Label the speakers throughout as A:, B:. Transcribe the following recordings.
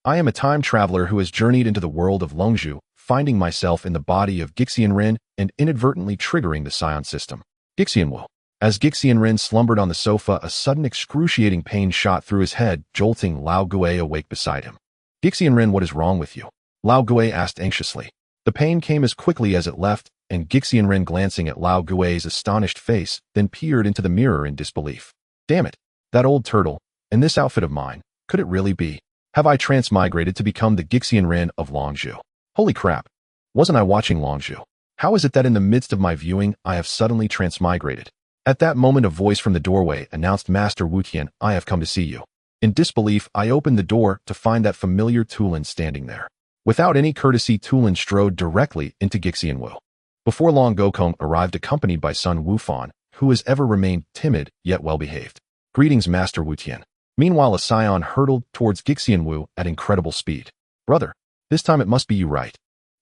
A: I am a time traveler who has journeyed into the world of Longzhu, finding myself in the body of Ren and inadvertently triggering the Saiyan System. Wu. As Ren slumbered on the sofa, a sudden excruciating pain shot through his head, jolting Lao Gui awake beside him. Ren, what is wrong with you? Lao Gui asked anxiously. The pain came as quickly as it left, and Ren, glancing at Lao Gui's astonished face, then peered into the mirror in disbelief. Damn it, that old turtle, and this outfit of mine, could it really be? Have I transmigrated to become the Ren of Longzhu? Holy crap, wasn't I watching Longzhu? How is it that in the midst of my viewing, I have suddenly transmigrated? At that moment, a voice from the doorway announced, Master Wutian, I have come to see you. In disbelief, I opened the door to find that familiar Tulin standing there. Without any courtesy, Tulin strode directly into Wu. Before long, Gokong arrived accompanied by son Wufan, who has ever remained timid yet well-behaved. Greetings, Master Wutian. Meanwhile, a Saiyan hurtled towards Wu at incredible speed. Brother, this time it must be you, right?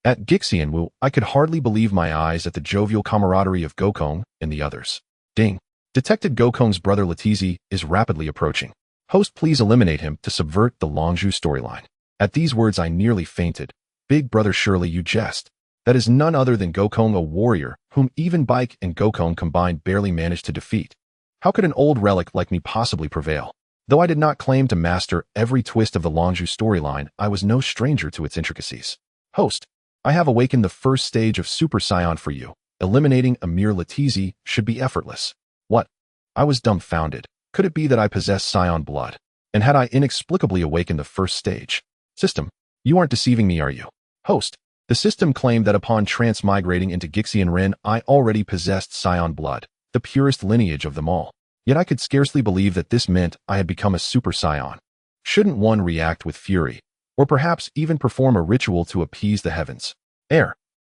A: At Wu, I could hardly believe my eyes at the jovial camaraderie of Gokong and the others. Ding. Detected Gokong's brother Letizhi is rapidly approaching. Host, please eliminate him to subvert the Longzhu storyline. At these words, I nearly fainted. Big brother, surely you jest. That is none other than Gokong, a warrior whom even Bike and Gokong combined barely managed to defeat. How could an old relic like me possibly prevail? Though I did not claim to master every twist of the Longzhu storyline, I was no stranger to its intricacies. Host, I have awakened the first stage of Super Saiyan for you. Eliminating a mere Letizhi should be effortless. What? I was dumbfounded. Could it be that I possess Saiyan blood? And had I inexplicably awakened the first stage? System, you aren't deceiving me, are you? Host, the system claimed that upon transmigrating into Ren, I already possessed Saiyan blood, the purest lineage of them all. Yet I could scarcely believe that this meant I had become a Super Saiyan. Shouldn't one react with fury, or perhaps even perform a ritual to appease the heavens?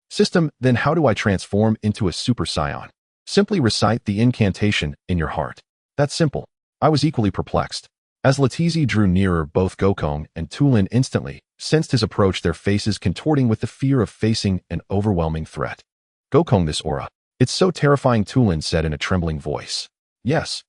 A: System, then how do I transform into a Super Saiyan? Simply recite the incantation in your heart. That's simple. I was equally perplexed. As Letizhi drew nearer, both Gokong and Tulin instantly sensed his approach, their faces contorting with the fear of facing an overwhelming threat. Gokong, this aura. It's so terrifying, Tulin said in a trembling voice. Yes.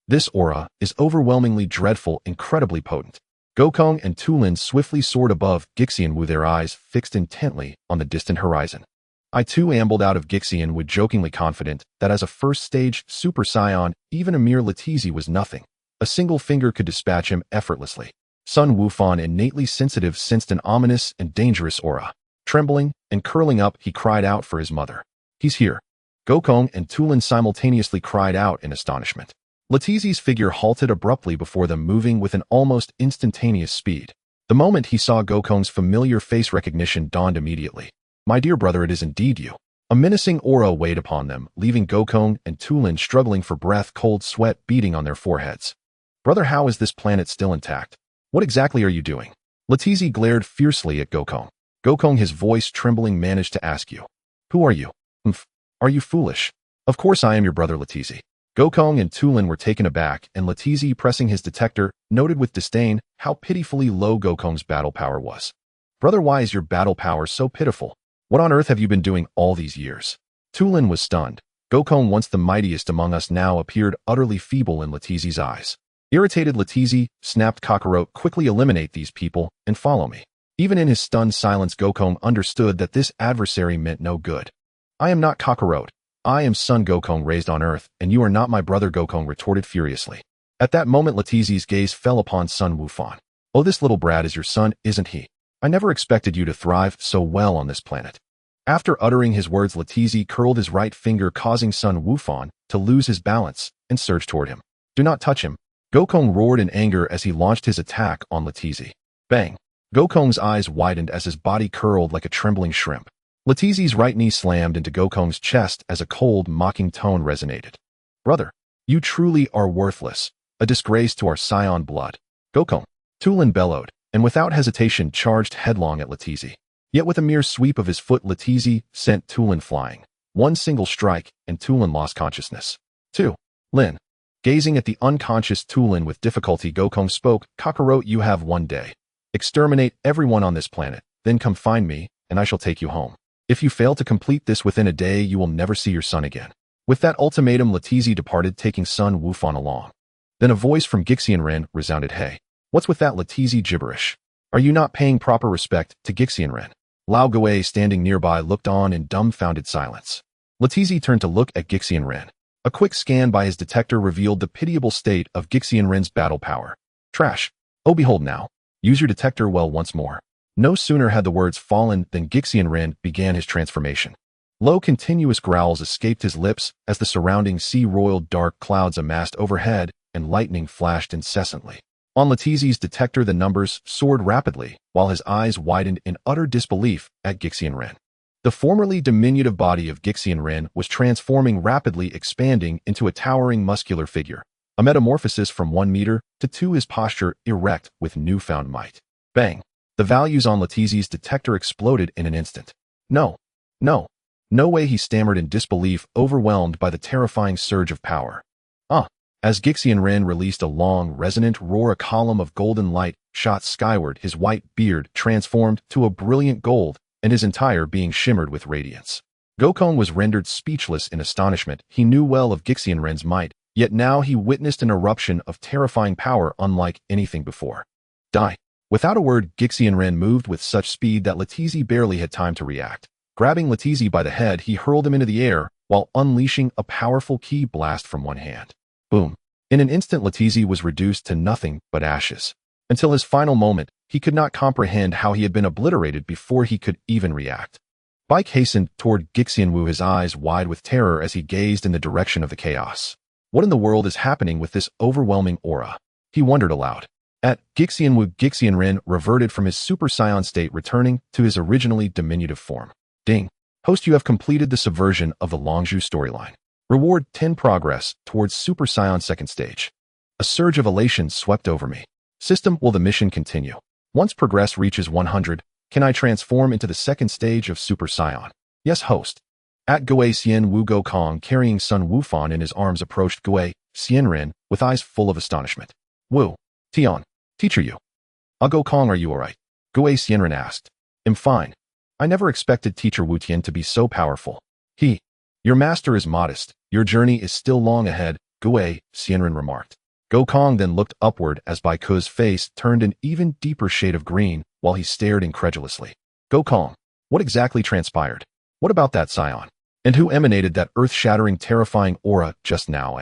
A: This aura is overwhelmingly dreadful, incredibly potent. Gokong and Tulin swiftly soared above Wu, their eyes fixed intently on the distant horizon. I too ambled out of Wu, jokingly confident that as a first-stage Super Saiyan, even a mere Letizhi was nothing. A single finger could dispatch him effortlessly. Son Wufan, innately sensitive, sensed an ominous and dangerous aura. Trembling and curling up, he cried out for his mother. He's here. Gokong and Tulin simultaneously cried out in astonishment. Letizhi's figure halted abruptly before them, moving with an almost instantaneous speed. The moment he saw Gokong's familiar face, recognition dawned immediately. My dear brother, it is indeed you. A menacing aura weighed upon them, leaving Gokong and Tulin struggling for breath, cold sweat beating on their foreheads. Brother, how is this planet still intact? What exactly are you doing? Letizhi glared fiercely at Gokong. Gokong, his voice trembling, managed to ask, you. Who are you? Are you foolish? Of course I am your brother, Letizhi. Gokong and Tulin were taken aback, and Letizhi, pressing his detector, noted with disdain how pitifully low Gokong's battle power was. Brother, why is your battle power so pitiful? What on earth have you been doing all these years? Tulin was stunned. Gokong, once the mightiest among us, now appeared utterly feeble in Letizhi's eyes. Irritated, Letizhi snapped, Kakarot, quickly eliminate these people and follow me. Even in his stunned silence, Gokong understood that this adversary meant no good. I am not Kakarot. I am Son Gokong, raised on Earth, and you are not my brother, Gokong retorted furiously. At that moment, Letizhi's gaze fell upon Son Wufan. Oh, this little brat is your son, isn't he? I never expected you to thrive so well on this planet. After uttering his words, Letizhi curled his right finger, causing Son Wufan to lose his balance and surge toward him. Do not touch him. Gokong roared in anger as he launched his attack on Letizhi. Bang! Gokong's eyes widened as his body curled like a trembling shrimp. Letizhi's right knee slammed into Gokong's chest as a cold, mocking tone resonated. Brother, you truly are worthless, a disgrace to our Saiyan blood. Gokong. Tulin bellowed, and without hesitation charged headlong at Letizhi. Yet with a mere sweep of his foot, Letizhi sent Tulin flying. One single strike, and Tulin lost consciousness. 2. Lin. Gazing at the unconscious Tulin with difficulty, Gokong spoke, Kakarot, you have one day. Exterminate everyone on this planet, then come find me, and I shall take you home. If you fail to complete this within a day, you will never see your son again. With that ultimatum, Letizhi departed, taking Son Wufan along. Then a voice from Ren resounded, Hey. What's with that Latizi gibberish? Are you not paying proper respect to Gixian Ren? Lao Gui, standing nearby, looked on in dumbfounded silence. Latizi turned to look at Gixian Ren. A quick scan by his detector revealed the pitiable state of Gixian Ren's battle power. Trash. Oh, behold now. Use your detector well once more. No sooner had the words fallen than Gixian Ren began his transformation. Low, continuous growls escaped his lips as the surrounding sea roiled dark clouds amassed overhead and lightning flashed incessantly. On Latizi's detector, the numbers soared rapidly, while his eyes widened in utter disbelief at Gixian Ren. The formerly diminutive body of Gixian Ren was transforming rapidly, expanding into a towering muscular figure. A metamorphosis from 1 meter to 2, his posture erect with newfound might. Bang! The values on Latizi's detector exploded in an instant. No way, he stammered in disbelief, overwhelmed by the terrifying surge of power. As Gixian Ren released a long, resonant roar, a column of golden light shot skyward, his white beard transformed to a brilliant gold, and his entire being shimmered with radiance. Gokong was rendered speechless in astonishment. He knew well of Gixian Ren's might, yet now he witnessed an eruption of terrifying power unlike anything before. Die! Without a word, Gixian Ren moved with such speed that Latizi barely had time to react. Grabbing Latizi by the head, he hurled him into the air while unleashing a powerful ki blast from one hand. Boom! In an instant, Latizi was reduced to nothing but ashes. Until his final moment, he could not comprehend how he had been obliterated before he could even react. Bike hastened toward Gixian Wu, his eyes wide with terror as he gazed in the direction of the chaos. What in the world is happening with this overwhelming aura? He wondered aloud. At Gixian Wu, Gixian Ren reverted from his Super Saiyan state, returning to his originally diminutive form. Ding! Host, you have completed the subversion of the Longzhu storyline. Reward 10 progress towards Super Saiyan 2nd stage. A surge of elation swept over me. System, will the mission continue? Once progress reaches 100, can I transform into the 2nd stage of Super Saiyan? Yes, host. At Gui Xian Wu, Gokong, carrying Sun Wufan in his arms, approached Gui Xian Ren with eyes full of astonishment. Wu, Tian, teacher you. Gokong, are you alright? Gui Xian Ren asked. I'm fine. I never expected teacher Wu Tian to be so powerful. Your master is modest. Your journey is still long ahead, Gui Xian Ren remarked. Gokong then looked upward as Baiku's face turned an even deeper shade of green while he stared incredulously. Gokong, what exactly transpired? What about that Saiyan? And who emanated that earth-shattering, terrifying aura just now,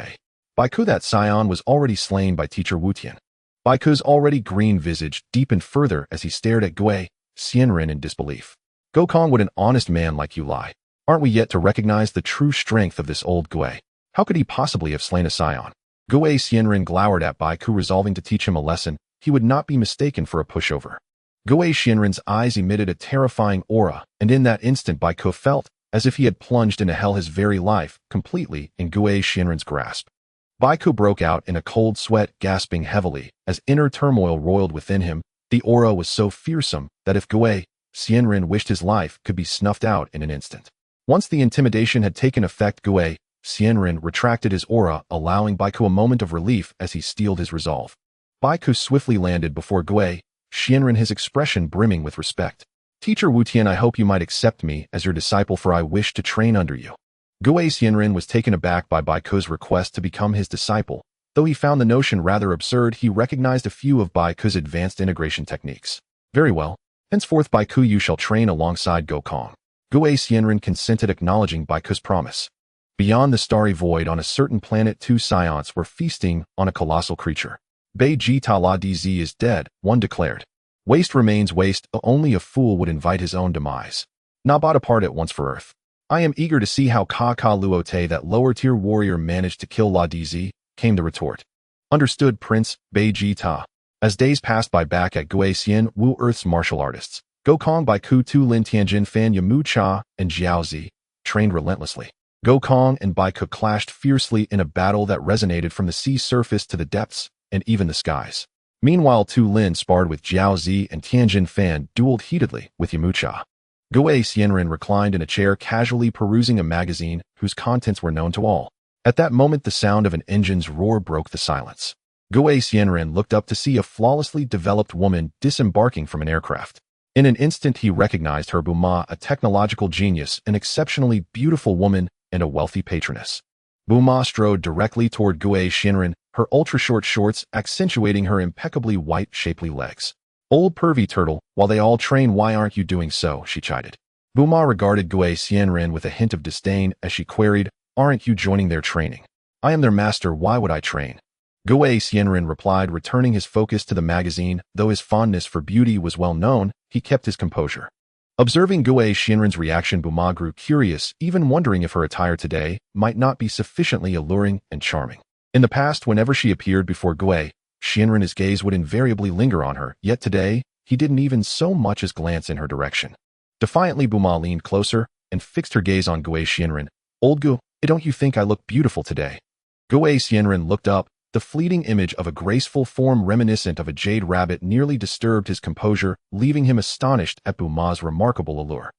A: Baiku, that Saiyan was already slain by teacher Wu Tian. Baiku's already green visage deepened further as he stared at Gui Xian Ren in disbelief. Gokong, would an honest man like you lie? Aren't we yet to recognize the true strength of this old Gui? How could he possibly have slain a Saiyan? Gui Xian Ren glowered at Baiku, resolving to teach him a lesson he would not be mistaken for a pushover. Gui Xian Ren's eyes emitted a terrifying aura, and in that instant Baiku felt as if he had plunged into hell, his very life completely in Gui Xian Ren's grasp. Baiku broke out in a cold sweat, gasping heavily as inner turmoil roiled within him. The aura was so fearsome that if Gui Xian Ren wished, his life could be snuffed out in an instant. Once the intimidation had taken effect, Gui Xian Ren retracted his aura, allowing Baiku a moment of relief as he steeled his resolve. Baiku swiftly landed before Gui Xian Ren, his expression brimming with respect. Teacher Wu Tian, I hope you might accept me as your disciple, for I wish to train under you. Gui Xian Ren was taken aback by Baiku's request to become his disciple. Though he found the notion rather absurd, he recognized a few of Baiku's advanced integration techniques. Very well. Henceforth, Baiku, you shall train alongside Gokong. Gui Xian Ren consented, acknowledging Baiku's promise. Beyond the starry void on a certain planet, 2 Saiyans were feasting on a colossal creature. Vegeta la DZ is dead, one declared. Waste remains waste, only a fool would invite his own demise. Not apart at once for Earth. I am eager to see how Luote, that lower-tier warrior, managed to kill La DZ, came the retort. Understood, Prince Vegeta. As days passed by back at Gui Xian Wu, Earth's martial artists, Gokong, Baiku, Tu Lin, Tianjin Fan, Yamu Cha, and Jiaozi, trained relentlessly. Gokong and Baiku clashed fiercely in a battle that resonated from the sea surface to the depths and even the skies. Meanwhile, Tu Lin sparred with Jiaozi, and Tianjin Fan dueled heatedly with Yamu Cha. Gui Xian Ren reclined in a chair, casually perusing a magazine whose contents were known to all. At that moment, the sound of an engine's roar broke the silence. Gui Xian Ren looked up to see a flawlessly developed woman disembarking from an aircraft. In an instant, he recognized her, Buma, a technological genius, an exceptionally beautiful woman, and a wealthy patroness. Buma strode directly toward Gui Xian Ren, her ultra-short shorts accentuating her impeccably white, shapely legs. "Old pervy turtle, while they all train, why aren't you doing so?" she chided. Bulma regarded Gue Xianren with a hint of disdain as she queried, "Aren't you joining their training? I am their master, why would I train?" Gue Xianren replied, returning his focus to the magazine. Though his fondness for beauty was well known, he kept his composure. Observing Gue Xianren's reaction, Bulma grew curious, even wondering if her attire today might not be sufficiently alluring and charming. In the past, whenever she appeared before Gue Xianren, his gaze would invariably linger on her, yet today, he didn't even so much as glance in her direction. Defiantly, Bulma leaned closer and fixed her gaze on Gue Xianren. "Old Gue, don't you think I look beautiful today?" Gue Xianren looked up. The fleeting image of a graceful form reminiscent of a jade rabbit nearly disturbed his composure, leaving him astonished at Bulma's remarkable allure.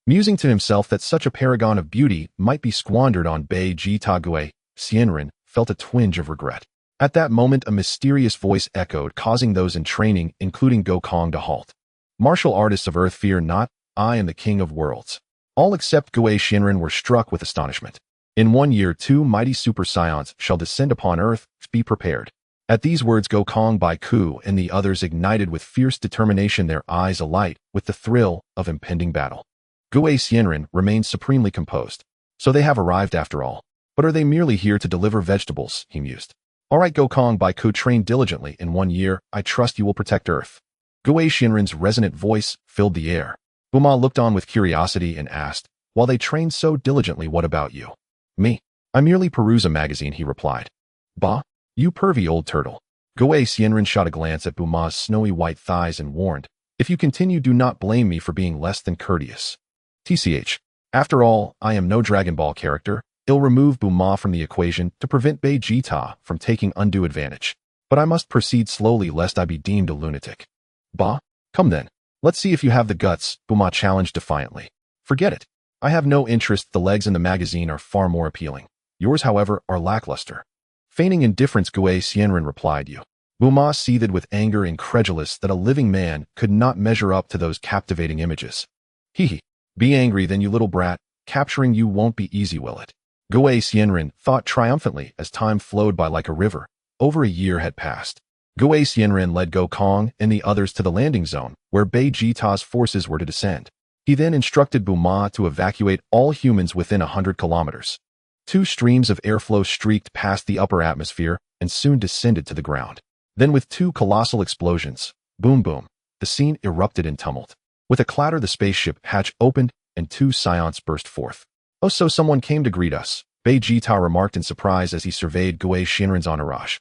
A: Musing to himself that such a paragon of beauty might be squandered on Vegeta, Gue Xianren felt a twinge of regret. At that moment, a mysterious voice echoed, causing those in training, including Gokong, to halt. "Martial artists of Earth, fear not, I am the King of Worlds." All except Gue Xianren were struck with astonishment. "In 1 year, 2 mighty Super Saiyans shall descend upon Earth, be prepared." At these words, Gokong, Baiku, and the others ignited with fierce determination, their eyes alight with the thrill of impending battle. Gue Xianren remained supremely composed. "So they have arrived after all. But are they merely here to deliver vegetables?" he mused. "All right, Gokong, Baiku, train diligently. In 1 year, I trust you will protect Earth." Gue Xianren's resonant voice filled the air. Bulma looked on with curiosity and asked, "While they train so diligently, what about you?" "Me? I merely peruse a magazine," he replied. "Bah, you pervy old turtle." Gue Xianren shot a glance at Bulma's snowy white thighs and warned, "If you continue, do not blame me for being less than courteous." TCH. After all, I am no Dragon Ball character. I'll remove Bulma from the equation to prevent Vegeta from taking undue advantage. But I must proceed slowly lest I be deemed a lunatic. "Bah, come then. Let's see if you have the guts," Bulma challenged defiantly. "Forget it. I have no interest. The legs in the magazine are far more appealing. Yours, however, are lackluster." Feigning indifference, Gue Xianren replied, "You." Bulma seethed with anger, incredulous that a living man could not measure up to those captivating images. "Hee. Be angry then, you little brat. Capturing you won't be easy, will it?" Gue Xianren thought triumphantly as time flowed by like a river. Over a year had passed. Gue Xianren led Gokong and the others to the landing zone, where Vegeta's forces were to descend. He then instructed Bulma to evacuate all humans within 100 kilometers. 2 streams of airflow streaked past the upper atmosphere and soon descended to the ground. Then with 2 colossal explosions, boom boom, the scene erupted in tumult. With a clatter, the spaceship hatch opened and 2 Saiyans burst forth. "Oh, so someone came to greet us," Vegeta remarked in surprise as he surveyed Gue Xianren's entourage.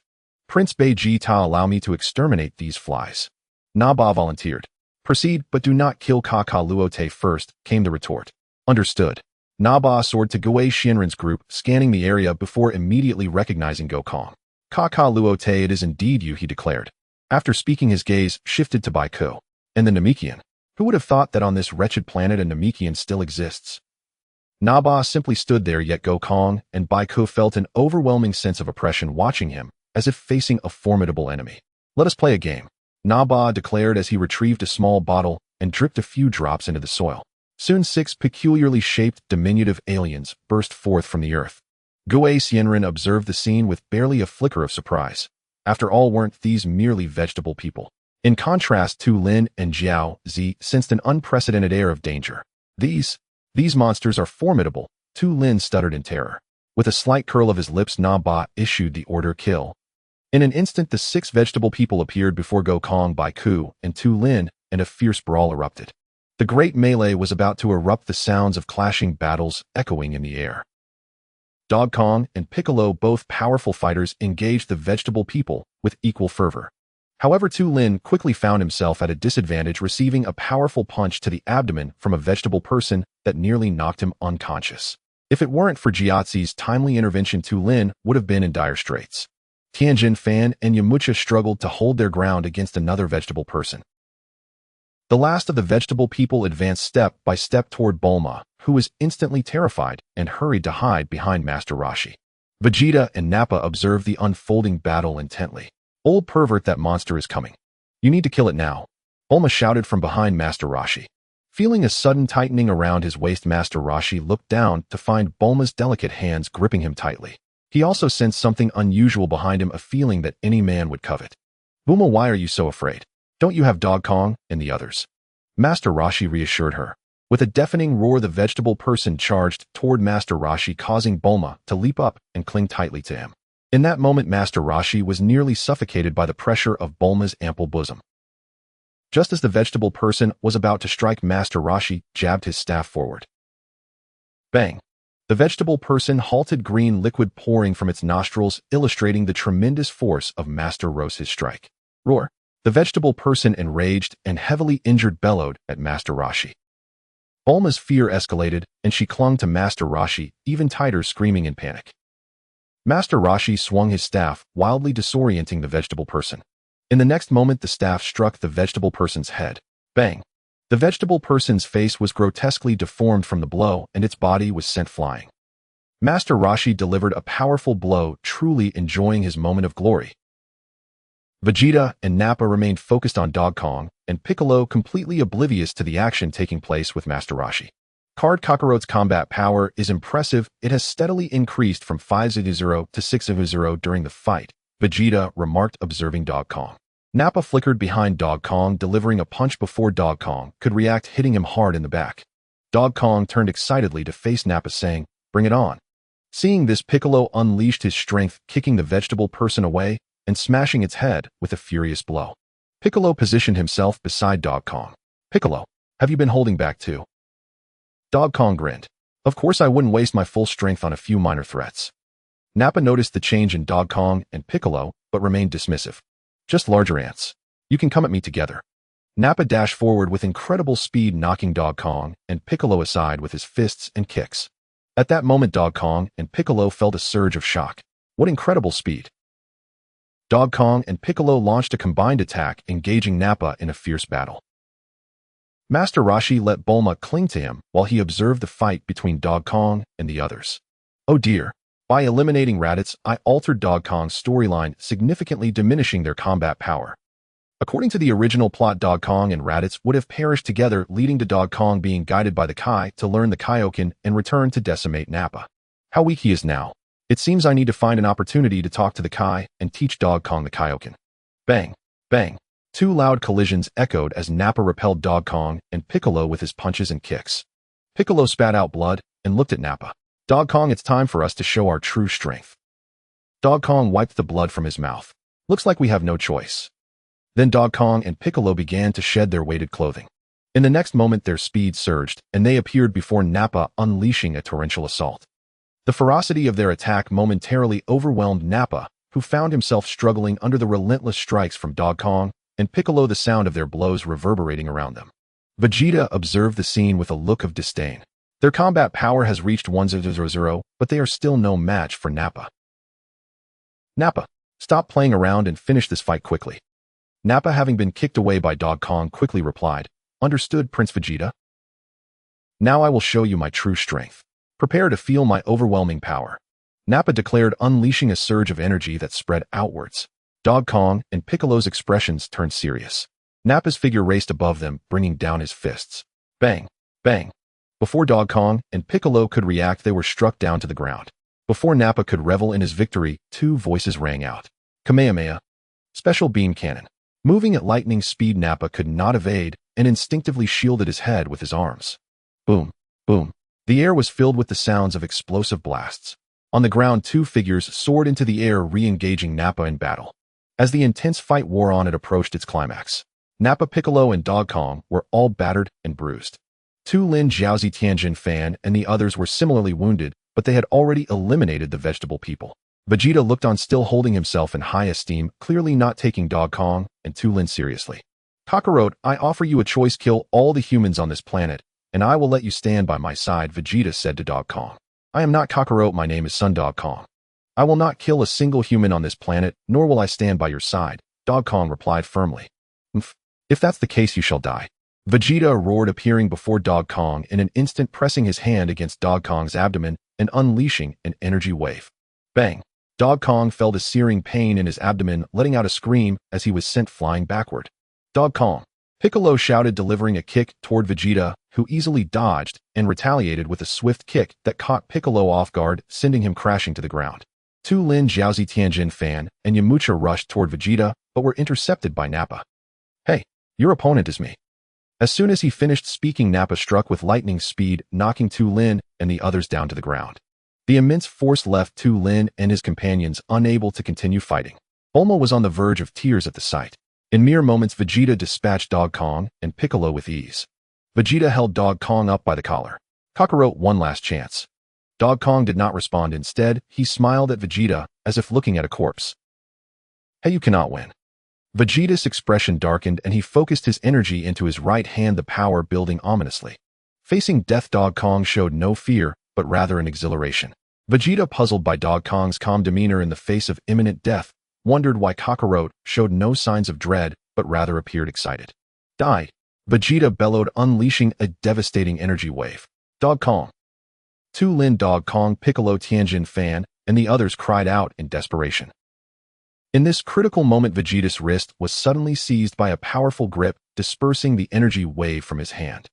A: "Prince Vegeta, allow me to exterminate these flies." Naba volunteered. "Proceed, but do not kill Kakaluote first," came the retort. "Understood." Naba soared to Gue Xianren's group, scanning the area before immediately recognizing Gokong. "Kakaluote, it is indeed you," he declared. After speaking, his gaze shifted to Baiku. "And the Namekian? Who would have thought that on this wretched planet a Namekian still exists?" Naba simply stood there, yet Gokong and Baiku felt an overwhelming sense of oppression watching him, as if facing a formidable enemy. "Let us play a game," Naba declared as he retrieved a small bottle and dripped a few drops into the soil. Soon 6 peculiarly shaped, diminutive aliens burst forth from the earth. Gue Xianren observed the scene with barely a flicker of surprise. After all, weren't these merely vegetable people? In contrast, Tu Lin and Jiao Zi sensed an unprecedented air of danger. These monsters are formidable," Tu Lin stuttered in terror. With a slight curl of his lips, Naba issued the order, "Kill." In an instant, the 6 vegetable people appeared before Gokong, Baiku, and Tu Lin, and a fierce brawl erupted. The great melee was about to erupt, the sounds of clashing battles echoing in the air. Dog Kong and Piccolo, both powerful fighters, engaged the vegetable people with equal fervor. However, Tu Lin quickly found himself at a disadvantage, receiving a powerful punch to the abdomen from a vegetable person that nearly knocked him unconscious. If it weren't for Jiazi's timely intervention, Tu Lin would have been in dire straits. Chen Fan and Yamcha struggled to hold their ground against another vegetable person. The last of the vegetable people advanced step by step toward Bulma, who was instantly terrified and hurried to hide behind Master Roshi. Vegeta and Nappa observed the unfolding battle intently. "Old pervert, that monster is coming. You need to kill it now," Bulma shouted from behind Master Roshi. Feeling a sudden tightening around his waist, Master Roshi looked down to find Bulma's delicate hands gripping him tightly. He also sensed something unusual behind him, a feeling that any man would covet. Bulma, why are you so afraid? Don't you have Dog Kong and the others? Master Roshi reassured her. With a deafening roar, the vegetable person charged toward Master Roshi, causing Bulma to leap up and cling tightly to him. In that moment, Master Roshi was nearly suffocated by the pressure of Bulma's ample bosom. Just as the vegetable person was about to strike, Master Roshi jabbed his staff forward. Bang! The vegetable person halted, green liquid pouring from its nostrils, illustrating the tremendous force of Master Roshi's strike. Roar! The vegetable person, enraged and heavily injured, bellowed at Master Roshi. Bulma's fear escalated, and she clung to Master Roshi even tighter, screaming in panic. Master Roshi swung his staff, wildly disorienting the vegetable person. In the next moment, the staff struck the vegetable person's head. Bang! The vegetable person's face was grotesquely deformed from the blow, and its body was sent flying. Master Roshi delivered a powerful blow, truly enjoying his moment of glory. Vegeta and Nappa remained focused on Dog Kong, and Piccolo completely oblivious to the action taking place with Master Roshi. Kakarot's combat power is impressive. It has steadily increased from 5-0 to 6-0 during the fight, Vegeta remarked, observing Dog Kong. Nappa flickered behind Dog Kong, delivering a punch before Dog Kong could react, hitting him hard in the back. Dog Kong turned excitedly to face Nappa, saying, "Bring it on." Seeing this, Piccolo unleashed his strength, kicking the vegetable person away and smashing its head with a furious blow. Piccolo positioned himself beside Dog Kong. "Piccolo, have you been holding back too?" Dog Kong grinned. "Of course I wouldn't waste my full strength on a few minor threats." Nappa noticed the change in Dog Kong and Piccolo, but remained dismissive. "Just larger ants. You can come at me together." Nappa dashed forward with incredible speed, knocking Dog Kong and Piccolo aside with his fists and kicks. At that moment, Dog Kong and Piccolo felt a surge of shock. What incredible speed! Dog Kong and Piccolo launched a combined attack, engaging Nappa in a fierce battle. Master Roshi let Bulma cling to him while he observed the fight between Dog Kong and the others. Oh dear! By eliminating Raditz, I altered Dog Kong's storyline, significantly diminishing their combat power. According to the original plot, Dog Kong and Raditz would have perished together, leading to Dog Kong being guided by the Kai to learn the Kaioken and return to decimate Nappa. How weak he is now. It seems I need to find an opportunity to talk to the Kai and teach Dog Kong the Kaioken. Bang! Bang! Two loud collisions echoed as Nappa repelled Dog Kong and Piccolo with his punches and kicks. Piccolo spat out blood and looked at Nappa. "Dog Kong, it's time for us to show our true strength." Dog Kong wiped the blood from his mouth. "Looks like we have no choice." Then Dog Kong and Piccolo began to shed their weighted clothing. In the next moment, their speed surged, and they appeared before Nappa, unleashing a torrential assault. The ferocity of their attack momentarily overwhelmed Nappa, who found himself struggling under the relentless strikes from Dog Kong and Piccolo, the sound of their blows reverberating around them. Vegeta observed the scene with a look of disdain. Their combat power has reached 1-0, but they are still no match for Nappa. "Nappa, stop playing around and finish this fight quickly." Nappa, having been kicked away by Dog Kong, quickly replied, "Understood, Prince Vegeta. Now I will show you my true strength. Prepare to feel my overwhelming power." Nappa declared, unleashing a surge of energy that spread outwards. Dog Kong and Piccolo's expressions turned serious. Nappa's figure raced above them, bringing down his fists. Bang! Bang! Before Dog Kong and Piccolo could react, they were struck down to the ground. Before Nappa could revel in his victory, two voices rang out. Kamehameha. Special beam cannon. Moving at lightning speed, Nappa could not evade and instinctively shielded his head with his arms. Boom! Boom! The air was filled with the sounds of explosive blasts. On the ground, two figures soared into the air, re-engaging Nappa in battle. As the intense fight wore on, it approached its climax. Nappa, Piccolo, and Dog Kong were all battered and bruised. Tu Lin, Jiaozi, Chen Fan, and the others were similarly wounded, but they had already eliminated the vegetable people. Vegeta looked on, still holding himself in high esteem, clearly not taking Dog Kong and Tu Lin seriously. "Kakarot, I offer you a choice: kill all the humans on this planet, and I will let you stand by my side," Vegeta said to Dog Kong. "I am not Kakarot, my name is Son Dog Kong. I will not kill a single human on this planet, nor will I stand by your side," Dog Kong replied firmly. "If that's the case, you shall die." Vegeta roared, appearing before Dog Kong in an instant, pressing his hand against Dog Kong's abdomen and unleashing an energy wave. Bang! Dog Kong felt a searing pain in his abdomen, letting out a scream as he was sent flying backward. "Dog Kong!" Piccolo shouted, delivering a kick toward Vegeta, who easily dodged and retaliated with a swift kick that caught Piccolo off guard, sending him crashing to the ground. Tu Lin, Jiaozi, Tianjin Fan, and Yamcha rushed toward Vegeta, but were intercepted by Nappa. Hey, your opponent is me. As soon as he finished speaking, Nappa struck with lightning speed, knocking Tu Lin and the others down to the ground. The immense force left Tu Lin and his companions unable to continue fighting. Bulma was on the verge of tears at the sight. In mere moments, Vegeta dispatched Dog Kong and Piccolo with ease. Vegeta held Dog Kong up by the collar. Kakarot, one last chance. Dog Kong did not respond. Instead, he smiled at Vegeta, as if looking at a corpse. Hey, you cannot win. Vegeta's expression darkened and he focused his energy into his right hand, the power building ominously. Facing death, Dog Kong showed no fear, but rather an exhilaration. Vegeta, puzzled by Dog Kong's calm demeanor in the face of imminent death, wondered why Kakarot showed no signs of dread, but rather appeared excited. Die! Vegeta bellowed, unleashing a devastating energy wave. Dog Kong! Tu Lin, Dog Kong, Piccolo, Tianjin Fan, and the others cried out in desperation. In this critical moment, Vegeta's wrist was suddenly seized by a powerful grip, dispersing the energy wave from his hand.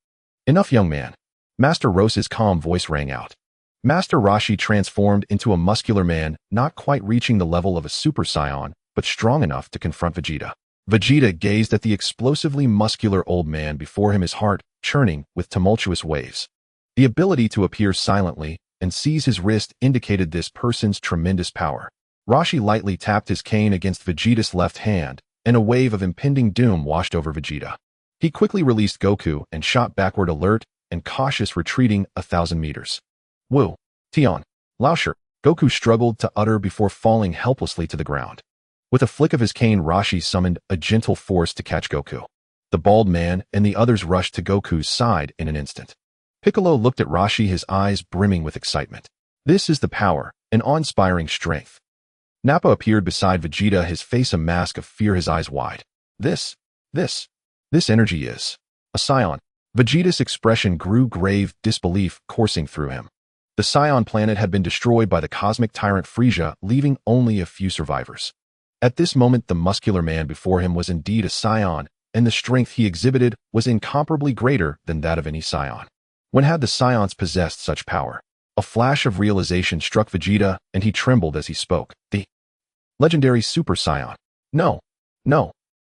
A: Enough, young man. Master Roshi's calm voice rang out. Master Roshi transformed into a muscular man, not quite reaching the level of a Super Saiyan, but strong enough to confront Vegeta. Vegeta gazed at the explosively muscular old man before him, his heart churning with tumultuous waves. The ability to appear silently and seize his wrist indicated this person's tremendous power. Roshi lightly tapped his cane against Vegeta's left hand, and a wave of impending doom washed over Vegeta. He quickly released Goku and shot backward, alert and cautious, retreating 1,000 meters. Wu, Tian, Laosher, Goku struggled to utter before falling helplessly to the ground. With a flick of his cane, Roshi summoned a gentle force to catch Goku. The bald man and the others rushed to Goku's side in an instant. Piccolo looked at Roshi, his eyes brimming with excitement. This is the power, an awe-inspiring strength. Nappa appeared beside Vegeta, his face a mask of fear, his eyes wide. This energy is a Saiyan. Vegeta's expression grew, grave disbelief coursing through him. The Saiyan planet had been destroyed by the cosmic tyrant Frieza, leaving only a few survivors. At this moment, the muscular man before him was indeed a Saiyan, and the strength he exhibited was incomparably greater than that of any Saiyan. When had the Saiyans possessed such power? A flash of realization struck Vegeta, and he trembled as he spoke. The legendary Super Saiyan. No,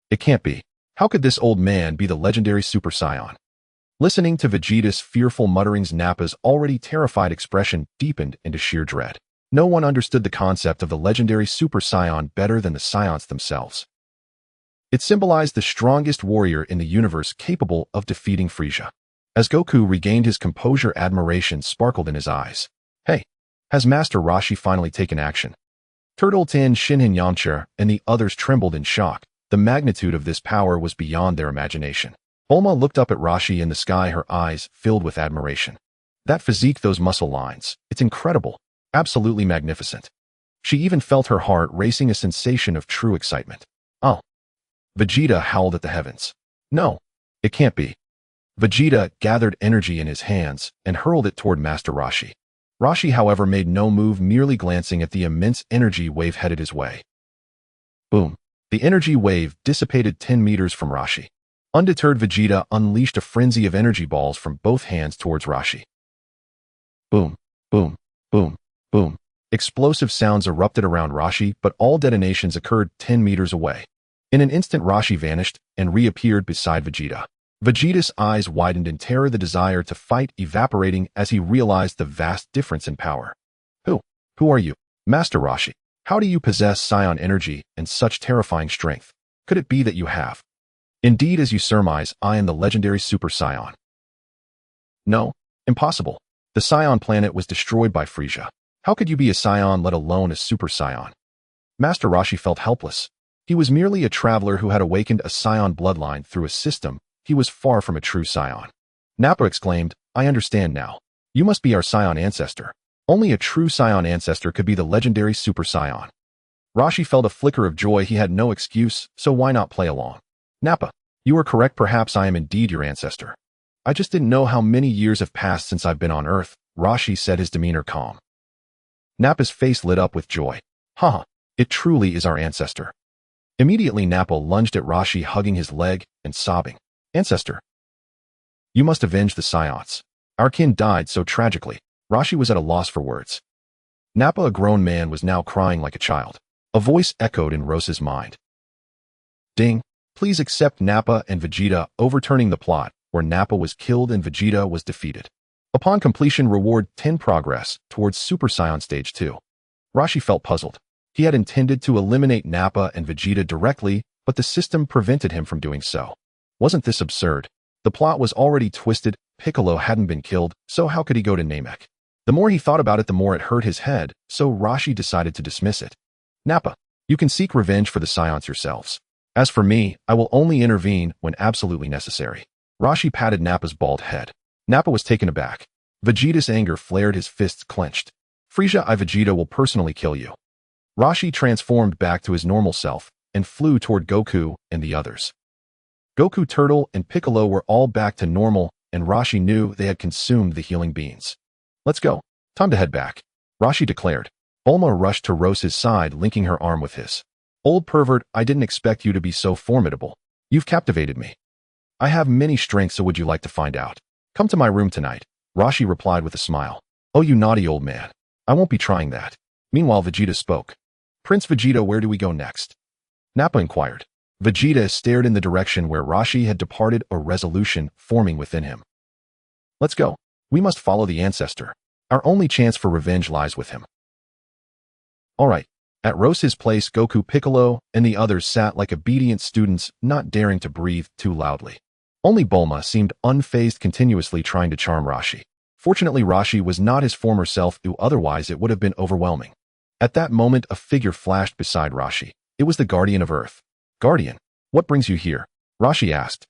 A: it can't be. How could this old man be the legendary Super Saiyan? Listening to Vegeta's fearful mutterings, Nappa's already terrified expression deepened into sheer dread. No one understood the concept of the legendary Super Saiyan better than the Saiyans themselves. It symbolized the strongest warrior in the universe, capable of defeating Frieza. As Goku regained his composure, admiration sparkled in his eyes. Hey, has Master Roshi finally taken action? Turtle Tin, Shinhan Yamcha, and the others trembled in shock. The magnitude of this power was beyond their imagination. Bulma looked up at Roshi in the sky, her eyes filled with admiration. That physique, those muscle lines, it's incredible, absolutely magnificent. She even felt her heart racing, a sensation of true excitement. Oh. Vegeta howled at the heavens. No, it can't be. Vegeta gathered energy in his hands and hurled it toward Master Roshi. Roshi, however, made no move, merely glancing at the immense energy wave headed his way. Boom. The energy wave dissipated 10 meters from Roshi. Undeterred, Vegeta unleashed a frenzy of energy balls from both hands towards Roshi. Boom, boom, boom, boom. Explosive sounds erupted around Roshi, but all detonations occurred 10 meters away. In an instant, Roshi vanished and reappeared beside Vegeta. Vegeta's eyes widened in terror, the desire to fight evaporating as he realized the vast difference in power. Who are you? Master Roshi. How do you possess Saiyan energy and such terrifying strength? Could it be that you have? Indeed, as you surmise, I am the legendary Super Saiyan. No, impossible. The Saiyan planet was destroyed by Frieza. How could you be a Saiyan, let alone a Super Saiyan? Master Roshi felt helpless. He was merely a traveler who had awakened a Saiyan bloodline through a system. He was far from a true Saiyan. Nappa exclaimed, I understand now. You must be our Saiyan ancestor. Only a true Saiyan ancestor could be the legendary Super Saiyan. Roshi felt a flicker of joy. He had no excuse, so why not play along? Nappa, you are correct. Perhaps I am indeed your ancestor. I just didn't know how many years have passed since I've been on Earth, Roshi said, his demeanor calm. Nappa's face lit up with joy. Haha, it truly is our ancestor. Immediately, Nappa lunged at Roshi, hugging his leg and sobbing. Ancestor, you must avenge the Saiyans. Our kin died so tragically. Roshi was at a loss for words. Nappa, a grown man, was now crying like a child. A voice echoed in Rose's mind. Ding! Please accept Nappa and Vegeta, overturning the plot, where Nappa was killed and Vegeta was defeated. Upon completion, reward 10 progress towards Super Saiyan Stage 2. Roshi felt puzzled. He had intended to eliminate Nappa and Vegeta directly, but the system prevented him from doing so. Wasn't this absurd? The plot was already twisted, Piccolo hadn't been killed, so how could he go to Namek? The more he thought about it, the more it hurt his head, so Roshi decided to dismiss it. Nappa, you can seek revenge for the Saiyans yourselves. As for me, I will only intervene when absolutely necessary. Roshi patted Nappa's bald head. Nappa was taken aback. Vegeta's anger flared, his fists clenched. Frieza, I Vegeta will personally kill you. Roshi transformed back to his normal self and flew toward Goku and the others. Goku, Turtle, and Piccolo were all back to normal, and Roshi knew they had consumed the healing beans. Let's go. Time to head back, Roshi declared. Bulma rushed to Rose's side, linking her arm with his. Old pervert, I didn't expect you to be so formidable. You've captivated me. I have many strengths, so would you like to find out? Come to my room tonight, Roshi replied with a smile. Oh, you naughty old man. I won't be trying that. Meanwhile, Vegeta spoke. Prince Vegeta, where do we go next? Nappa inquired. Vegeta stared in the direction where Roshi had departed, a resolution forming within him. Let's go. We must follow the Ancestor. Our only chance for revenge lies with him. All right. At Rose's place, Goku, Piccolo, and the others sat like obedient students, not daring to breathe too loudly. Only Bulma seemed unfazed, continuously trying to charm Roshi. Fortunately, Roshi was not his former self, otherwise it would have been overwhelming. At that moment, a figure flashed beside Roshi. It was the Guardian of Earth. Guardian, what brings you here? Roshi asked.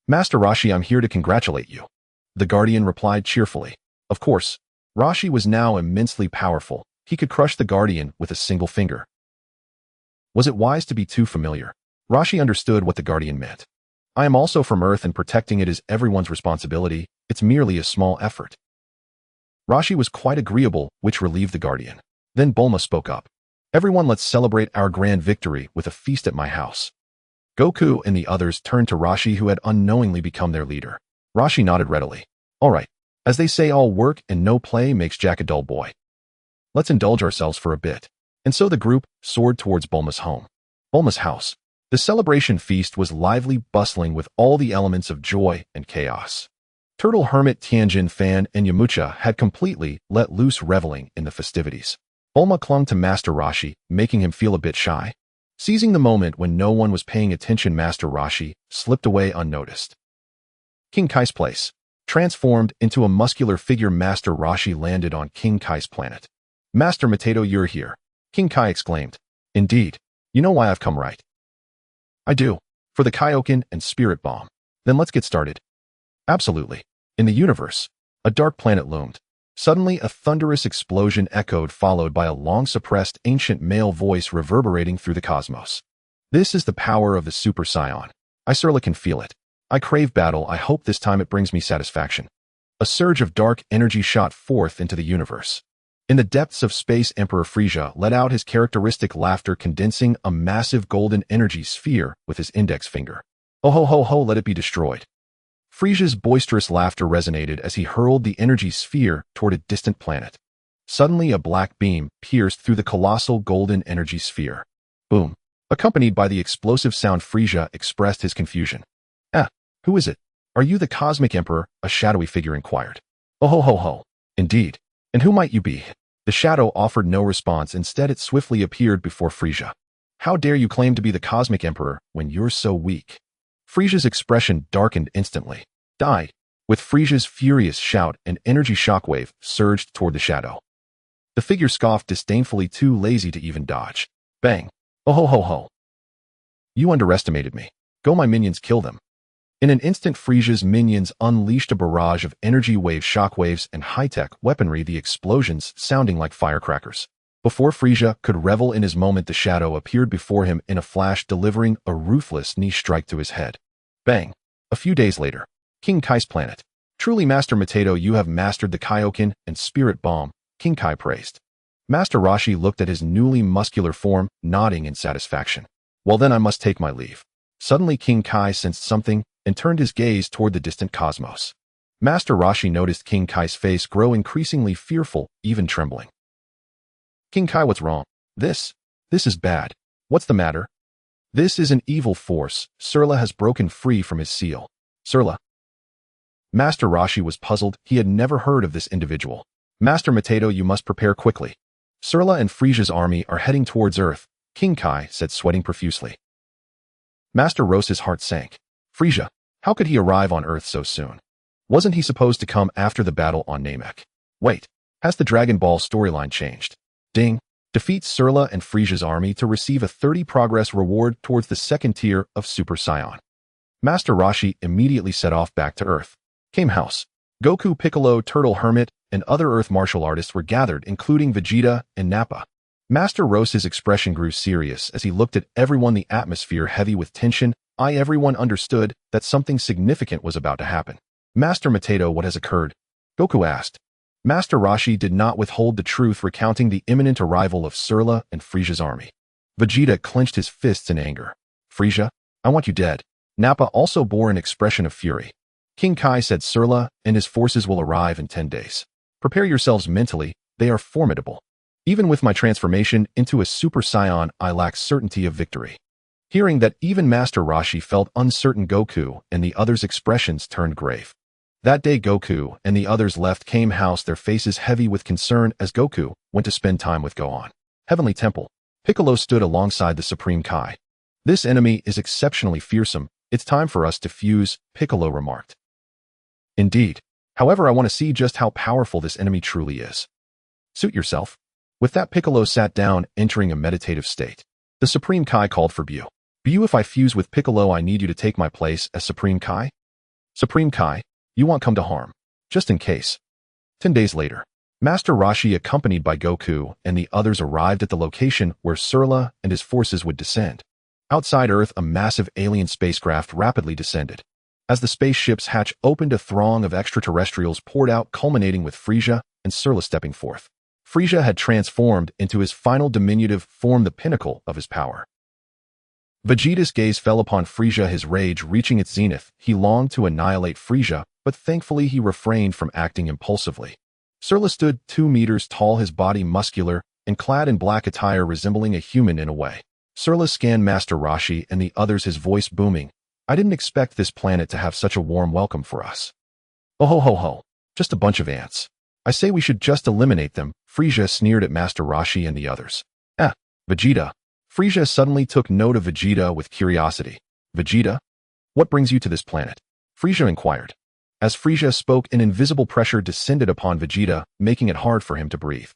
A: Master Roshi, I'm here to congratulate you. The Guardian replied cheerfully. Of course. Roshi was now immensely powerful. He could crush the Guardian with a single finger. Was it wise to be too familiar? Roshi understood what the Guardian meant. I am also from Earth, and protecting it is everyone's responsibility. It's merely a small effort. Roshi was quite agreeable, which relieved the Guardian. Then Bulma spoke up. Everyone, let's celebrate our grand victory with a feast at my house. Goku and the others turned to Roshi, who had unknowingly become their leader. Roshi nodded readily. All right. As they say, all work and no play makes Jack a dull boy. Let's indulge ourselves for a bit. And so the group soared towards Bulma's home. Bulma's house. The celebration feast was lively, bustling with all the elements of joy and chaos. Turtle, Hermit, Tianjin, Fan, and Yamcha had completely let loose, reveling in the festivities. Bulma clung to Master Roshi, making him feel a bit shy. Seizing the moment when no one was paying attention, Master Roshi slipped away unnoticed. King Kai's place. Transformed into a muscular figure, Master Roshi landed on King Kai's planet. Master Mateto, you're here, King Kai exclaimed. Indeed. You know why I've come, right? I do. For the Kaioken and Spirit Bomb. Then let's get started. Absolutely. In the universe, a dark planet loomed. Suddenly, a thunderous explosion echoed, followed by a long-suppressed ancient male voice reverberating through the cosmos. This is the power of the Super Saiyan. I surely can feel it. I crave battle. I hope this time it brings me satisfaction. A surge of dark energy shot forth into the universe. In the depths of space, Emperor Frieza let out his characteristic laughter, condensing a massive golden energy sphere with his index finger. Oh ho ho ho, let it be destroyed. Frieza's boisterous laughter resonated as he hurled the energy sphere toward a distant planet. Suddenly, a black beam pierced through the colossal golden energy sphere. Boom. Accompanied by the explosive sound, Frieza expressed his confusion. Who is it? Are you the Cosmic Emperor? A shadowy figure inquired. Oh ho ho ho. Indeed. And who might you be? The shadow offered no response. Instead, it swiftly appeared before Frieza. How dare you claim to be the Cosmic Emperor when you're so weak? Frieza's expression darkened instantly. Die! With Frieza's furious shout, an energy shockwave surged toward the shadow. The figure scoffed disdainfully, too lazy to even dodge. Bang! Oh ho ho ho! You underestimated me. Go, my minions, kill them. In an instant, Frieza's minions unleashed a barrage of energy wave shockwaves and high-tech weaponry, the explosions sounding like firecrackers. Before Frieza could revel in his moment, the shadow appeared before him in a flash, delivering a ruthless knee strike to his head. Bang! A few days later, King Kai's planet. Truly, Master Mateto, you have mastered the Kaioken and Spirit Bomb, King Kai praised. Master Roshi looked at his newly muscular form, nodding in satisfaction. Well then, I must take my leave. Suddenly, King Kai sensed something and turned his gaze toward the distant cosmos. Master Roshi noticed King Kai's face grow increasingly fearful, even trembling. King Kai, what's wrong? This is bad. What's the matter? This is an evil force. Surla has broken free from his seal. Surla. Master Roshi was puzzled. He had never heard of this individual. Master Mateto, you must prepare quickly. Surla and Frisia's army are heading towards Earth, King Kai said, sweating profusely. Master Roshi's heart sank. Frisia, how could he arrive on Earth so soon? Wasn't he supposed to come after the battle on Namek? Wait, has the Dragon Ball storyline changed? Ding. Defeat Surla and Frisia's army to receive a 30 progress reward towards the second tier of Super Saiyan. Master Roshi immediately set off back to Earth. Came house. Goku, Piccolo, Turtle Hermit, and other Earth martial artists were gathered, including Vegeta and Nappa. Master Roshi's expression grew serious as he looked at everyone, the atmosphere heavy with tension. Everyone understood that something significant was about to happen. Master Mateto, what has occurred? Goku asked. Master Roshi did not withhold the truth, recounting the imminent arrival of Surla and Frisia's army. Vegeta clenched his fists in anger. Frisia, I want you dead. Nappa also bore an expression of fury. King Kai said, Surla and his forces will arrive in 10 days. Prepare yourselves mentally, they are formidable. Even with my transformation into a Super Saiyan, I lack certainty of victory. Hearing that, even Master Roshi felt uncertain. Goku and the others' expressions turned grave. That day Goku and the others left Came house, their faces heavy with concern, as Goku went to spend time with Gohan. Heavenly Temple. Piccolo stood alongside the Supreme Kai. This enemy is exceptionally fearsome. It's time for us to fuse, Piccolo remarked. Indeed. However, I want to see just how powerful this enemy truly is. Suit yourself. With that, Piccolo sat down, entering a meditative state. The Supreme Kai called for Bu. Bu, if I fuse with Piccolo, I need you to take my place as Supreme Kai. Supreme Kai, you won't come to harm. Just in case. 10 days later, Master Roshi, accompanied by Goku and the others, arrived at the location where Surla and his forces would descend. Outside Earth, a massive alien spacecraft rapidly descended. As the spaceship's hatch opened, a throng of extraterrestrials poured out, culminating with Frisia and Surla stepping forth. Frisia had transformed into his final diminutive form, the pinnacle of his power. Vegeta's gaze fell upon Frisia, his rage reaching its zenith. He longed to annihilate Frisia, but thankfully he refrained from acting impulsively. Surla stood 2 meters tall, his body muscular and clad in black attire, resembling a human in a way. Surla scanned Master Roshi and the others, his voice booming. I didn't expect this planet to have such a warm welcome for us. Oh ho ho ho, just a bunch of ants. I say we should just eliminate them. Frisia sneered at Master Roshi and the others. Vegeta. Frisia suddenly took note of Vegeta with curiosity. Vegeta? What brings you to this planet? Frisia inquired. As Frisia spoke, an invisible pressure descended upon Vegeta, making it hard for him to breathe.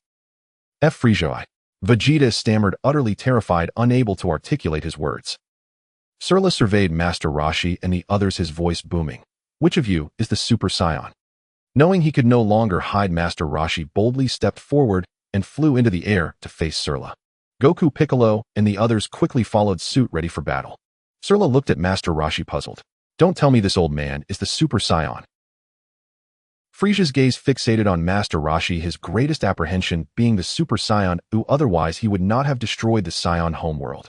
A: Frisia. Vegeta stammered, utterly terrified, unable to articulate his words. Surla surveyed Master Roshi and the others, his voice booming. Which of you is the Super Saiyan? Knowing he could no longer hide, Master Roshi boldly stepped forward and flew into the air to face Surla. Goku, Piccolo, and the others quickly followed suit, ready for battle. Surla looked at Master Roshi, puzzled. Don't tell me this old man is the Super Saiyan. Frisia's gaze fixated on Master Roshi, his greatest apprehension being the Super Saiyan, who otherwise he would not have destroyed the Saiyan homeworld.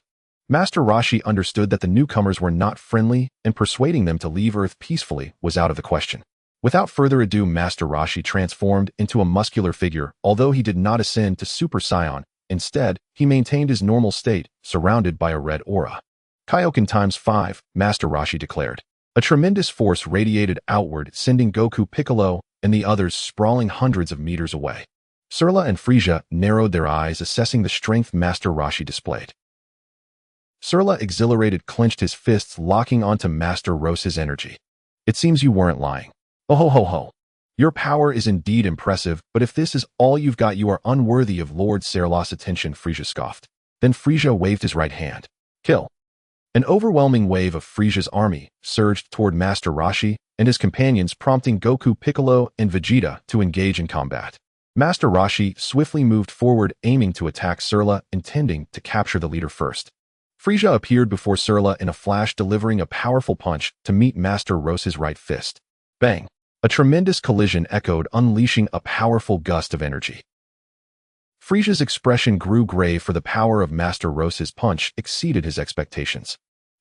A: Master Roshi understood that the newcomers were not friendly, and persuading them to leave Earth peacefully was out of the question. Without further ado, Master Roshi transformed into a muscular figure, although he did not ascend to Super Saiyan. Instead, he maintained his normal state, surrounded by a red aura. Kaioken times 5, Master Roshi declared. A tremendous force radiated outward, sending Goku, Piccolo, and the others sprawling hundreds of meters away. Surla and Frisia narrowed their eyes, assessing the strength Master Roshi displayed. Surla, exhilarated, clenched his fists, locking onto Master Roshi's energy. It seems you weren't lying. Oh ho ho ho. Your power is indeed impressive, but if this is all you've got, you are unworthy of Lord Serlos' attention, Frisia scoffed. Then Frisia waved his right hand. Kill. An overwhelming wave of Frisia's army surged toward Master Roshi and his companions, prompting Goku, Piccolo, and Vegeta to engage in combat. Master Roshi swiftly moved forward, aiming to attack Surla, intending to capture the leader first. Frisia appeared before Surla in a flash, delivering a powerful punch to meet Master Roshi's right fist. Bang! A tremendous collision echoed, unleashing a powerful gust of energy. Frisia's expression grew grave, for the power of Master Roshi's punch exceeded his expectations.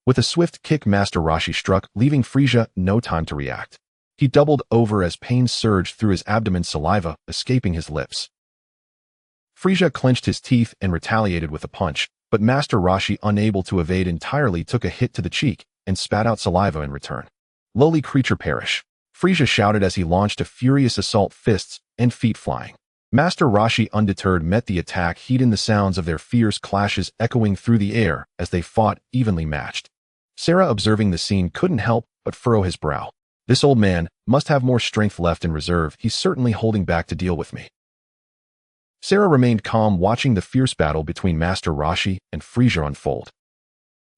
A: With a swift kick, Master Roshi struck, leaving Frisia no time to react. He doubled over as pain surged through his abdomen, saliva escaping his lips. Frieza clenched his teeth and retaliated with a punch, but Master Roshi, unable to evade entirely, took a hit to the cheek and spat out saliva in return. Lowly creature perish! Frieza shouted as he launched a furious assault, fists and feet flying. Master Roshi, undeterred, met the attack, heeding the sounds of their fierce clashes echoing through the air as they fought, evenly matched. Sarah, observing the scene, couldn't help but furrow his brow. This old man must have more strength left in reserve. He's certainly holding back to deal with me. Sarah remained calm, watching the fierce battle between Master Roshi and Frieza unfold.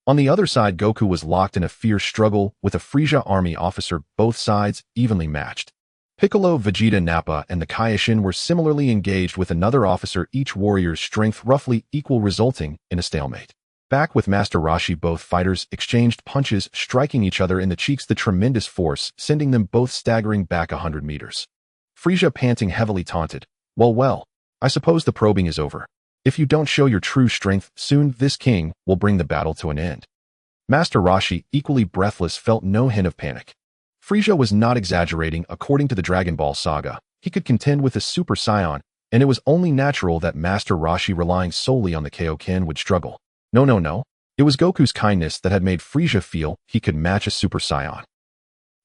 A: On the other side, Goku was locked in a fierce struggle with a Frieza army officer, both sides evenly matched. Piccolo, Vegeta, Nappa, and the Kaioshin were similarly engaged with another officer, each warrior's strength roughly equal, resulting in a stalemate. Back with Master Roshi, both fighters exchanged punches, striking each other in the cheeks, the tremendous force sending them both staggering back 100 meters. Frieza, panting heavily, taunted, Well, I suppose the probing is over. If you don't show your true strength, soon this king will bring the battle to an end." Master Roshi, equally breathless, felt no hint of panic. Frieza was not exaggerating. According to the Dragon Ball saga, he could contend with a Super Saiyan, and it was only natural that Master Roshi, relying solely on the Kaioken, would struggle. No. It was Goku's kindness that had made Frieza feel he could match a Super Saiyan.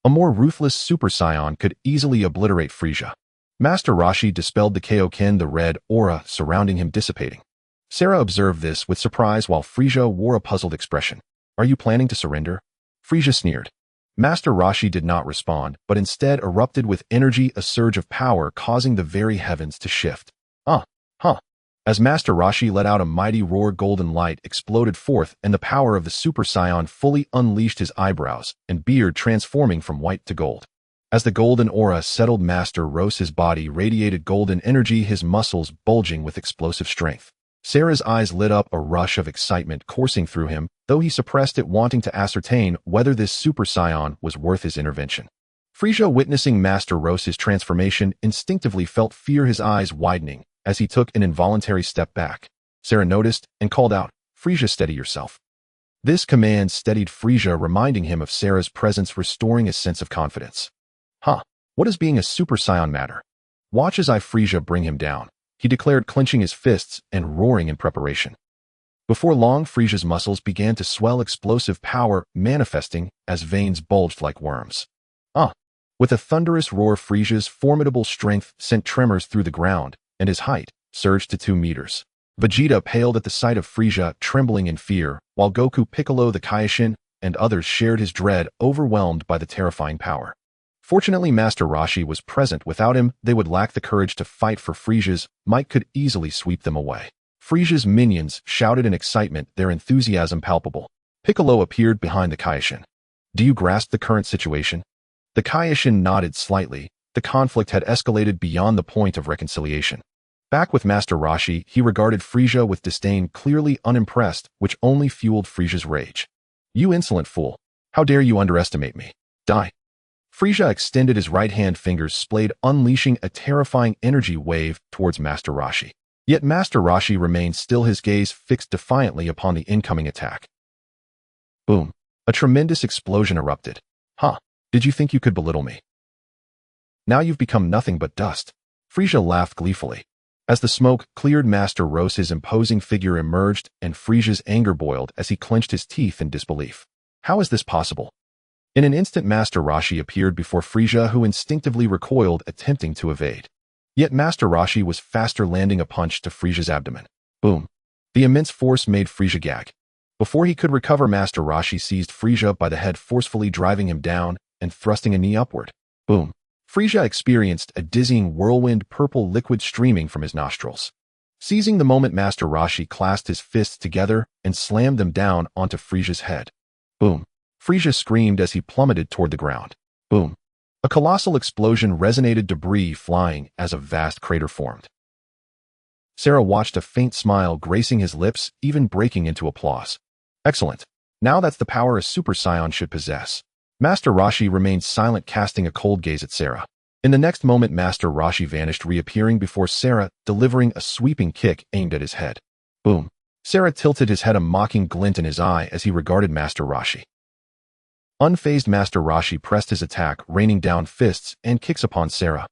A: A more ruthless Super Saiyan could easily obliterate Frieza. Master Roshi dispelled the Kaioken, the red aura surrounding him dissipating. Sarah observed this with surprise while Frieza wore a puzzled expression. "Are you planning to surrender?" Frieza sneered. Master Roshi did not respond, but instead erupted with energy, a surge of power causing the very heavens to shift. As Master Roshi let out a mighty roar, golden light exploded forth and the power of the Super Saiyan fully unleashed, his eyebrows and beard transforming from white to gold. As the golden aura settled, Master Roshi's body radiated golden energy, his muscles bulging with explosive strength. Sarah's eyes lit up, a rush of excitement coursing through him, though he suppressed it, wanting to ascertain whether this Super Saiyan was worth his intervention. Frieza, witnessing Master Roshi's transformation, instinctively felt fear, his eyes widening as he took an involuntary step back. Sarah noticed and called out, "Frieza, steady yourself." This command steadied Frieza, reminding him of Sarah's presence, restoring a sense of confidence. What does being a Super Saiyan matter? Watch as I Frieza bring him down, he declared, clenching his fists and roaring in preparation. Before long, Frieza's muscles began to swell, explosive power manifesting as veins bulged like worms. With a thunderous roar, Frieza's formidable strength sent tremors through the ground, and his height surged to 2 meters. Vegeta paled at the sight of Frieza, trembling in fear, while Goku, Piccolo, the Kaioshin, and others shared his dread, overwhelmed by the terrifying power. Fortunately, Master Roshi was present. Without him, they would lack the courage to fight, for Frieza's might could easily sweep them away. Frieza's minions shouted in excitement, their enthusiasm palpable. Piccolo appeared behind the Kaioshin. "Do you grasp the current situation?" The Kaioshin nodded slightly. The conflict had escalated beyond the point of reconciliation. Back with Master Roshi, he regarded Frieza with disdain, clearly unimpressed, which only fueled Frieza's rage. "You insolent fool! How dare you underestimate me? Die!" Frieza extended his right hand, fingers splayed, unleashing a terrifying energy wave towards Master Roshi. Yet Master Roshi remained still, his gaze fixed defiantly upon the incoming attack. Boom! A tremendous explosion erupted. Did you think you could belittle me? Now you've become nothing but dust." Frieza laughed gleefully. As the smoke cleared, Master Roshi's imposing figure emerged, and Frieza's anger boiled as he clenched his teeth in disbelief. How is this possible? In an instant, Master Roshi appeared before Frieza, who instinctively recoiled, attempting to evade. Yet Master Roshi was faster, landing a punch to Frieza's abdomen. Boom! The immense force made Frieza gag. Before he could recover, Master Roshi seized Frieza by the head, forcefully driving him down and thrusting a knee upward. Boom! Frieza experienced a dizzying whirlwind, purple liquid streaming from his nostrils. Seizing the moment, Master Roshi clasped his fists together and slammed them down onto Frieza's head. Boom! Frieza screamed as he plummeted toward the ground. Boom! A colossal explosion resonated, debris flying as a vast crater formed. Sarah watched, a faint smile gracing his lips, even breaking into applause. "Excellent. Now that's the power a Super Saiyan should possess." Master Roshi remained silent, casting a cold gaze at Sarah. In the next moment, Master Roshi vanished, reappearing before Sarah, delivering a sweeping kick aimed at his head. Boom! Sarah tilted his head, a mocking glint in his eye as he regarded Master Roshi. Unfazed, Master Roshi pressed his attack, raining down fists and kicks upon Sarah.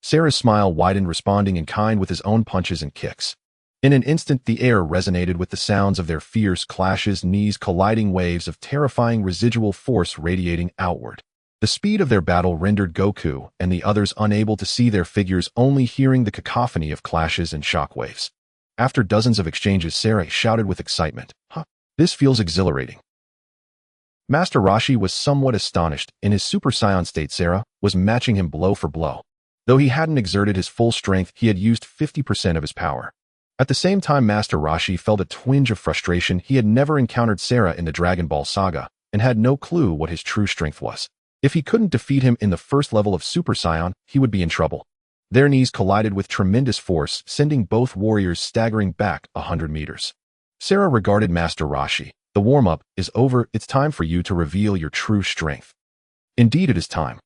A: Sarah's smile widened, responding in kind with his own punches and kicks. In an instant, the air resonated with the sounds of their fierce clashes, knees colliding, waves of terrifying residual force radiating outward. The speed of their battle rendered Goku and the others unable to see their figures, only hearing the cacophony of clashes and shockwaves. After dozens of exchanges, Sarah shouted with excitement, "Huh, this feels exhilarating." Master Roshi was somewhat astonished. In his Super Saiyan state, Sarah was matching him blow for blow. Though he hadn't exerted his full strength, he had used 50% of his power. At the same time, Master Roshi felt a twinge of frustration. He had never encountered Sarah in the Dragon Ball saga and had no clue what his true strength was. If he couldn't defeat him in the first level of Super Saiyan, he would be in trouble. Their knees collided with tremendous force, sending both warriors staggering back 100 meters. Sarah regarded Master Roshi. "The warm-up is over. It's time for you to reveal your true strength." "Indeed, it is time."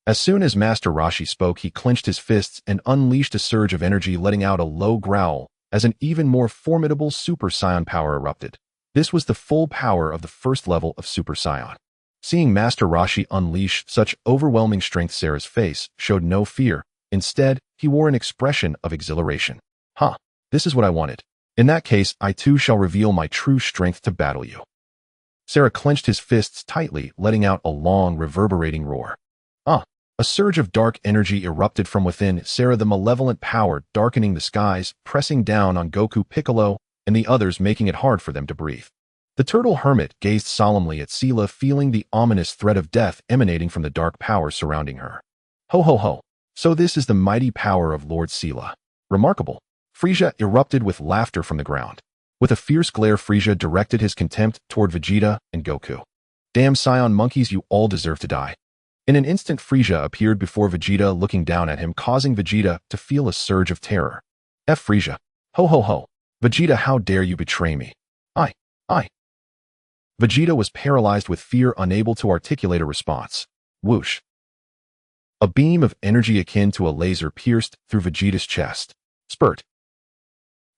A: As soon as Master Roshi spoke, he clenched his fists and unleashed a surge of energy, letting out a low growl as an even more formidable Super Saiyan power erupted. This was the full power of the first level of Super Saiyan. Seeing Master Roshi unleash such overwhelming strength, Sarah's face showed no fear. Instead, he wore an expression of exhilaration. "Huh, this is what I wanted. In that case, I too shall reveal my true strength to battle you." Sarah clenched his fists tightly, letting out a long, reverberating roar. A surge of dark energy erupted from within Sarah, the malevolent power darkening the skies, pressing down on Goku, Piccolo, and the others, making it hard for them to breathe. The turtle hermit gazed solemnly at Sela, feeling the ominous threat of death emanating from the dark power surrounding her. "Ho ho ho! So this is the mighty power of Lord Sela. Remarkable!" Frieza erupted with laughter from the ground. With a fierce glare, Frieza directed his contempt toward Vegeta and Goku. "Damn Saiyan monkeys, you all deserve to die." In an instant, Frieza appeared before Vegeta, looking down at him, causing Vegeta to feel a surge of terror. Frieza. Ho ho ho. Vegeta, how dare you betray me? I. Vegeta was paralyzed with fear, unable to articulate a response. Whoosh. A beam of energy akin to a laser pierced through Vegeta's chest. Spurt.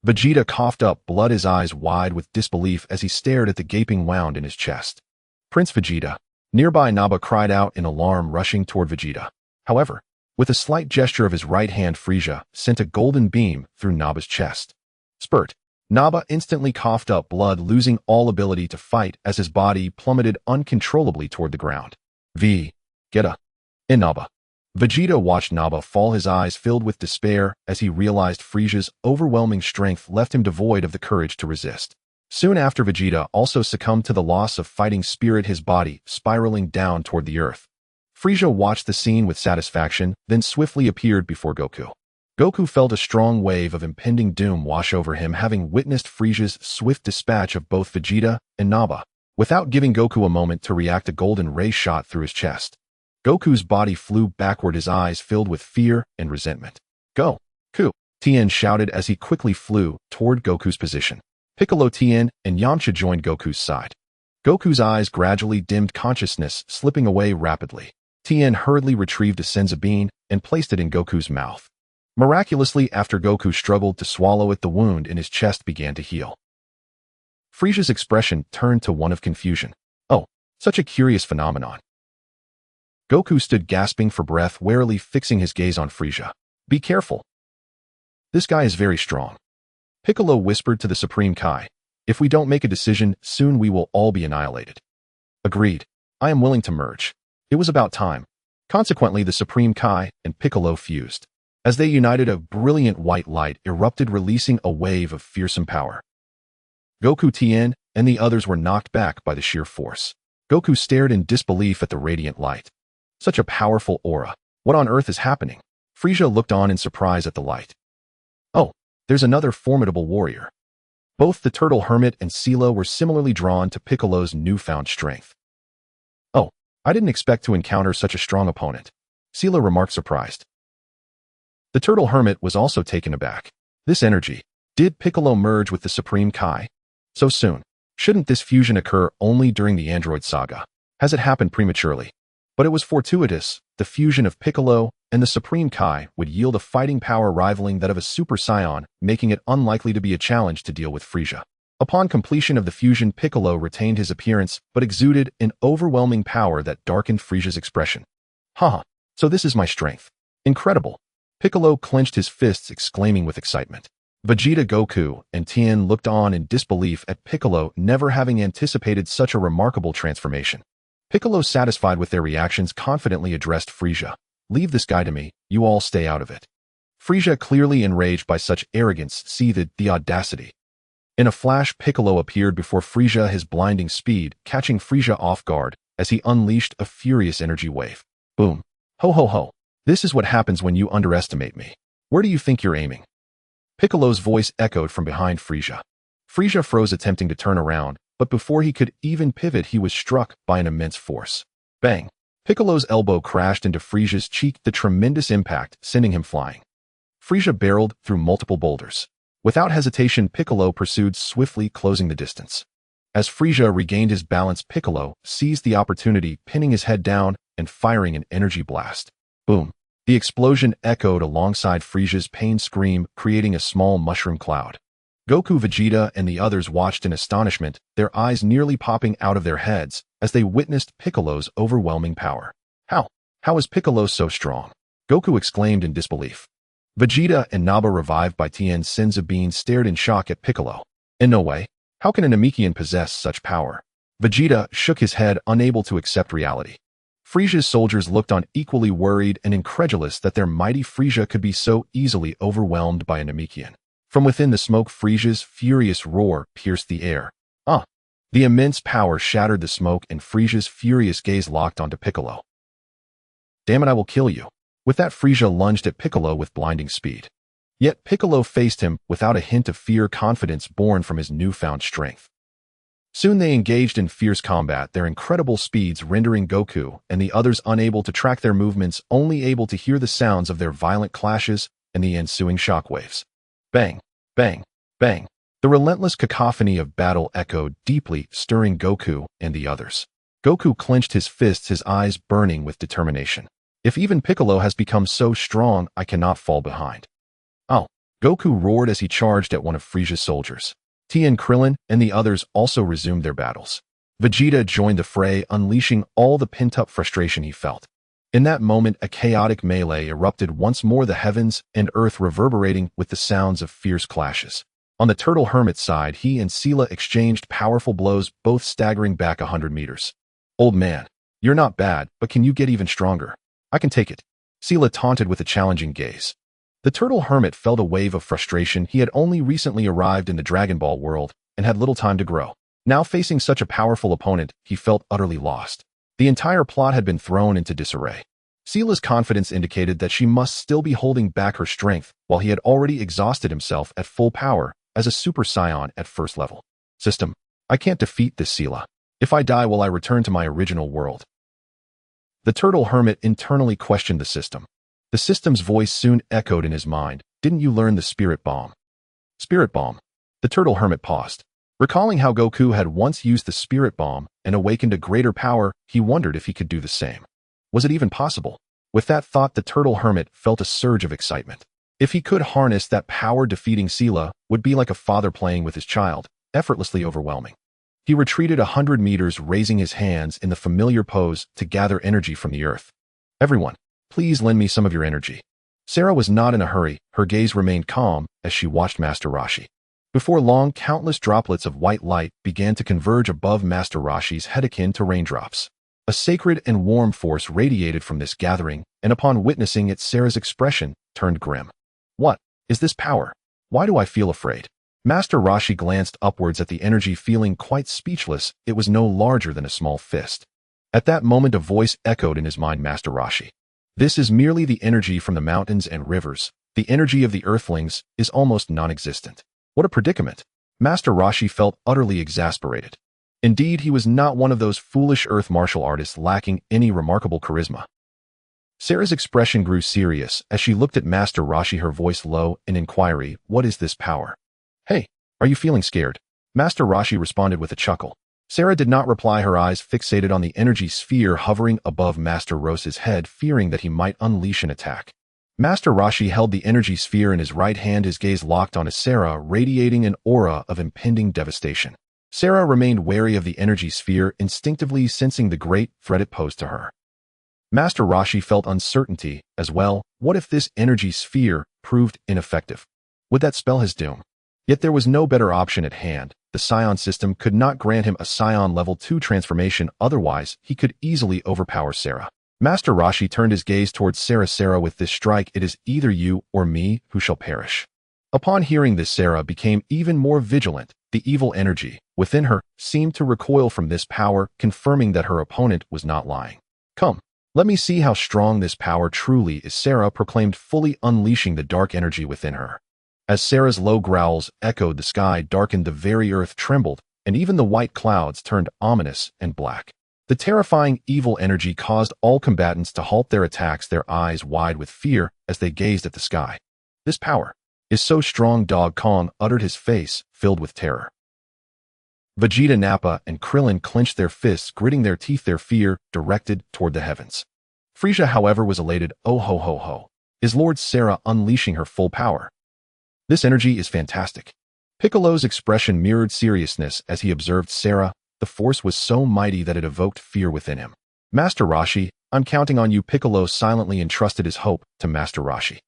A: Vegeta coughed up blood, his eyes wide with disbelief as he stared at the gaping wound in his chest. "Prince Vegeta." Nearby, Naba cried out in alarm, rushing toward Vegeta. However, with a slight gesture of his right hand, Frieza sent a golden beam through Naba's chest. Spurt. Naba instantly coughed up blood, losing all ability to fight as his body plummeted uncontrollably toward the ground. Vegeta. In Naba. Vegeta watched Naba fall, his eyes filled with despair as he realized Frieza's overwhelming strength left him devoid of the courage to resist. Soon after, Vegeta also succumbed to the loss of fighting spirit, his body spiraling down toward the earth. Frieza watched the scene with satisfaction, then swiftly appeared before Goku. Goku felt a strong wave of impending doom wash over him, having witnessed Frieza's swift dispatch of both Vegeta and Naba. Without giving Goku a moment to react, a golden ray shot through his chest. Goku's body flew backward, his eyes filled with fear and resentment. "Go-Ku!" Tien shouted as he quickly flew toward Goku's position. Piccolo, Tien, and Yamcha joined Goku's side. Goku's eyes gradually dimmed, consciousness slipping away rapidly. Tien hurriedly retrieved a senzu bean and placed it in Goku's mouth. Miraculously, after Goku struggled to swallow it, the wound in his chest began to heal. Frieza's expression turned to one of confusion. "Oh, such a curious phenomenon." Goku stood gasping for breath, warily fixing his gaze on Frieza. "Be careful. This guy is very strong." Piccolo whispered to the Supreme Kai. "If we don't make a decision, soon we will all be annihilated." "Agreed. I am willing to merge." It was about time. Consequently, the Supreme Kai and Piccolo fused. As they united, a brilliant white light erupted, releasing a wave of fearsome power. Goku, Tien, and the others were knocked back by the sheer force. Goku stared in disbelief at the radiant light. Such a powerful aura. What on earth is happening? Frieza looked on in surprise at the light. "Oh, there's another formidable warrior." Both the turtle hermit and Sela were similarly drawn to Piccolo's newfound strength. "Oh, I didn't expect to encounter such a strong opponent," Sela remarked, surprised. The turtle hermit was also taken aback. This energy. Did Piccolo merge with the Supreme Kai? So soon? Shouldn't this fusion occur only during the Android saga? Has it happened prematurely? But it was fortuitous. The fusion of Piccolo and the Supreme Kai would yield a fighting power rivaling that of a Super Saiyan, making it unlikely to be a challenge to deal with Frieza. Upon completion of the fusion, Piccolo retained his appearance, but exuded an overwhelming power that darkened Frieza's expression. "Haha, so this is my strength. Incredible." Piccolo clenched his fists, exclaiming with excitement. Vegeta, Goku, and Tien looked on in disbelief at Piccolo, never having anticipated such a remarkable transformation. Piccolo, satisfied with their reactions, confidently addressed Frieza. "Leave this guy to me, you all stay out of it." Frieza, clearly enraged by such arrogance, seethed. The audacity. In a flash, Piccolo appeared before Frieza, his blinding speed catching Frieza off guard as he unleashed a furious energy wave. Boom. Ho ho ho. This is what happens when you underestimate me. Where do you think you're aiming? Piccolo's voice echoed from behind Frieza. Frieza froze, attempting to turn around, but before he could even pivot, he was struck by an immense force. Bang! Piccolo's elbow crashed into Frieza's cheek, the tremendous impact sending him flying. Frieza barreled through multiple boulders. Without hesitation, Piccolo pursued swiftly, closing the distance. As Frieza regained his balance, Piccolo seized the opportunity, pinning his head down and firing an energy blast. Boom! The explosion echoed alongside Frieza's pain scream, creating a small mushroom cloud. Goku, Vegeta, and the others watched in astonishment, their eyes nearly popping out of their heads as they witnessed Piccolo's overwhelming power. How is Piccolo so strong? Goku exclaimed in disbelief. Vegeta and Naba, revived by Tien Sensabine, stared in shock at Piccolo. In no way. How can a Namekian possess such power? Vegeta shook his head, unable to accept reality. Frieza's soldiers looked on, equally worried and incredulous that their mighty Frieza could be so easily overwhelmed by a Namekian. From within the smoke, Frieza's furious roar pierced the air. The immense power shattered the smoke, and Frieza's furious gaze locked onto Piccolo. "Damn it, I will kill you." With that, Frieza lunged at Piccolo with blinding speed. Yet Piccolo faced him without a hint of fear, confidence born from his newfound strength. Soon they engaged in fierce combat, their incredible speeds rendering Goku and the others unable to track their movements, only able to hear the sounds of their violent clashes and the ensuing shockwaves. Bang! Bang! Bang! The relentless cacophony of battle echoed deeply, stirring Goku and the others. Goku clenched his fists, his eyes burning with determination. "If even Piccolo has become so strong, I cannot fall behind." "Oh!" Goku roared as he charged at one of Frieza's soldiers. Tien, Krillin, and the others also resumed their battles. Vegeta joined the fray, unleashing all the pent-up frustration he felt. In that moment, a chaotic melee erupted once more, the heavens and earth reverberating with the sounds of fierce clashes. On the Turtle Hermit's side, he and Sila exchanged powerful blows, both staggering back 100 meters. "Old man, you're not bad, but can you get even stronger?" "I can take it," Sila taunted with a challenging gaze. The Turtle Hermit felt a wave of frustration. He had only recently arrived in the Dragon Ball world and had little time to grow. Now, facing such a powerful opponent, he felt utterly lost. The entire plot had been thrown into disarray. Sila's confidence indicated that she must still be holding back her strength, while he had already exhausted himself at full power as a Super Saiyan at first level. "System, I can't defeat this Sila. If I die, will I return to my original world?" The Turtle Hermit internally questioned the system. The system's voice soon echoed in his mind. "Didn't you learn the Spirit Bomb?" "Spirit Bomb?" The Turtle Hermit paused. Recalling how Goku had once used the Spirit Bomb and awakened a greater power, he wondered if he could do the same. Was it even possible? With that thought, the Turtle Hermit felt a surge of excitement. If he could harness that power, defeating Sila would be like a father playing with his child, effortlessly overwhelming. He retreated 100 meters, raising his hands in the familiar pose to gather energy from the earth. "Everyone, please lend me some of your energy." Sarah was not in a hurry. Her gaze remained calm as she watched Master Roshi. Before long, countless droplets of white light began to converge above Master Roshi's head, akin to raindrops. A sacred and warm force radiated from this gathering, and upon witnessing it, Sarah's expression turned grim. "What is this power? Why do I feel afraid?" Master Roshi glanced upwards at the energy, feeling quite speechless. It was no larger than a small fist. At that moment, a voice echoed in his mind. "Master Roshi, this is merely the energy from the mountains and rivers. The energy of the earthlings is almost non-existent." What a predicament! Master Roshi felt utterly exasperated. Indeed, he was not one of those foolish earth martial artists lacking any remarkable charisma. Sarah's expression grew serious as she looked at Master Roshi, her voice low in inquiry. "What is this power?" "Hey, are you feeling scared?" Master Roshi responded with a chuckle. Sarah did not reply, her eyes fixated on the energy sphere hovering above Master Roshi's head, fearing that he might unleash an attack. Master Roshi held the energy sphere in his right hand, his gaze locked onto Sarah, radiating an aura of impending devastation. Sarah remained wary of the energy sphere, instinctively sensing the great threat it posed to her. Master Roshi felt uncertainty as well. What if this energy sphere proved ineffective? Would that spell his doom? Yet there was no better option at hand. The Saiyan system could not grant him a Saiyan level 2 transformation, otherwise he could easily overpower Sarah. Master Roshi turned his gaze towards Sarah. Sarah, with this strike, it is either you or me who shall perish. Upon hearing this, Sarah became even more vigilant. The evil energy within her seemed to recoil from this power, confirming that her opponent was not lying. Come, let me see how strong this power truly is, Sarah proclaimed, fully unleashing the dark energy within her. As Sarah's low growls echoed, the sky darkened, the very earth trembled, and even the white clouds turned ominous and black. The terrifying evil energy caused all combatants to halt their attacks, their eyes wide with fear as they gazed at the sky. This power is so strong, Dog Kong uttered, his face filled with terror. Vegeta, Nappa, and Krillin clenched their fists, gritting their teeth, their fear directed toward the heavens. Frieza, however, was elated. Oh ho ho ho. Is Lord Sarah unleashing her full power? This energy is fantastic. Piccolo's expression mirrored seriousness as he observed Sarah. The force was so mighty that it evoked fear within him. Master Roshi, I'm counting on you. Piccolo silently entrusted his hope to Master Roshi.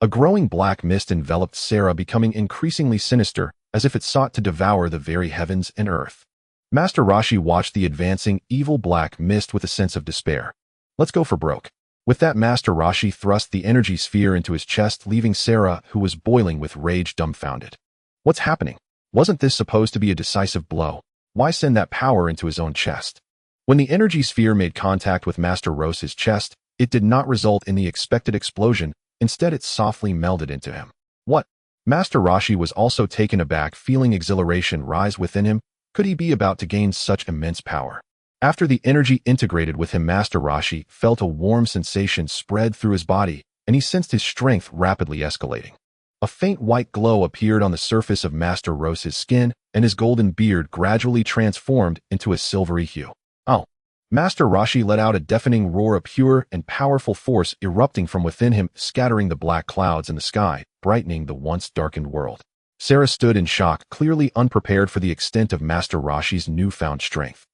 A: A growing black mist enveloped Sarah, becoming increasingly sinister, as if it sought to devour the very heavens and earth. Master Roshi watched the advancing evil black mist with a sense of despair. Let's go for broke. With that, Master Roshi thrust the energy sphere into his chest, leaving Sarah, who was boiling with rage, dumbfounded. What's happening? Wasn't this supposed to be a decisive blow? Why send that power into his own chest? When the energy sphere made contact with Master Roshi's chest, it did not result in the expected explosion. Instead, it softly melded into him. What? Master Roshi was also taken aback, feeling exhilaration rise within him. Could he be about to gain such immense power? After the energy integrated with him, Master Roshi felt a warm sensation spread through his body, and he sensed his strength rapidly escalating. A faint white glow appeared on the surface of Master Roshi's skin, and his golden beard gradually transformed into a silvery hue. Oh! Master Roshi let out a deafening roar, a pure and powerful force erupting from within him, scattering the black clouds in the sky, brightening the once darkened world. Sarah stood in shock, clearly unprepared for the extent of Master Roshi's newfound strength.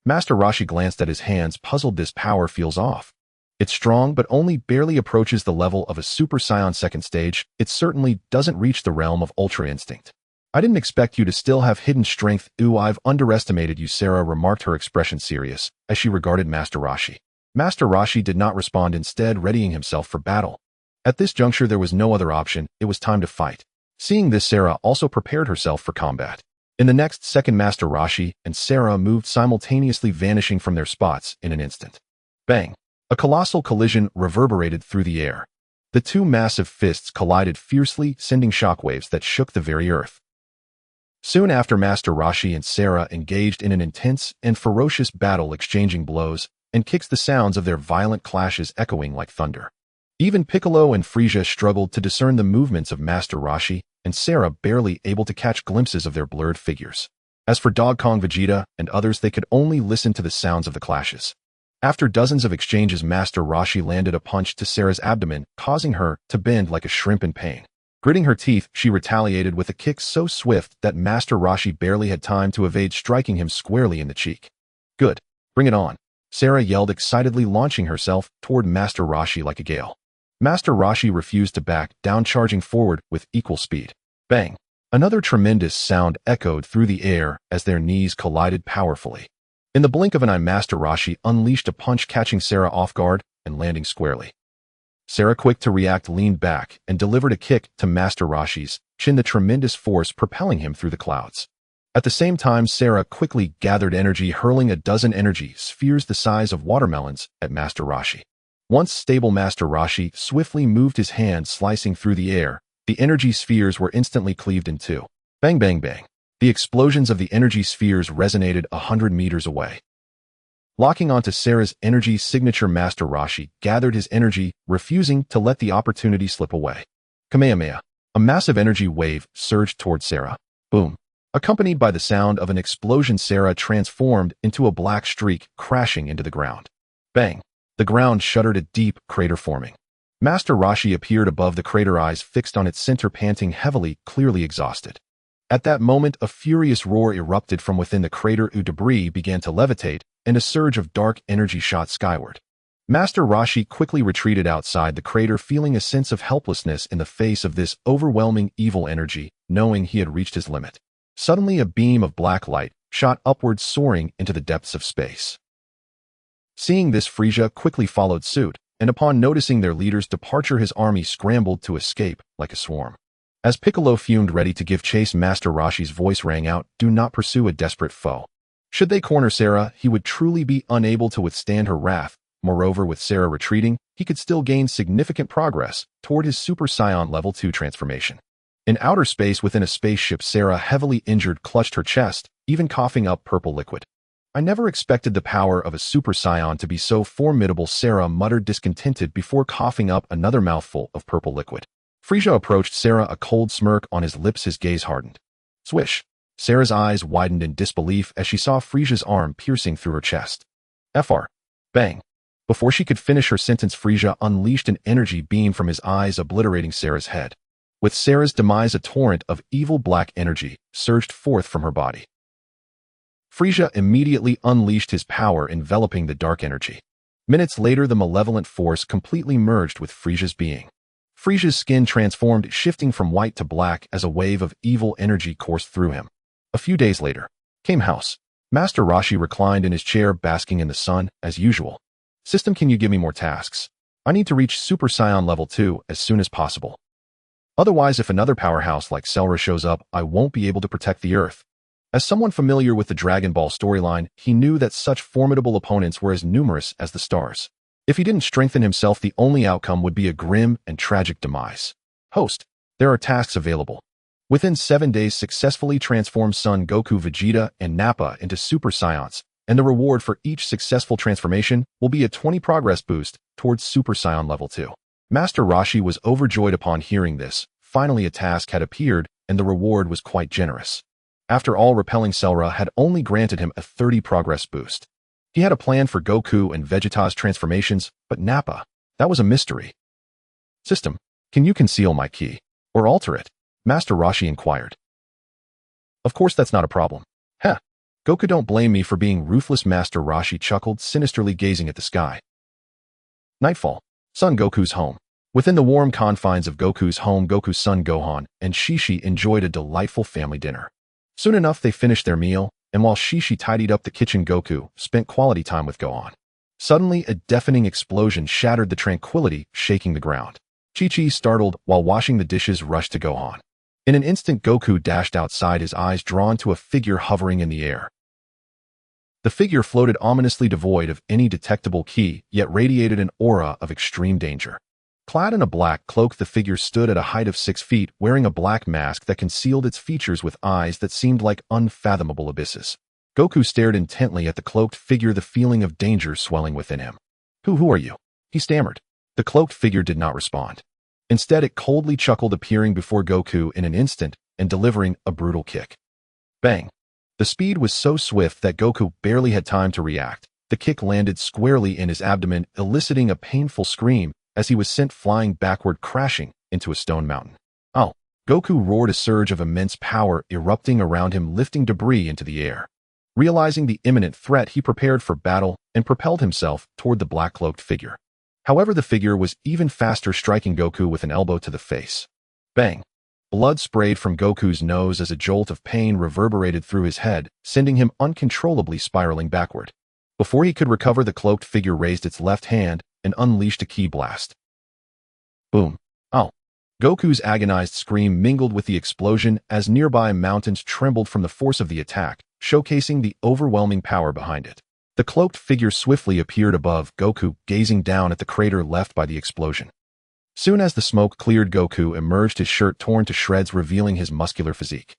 A: Master Roshi glanced at his hands, puzzled. This power feels off. It's strong, but only barely approaches the level of a Super Saiyan second stage. It certainly doesn't reach the realm of Ultra Instinct. I didn't expect you to still have hidden strength. Ooh, I've underestimated you, Sarah remarked, her expression serious, as she regarded Master Roshi. Master Roshi did not respond, instead readying himself for battle. At this juncture, there was no other option. It was time to fight. Seeing this, Sarah also prepared herself for combat. In the next second, Master Roshi and Sarah moved simultaneously, vanishing from their spots in an instant. Bang! A colossal collision reverberated through the air. The two massive fists collided fiercely, sending shockwaves that shook the very earth. Soon after, Master Roshi and Sarah engaged in an intense and ferocious battle, exchanging blows and kicks, the sounds of their violent clashes echoing like thunder. Even Piccolo and Frieza struggled to discern the movements of Master Roshi, and Sarah barely able to catch glimpses of their blurred figures. As for Dog Kong, Vegeta, and others, they could only listen to the sounds of the clashes. After dozens of exchanges, Master Roshi landed a punch to Sarah's abdomen, causing her to bend like a shrimp in pain. Gritting her teeth, she retaliated with a kick so swift that Master Roshi barely had time to evade, striking him squarely in the cheek. Good. Bring it on. Sarah yelled excitedly, launching herself toward Master Roshi like a gale. Master Roshi refused to back down, charging forward with equal speed. Bang! Another tremendous sound echoed through the air as their knees collided powerfully. In the blink of an eye, Master Roshi unleashed a punch, catching Sarah off guard and landing squarely. Sarah, quick to react, leaned back and delivered a kick to Master Roshi's chin, the tremendous force propelling him through the clouds. At the same time, Sarah quickly gathered energy, hurling a dozen energy spheres the size of watermelons at Master Roshi. Once stable, Master Roshi swiftly moved his hand, slicing through the air. The energy spheres were instantly cleaved in two. Bang, bang, bang. The explosions of the energy spheres resonated 100 meters away. Locking onto Sarah's energy signature, Master Roshi gathered his energy, refusing to let the opportunity slip away. Kamehameha. A massive energy wave surged toward Sarah. Boom. Accompanied by the sound of an explosion, Sarah transformed into a black streak, crashing into the ground. Bang. The ground shuddered, a deep crater forming. Master Roshi appeared above the crater, eyes fixed on its center, panting heavily, clearly exhausted. At that moment, a furious roar erupted from within the crater. Debris began to levitate, and a surge of dark energy shot skyward. Master Roshi quickly retreated outside the crater, feeling a sense of helplessness in the face of this overwhelming evil energy, knowing he had reached his limit. Suddenly, a beam of black light shot upwards, soaring into the depths of space. Seeing this, Frieza quickly followed suit, and upon noticing their leader's departure, his army scrambled to escape like a swarm. As Piccolo fumed, ready to give chase, Master Roshi's voice rang out, "Do not pursue a desperate foe. Should they corner Sarah, he would truly be unable to withstand her wrath. Moreover, with Sarah retreating, he could still gain significant progress toward his Super Saiyan Level 2 transformation." In outer space within a spaceship, Sarah, heavily injured, clutched her chest, even coughing up purple liquid. "I never expected the power of a Super Saiyan to be so formidable," Sarah muttered, discontented, before coughing up another mouthful of purple liquid. Frieza approached Sarah, a cold smirk on his lips, his gaze hardened. Swish! Sarah's eyes widened in disbelief as she saw Frieza's arm piercing through her chest. Fr. Bang! Before she could finish her sentence, Frieza unleashed an energy beam from his eyes, obliterating Sarah's head. With Sarah's demise, a torrent of evil black energy surged forth from her body. Frieza immediately unleashed his power, enveloping the dark energy. Minutes later, the malevolent force completely merged with Frieza's being. Frieza's skin transformed, shifting from white to black as a wave of evil energy coursed through him. A few days later, came house. Master Roshi reclined in his chair, basking in the sun, as usual. "System, can you give me more tasks? I need to reach Super Saiyan Level 2 as soon as possible. Otherwise, if another powerhouse like Cellra shows up, I won't be able to protect the Earth." As someone familiar with the Dragon Ball storyline, he knew that such formidable opponents were as numerous as the stars. If he didn't strengthen himself, the only outcome would be a grim and tragic demise. "Host, there are tasks available. Within 7 days, successfully transform Son Goku, Vegeta, and Nappa into Super Saiyans, and the reward for each successful transformation will be a 20 progress boost towards Super Saiyan Level 2. Master Roshi was overjoyed upon hearing this. Finally, a task had appeared, and the reward was quite generous. After all, repelling Cellra had only granted him a 30 progress boost. He had a plan for Goku and Vegeta's transformations, but Nappa, that was a mystery. "System, can you conceal my ki, or alter it?" Master Roshi inquired. "Of course, that's not a problem. Heh. Goku, don't blame me for being ruthless." Master Roshi chuckled, sinisterly gazing at the sky. Nightfall. Son Goku's home. Within the warm confines of Goku's home, Goku's son Gohan and Shishi enjoyed a delightful family dinner. Soon enough, they finished their meal, and while Shishi tidied up the kitchen, Goku spent quality time with Gohan. Suddenly, a deafening explosion shattered the tranquility, shaking the ground. Chi-Chi, startled while washing the dishes, rushed to Gohan. In an instant, Goku dashed outside, his eyes drawn to a figure hovering in the air. The figure floated ominously, devoid of any detectable ki, yet radiated an aura of extreme danger. Clad in a black cloak, the figure stood at a height of 6 feet, wearing a black mask that concealed its features with eyes that seemed like unfathomable abysses. Goku stared intently at the cloaked figure, the feeling of danger swelling within him. Who are you?" he stammered. The cloaked figure did not respond. Instead, it coldly chuckled, appearing before Goku in an instant and delivering a brutal kick. Bang! The speed was so swift that Goku barely had time to react. The kick landed squarely in his abdomen, eliciting a painful scream as he was sent flying backward, crashing into a stone mountain. "Oh!" Goku roared, a surge of immense power erupting around him, lifting debris into the air. Realizing the imminent threat, he prepared for battle and propelled himself toward the black-cloaked figure. However, the figure was even faster, striking Goku with an elbow to the face. Bang! Blood sprayed from Goku's nose as a jolt of pain reverberated through his head, sending him uncontrollably spiraling backward. Before he could recover, the cloaked figure raised its left hand and unleashed a ki blast. Boom! Oh! Goku's agonized scream mingled with the explosion as nearby mountains trembled from the force of the attack, showcasing the overwhelming power behind it. The cloaked figure swiftly appeared above Goku, gazing down at the crater left by the explosion. Soon as the smoke cleared, Goku emerged, his shirt torn to shreds, revealing his muscular physique.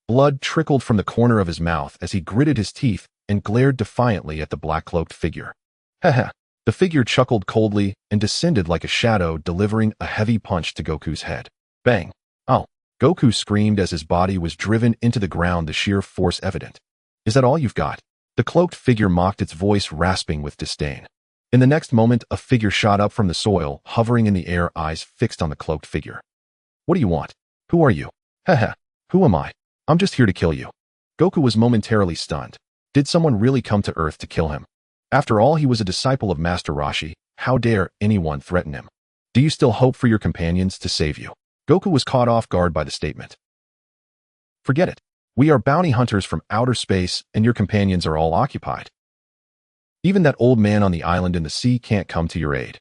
A: Blood trickled from the corner of his mouth as he gritted his teeth and glared defiantly at the black-cloaked figure. Haha! The figure chuckled coldly and descended like a shadow, delivering a heavy punch to Goku's head. Bang! Oh! Goku screamed as his body was driven into the ground, the sheer force evident. "Is that all you've got?" The cloaked figure mocked, its voice rasping with disdain. In the next moment, a figure shot up from the soil, hovering in the air, eyes fixed on the cloaked figure. "What do you want? Who are you?" "Haha! Who am I? I'm just here to kill you." Goku was momentarily stunned. Did someone really come to Earth to kill him? After all, he was a disciple of Master Roshi. How dare anyone threaten him? Do you still hope for your companions to save you? Goku was caught off guard by the statement. Forget it. We are bounty hunters from outer space, and your companions are all occupied. Even that old man on the island in the sea can't come to your aid.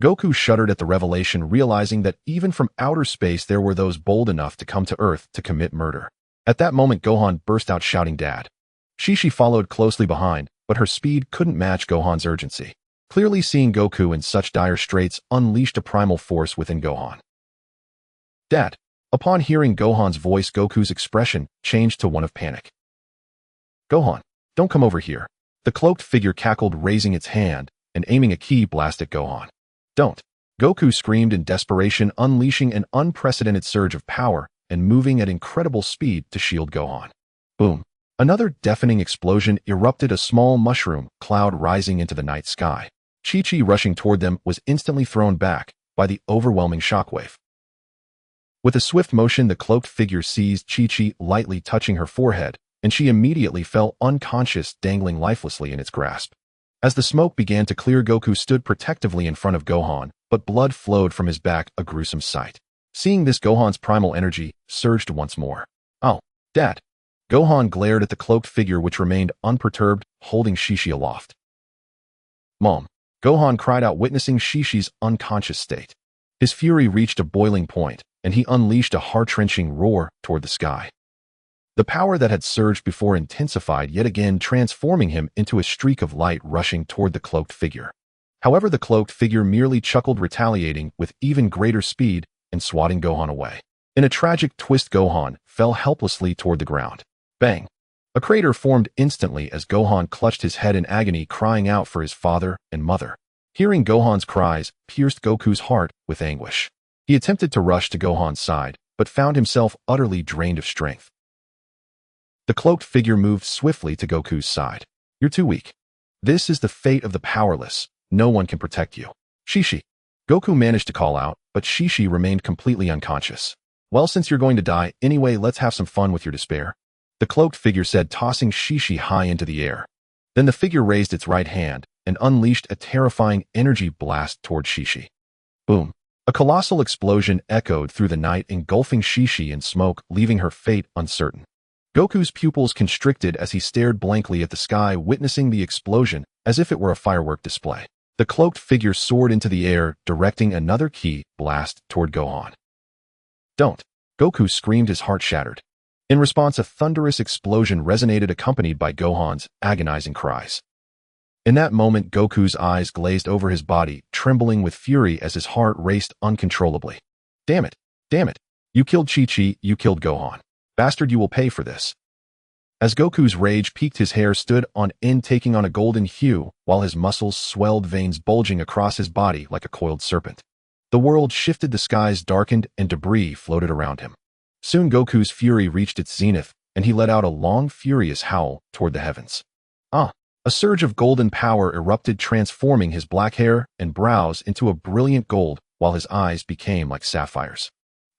A: Goku shuddered at the revelation, realizing that even from outer space there were those bold enough to come to Earth to commit murder. At that moment, Gohan burst out shouting, "Dad!" Shishi followed closely behind, but her speed couldn't match Gohan's urgency. Clearly seeing Goku in such dire straits unleashed a primal force within Gohan. "Dad!" Upon hearing Gohan's voice, Goku's expression changed to one of panic. "Gohan, don't come over here." The cloaked figure cackled, raising its hand and aiming a ki blast at Gohan. "Don't!" Goku screamed in desperation, unleashing an unprecedented surge of power and moving at incredible speed to shield Gohan. Boom! Another deafening explosion erupted, a small mushroom cloud rising into the night sky. Chi-Chi rushing toward them was instantly thrown back by the overwhelming shockwave. With a swift motion, the cloaked figure seized Chi-Chi, lightly touching her forehead, and she immediately fell unconscious, dangling lifelessly in its grasp. As the smoke began to clear, Goku stood protectively in front of Gohan, but blood flowed from his back, a gruesome sight. Seeing this, Gohan's primal energy surged once more. "Oh, Dad!" Gohan glared at the cloaked figure, which remained unperturbed, holding Shishi aloft. "Mom!" Gohan cried out, witnessing Shishi's unconscious state. His fury reached a boiling point, and he unleashed a heart-wrenching roar toward the sky. The power that had surged before intensified yet again, transforming him into a streak of light rushing toward the cloaked figure. However, the cloaked figure merely chuckled, retaliating with even greater speed and swatting Gohan away. In a tragic twist, Gohan fell helplessly toward the ground. Bang! A crater formed instantly as Gohan clutched his head in agony, crying out for his father and mother. Hearing Gohan's cries pierced Goku's heart with anguish. He attempted to rush to Gohan's side, but found himself utterly drained of strength. The cloaked figure moved swiftly to Goku's side. "You're too weak. This is the fate of the powerless. No one can protect you." "Shishi!" Goku managed to call out, but Shishi remained completely unconscious. "Well, since you're going to die anyway, let's have some fun with your despair," the cloaked figure said, tossing Shishi high into the air. Then the figure raised its right hand and unleashed a terrifying energy blast toward Shishi. Boom! A colossal explosion echoed through the night, engulfing Shishi in smoke, leaving her fate uncertain. Goku's pupils constricted as he stared blankly at the sky, witnessing the explosion as if it were a firework display. The cloaked figure soared into the air, directing another ki blast toward Gohan. "Don't!" Goku screamed, his heart shattered. In response, a thunderous explosion resonated, accompanied by Gohan's agonizing cries. In that moment, Goku's eyes glazed over, his body trembling with fury as his heart raced uncontrollably. "Damn it! Damn it! You killed Chi-Chi, you killed Gohan. Bastard, you will pay for this." As Goku's rage peaked, his hair stood on end, taking on a golden hue, while his muscles swelled, veins bulging across his body like a coiled serpent. The world shifted, the skies darkened, and debris floated around him. Soon Goku's fury reached its zenith, and he let out a long, furious howl toward the heavens. "Ah!" A surge of golden power erupted, transforming his black hair and brows into a brilliant gold, while his eyes became like sapphires.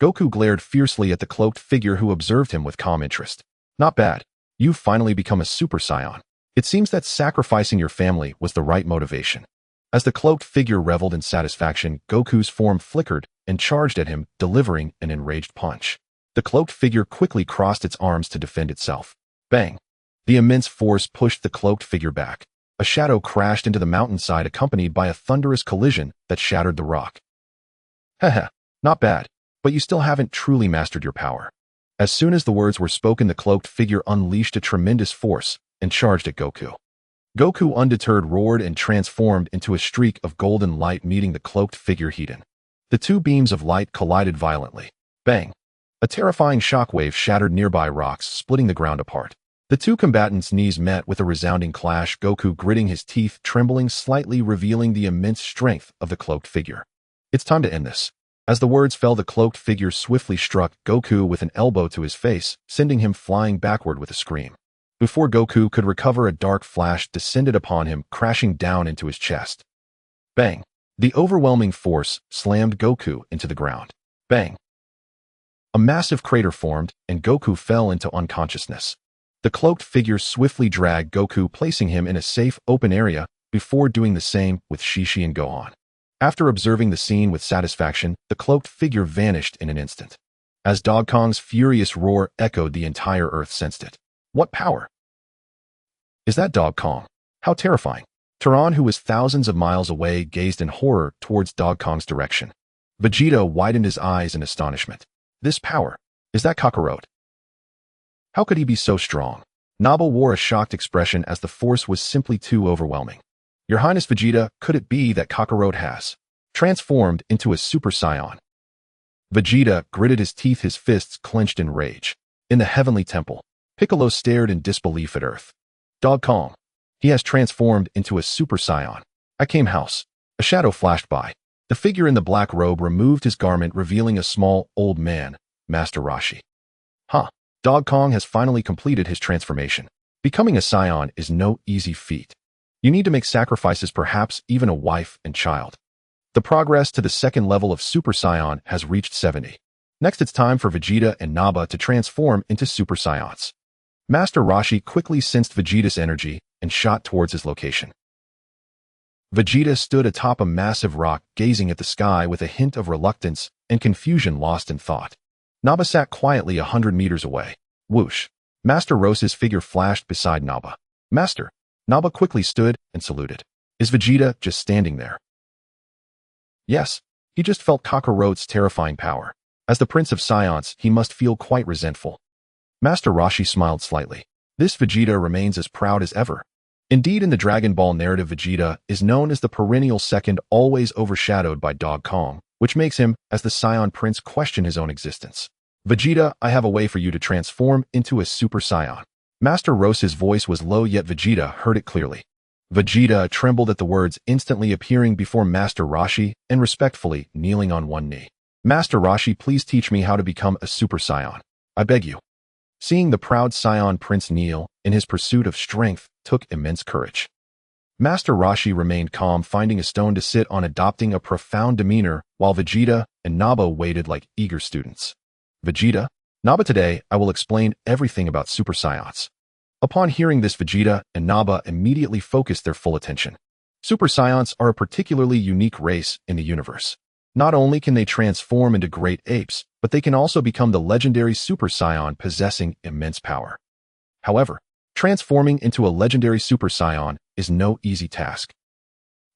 A: Goku glared fiercely at the cloaked figure, who observed him with calm interest. "Not bad. You've finally become a Super Saiyan. It seems that sacrificing your family was the right motivation." As the cloaked figure reveled in satisfaction, Goku's form flickered and charged at him, delivering an enraged punch. The cloaked figure quickly crossed its arms to defend itself. Bang! The immense force pushed the cloaked figure back. A shadow crashed into the mountainside, accompanied by a thunderous collision that shattered the rock. "Haha, not bad. But you still haven't truly mastered your power." As soon as the words were spoken, the cloaked figure unleashed a tremendous force and charged at Goku. Goku, undeterred, roared and transformed into a streak of golden light, meeting the cloaked figure head-on. The two beams of light collided violently. Bang! A terrifying shockwave shattered nearby rocks, splitting the ground apart. The two combatants' knees met with a resounding clash, Goku gritting his teeth, trembling slightly, revealing the immense strength of the cloaked figure. "It's time to end this." As the words fell, the cloaked figure swiftly struck Goku with an elbow to his face, sending him flying backward with a scream. Before Goku could recover, a dark flash descended upon him, crashing down into his chest. Bang! The overwhelming force slammed Goku into the ground. Bang! A massive crater formed, and Goku fell into unconsciousness. The cloaked figure swiftly dragged Goku, placing him in a safe, open area before doing the same with Shishi and Gohan. After observing the scene with satisfaction, the cloaked figure vanished in an instant. As Dog Kong's furious roar echoed, the entire Earth sensed it. What power? Is that Dog Kong? How terrifying. Turan, who was thousands of miles away, gazed in horror towards Dog Kong's direction. Vegeta widened his eyes in astonishment. This power, is that Kakarot? How could he be so strong? Naba wore a shocked expression as the force was simply too overwhelming. Your Highness Vegeta, could it be that Kakarot has transformed into a Super Saiyan? Vegeta gritted his teeth, his fists clenched in rage. In the heavenly temple, Piccolo stared in disbelief at Earth. Dog Kong, he has transformed into a Super Saiyan. I came house. A shadow flashed by. The figure in the black robe removed his garment, revealing a small, old man, Master Roshi. Huh. Dog Kong has finally completed his transformation. Becoming a Saiyan is no easy feat. You need to make sacrifices, perhaps even a wife and child. The progress to the second level of Super Saiyan has reached 70. Next, it's time for Vegeta and Naba to transform into Super Saiyans. Master Roshi quickly sensed Vegeta's energy and shot towards his location. Vegeta stood atop a massive rock, gazing at the sky with a hint of reluctance and confusion, lost in thought. Naba sat quietly 100 meters away. Whoosh! Master Roshi's figure flashed beside Naba. Master! Naba quickly stood and saluted. Is Vegeta just standing there? Yes, he just felt Kakarot's terrifying power. As the Prince of Saiyans, he must feel quite resentful. Master Roshi smiled slightly. This Vegeta remains as proud as ever. Indeed, in the Dragon Ball narrative, Vegeta is known as the perennial second, always overshadowed by Dog Kong, which makes him, as the Saiyan Prince, question his own existence. Vegeta, I have a way for you to transform into a Super Saiyan. Master Roshi's voice was low, yet Vegeta heard it clearly. Vegeta trembled at the words, instantly appearing before Master Roshi and respectfully kneeling on one knee. Master Roshi, please teach me how to become a Super Saiyan. I beg you. Seeing the proud Saiyan Prince kneel in his pursuit of strength took immense courage. Master Roshi remained calm, finding a stone to sit on, adopting a profound demeanor, while Vegeta and Naba waited like eager students. Vegeta, Naba, today I will explain everything about Super Saiyans. Upon hearing this, Vegeta and Naba immediately focused their full attention. Super Saiyans are a particularly unique race in the universe. Not only can they transform into great apes, but they can also become the legendary Super Saiyan, possessing immense power. However, transforming into a legendary Super Saiyan is no easy task.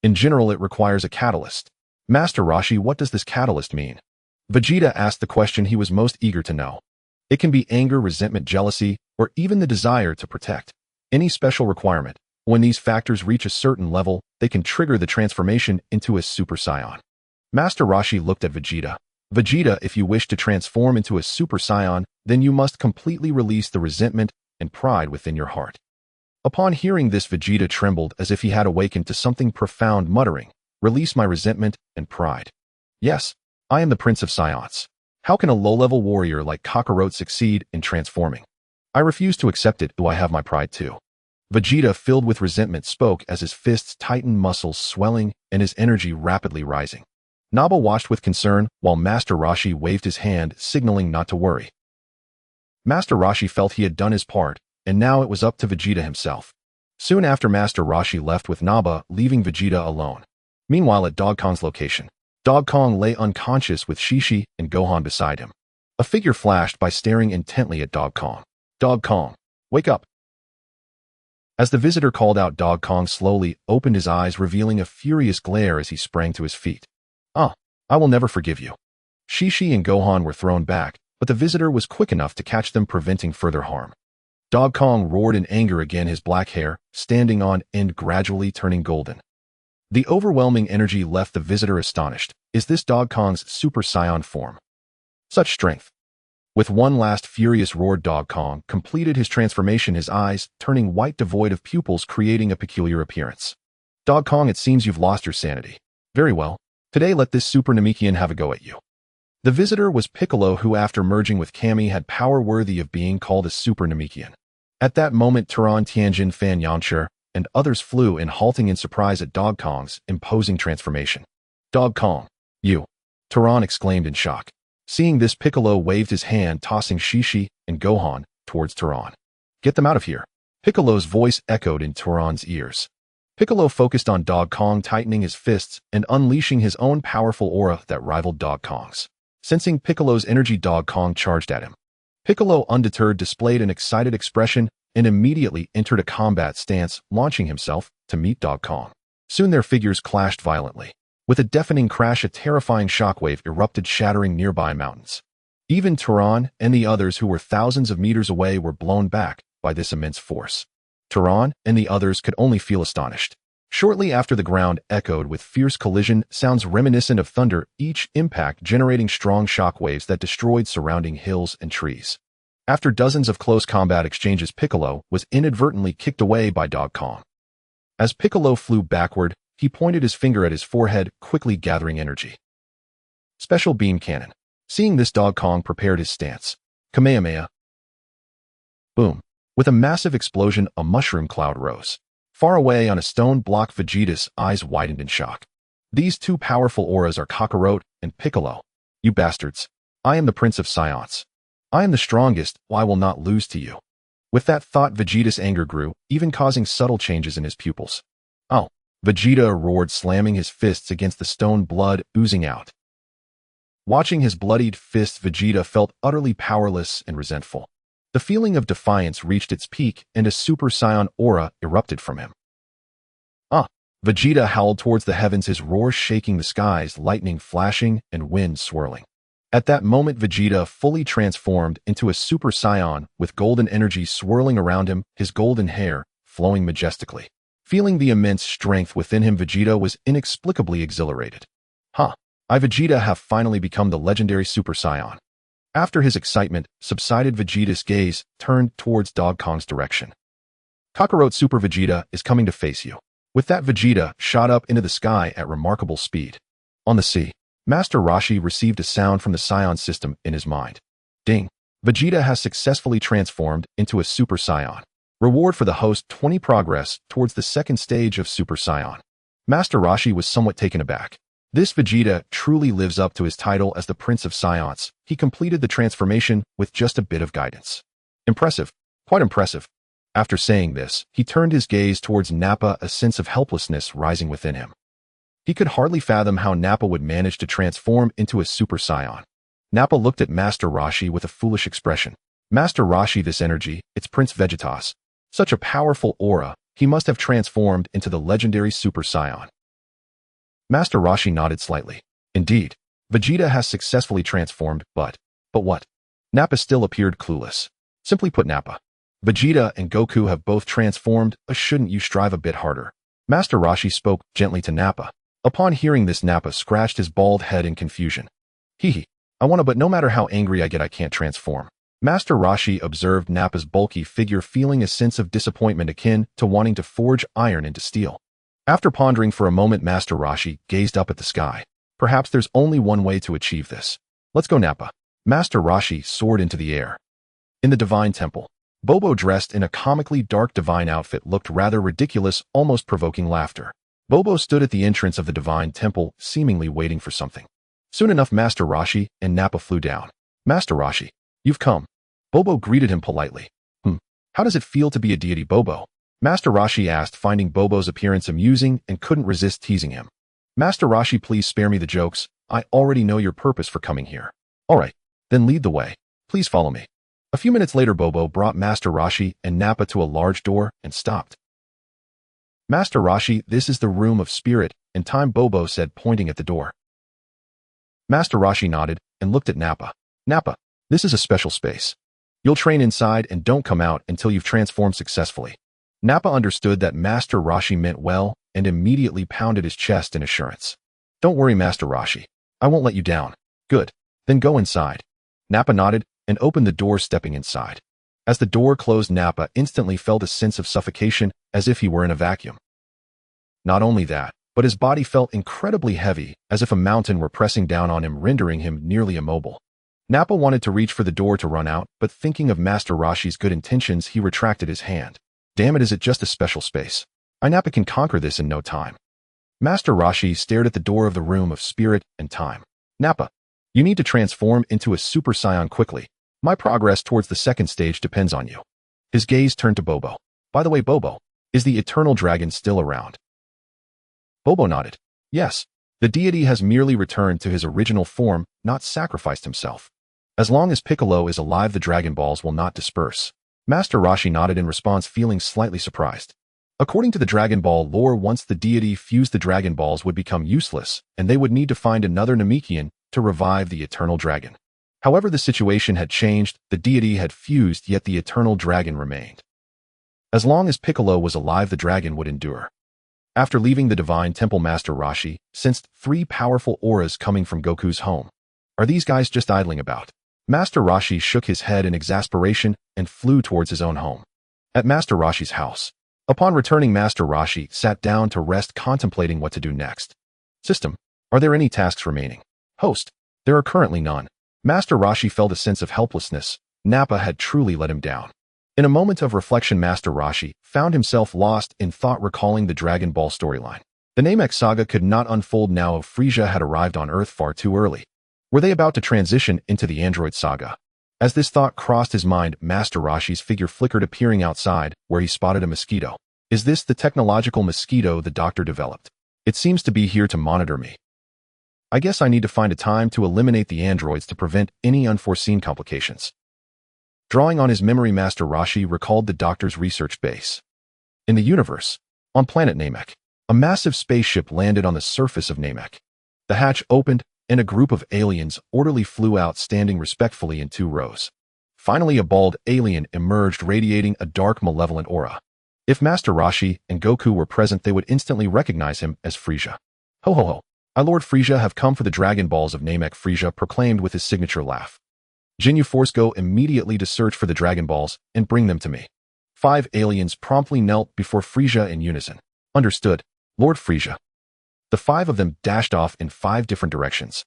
A: In general, it requires a catalyst. Master Roshi, what does this catalyst mean? Vegeta asked the question he was most eager to know. It can be anger, resentment, jealousy, or even the desire to protect. Any special requirement. When these factors reach a certain level, they can trigger the transformation into a Super Saiyan. Master Roshi looked at Vegeta. Vegeta, if you wish to transform into a Super Saiyan, then you must completely release the resentment and pride within your heart. Upon hearing this, Vegeta trembled as if he had awakened to something profound, muttering, "Release my resentment and pride." Yes, I am the Prince of Saiyans. How can a low-level warrior like Kakarot succeed in transforming? I refuse to accept it. Do I have my pride too? Vegeta, filled with resentment, spoke as his fists tightened, muscles swelling and his energy rapidly rising. Naba watched with concern while Master Roshi waved his hand, signaling not to worry. Master Roshi felt he had done his part, and now it was up to Vegeta himself. Soon after, Master Roshi left with Naba, leaving Vegeta alone. Meanwhile, at Dog Kong's location, Dog Kong lay unconscious with Shishi and Gohan beside him. A figure flashed by, staring intently at Dog Kong. Dog Kong, wake up. As the visitor called out, Dog Kong slowly opened his eyes, revealing a furious glare as he sprang to his feet. I will never forgive you. Shishi and Gohan were thrown back, but the visitor was quick enough to catch them, preventing further harm. Dog Kong roared in anger again, his black hair, standing on end, gradually turning golden. The overwhelming energy left the visitor astonished. Is this Dog Kong's Super Saiyan form? Such strength! With one last furious roar, Dog Kong completed his transformation, his eyes turning white, devoid of pupils, creating a peculiar appearance. Dog Kong, it seems you've lost your sanity. Very well. Today let this Super Namekian have a go at you. The visitor was Piccolo, who after merging with Kami had power worthy of being called a Super Namekian. At that moment, Turan, Tianjin, Fan Yamcha, and others flew in, halting in surprise at Dog Kong's imposing transformation. Dog Kong, you! Turan exclaimed in shock. Seeing this, Piccolo waved his hand, tossing Shishi and Gohan towards Turan. Get them out of here! Piccolo's voice echoed in Turan's ears. Piccolo focused on Dog Kong, tightening his fists and unleashing his own powerful aura that rivaled Dog Kong's. Sensing Piccolo's energy, Dog Kong charged at him. Piccolo, undeterred, displayed an excited expression and immediately entered a combat stance, launching himself to meet Dog Kong. Soon their figures clashed violently. With a deafening crash, a terrifying shockwave erupted, shattering nearby mountains. Even Tehran and the others, who were thousands of meters away, were blown back by this immense force. Tehran and the others could only feel astonished. Shortly after, the ground echoed with fierce collision sounds reminiscent of thunder, each impact generating strong shockwaves that destroyed surrounding hills and trees. After dozens of close combat exchanges, Piccolo was inadvertently kicked away by Dog Kong. As Piccolo flew backward, he pointed his finger at his forehead, quickly gathering energy. Special beam cannon. Seeing this, Dog Kong prepared his stance. Kamehameha. Boom. With a massive explosion, a mushroom cloud rose. Far away on a stone block, Vegeta's eyes widened in shock. These two powerful auras are Kakarot and Piccolo. You bastards. I am the Prince of Saiyans. I am the strongest, I will not lose to you. With that thought, Vegeta's anger grew, even causing subtle changes in his pupils. Oh! Vegeta roared, slamming his fists against the stone, blood oozing out. Watching his bloodied fists, Vegeta felt utterly powerless and resentful. The feeling of defiance reached its peak, and a Super Saiyan aura erupted from him. Ah! Vegeta howled towards the heavens, his roar shaking the skies, lightning flashing and wind swirling. At that moment, Vegeta fully transformed into a Super Saiyan, with golden energy swirling around him, his golden hair flowing majestically. Feeling the immense strength within him, Vegeta was inexplicably exhilarated. Vegeta have finally become the legendary Super Saiyan. After his excitement subsided, Vegeta's gaze turned towards Dog Kong's direction. Kakarot, Super Vegeta is coming to face you. With that, Vegeta shot up into the sky at remarkable speed. On the sea, Master Roshi received a sound from the Saiyan System in his mind. Ding! Vegeta has successfully transformed into a Super Saiyan. Reward for the host: 20 progress towards the second stage of Super Saiyan. Master Roshi was somewhat taken aback. This Vegeta truly lives up to his title as the Prince of Saiyans. He completed the transformation with just a bit of guidance. Impressive. Quite impressive. After saying this, he turned his gaze towards Nappa, a sense of helplessness rising within him. He could hardly fathom how Nappa would manage to transform into a Super Saiyan. Nappa looked at Master Roshi with a foolish expression. Master Roshi, this energy, it's Prince Vegeta's. Such a powerful aura, he must have transformed into the legendary Super Saiyan. Master Roshi nodded slightly. Indeed, Vegeta has successfully transformed, but what? Nappa still appeared clueless. Simply put, Nappa, Vegeta and Goku have both transformed, shouldn't you strive a bit harder? Master Roshi spoke gently to Nappa. Upon hearing this, Nappa scratched his bald head in confusion. Hee, I wanna, but no matter how angry I get, I can't transform. Master Roshi observed Nappa's bulky figure, feeling a sense of disappointment akin to wanting to forge iron into steel. After pondering for a moment, Master Roshi gazed up at the sky. Perhaps there's only one way to achieve this. Let's go, Nappa. Master Roshi soared into the air. In the Divine Temple, Bobo, dressed in a comically dark divine outfit, looked rather ridiculous, almost provoking laughter. Bobo stood at the entrance of the Divine Temple, seemingly waiting for something. Soon enough, Master Roshi and Nappa flew down. Master Roshi, you've come. Bobo greeted him politely. How does it feel to be a deity, Bobo? Master Roshi asked, finding Bobo's appearance amusing and couldn't resist teasing him. Master Roshi, please spare me the jokes. I already know your purpose for coming here. All right, then lead the way. Please follow me. A few minutes later, Bobo brought Master Roshi and Nappa to a large door and stopped. Master Roshi, this is the room of spirit and time, Bobo said, pointing at the door. Master Roshi nodded and looked at Nappa. Nappa, this is a special space. You'll train inside and don't come out until you've transformed successfully. Nappa understood that Master Roshi meant well and immediately pounded his chest in assurance. Don't worry, Master Roshi. I won't let you down. Good. Then go inside. Nappa nodded and opened the door, stepping inside. As the door closed, Nappa instantly felt a sense of suffocation, as if he were in a vacuum. Not only that, but his body felt incredibly heavy, as if a mountain were pressing down on him, rendering him nearly immobile. Nappa wanted to reach for the door to run out, but thinking of Master Roshi's good intentions, he retracted his hand. Damn it, is it just a special space? Nappa can conquer this in no time. Master Roshi stared at the door of the room of spirit and time. Nappa, you need to transform into a Super Saiyan quickly. My progress towards the second stage depends on you. His gaze turned to Bobo. By the way, Bobo, is the Eternal Dragon still around? Bobo nodded. Yes, the deity has merely returned to his original form, not sacrificed himself. As long as Piccolo is alive, the Dragon Balls will not disperse. Master Roshi nodded in response, feeling slightly surprised. According to the Dragon Ball lore, once the deity fused, the Dragon Balls would become useless, and they would need to find another Namekian to revive the Eternal Dragon. However, the situation had changed. The deity had fused, yet the Eternal Dragon remained. As long as Piccolo was alive, the dragon would endure. After leaving the Divine Temple, Master Roshi sensed 3 powerful auras coming from Goku's home. Are these guys just idling about? Master Roshi shook his head in exasperation and flew towards his own home. At Master Roshi's house. Upon returning, Master Roshi sat down to rest, contemplating what to do next. System, are there any tasks remaining? Host, there are currently none. Master Roshi felt a sense of helplessness. Nappa had truly let him down. In a moment of reflection, Master Roshi found himself lost in thought, recalling the Dragon Ball storyline. The Namek saga could not unfold now. Frieza had arrived on Earth far too early. Were they about to transition into the Android saga? As this thought crossed his mind, Master Roshi's figure flickered, appearing outside, where he spotted a mosquito. Is this the technological mosquito the doctor developed? It seems to be here to monitor me. I guess I need to find a time to eliminate the androids to prevent any unforeseen complications. Drawing on his memory, Master Roshi recalled the doctor's research base. In the universe, on planet Namek, a massive spaceship landed on the surface of Namek. The hatch opened, and a group of aliens orderly flew out, standing respectfully in 2 rows. Finally, a bald alien emerged, radiating a dark, malevolent aura. If Master Roshi and Goku were present, they would instantly recognize him as Frieza. Ho ho ho! I, Lord Frieza, have come for the Dragon Balls of Namek, Frieza proclaimed with his signature laugh. Jinyu, Force, go immediately to search for the Dragon Balls and bring them to me. 5 aliens promptly knelt before Frieza in unison. Understood, Lord Frieza. The 5 of them dashed off in 5 different directions.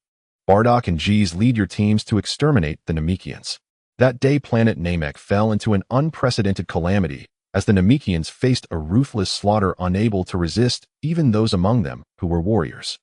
A: Bardock and Jeez, lead your teams to exterminate the Namekians. That day, planet Namek fell into an unprecedented calamity as the Namekians faced a ruthless slaughter, unable to resist even those among them who were warriors.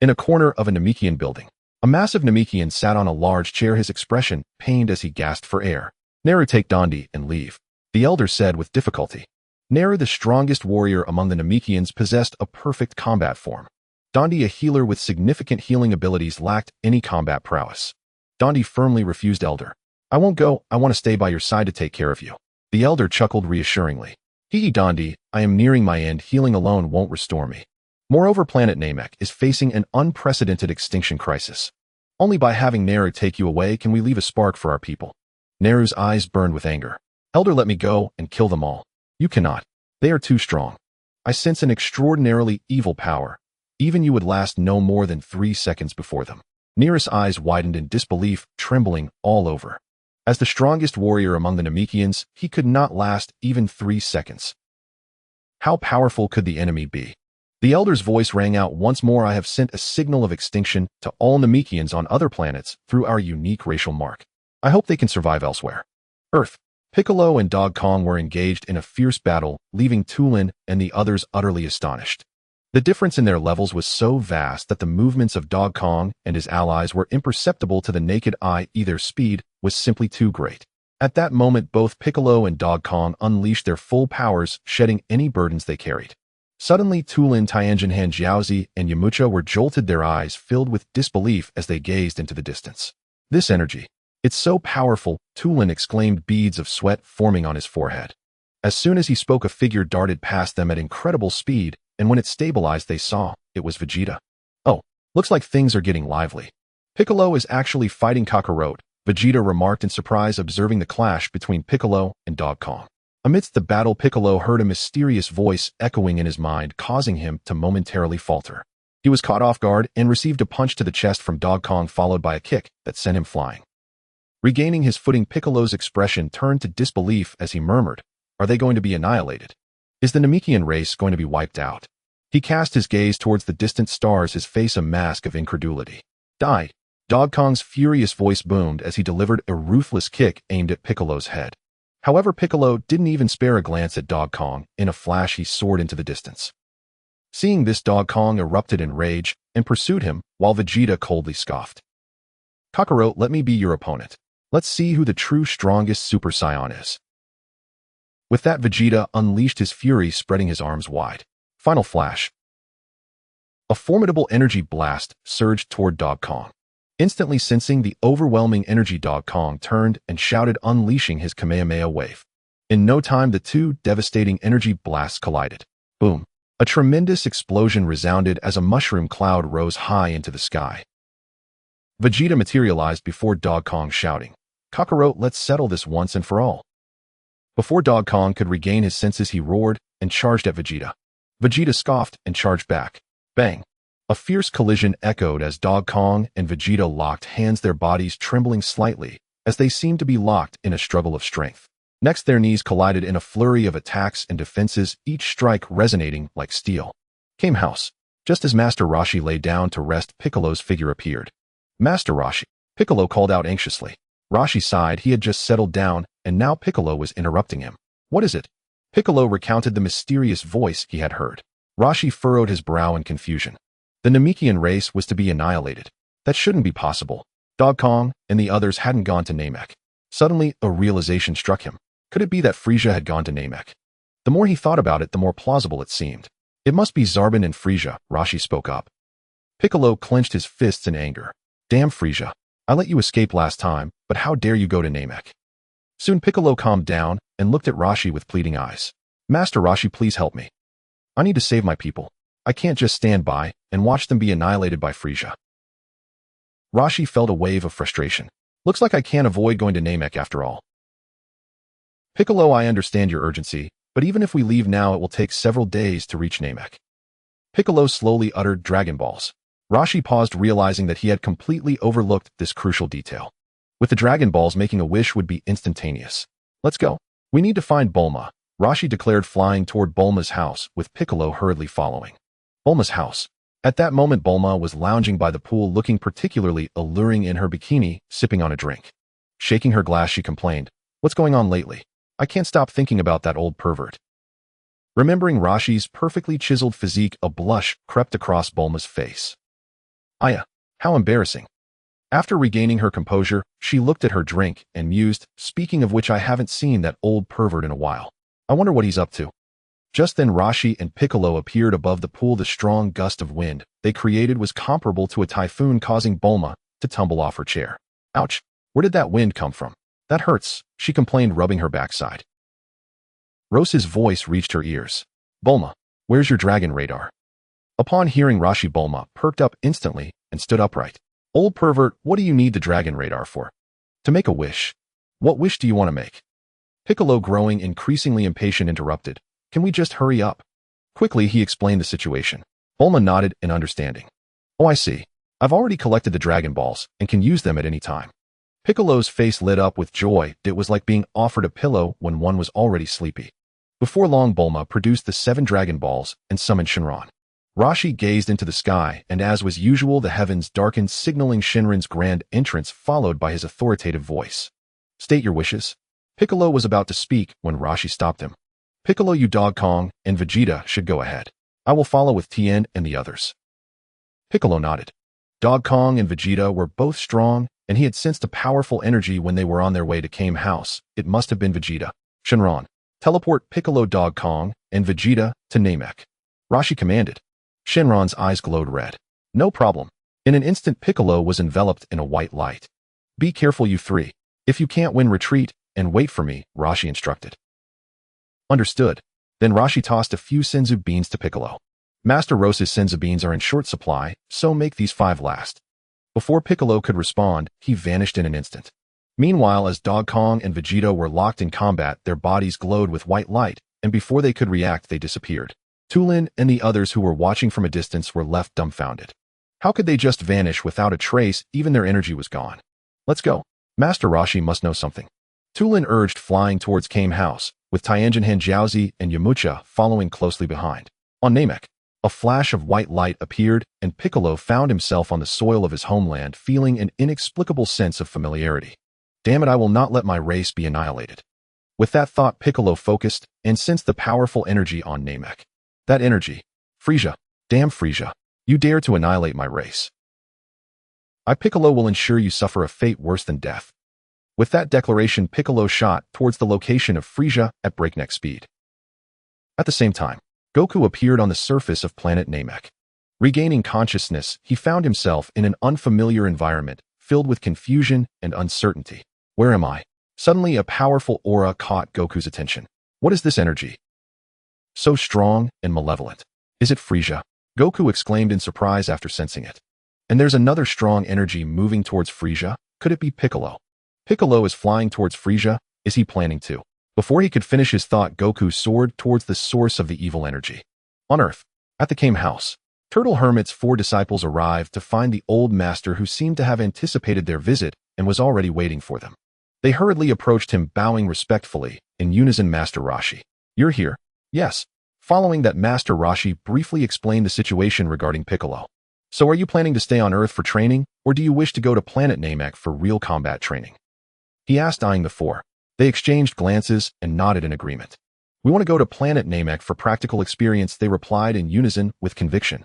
A: In a corner of a Namekian building, a massive Namekian sat on a large chair, his expression pained as he gasped for air. Neru, take Dandi and leave, the elder said with difficulty. Neru, the strongest warrior among the Namekians, possessed a perfect combat form. Dandi, a healer with significant healing abilities, lacked any combat prowess. Dandi firmly refused. Elder, I won't go, I want to stay by your side to take care of you. The elder chuckled reassuringly. Hee Dandi, I am nearing my end, healing alone won't restore me. Moreover, planet Namek is facing an unprecedented extinction crisis. Only by having Neru take you away can we leave a spark for our people. Neru's eyes burned with anger. Elder, let me go and kill them all. You cannot. They are too strong. I sense an extraordinarily evil power. Even you would last no more than 3 seconds before them. Neru's eyes widened in disbelief, trembling all over. As the strongest warrior among the Namekians, he could not last even 3 seconds. How powerful could the enemy be? The elder's voice rang out once more. I have sent a signal of extinction to all Namekians on other planets through our unique racial mark. I hope they can survive elsewhere. Earth. Piccolo and Dog Kong were engaged in a fierce battle, leaving Tulin and the others utterly astonished. The difference in their levels was so vast that the movements of Dog Kong and his allies were imperceptible to the naked eye. Their speed was simply too great. At that moment, both Piccolo and Dog Kong unleashed their full powers, shedding any burdens they carried. Suddenly, Tulin, Tianjin, Jiaozi, and Yamcha were jolted, their eyes filled with disbelief as they gazed into the distance. This energy, it's so powerful, Tulin exclaimed, beads of sweat forming on his forehead. As soon as he spoke, a figure darted past them at incredible speed, and when it stabilized, they saw it was Vegeta. Oh, looks like things are getting lively. Piccolo is actually fighting Kakarot, Vegeta remarked in surprise, observing the clash between Piccolo and Dog Kong. Amidst the battle, Piccolo heard a mysterious voice echoing in his mind, causing him to momentarily falter. He was caught off guard and received a punch to the chest from Dog Kong, followed by a kick that sent him flying. Regaining his footing, Piccolo's expression turned to disbelief as he murmured, are they going to be annihilated? Is the Namekian race going to be wiped out? He cast his gaze towards the distant stars, his face a mask of incredulity. Die! Dog Kong's furious voice boomed as he delivered a ruthless kick aimed at Piccolo's head. However, Piccolo didn't even spare a glance at Dog Kong. In a flash, he soared into the distance. Seeing this, Dog Kong erupted in rage and pursued him, while Vegeta coldly scoffed. Kakarot, let me be your opponent. Let's see who the true strongest Super Saiyan is. With that, Vegeta unleashed his fury, spreading his arms wide. Final flash. A formidable energy blast surged toward Dog Kong. Instantly sensing the overwhelming energy, Dog Kong turned and shouted, unleashing his Kamehameha wave. In no time, the two devastating energy blasts collided. Boom! A tremendous explosion resounded as a mushroom cloud rose high into the sky. Vegeta materialized before Dog Kong, shouting, "Kakarot, let's settle this once and for all." Before Dog Kong could regain his senses, he roared and charged at Vegeta. Vegeta scoffed and charged back. Bang! A fierce collision echoed as Dog Kong and Vegeta locked hands, their bodies trembling slightly as they seemed to be locked in a struggle of strength. Next, their knees collided in a flurry of attacks and defenses, each strike resonating like steel. Came house. Just as Master Roshi lay down to rest, Piccolo's figure appeared. "Master Roshi," Piccolo called out anxiously. Roshi sighed. He had just settled down, and now Piccolo was interrupting him. "What is it?" Piccolo recounted the mysterious voice he had heard. Roshi furrowed his brow in confusion. The Namekian race was to be annihilated. That shouldn't be possible. Dog Kong and the others hadn't gone to Namek. Suddenly, a realization struck him. Could it be that Frieza had gone to Namek? The more he thought about it, the more plausible it seemed. "It must be Zarbon and Frieza," Roshi spoke up. Piccolo clenched his fists in anger. "Damn Frieza. I let you escape last time, but how dare you go to Namek?" Soon Piccolo calmed down and looked at Roshi with pleading eyes. "Master Roshi, please help me. I need to save my people. I can't just stand by and watch them be annihilated by Frieza." Roshi felt a wave of frustration. "Looks like I can't avoid going to Namek after all." "Piccolo, I understand your urgency, but even if we leave now, it will take several days to reach Namek." Piccolo slowly uttered, "Dragon Balls." Roshi paused, realizing that he had completely overlooked this crucial detail. With the Dragon Balls, making a wish would be instantaneous. "Let's go. We need to find Bulma," Roshi declared, flying toward Bulma's house, with Piccolo hurriedly following. Bulma's house. At that moment, Bulma was lounging by the pool, looking particularly alluring in her bikini, sipping on a drink. Shaking her glass, she complained, "What's going on lately? I can't stop thinking about that old pervert." Remembering Roshi's perfectly chiseled physique, a blush crept across Bulma's face. "Aya, how embarrassing." After regaining her composure, she looked at her drink and mused, "Speaking of which, I haven't seen that old pervert in a while. I wonder what he's up to." Just then Roshi and Piccolo appeared above the pool. The strong gust of wind they created was comparable to a typhoon, causing Bulma to tumble off her chair. "Ouch! Where did that wind come from? That hurts," she complained, rubbing her backside. Rose's voice reached her ears. "Bulma, where's your dragon radar?" Upon hearing Roshi, Bulma perked up instantly and stood upright. "Old pervert, what do you need the dragon radar for?" "To make a wish." "What wish do you want to make?" Piccolo, growing increasingly impatient, interrupted. "Can we just hurry up?" Quickly, he explained the situation. Bulma nodded in understanding. "Oh, I see. I've already collected the Dragon Balls and can use them at any time." Piccolo's face lit up with joy. It was like being offered a pillow when one was already sleepy. Before long, Bulma produced the 7 Dragon Balls and summoned Shenron. Roshi gazed into the sky, and as was usual, the heavens darkened, signaling Shenron's grand entrance, followed by his authoritative voice. "State your wishes." Piccolo was about to speak when Roshi stopped him. "Piccolo, you, Dog Kong, and Vegeta should go ahead. I will follow with Tien and the others." Piccolo nodded. Dog Kong and Vegeta were both strong, and he had sensed a powerful energy when they were on their way to Kame House. It must have been Vegeta. "Shenron, teleport Piccolo, Dog Kong, and Vegeta to Namek," Roshi commanded. Shenron's eyes glowed red. "No problem." In an instant, Piccolo was enveloped in a white light. "Be careful, you 3. If you can't win, retreat and wait for me," Roshi instructed. "Understood." Then Roshi tossed a few senzu beans to Piccolo. "Master Roshi's senzu beans are in short supply, so make these 5 last." Before Piccolo could respond, he vanished in an instant. Meanwhile, as Dog Kong and Vegeta were locked in combat, their bodies glowed with white light, and before they could react, they disappeared. Tulin and the others who were watching from a distance were left dumbfounded. How could they just vanish without a trace? Even their energy was gone. "Let's go. Master Roshi must know something." Tulin urged, flying towards Kame House, with Tianjin, Hanjiaozi, and Yamcha following closely behind. On Namek, a flash of white light appeared, and Piccolo found himself on the soil of his homeland, feeling an inexplicable sense of familiarity. "Damn it, I will not let my race be annihilated." With that thought, Piccolo focused and sensed the powerful energy on Namek. That energy. "Frieza, damn Frieza, you dare to annihilate my race. I, Piccolo, will ensure you suffer a fate worse than death." With that declaration, Piccolo shot towards the location of Frieza at breakneck speed. At the same time, Goku appeared on the surface of planet Namek. Regaining consciousness, he found himself in an unfamiliar environment, filled with confusion and uncertainty. Where am I? Suddenly, a powerful aura caught Goku's attention. What is this energy? So strong and malevolent. Is it Frieza? Goku exclaimed in surprise after sensing it. And there's another strong energy moving towards Frieza. Could it be Piccolo? Piccolo is flying towards Frieza. Is he planning to? Before he could finish his thought, Goku soared towards the source of the evil energy. On Earth, at the Kame house, Turtle Hermit's 4 disciples arrived to find the old master who seemed to have anticipated their visit and was already waiting for them. They hurriedly approached him, bowing respectfully, in unison. Master Roshi. You're here? Yes. Following that, Master Roshi briefly explained the situation regarding Piccolo. So are you planning to stay on Earth for training, or do you wish to go to planet Namek for real combat training? He asked, eyeing the 4. They exchanged glances and nodded in agreement. We want to go to planet Namek for practical experience, they replied in unison with conviction.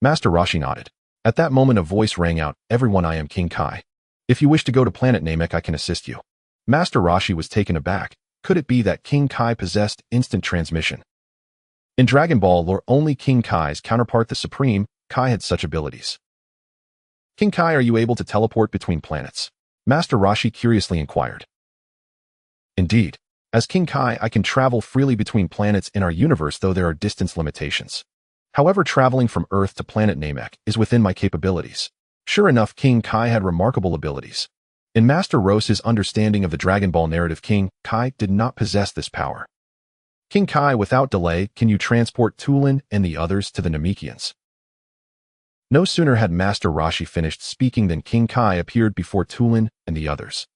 A: Master Roshi nodded. At that moment a voice rang out, everyone, I am King Kai. If you wish to go to planet Namek, I can assist you. Master Roshi was taken aback. Could it be that King Kai possessed instant transmission? In Dragon Ball lore, only King Kai's counterpart, the Supreme Kai, had such abilities. King Kai, are you able to teleport between planets? Master Roshi curiously inquired. Indeed. As King Kai, I can travel freely between planets in our universe, though there are distance limitations. However, traveling from Earth to planet Namek is within my capabilities. Sure enough, King Kai had remarkable abilities. In Master Roshi's understanding of the Dragon Ball narrative, King Kai did not possess this power. King Kai, without delay, can you transport Tulin and the others to the Namekians? No sooner had Master Roshi finished speaking than King Kai appeared before Tulin and the others.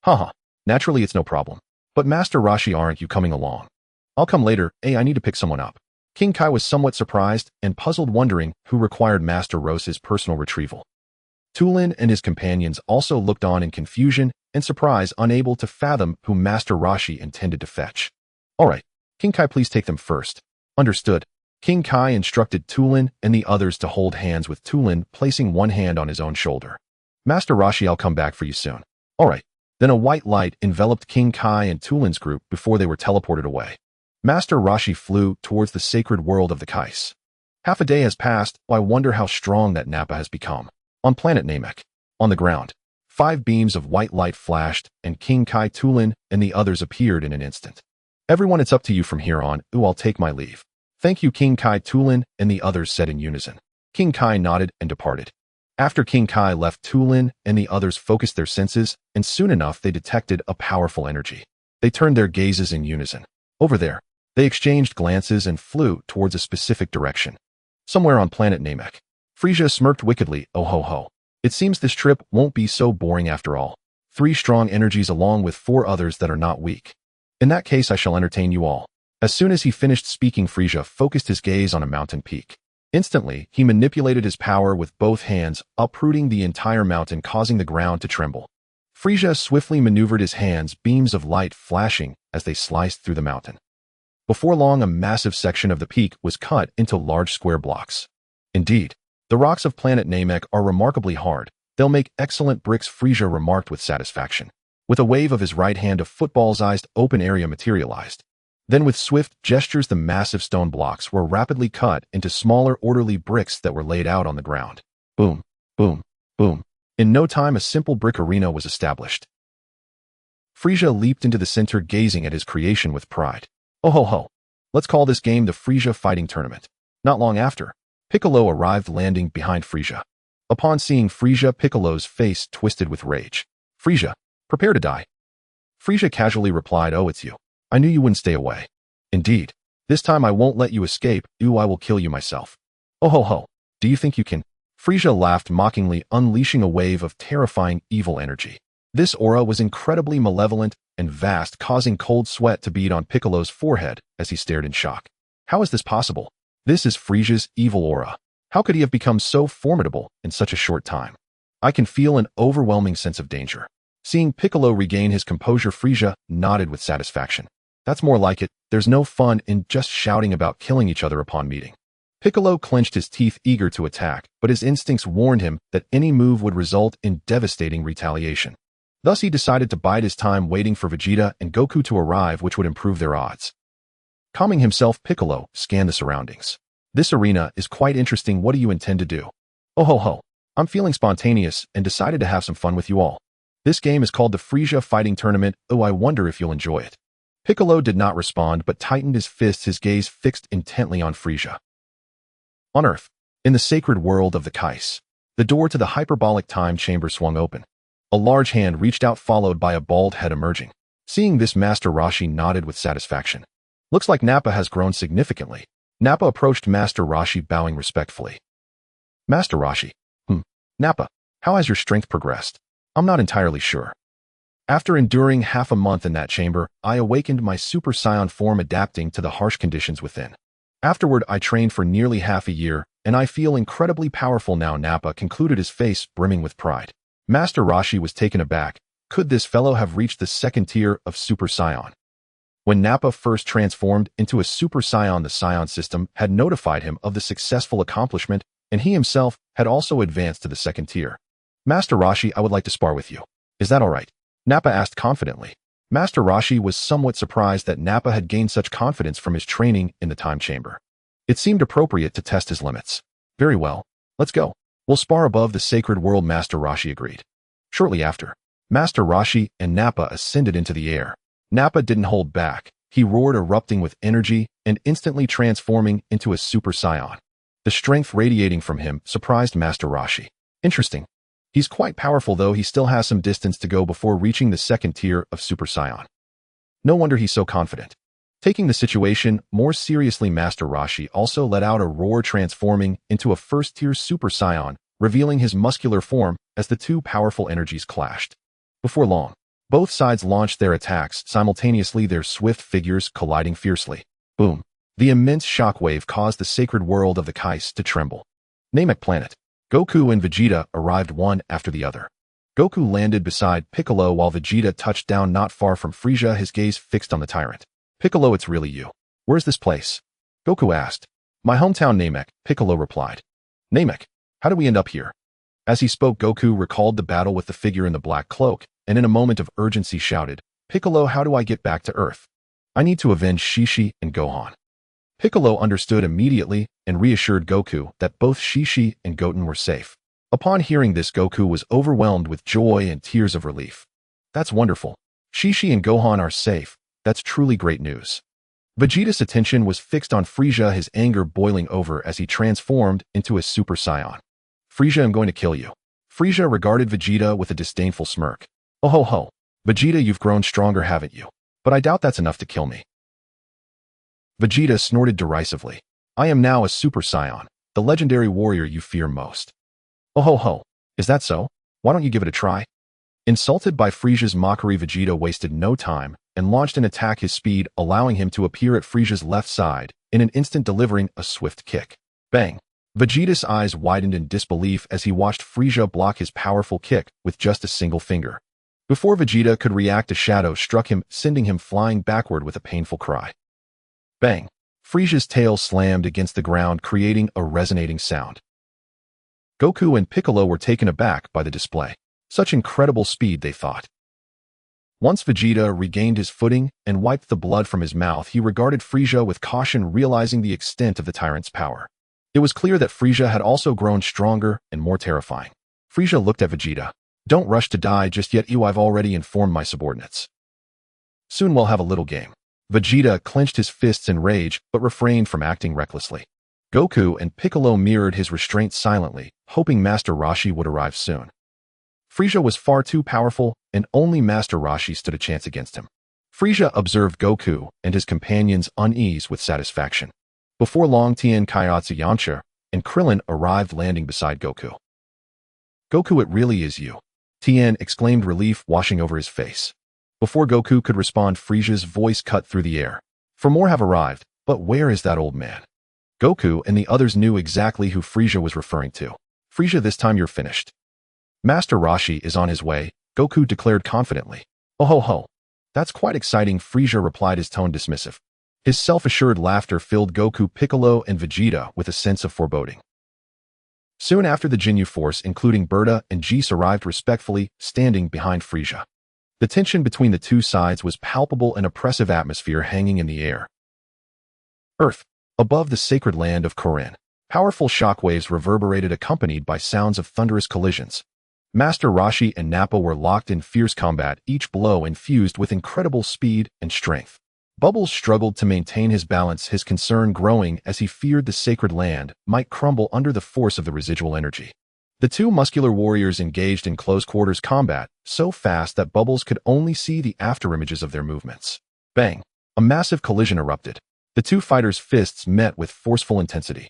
A: Haha, naturally it's no problem. But Master Roshi, aren't you coming along? I'll come later. I need to pick someone up. King Kai was somewhat surprised and puzzled, wondering who required Master Roshi's personal retrieval. Tulin and his companions also looked on in confusion and surprise, unable to fathom who Master Roshi intended to fetch. All right, King Kai, please take them first. Understood. King Kai instructed Tulin and the others to hold hands, with Tulin placing one hand on his own shoulder. Master Roshi, I'll come back for you soon. All right. Then a white light enveloped King Kai and Tulin's group before they were teleported away. Master Roshi flew towards the sacred world of the Kais. Half a day has passed. I wonder how strong that Nappa has become. On planet Namek, on the ground, 5 beams of white light flashed, and King Kai, Tulin, and the others appeared in an instant. Everyone, it's up to you from here on. I'll take my leave. Thank you, King Kai, Tulin, and the others said in unison. King Kai nodded and departed. After King Kai left, Tulin and the others focused their senses, and soon enough they detected a powerful energy. They turned their gazes in unison. Over there. They exchanged glances and flew towards a specific direction. Somewhere on planet Namek. Frieza smirked wickedly. Oh ho ho. It seems this trip won't be so boring after all. 3 strong energies along with 4 others that are not weak. In that case, I shall entertain you all. As soon as he finished speaking, Frieza focused his gaze on a mountain peak. Instantly, he manipulated his power with both hands, uprooting the entire mountain, causing the ground to tremble. Frieza swiftly maneuvered his hands, beams of light flashing as they sliced through the mountain. Before long, a massive section of the peak was cut into large square blocks. Indeed, the rocks of planet Namek are remarkably hard. They'll make excellent bricks, Frieza remarked with satisfaction. With a wave of his right hand, a football-sized open area materialized. Then with swift gestures, the massive stone blocks were rapidly cut into smaller, orderly bricks that were laid out on the ground. Boom, boom, boom. In no time, a simple brick arena was established. Frieza leaped into the center, gazing at his creation with pride. Oh ho ho. Let's call this game the Frieza Fighting Tournament. Not long after, Piccolo arrived, landing behind Frieza. Upon seeing Frieza, Piccolo's face twisted with rage. Frieza, prepare to die. Frieza casually replied, oh, it's you. I knew you wouldn't stay away. Indeed. This time I won't let you escape. I will kill you myself. Oh ho ho. Do you think you can? Frieza laughed mockingly, unleashing a wave of terrifying evil energy. This aura was incredibly malevolent and vast, causing cold sweat to bead on Piccolo's forehead as he stared in shock. How is this possible? This is Frieza's evil aura. How could he have become so formidable in such a short time? I can feel an overwhelming sense of danger. Seeing Piccolo regain his composure, Frieza nodded with satisfaction. That's more like it. There's no fun in just shouting about killing each other upon meeting. Piccolo clenched his teeth, eager to attack, but his instincts warned him that any move would result in devastating retaliation. Thus he decided to bide his time, waiting for Vegeta and Goku to arrive, which would improve their odds. Calming himself, Piccolo scanned the surroundings. This arena is quite interesting. What do you intend to do? Oh ho ho. I'm feeling spontaneous and decided to have some fun with you all. This game is called the Frieza Fighting Tournament. Oh, I wonder if you'll enjoy it. Piccolo did not respond but tightened his fists, his gaze fixed intently on Frieza. On Earth, in the sacred world of the Kais, the door to the hyperbolic time chamber swung open. A large hand reached out, followed by a bald head emerging. Seeing this, Master Roshi nodded with satisfaction. Looks like Nappa has grown significantly. Nappa approached Master Roshi, bowing respectfully. Master Roshi. Nappa, how has your strength progressed? I'm not entirely sure. After enduring half a month in that chamber, I awakened my Super Saiyan form, adapting to the harsh conditions within. Afterward, I trained for nearly half a year, and I feel incredibly powerful now, Nappa concluded, his face brimming with pride. Master Roshi was taken aback. Could this fellow have reached the second tier of Super Saiyan? When Nappa first transformed into a Super Saiyan, the Saiyan System had notified him of the successful accomplishment, and he himself had also advanced to the second tier. Master Roshi, I would like to spar with you. Is that all right? Nappa asked confidently. Master Roshi was somewhat surprised that Nappa had gained such confidence from his training in the time chamber. It seemed appropriate to test his limits. Very well. Let's go. We'll spar above the sacred world, Master Roshi agreed. Shortly after, Master Roshi and Nappa ascended into the air. Nappa didn't hold back. He roared, erupting with energy and instantly transforming into a Super Saiyan. The strength radiating from him surprised Master Roshi. Interesting. He's quite powerful, though he still has some distance to go before reaching the second tier of Super Saiyan. No wonder he's so confident. Taking the situation more seriously, Master Roshi also let out a roar, transforming into a first-tier Super Saiyan, revealing his muscular form as the two powerful energies clashed. Before long, both sides launched their attacks simultaneously, their swift figures colliding fiercely. Boom! The immense shockwave caused the sacred world of the Kais to tremble. Namek Planet. Goku and Vegeta arrived one after the other. Goku landed beside Piccolo while Vegeta touched down not far from Frieza, his gaze fixed on the tyrant. Piccolo, it's really you. Where's this place? Goku asked. My hometown, Namek, Piccolo replied. Namek, how did we end up here? As he spoke, Goku recalled the battle with the figure in the black cloak, and in a moment of urgency shouted, Piccolo, how do I get back to Earth? I need to avenge Shishi and Gohan. Piccolo understood immediately and reassured Goku that both Shishi and Goten were safe. Upon hearing this, Goku was overwhelmed with joy and tears of relief. That's wonderful. Shishi and Gohan are safe. That's truly great news. Vegeta's attention was fixed on Frieza, his anger boiling over as he transformed into a Super Saiyan. Frieza, I'm going to kill you. Frieza regarded Vegeta with a disdainful smirk. Oh ho ho. Vegeta, you've grown stronger, haven't you? But I doubt that's enough to kill me. Vegeta snorted derisively. I am now a Super Saiyan, the legendary warrior you fear most. Oh ho ho. Is that so? Why don't you give it a try? Insulted by Frieza's mockery, Vegeta wasted no time and launched an attack, his speed allowing him to appear at Frieza's left side, in an instant delivering a swift kick. Bang! Vegeta's eyes widened in disbelief as he watched Frieza block his powerful kick with just a single finger. Before Vegeta could react, a shadow struck him, sending him flying backward with a painful cry. Bang! Frieza's tail slammed against the ground, creating a resonating sound. Goku and Piccolo were taken aback by the display. Such incredible speed, they thought. Once Vegeta regained his footing and wiped the blood from his mouth, he regarded Frieza with caution, realizing the extent of the tyrant's power. It was clear that Frieza had also grown stronger and more terrifying. Frieza looked at Vegeta. Don't rush to die just yet, I've already informed my subordinates. Soon we'll have a little game. Vegeta clenched his fists in rage, but refrained from acting recklessly. Goku and Piccolo mirrored his restraint silently, hoping Master Roshi would arrive soon. Frieza was far too powerful, and only Master Roshi stood a chance against him. Frieza observed Goku and his companions' unease with satisfaction. Before long, Tien, Kaiotsu, Yamcha, and Krillin arrived, landing beside Goku. Goku, it really is you. Tien exclaimed, relief washing over his face. Before Goku could respond, Frieza's voice cut through the air. For more have arrived, but where is that old man? Goku and the others knew exactly who Frieza was referring to. Frieza, this time you're finished. Master Roshi is on his way, Goku declared confidently. Oh ho ho. That's quite exciting, Frieza replied, his tone dismissive. His self-assured laughter filled Goku, Piccolo, and Vegeta with a sense of foreboding. Soon after, the Ginyu Force, including Berta and Geese, arrived respectfully, standing behind Frieza. The tension between the two sides was palpable, an oppressive atmosphere hanging in the air. Earth. Above the sacred land of Korin, powerful shockwaves reverberated accompanied by sounds of thunderous collisions. Master Roshi and Nappa were locked in fierce combat, each blow infused with incredible speed and strength. Bubbles struggled to maintain his balance, his concern growing as he feared the sacred land might crumble under the force of the residual energy. The two muscular warriors engaged in close-quarters combat, so fast that Bubbles could only see the afterimages of their movements. Bang! A massive collision erupted. The two fighters' fists met with forceful intensity.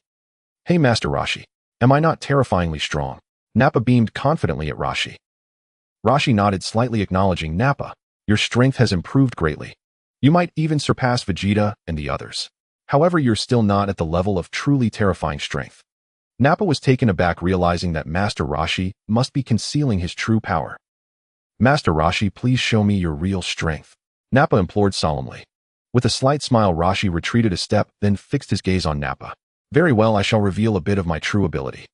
A: "Hey, Master Roshi. Am I not terrifyingly strong?" Nappa beamed confidently at Roshi. Roshi nodded, slightly acknowledging Nappa. "Your strength has improved greatly. You might even surpass Vegeta and the others. However, you're still not at the level of truly terrifying strength." Nappa was taken aback, realizing that Master Roshi must be concealing his true power. "Master Roshi, please show me your real strength," Nappa implored solemnly. With a slight smile, Roshi retreated a step, then fixed his gaze on Nappa. "Very well, I shall reveal a bit of my true ability."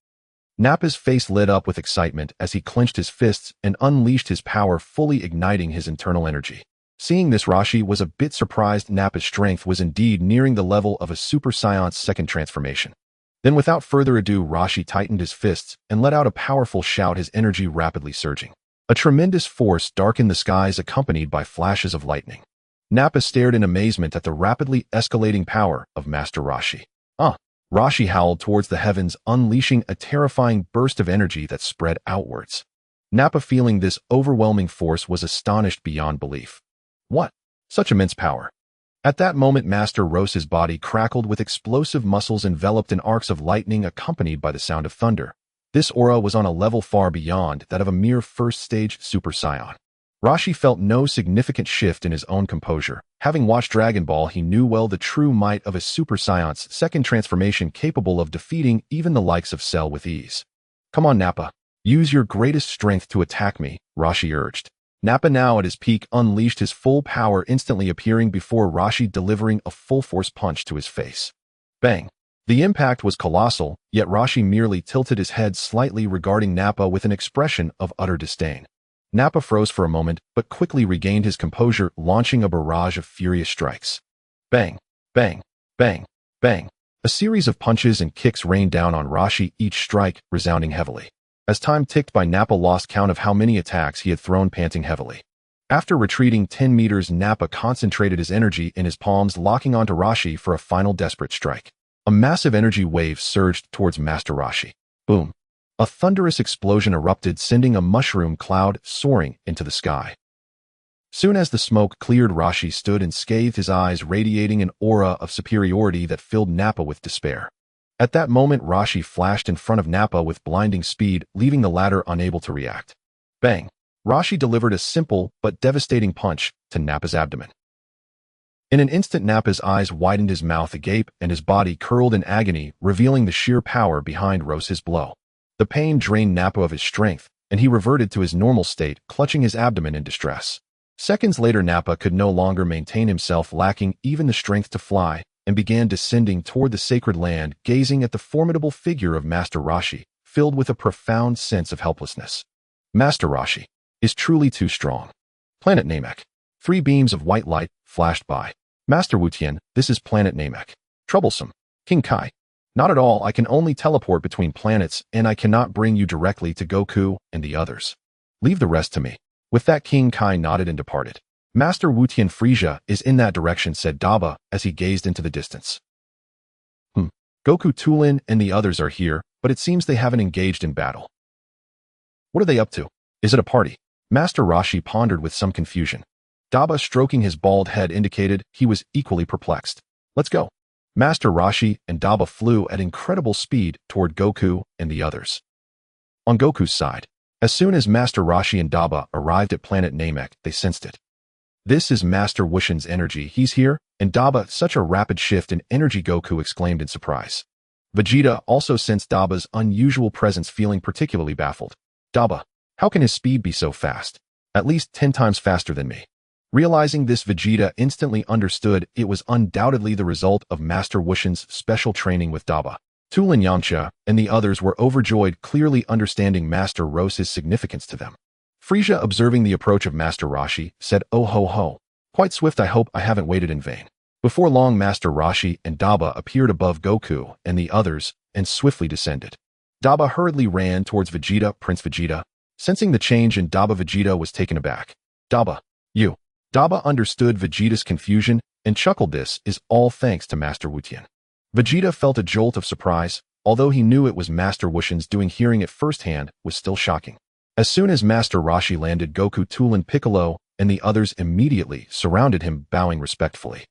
A: Nappa's face lit up with excitement as he clenched his fists and unleashed his power, fully igniting his internal energy. Seeing this, Roshi was a bit surprised. Nappa's strength was indeed nearing the level of a Super Saiyan's second transformation. Then without further ado, Roshi tightened his fists and let out a powerful shout, his energy rapidly surging. A tremendous force darkened the skies, accompanied by flashes of lightning. Nappa stared in amazement at the rapidly escalating power of Master Roshi. Roshi howled towards the heavens, unleashing a terrifying burst of energy that spread outwards. Nappa, feeling this overwhelming force, was astonished beyond belief. What? Such immense power! At that moment, Master Roshi's body crackled with explosive muscles enveloped in arcs of lightning, accompanied by the sound of thunder. This aura was on a level far beyond that of a mere first-stage Super Saiyan. Roshi felt no significant shift in his own composure. Having watched Dragon Ball, he knew well the true might of a Super Saiyan's second transformation, capable of defeating even the likes of Cell with ease. "Come on, Nappa. Use your greatest strength to attack me," Roshi urged. Nappa, now at his peak, unleashed his full power, instantly appearing before Roshi, delivering a full-force punch to his face. Bang! The impact was colossal, yet Roshi merely tilted his head slightly, regarding Nappa with an expression of utter disdain. Nappa froze for a moment, but quickly regained his composure, launching a barrage of furious strikes. Bang! Bang! Bang! Bang! A series of punches and kicks rained down on Roshi, each strike resounding heavily. As time ticked by, Nappa lost count of how many attacks he had thrown, panting heavily. After retreating 10 meters, Nappa concentrated his energy in his palms, locking onto Roshi for a final desperate strike. A massive energy wave surged towards Master Roshi. Boom! A thunderous explosion erupted, sending a mushroom cloud soaring into the sky. Soon as the smoke cleared, Roshi stood unscathed, his eyes radiating an aura of superiority that filled Nappa with despair. At that moment, Roshi flashed in front of Nappa with blinding speed, leaving the latter unable to react. Bang! Roshi delivered a simple but devastating punch to Nappa's abdomen. In an instant, Nappa's eyes widened, his mouth agape, and his body curled in agony, revealing the sheer power behind Roshi's blow. The pain drained Nappa of his strength, and he reverted to his normal state, clutching his abdomen in distress. Seconds later, Nappa could no longer maintain himself, lacking even the strength to fly, and began descending toward the sacred land, gazing at the formidable figure of Master Roshi, filled with a profound sense of helplessness. Master Roshi is truly too strong. Planet Namek. 3 beams of white light flashed by. Master Wutian, this is Planet Namek. Troublesome. King Kai. Not at all, I can only teleport between planets, and I cannot bring you directly to Goku and the others. Leave the rest to me. With that, King Kai nodded and departed. Master Wutian, Frieza is in that direction, said Daba as he gazed into the distance. Goku, Tulin, and the others are here, but it seems they haven't engaged in battle. What are they up to? Is it a party? Master Roshi pondered with some confusion. Daba, stroking his bald head, indicated he was equally perplexed. Let's go. Master Roshi and Daba flew at incredible speed toward Goku and the others. On Goku's side, as soon as Master Roshi and Daba arrived at Planet Namek, they sensed it. This is Master Wushin's energy. He's here, and Daba, such a rapid shift in energy, Goku exclaimed in surprise. Vegeta also sensed Daba's unusual presence, feeling particularly baffled. Daba, how can his speed be so fast? At least 10 times faster than me. Realizing this, Vegeta instantly understood it was undoubtedly the result of Master Wushin's special training with Daba. Tulin, Yamcha, and the others were overjoyed, clearly understanding Master Roshi's significance to them. Frieza, observing the approach of Master Roshi, said, "Oh ho ho. Quite swift, I hope I haven't waited in vain." Before long, Master Roshi and Daba appeared above Goku and the others and swiftly descended. Daba hurriedly ran towards Vegeta, Prince Vegeta. Sensing the change in Daba, Vegeta was taken aback. Daba, you. Daba understood Vegeta's confusion and chuckled. This is all thanks to Master Wutian. Vegeta felt a jolt of surprise, although he knew it was Master Wushin's doing. Hearing it firsthand was still shocking. As soon as Master Roshi landed, Goku, Toolen, Piccolo, and the others immediately surrounded him, bowing respectfully.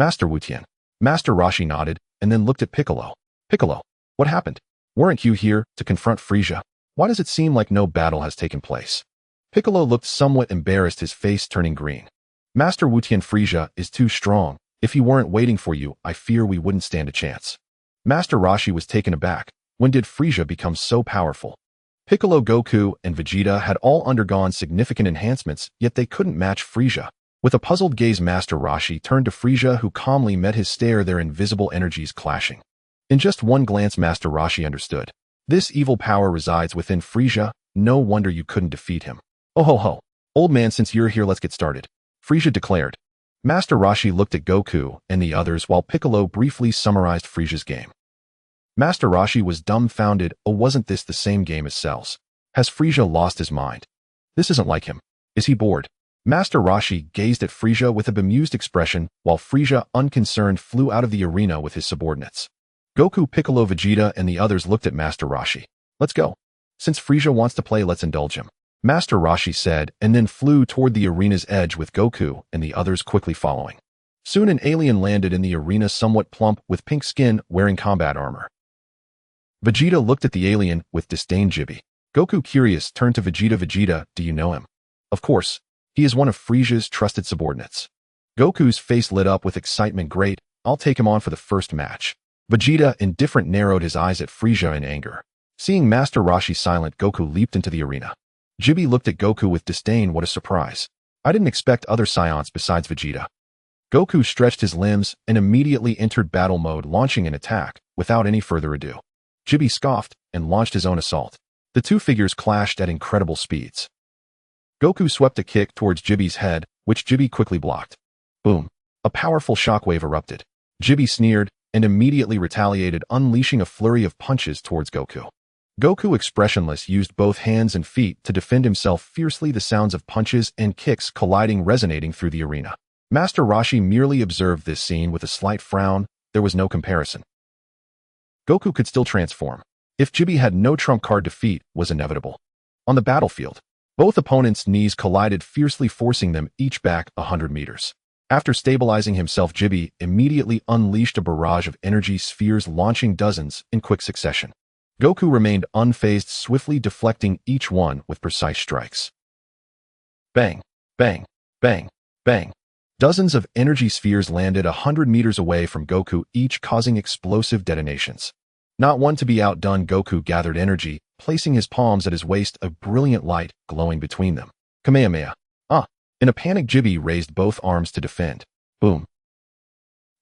A: Master Wutian. Master Roshi nodded and then looked at Piccolo. Piccolo, what happened? Weren't you here to confront Frieza? Why does it seem like no battle has taken place? Piccolo looked somewhat embarrassed, his face turning green. Master Wutian, Frieza is too strong. If he weren't waiting for you, I fear we wouldn't stand a chance. Master Roshi was taken aback. When did Frieza become so powerful? Piccolo, Goku, and Vegeta had all undergone significant enhancements, yet they couldn't match Frieza. With a puzzled gaze, Master Roshi turned to Frieza, who calmly met his stare, their invisible energies clashing. In just one glance, Master Roshi understood. This evil power resides within Frieza. No wonder you couldn't defeat him. Oh ho ho. Old man, since you're here, let's get started. Frieza declared. Master Roshi looked at Goku and the others while Piccolo briefly summarized Frieza's game. Master Roshi was dumbfounded. Oh, wasn't this the same game as Cell's? Has Frieza lost his mind? This isn't like him. Is he bored? Master Roshi gazed at Frieza with a bemused expression, while Frieza, unconcerned, flew out of the arena with his subordinates. Goku, Piccolo, Vegeta, and the others looked at Master Roshi. Let's go. Since Frieza wants to play, let's indulge him. Master Roshi said, and then flew toward the arena's edge with Goku and the others quickly following. Soon an alien landed in the arena, somewhat plump, with pink skin, wearing combat armor. Vegeta looked at the alien with disdain. Chibi. Goku, curious, turned to Vegeta. Vegeta, do you know him? Of course. He is one of Frieza's trusted subordinates. Goku's face lit up with excitement. Great, I'll take him on for the first match. Vegeta, indifferent, narrowed his eyes at Frieza in anger. Seeing Master Roshi silent, Goku leaped into the arena. Chibi looked at Goku with disdain. What a surprise. I didn't expect other Saiyans besides Vegeta. Goku stretched his limbs and immediately entered battle mode, launching an attack without any further ado. Chibi scoffed and launched his own assault. The two figures clashed at incredible speeds. Goku swept a kick towards Chibi's head, which Chibi quickly blocked. Boom. A powerful shockwave erupted. Chibi sneered and immediately retaliated, unleashing a flurry of punches towards Goku. Goku, expressionless, used both hands and feet to defend himself fiercely, the sounds of punches and kicks colliding resonating through the arena. Master Roshi merely observed this scene with a slight frown. There was no comparison. Goku could still transform. If Chibi had no trump card, defeat was inevitable. On the battlefield, both opponents' knees collided fiercely, forcing them each back 100 meters. After stabilizing himself, Chibi immediately unleashed a barrage of energy spheres, launching dozens in quick succession. Goku remained unfazed, swiftly deflecting each one with precise strikes. Bang, bang, bang, bang. Dozens of energy spheres landed 100 meters away from Goku, each causing explosive detonations. Not one to be outdone, Goku gathered energy, placing his palms at his waist, a brilliant light glowing between them. Kamehameha. In a panic, Chibi raised both arms to defend. Boom.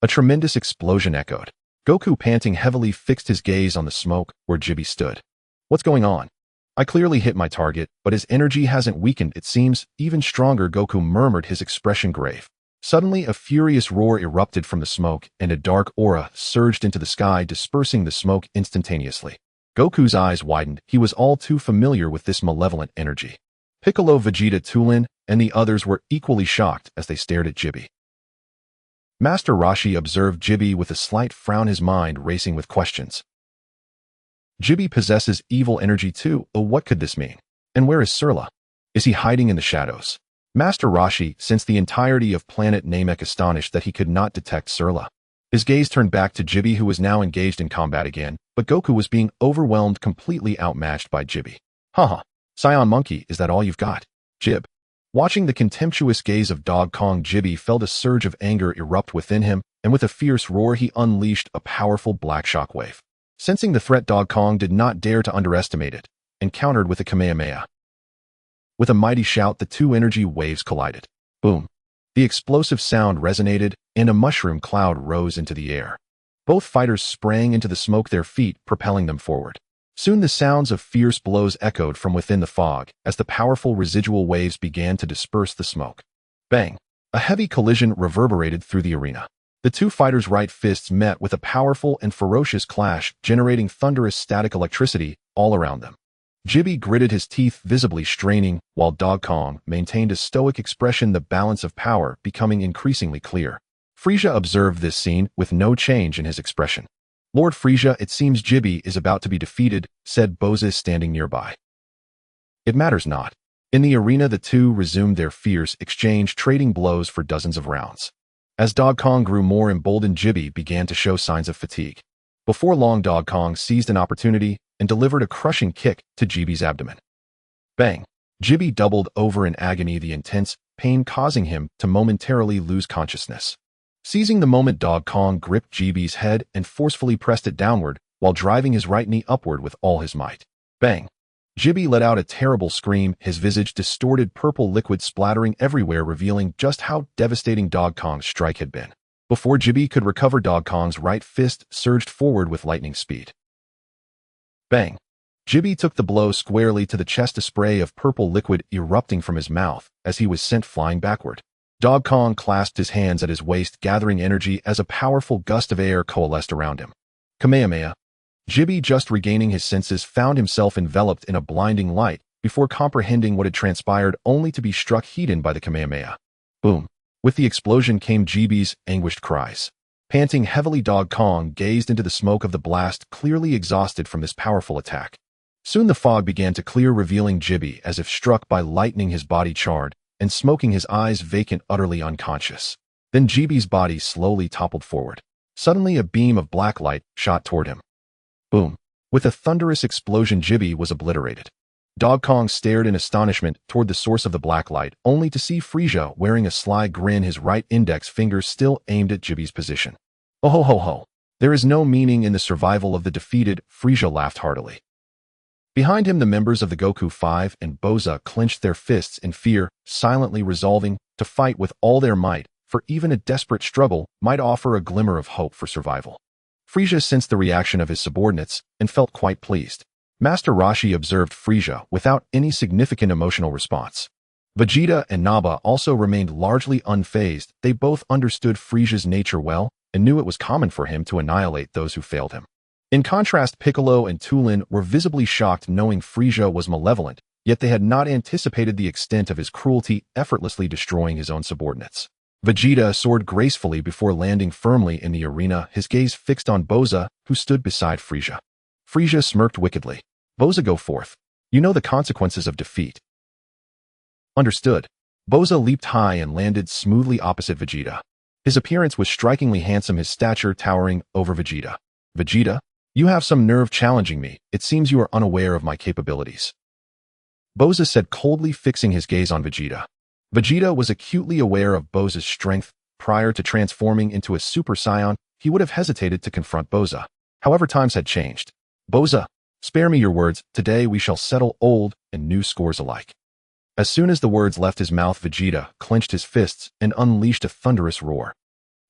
A: A tremendous explosion echoed. Goku, panting heavily, fixed his gaze on the smoke where Chibi stood. What's going on? I clearly hit my target, but his energy hasn't weakened, it seems. Even stronger, Goku murmured, his expression grave. Suddenly, a furious roar erupted from the smoke, and a dark aura surged into the sky, dispersing the smoke instantaneously. Goku's eyes widened. He was all too familiar with this malevolent energy. Piccolo, Vegeta, Toolen, and the others were equally shocked as they stared at Chibi. Master Roshi observed Chibi with a slight frown, his mind racing with questions. Chibi possesses evil energy too. Oh, what could this mean? And where is Surla? Is he hiding in the shadows? Master Roshi sensed the entirety of planet Namek, astonished that he could not detect Surla. His gaze turned back to Chibi, who was now engaged in combat again, but Goku was being overwhelmed, completely outmatched by Chibi. Haha. Saiyan monkey, is that all you've got? Jib. Watching the contemptuous gaze of Dog Kong, Chibi felt a surge of anger erupt within him, and with a fierce roar he unleashed a powerful black shockwave. Sensing the threat, Dog Kong did not dare to underestimate it, and countered with a Kamehameha. With a mighty shout, the two energy waves collided. Boom. The explosive sound resonated, and a mushroom cloud rose into the air. Both fighters sprang into the smoke, their feet propelling them forward. Soon the sounds of fierce blows echoed from within the fog as the powerful residual waves began to disperse the smoke. Bang! A heavy collision reverberated through the arena. The two fighters' right fists met with a powerful and ferocious clash, generating thunderous static electricity all around them. Jibby gritted his teeth, visibly straining, while Dog Kong maintained a stoic expression, the balance of power becoming increasingly clear. Frieza observed this scene with no change in his expression. "Lord Frieza, it seems Jibby is about to be defeated," said Boza standing nearby. "It matters not." In the arena, the two resumed their fierce exchange, trading blows for dozens of rounds. As Dog Kong grew more emboldened, Jibby began to show signs of fatigue. Before long, Dog Kong seized an opportunity and delivered a crushing kick to Jibby's abdomen. Bang! Jibby doubled over in agony, the intense pain causing him to momentarily lose consciousness. Seizing the moment, Dog Kong gripped Jibby's head and forcefully pressed it downward while driving his right knee upward with all his might. Bang! Jibby let out a terrible scream, his visage distorted, purple liquid splattering everywhere, revealing just how devastating Dog Kong's strike had been. Before Jibby could recover, Dog Kong's right fist surged forward with lightning speed. Bang! Jibby took the blow squarely to the chest, a spray of purple liquid erupting from his mouth as he was sent flying backward. Dog Kong clasped his hands at his waist, gathering energy as a powerful gust of air coalesced around him. Kamehameha! Jibby, just regaining his senses, found himself enveloped in a blinding light before comprehending what had transpired, only to be struck heat-in by the Kamehameha. Boom! With the explosion came Jibby's anguished cries. Panting heavily, Dog Kong gazed into the smoke of the blast, clearly exhausted from this powerful attack. Soon the fog began to clear, revealing Jibby as if struck by lightning, his body charred and smoking, his eyes vacant, utterly unconscious. Then Jibby's body slowly toppled forward. Suddenly a beam of black light shot toward him. Boom! With a thunderous explosion, Jibby was obliterated. Dog Kong stared in astonishment toward the source of the black light, only to see Frieza wearing a sly grin, his right index finger still aimed at Jibby's position. "Oh ho ho ho! There is no meaning in the survival of the defeated," Frieza laughed heartily. Behind him, the members of the Goku 5 and Boza clenched their fists in fear, silently resolving to fight with all their might, for even a desperate struggle might offer a glimmer of hope for survival. Frieza sensed the reaction of his subordinates and felt quite pleased. Master Roshi observed Frieza without any significant emotional response. Vegeta and Nappa also remained largely unfazed. They both understood Frieza's nature well and knew it was common for him to annihilate those who failed him. In contrast, Piccolo and Tulin were visibly shocked, knowing Frieza was malevolent, yet they had not anticipated the extent of his cruelty, effortlessly destroying his own subordinates. Vegeta soared gracefully before landing firmly in the arena, his gaze fixed on Boza, who stood beside Frieza. Frieza smirked wickedly. "Boza, go forth. You know the consequences of defeat." "Understood." Boza leaped high and landed smoothly opposite Vegeta. His appearance was strikingly handsome, his stature towering over Vegeta. "Vegeta, you have some nerve challenging me. It seems you are unaware of my capabilities," Boza said coldly, fixing his gaze on Vegeta. Vegeta was acutely aware of Boza's strength. Prior to transforming into a Super Saiyan, he would have hesitated to confront Boza. However, times had changed. "Boza, spare me your words. Today we shall settle old and new scores alike." As soon as the words left his mouth, Vegeta clenched his fists and unleashed a thunderous roar.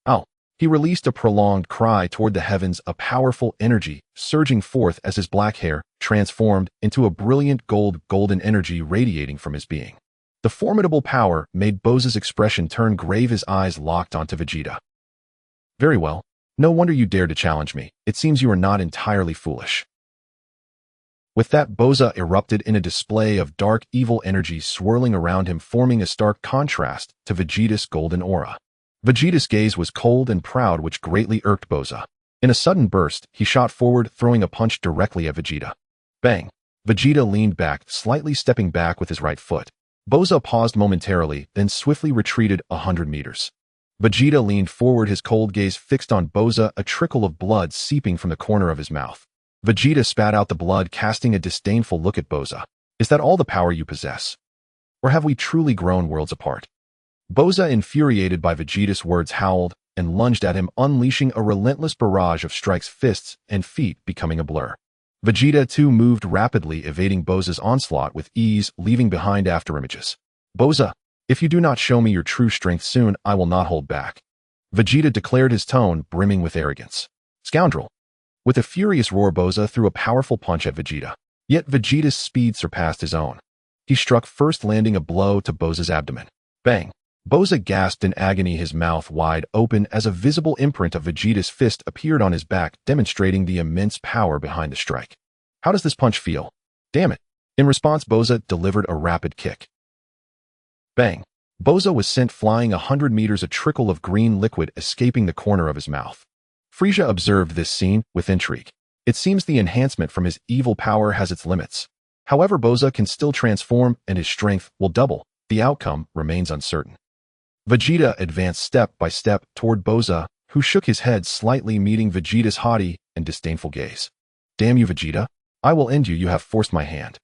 A: Ow! He released a prolonged cry toward the heavens, a powerful energy surging forth as his black hair transformed into a brilliant golden energy radiating from his being. The formidable power made Boza's expression turn grave, his eyes locked onto Vegeta. "Very well. No wonder you dared to challenge me. It seems you are not entirely foolish." With that, Boza erupted in a display of dark, evil energy swirling around him, forming a stark contrast to Vegeta's golden aura. Vegeta's gaze was cold and proud, which greatly irked Boza. In a sudden burst, he shot forward, throwing a punch directly at Vegeta. Bang! Vegeta leaned back, slightly stepping back with his right foot. Boza paused momentarily, then swiftly retreated 100 meters. Vegeta leaned forward, his cold gaze fixed on Boza, a trickle of blood seeping from the corner of his mouth. Vegeta spat out the blood, casting a disdainful look at Boza. "Is that all the power you possess? Or have we truly grown worlds apart?" Boza, infuriated by Vegeta's words, howled and lunged at him, unleashing a relentless barrage of strikes, fists and feet becoming a blur. Vegeta too moved rapidly, evading Boza's onslaught with ease, leaving behind afterimages. "Boza, if you do not show me your true strength soon, I will not hold back," Vegeta declared, his tone brimming with arrogance. "Scoundrel!" With a furious roar, Boza threw a powerful punch at Vegeta. Yet Vegeta's speed surpassed his own. He struck first, landing a blow to Boza's abdomen. Bang! Boza gasped in agony, his mouth wide open as a visible imprint of Vegeta's fist appeared on his back, demonstrating the immense power behind the strike. How does this punch feel? Damn it. In response, Boza delivered a rapid kick. Bang. Boza was sent flying 100 meters, a trickle of green liquid escaping the corner of his mouth. Frisia observed this scene with intrigue. It seems the enhancement from his evil power has its limits. However, Boza can still transform and his strength will double. The outcome remains uncertain. Vegeta advanced step by step toward Boza, who shook his head slightly, meeting Vegeta's haughty and disdainful gaze. Damn you, Vegeta. I will end you. You have forced my hand.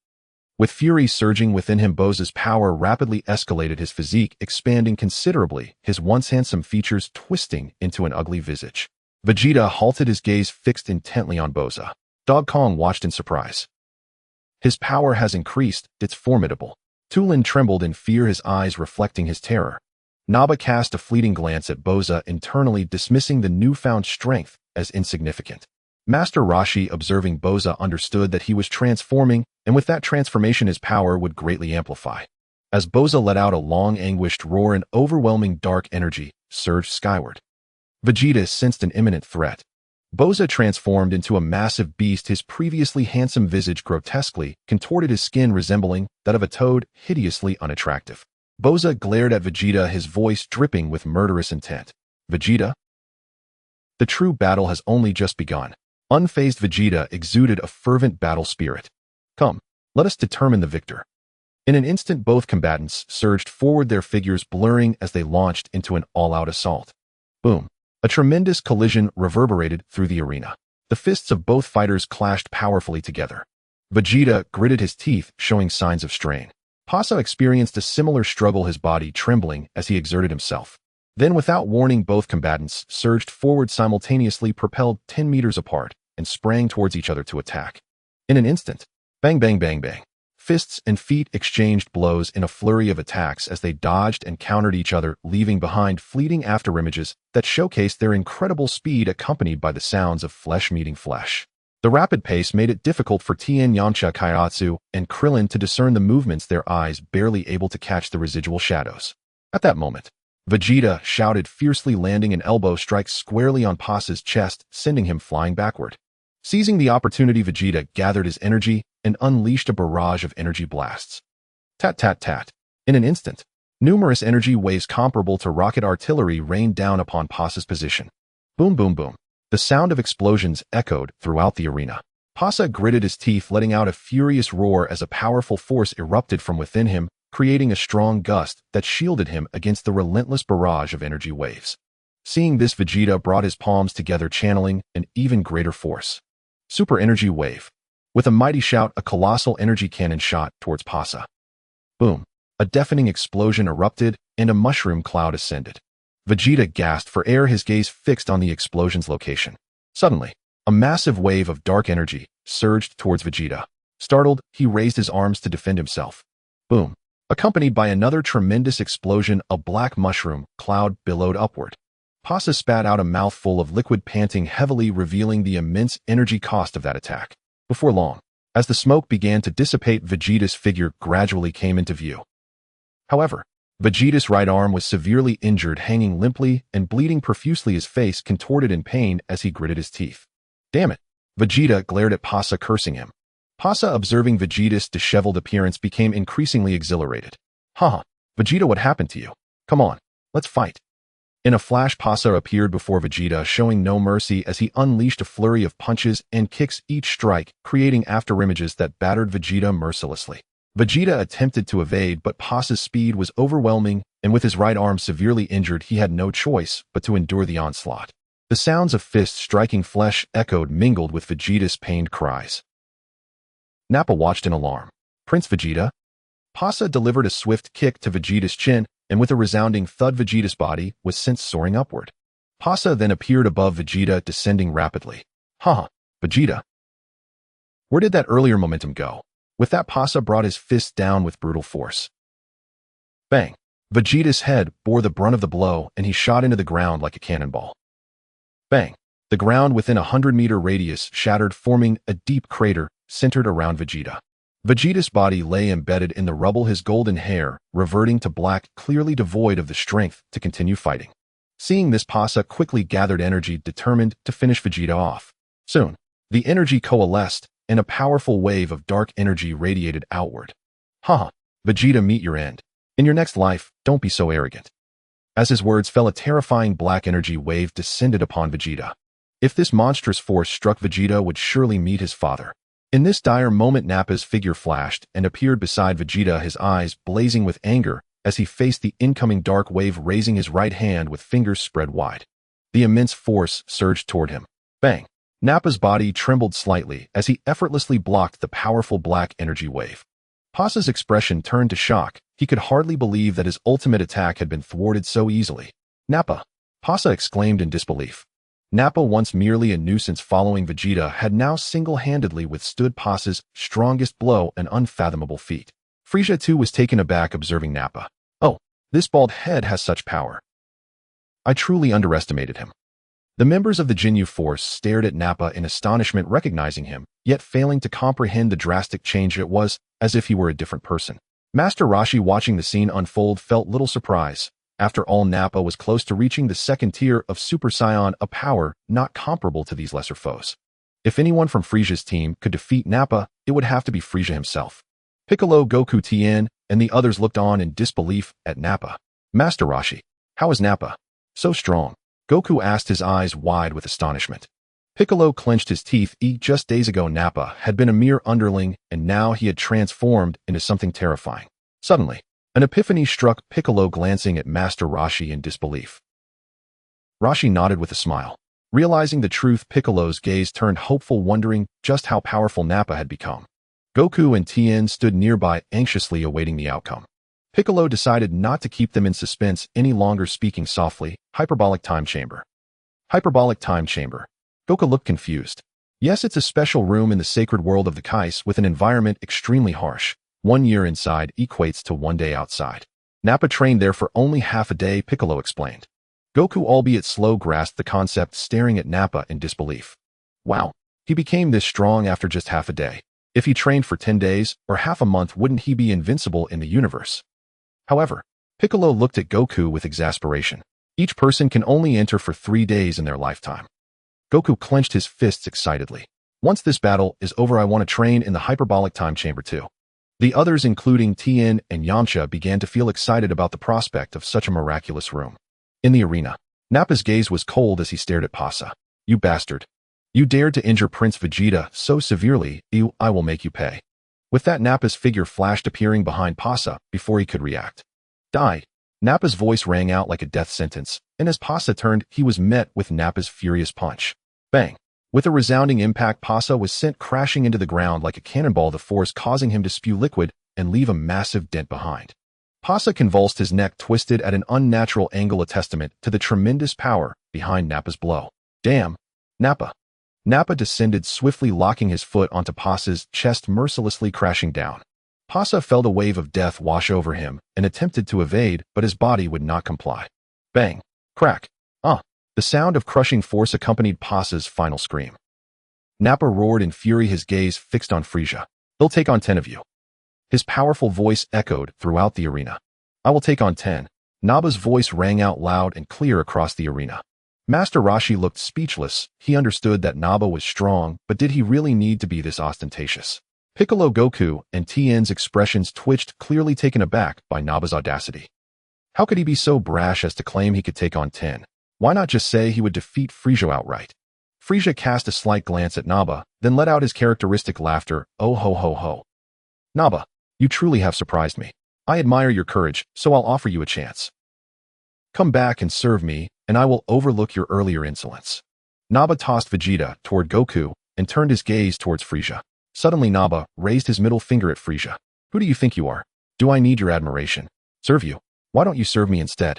A: With fury surging within him, Boza's power rapidly escalated, his physique expanding considerably, his once handsome features twisting into an ugly visage. Vegeta halted, his gaze fixed intently on Boza. Dog Kong watched in surprise. His power has increased, it's formidable. Tulin trembled in fear, his eyes reflecting his terror. Naba cast a fleeting glance at Boza, internally dismissing the newfound strength as insignificant. Master Roshi, observing Boza, understood that he was transforming, and with that transformation his power would greatly amplify. As Boza let out a long, anguished roar, an overwhelming dark energy surged skyward. Vegeta sensed an imminent threat. Boza transformed into a massive beast, his previously handsome visage grotesquely contorted, his skin resembling that of a toad, hideously unattractive. Boza glared at Vegeta, his voice dripping with murderous intent. Vegeta? The true battle has only just begun. Unfazed Vegeta exuded a fervent battle spirit. Come, let us determine the victor. In an instant, both combatants surged forward, their figures blurring as they launched into an all-out assault. Boom. A tremendous collision reverberated through the arena. The fists of both fighters clashed powerfully together. Vegeta gritted his teeth, showing signs of strain. Pasa experienced a similar struggle, his body trembling as he exerted himself. Then, without warning, both combatants surged forward simultaneously, propelled 10 meters apart, and sprang towards each other to attack. In an instant, bang bang bang bang, fists and feet exchanged blows in a flurry of attacks as they dodged and countered each other, leaving behind fleeting afterimages that showcased their incredible speed, accompanied by the sounds of flesh meeting flesh. The rapid pace made it difficult for Tien, Yamcha, Kaiatsu, and Krillin to discern the movements, their eyes barely able to catch the residual shadows. At that moment, Vegeta shouted fiercely, landing an elbow strike squarely on Pasa's chest, sending him flying backward. Seizing the opportunity, Vegeta gathered his energy and unleashed a barrage of energy blasts. Tat tat tat. In an instant, numerous energy waves comparable to rocket artillery rained down upon Pasa's position. Boom boom boom. The sound of explosions echoed throughout the arena. Pasa gritted his teeth, letting out a furious roar as a powerful force erupted from within him, creating a strong gust that shielded him against the relentless barrage of energy waves. Seeing this, Vegeta brought his palms together, channeling an even greater force. Super Energy Wave. With a mighty shout, a colossal energy cannon shot towards Pasa. Boom. A deafening explosion erupted, and a mushroom cloud ascended. Vegeta gasped for air, his gaze fixed on the explosion's location. Suddenly, a massive wave of dark energy surged towards Vegeta. Startled, he raised his arms to defend himself. Boom. Accompanied by another tremendous explosion, a black mushroom cloud billowed upward. Pasa spat out a mouthful of liquid, panting heavily, revealing the immense energy cost of that attack. Before long, as the smoke began to dissipate, Vegeta's figure gradually came into view. However, Vegeta's right arm was severely injured, hanging limply and bleeding profusely, his face contorted in pain as he gritted his teeth. Damn it! Vegeta glared at Pasa, cursing him. Pasa, observing Vegeta's disheveled appearance, became increasingly exhilarated. Haha, Vegeta, what happened to you? Come on, let's fight. In a flash, Pasa appeared before Vegeta, showing no mercy as he unleashed a flurry of punches and kicks, each strike creating afterimages that battered Vegeta mercilessly. Vegeta attempted to evade, but Pasa's speed was overwhelming, and with his right arm severely injured, he had no choice but to endure the onslaught. The sounds of fists striking flesh echoed, mingled with Vegeta's pained cries. Nappa watched in alarm. Prince Vegeta? Pasa delivered a swift kick to Vegeta's chin, and with a resounding thud, Vegeta's body was sent soaring upward. Pasa then appeared above Vegeta, descending rapidly. Haha, Vegeta. Where did that earlier momentum go? With that, Pasa brought his fist down with brutal force. Bang! Vegeta's head bore the brunt of the blow, and he shot into the ground like a cannonball. Bang! The ground within a 100-meter radius shattered, forming a deep crater centered around Vegeta. Vegeta's body lay embedded in the rubble, his golden hair reverting to black, clearly devoid of the strength to continue fighting. Seeing this, Pasa quickly gathered energy, determined to finish Vegeta off. Soon, the energy coalesced, and a powerful wave of dark energy radiated outward. Haha, Vegeta, meet your end. In your next life, don't be so arrogant. As his words fell, a terrifying black energy wave descended upon Vegeta. If this monstrous force struck, Vegeta would surely meet his father. In this dire moment, Nappa's figure flashed and appeared beside Vegeta, his eyes blazing with anger as he faced the incoming dark wave, raising his right hand with fingers spread wide. The immense force surged toward him. Bang! Nappa's body trembled slightly as he effortlessly blocked the powerful black energy wave. Pasa's expression turned to shock. He could hardly believe that his ultimate attack had been thwarted so easily. Nappa! Pasa exclaimed in disbelief. Nappa, once merely a nuisance following Vegeta, had now single-handedly withstood Pasa's strongest blow, an unfathomable feat. Frieza too was taken aback observing Nappa. Oh, this bald head has such power. I truly underestimated him. The members of the Ginyu Force stared at Nappa in astonishment, recognizing him, yet failing to comprehend the drastic change. It was as if he were a different person. Master Roshi, watching the scene unfold, felt little surprise. After all, Nappa was close to reaching the second tier of Super Saiyan, a power not comparable to these lesser foes. If anyone from Frieza's team could defeat Nappa, it would have to be Frieza himself. Piccolo, Goku, Tien, and the others looked on in disbelief at Nappa. Master Roshi, how is Nappa so strong? Goku asked, his eyes wide with astonishment. Piccolo clenched his teeth. Just days ago, Nappa had been a mere underling, and now he had transformed into something terrifying. Suddenly, an epiphany struck Piccolo, glancing at Master Roshi in disbelief. Roshi nodded with a smile. Realizing the truth, Piccolo's gaze turned hopeful, wondering just how powerful Nappa had become. Goku and Tien stood nearby, anxiously awaiting the outcome. Piccolo decided not to keep them in suspense any longer, speaking softly. Hyperbolic time chamber. Hyperbolic time chamber. Goku looked confused. Yes, it's a special room in the sacred world of the Kais with an environment extremely harsh. 1 year inside equates to 1 day outside. Nappa trained there for only half a day, Piccolo explained. Goku, albeit slow, grasped the concept, staring at Nappa in disbelief. Wow, he became this strong after just half a day. If he trained for 10 days or half a month, wouldn't he be invincible in the universe? However, Piccolo looked at Goku with exasperation. Each person can only enter for 3 days in their lifetime. Goku clenched his fists excitedly. Once this battle is over, I want to train in the hyperbolic time chamber too. The others, including Tien and Yamcha, began to feel excited about the prospect of such a miraculous room. In the arena, Nappa's gaze was cold as he stared at Pasa. You bastard. You dared to injure Prince Vegeta so severely, I will make you pay. With that, Nappa's figure flashed, appearing behind Pasa before he could react. Die. Nappa's voice rang out like a death sentence, and as Pasa turned, he was met with Nappa's furious punch. Bang. With a resounding impact, Pasa was sent crashing into the ground like a cannonball, the force causing him to spew liquid and leave a massive dent behind. Pasa convulsed, his neck twisted at an unnatural angle, a testament to the tremendous power behind Nappa's blow. Damn. Nappa. Nappa descended swiftly, locking his foot onto Pasa's chest, mercilessly crashing down. Pasa felt a wave of death wash over him and attempted to evade, but his body would not comply. Bang. Crack. The sound of crushing force accompanied Pasa's final scream. Nappa roared in fury, his gaze fixed on Frieza. He'll take on 10 of you. His powerful voice echoed throughout the arena. I will take on 10. Nappa's voice rang out loud and clear across the arena. Master Roshi looked speechless. He understood that Nappa was strong, but did he really need to be this ostentatious? Piccolo, Goku, and Tien's expressions twitched, clearly taken aback by Nappa's audacity. How could he be so brash as to claim he could take on 10? Why not just say he would defeat Frieza outright? Frieza cast a slight glance at Nappa, then let out his characteristic laughter. Oh ho ho ho. Nappa, you truly have surprised me. I admire your courage, so I'll offer you a chance. Come back and serve me, and I will overlook your earlier insolence. Nappa tossed Vegeta toward Goku and turned his gaze towards Frieza. Suddenly Nappa raised his middle finger at Frieza. Who do you think you are? Do I need your admiration? Serve you? Why don't you serve me instead?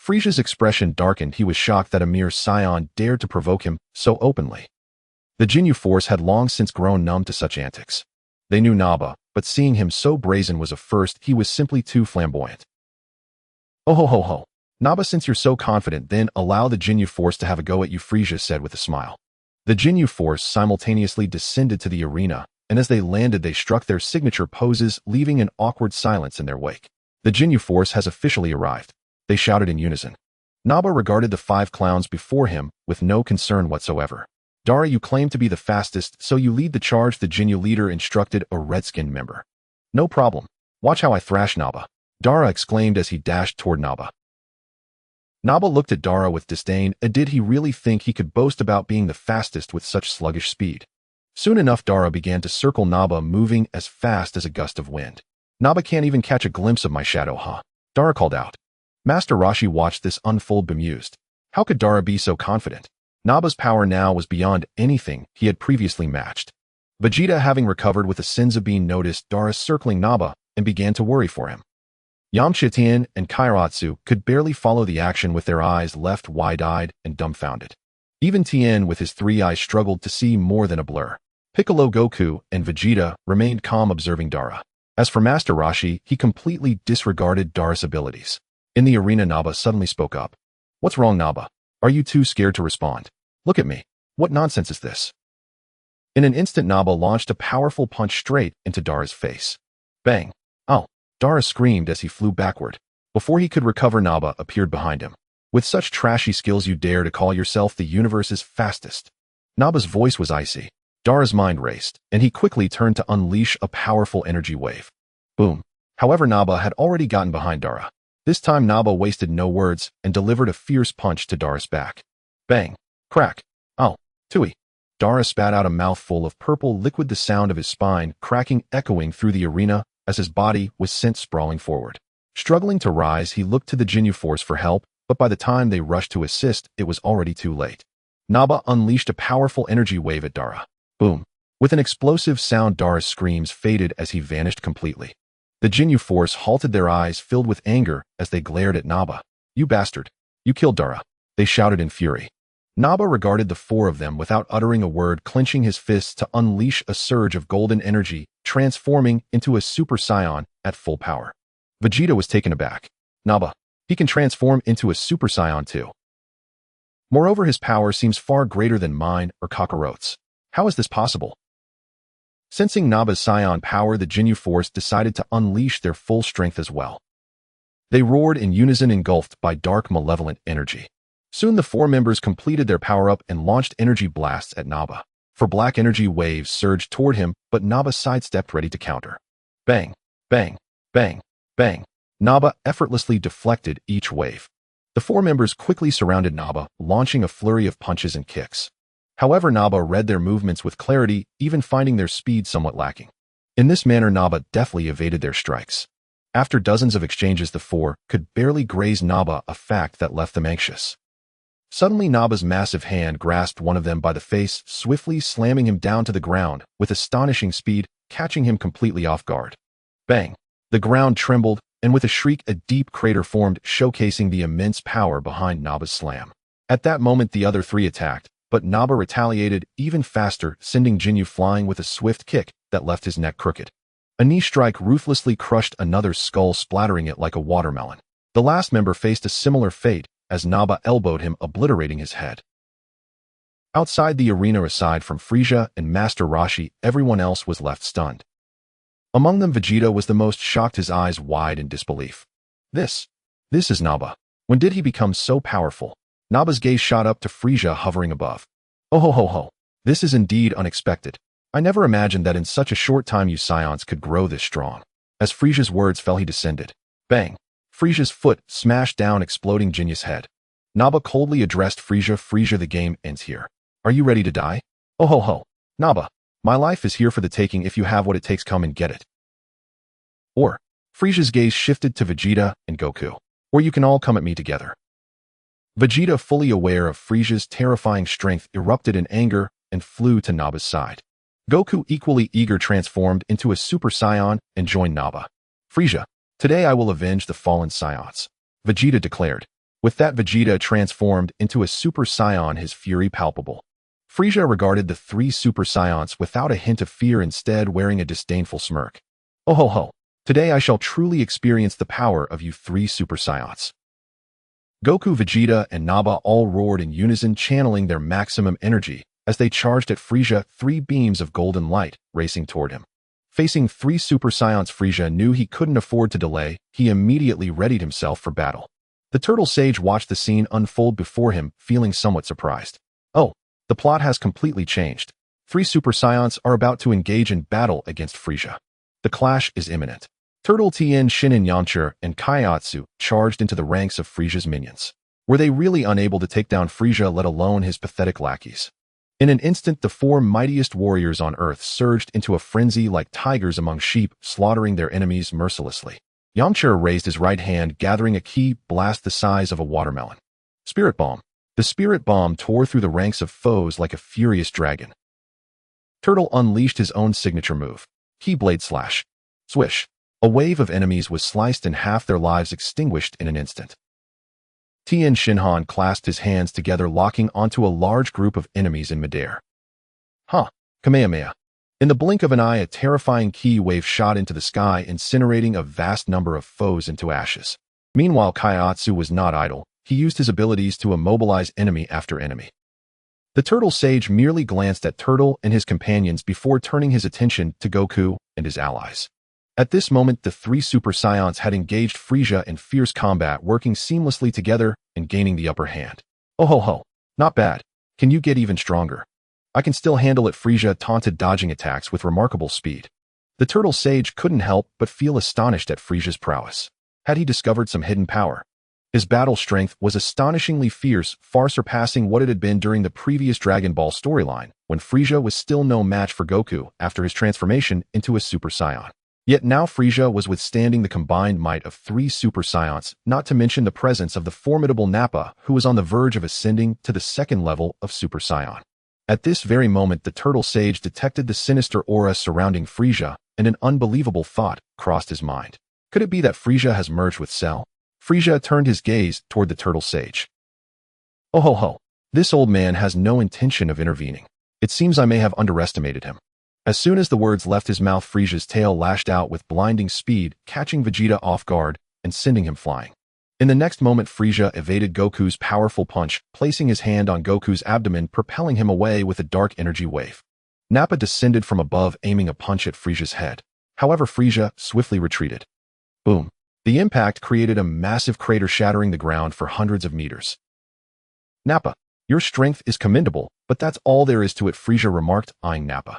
A: Frieza's expression darkened. He was shocked that a mere Saiyan dared to provoke him so openly. The Ginyu Force had long since grown numb to such antics. They knew Nappa, but seeing him so brazen was a first. He was simply too flamboyant. Oh ho ho ho. Nappa, since you're so confident, then allow the Ginyu Force to have a go at you, Frieza said with a smile. The Ginyu Force simultaneously descended to the arena, and as they landed they struck their signature poses, leaving an awkward silence in their wake. The Ginyu Force has officially arrived, they shouted in unison. Naba regarded the 5 clowns before him with no concern whatsoever. Dara, you claim to be the fastest, so you lead the charge, the Ginyu leader instructed a red-skinned member. No problem. Watch how I thrash Naba, Dara exclaimed as he dashed toward Naba. Naba looked at Dara with disdain. Did he really think he could boast about being the fastest with such sluggish speed? Soon enough Dara began to circle Naba, moving as fast as a gust of wind. Naba can't even catch a glimpse of my shadow, huh? Dara called out. Master Roshi watched this unfold bemused. How could Dara be so confident? Naba's power now was beyond anything he had previously matched. Vegeta, having recovered with a Senzu bean, noticed Dara circling Naba and began to worry for him. Yamcha, Tien, and Kairatsu could barely follow the action with their eyes left wide-eyed and dumbfounded. Even Tien with his 3 eyes struggled to see more than a blur. Piccolo, Goku, and Vegeta remained calm observing Dara. As for Master Roshi, he completely disregarded Dara's abilities. In the arena Naba suddenly spoke up. What's wrong, Naba? Are you too scared to respond? Look at me. What nonsense is this? In an instant Naba launched a powerful punch straight into Dara's face. Bang! Ow! Dara screamed as he flew backward. Before he could recover, Naba appeared behind him. With such trashy skills you dare to call yourself the universe's fastest? Naba's voice was icy. Dara's mind raced, and he quickly turned to unleash a powerful energy wave. Boom! However, Naba had already gotten behind Dara. This time Naba wasted no words and delivered a fierce punch to Dara's back. Bang! Crack! Ow! Tui! Dara spat out a mouthful of purple liquid, the sound of his spine cracking echoing through the arena as his body was sent sprawling forward. Struggling to rise, he looked to the Ginyu Force for help, but by the time they rushed to assist, it was already too late. Naba unleashed a powerful energy wave at Dara. Boom! With an explosive sound, Dara's screams faded as he vanished completely. The Ginyu Force halted, their eyes filled with anger as they glared at Naba. You bastard! You killed Dara! They shouted in fury. Naba regarded the 4 of them without uttering a word, clenching his fists to unleash a surge of golden energy, transforming into a Super Saiyan at full power. Vegeta was taken aback. Naba, he can transform into a Super Saiyan too. Moreover, his power seems far greater than mine or Kakarot's. How is this possible? Sensing Naba's Saiyan power, the Ginyu Force decided to unleash their full strength as well. They roared in unison, engulfed by dark, malevolent energy. Soon the 4 members completed their power-up and launched energy blasts at Naba. For black energy waves surged toward him, but Naba sidestepped, ready to counter. Bang! Bang! Bang! Bang! Naba effortlessly deflected each wave. The 4 members quickly surrounded Naba, launching a flurry of punches and kicks. However, Naba read their movements with clarity, even finding their speed somewhat lacking. In this manner, Naba deftly evaded their strikes. After dozens of exchanges, the 4 could barely graze Naba, a fact that left them anxious. Suddenly, Naba's massive hand grasped one of them by the face, swiftly slamming him down to the ground with astonishing speed, catching him completely off guard. Bang! The ground trembled, and with a shriek, a deep crater formed, showcasing the immense power behind Naba's slam. At that moment, the other 3 attacked, but Naba retaliated even faster, sending Ginyu flying with a swift kick that left his neck crooked. A knee strike ruthlessly crushed another's skull, splattering it like a watermelon. The last member faced a similar fate, as Naba elbowed him, obliterating his head. Outside the arena, aside from Frieza and Master Roshi, everyone else was left stunned. Among them, Vegeta was the most shocked, his eyes wide in disbelief. This is Naba. When did he become so powerful? Naba's gaze shot up to Frieza hovering above. Oh ho ho ho. This is indeed unexpected. I never imagined that in such a short time you Saiyans could grow this strong. As Frieza's words fell, he descended. Bang! Frieza's foot smashed down, exploding Jinyu's head. Naba coldly addressed Frieza. Frieza, the game ends here. Are you ready to die? Oh ho ho. Naba, my life is here for the taking. If you have what it takes, come and get it. Or, Frieza's gaze shifted to Vegeta and Goku. Or you can all come at me together. Vegeta, fully aware of Frieza's terrifying strength, erupted in anger and flew to Naba's side. Goku, equally eager, transformed into a Super Saiyan and joined Naba. Frieza, today I will avenge the fallen Saiyans, Vegeta declared. With that, Vegeta transformed into a Super Saiyan, his fury palpable. Frieza regarded the 3 Super Saiyans without a hint of fear, instead wearing a disdainful smirk. Oh ho ho, today I shall truly experience the power of you 3 Super Saiyans. Goku, Vegeta, and Naba all roared in unison, channeling their maximum energy As they charged at Frieza, 3 beams of golden light racing toward him. Facing 3 Super Saiyans, Frieza knew he couldn't afford to delay. He immediately readied himself for battle. The Turtle Sage watched the scene unfold before him, feeling somewhat surprised. Oh, the plot has completely changed. 3 Super Saiyans are about to engage in battle against Frieza. The clash is imminent. Turtle Tien, Shin and Yamcha and Kaiatsu charged into the ranks of Frieza's minions. Were they really unable to take down Frieza, let alone his pathetic lackeys? In an instant, the 4 mightiest warriors on Earth surged into a frenzy like tigers among sheep, slaughtering their enemies mercilessly. Yamcha raised his right hand, gathering a ki blast the size of a watermelon. Spirit Bomb. The Spirit Bomb tore through the ranks of foes like a furious dragon. Turtle unleashed his own signature move. Keyblade Slash. Swish. A wave of enemies was sliced in half, their lives extinguished in an instant. Tien Shinhan clasped his hands together, locking onto a large group of enemies in midair. Kamehameha. In the blink of an eye, a terrifying ki wave shot into the sky, incinerating a vast number of foes into ashes. Meanwhile, Kaiatsu was not idle. He used his abilities to immobilize enemy after enemy. The Turtle Sage merely glanced at Turtle and his companions before turning his attention to Goku and his allies. At this moment, the 3 Super Saiyans had engaged Frieza in fierce combat, working seamlessly together and gaining the upper hand. Oh ho ho, not bad. Can you get even stronger? I can still handle it, Frieza taunted, dodging attacks with remarkable speed. The Turtle Sage couldn't help but feel astonished at Frieza's prowess. Had he discovered some hidden power? His battle strength was astonishingly fierce, far surpassing what it had been during the previous Dragon Ball storyline, when Frieza was still no match for Goku after his transformation into a Super Saiyan. Yet now Frieza was withstanding the combined might of 3 Super Saiyans, not to mention the presence of the formidable Nappa, who was on the verge of ascending to the 2nd level of Super Saiyan. At this very moment, the Turtle Sage detected the sinister aura surrounding Frieza, and an unbelievable thought crossed his mind. Could it be that Frieza has merged with Cell? Frieza turned his gaze toward the Turtle Sage. Oh ho ho, this old man has no intention of intervening. It seems I may have underestimated him. As soon as the words left his mouth, Frieza's tail lashed out with blinding speed, catching Vegeta off guard and sending him flying. In the next moment, Frieza evaded Goku's powerful punch, placing his hand on Goku's abdomen, propelling him away with a dark energy wave. Nappa descended from above, aiming a punch at Frieza's head. However, Frieza swiftly retreated. Boom. The impact created a massive crater, shattering the ground for hundreds of meters. Nappa, your strength is commendable, but that's all there is to it, Frieza remarked, eyeing Nappa.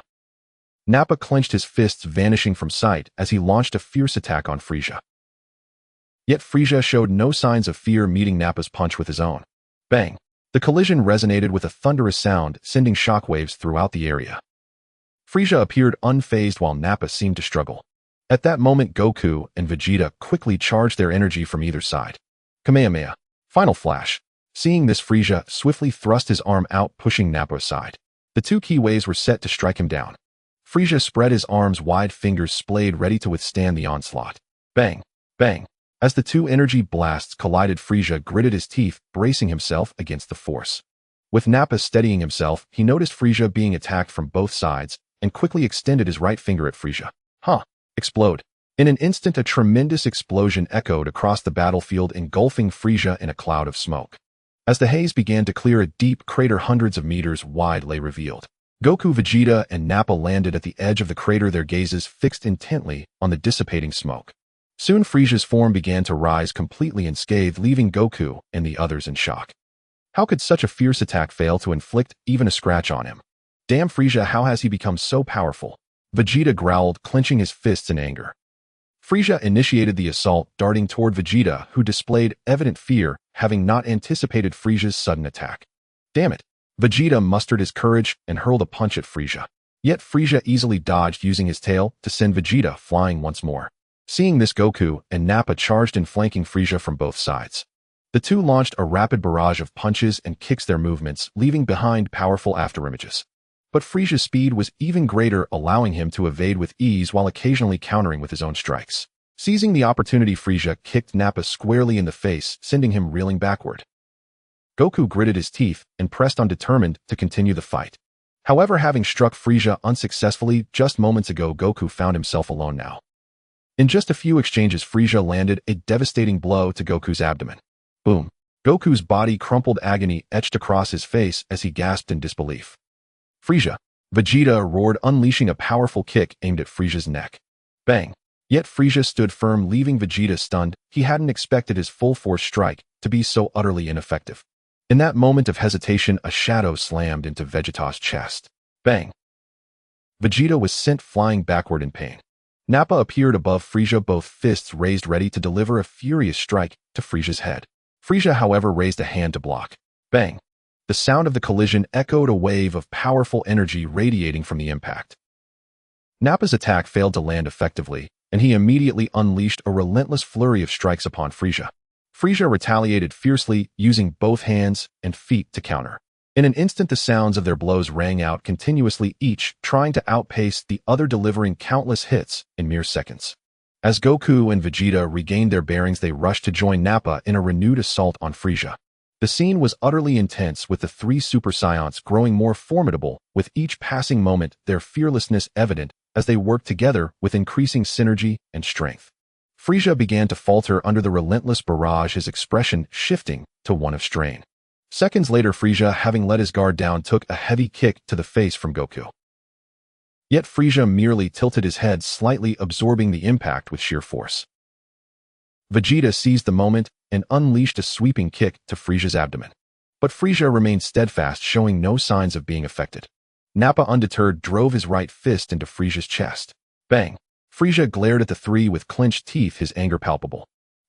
A: Nappa clenched his fists, vanishing from sight as he launched a fierce attack on Frieza. Yet Frieza showed no signs of fear, meeting Nappa's punch with his own. Bang! The collision resonated with a thunderous sound, sending shockwaves throughout the area. Frieza appeared unfazed while Nappa seemed to struggle. At that moment, Goku and Vegeta quickly charged their energy from either side. Kamehameha. Final Flash. Seeing this, Frieza swiftly thrust his arm out, pushing Nappa aside. The 2 ki waves were set to strike him down. Frieza spread his arms wide, fingers splayed, ready to withstand the onslaught. Bang! Bang! As the 2 energy blasts collided, Frieza gritted his teeth, bracing himself against the force. With Nappa steadying himself, he noticed Frieza being attacked from both sides and quickly extended his right finger at Frieza. Explode. In an instant, a tremendous explosion echoed across the battlefield, engulfing Frieza in a cloud of smoke. As the haze began to clear, a deep crater hundreds of meters wide lay revealed. Goku, Vegeta, and Nappa landed at the edge of the crater, their gazes fixed intently on the dissipating smoke. Soon Frieza's form began to rise, completely unscathed, leaving Goku and the others in shock. How could such a fierce attack fail to inflict even a scratch on him? Damn Frieza, how has he become so powerful? Vegeta growled, clenching his fists in anger. Frieza initiated the assault, darting toward Vegeta, who displayed evident fear, having not anticipated Frieza's sudden attack. Damn it! Vegeta mustered his courage and hurled a punch at Frieza. Yet Frieza easily dodged, using his tail to send Vegeta flying once more. Seeing this, Goku and Nappa charged in, flanking Frieza from both sides. The 2 launched a rapid barrage of punches and kicks, their movements leaving behind powerful afterimages. But Frieza's speed was even greater, allowing him to evade with ease while occasionally countering with his own strikes. Seizing the opportunity, Frieza kicked Nappa squarely in the face, sending him reeling backward. Goku gritted his teeth and pressed on, determined to continue the fight. However, having struck Frieza unsuccessfully just moments ago, Goku found himself alone now. In just a few exchanges, Frieza landed a devastating blow to Goku's abdomen. Boom! Goku's body crumpled, agony etched across his face as he gasped in disbelief. Frieza! Vegeta roared, unleashing a powerful kick aimed at Frieza's neck. Bang! Yet Frieza stood firm, leaving Vegeta stunned. He hadn't expected his full-force strike to be so utterly ineffective. In that moment of hesitation, a shadow slammed into Vegeta's chest. Bang! Vegeta was sent flying backward in pain. Nappa appeared above Frieza, both fists raised ready to deliver a furious strike to Frieza's head. Frieza, however, raised a hand to block. Bang! The sound of the collision echoed, a wave of powerful energy radiating from the impact. Nappa's attack failed to land effectively, and he immediately unleashed a relentless flurry of strikes upon Frieza. Frieza retaliated fiercely, using both hands and feet to counter. In an instant, the sounds of their blows rang out continuously, each trying to outpace the other, delivering countless hits in mere seconds. As Goku and Vegeta regained their bearings, they rushed to join Nappa in a renewed assault on Frieza. The scene was utterly intense, with the three Super Saiyans growing more formidable with each passing moment, their fearlessness evident as they worked together with increasing synergy and strength. Frieza began to falter under the relentless barrage, his expression shifting to one of strain. Seconds later, Frieza, having let his guard down, took a heavy kick to the face from Goku. Yet Frieza merely tilted his head slightly, absorbing the impact with sheer force. Vegeta seized the moment and unleashed a sweeping kick to Frieza's abdomen. But Frieza remained steadfast, showing no signs of being affected. Nappa, undeterred, drove his right fist into Frieza's chest. Bang! Frieza glared at the three with clenched teeth, his anger palpable.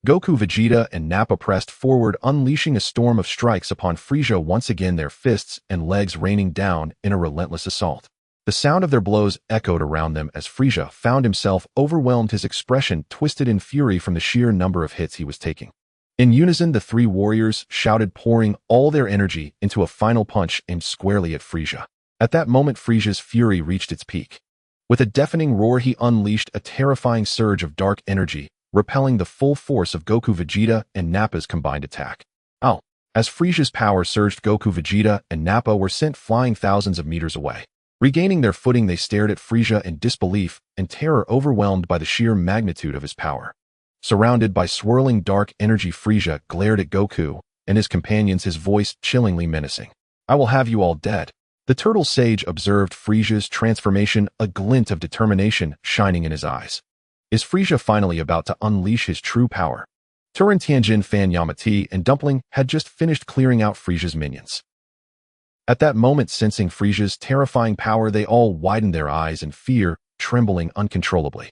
A: Goku, Vegeta, and Nappa pressed forward, unleashing a storm of strikes upon Frieza, once again their fists and legs raining down in a relentless assault. The sound of their blows echoed around them as Frieza found himself overwhelmed, his expression twisted in fury from the sheer number of hits he was taking. In unison, the three warriors shouted, pouring all their energy into a final punch aimed squarely at Frieza. At that moment, Frieza's fury reached its peak. With a deafening roar, he unleashed a terrifying surge of dark energy, repelling the full force of Goku, Vegeta, and Nappa's combined attack. Ow! As Frieza's power surged, Goku, Vegeta, and Nappa were sent flying thousands of meters away. Regaining their footing, they stared at Frieza in disbelief and terror, overwhelmed by the sheer magnitude of his power. Surrounded by swirling dark energy, Frieza glared at Goku and his companions, his voice chillingly menacing. "I will have you all dead." The turtle sage observed Frieza's transformation, a glint of determination shining in his eyes. Is Frieza finally about to unleash his true power? Turin, Tianjin, Fan, Yamati, and Dumpling had just finished clearing out Frieza's minions. At that moment, sensing Frieza's terrifying power, they all widened their eyes in fear, trembling uncontrollably.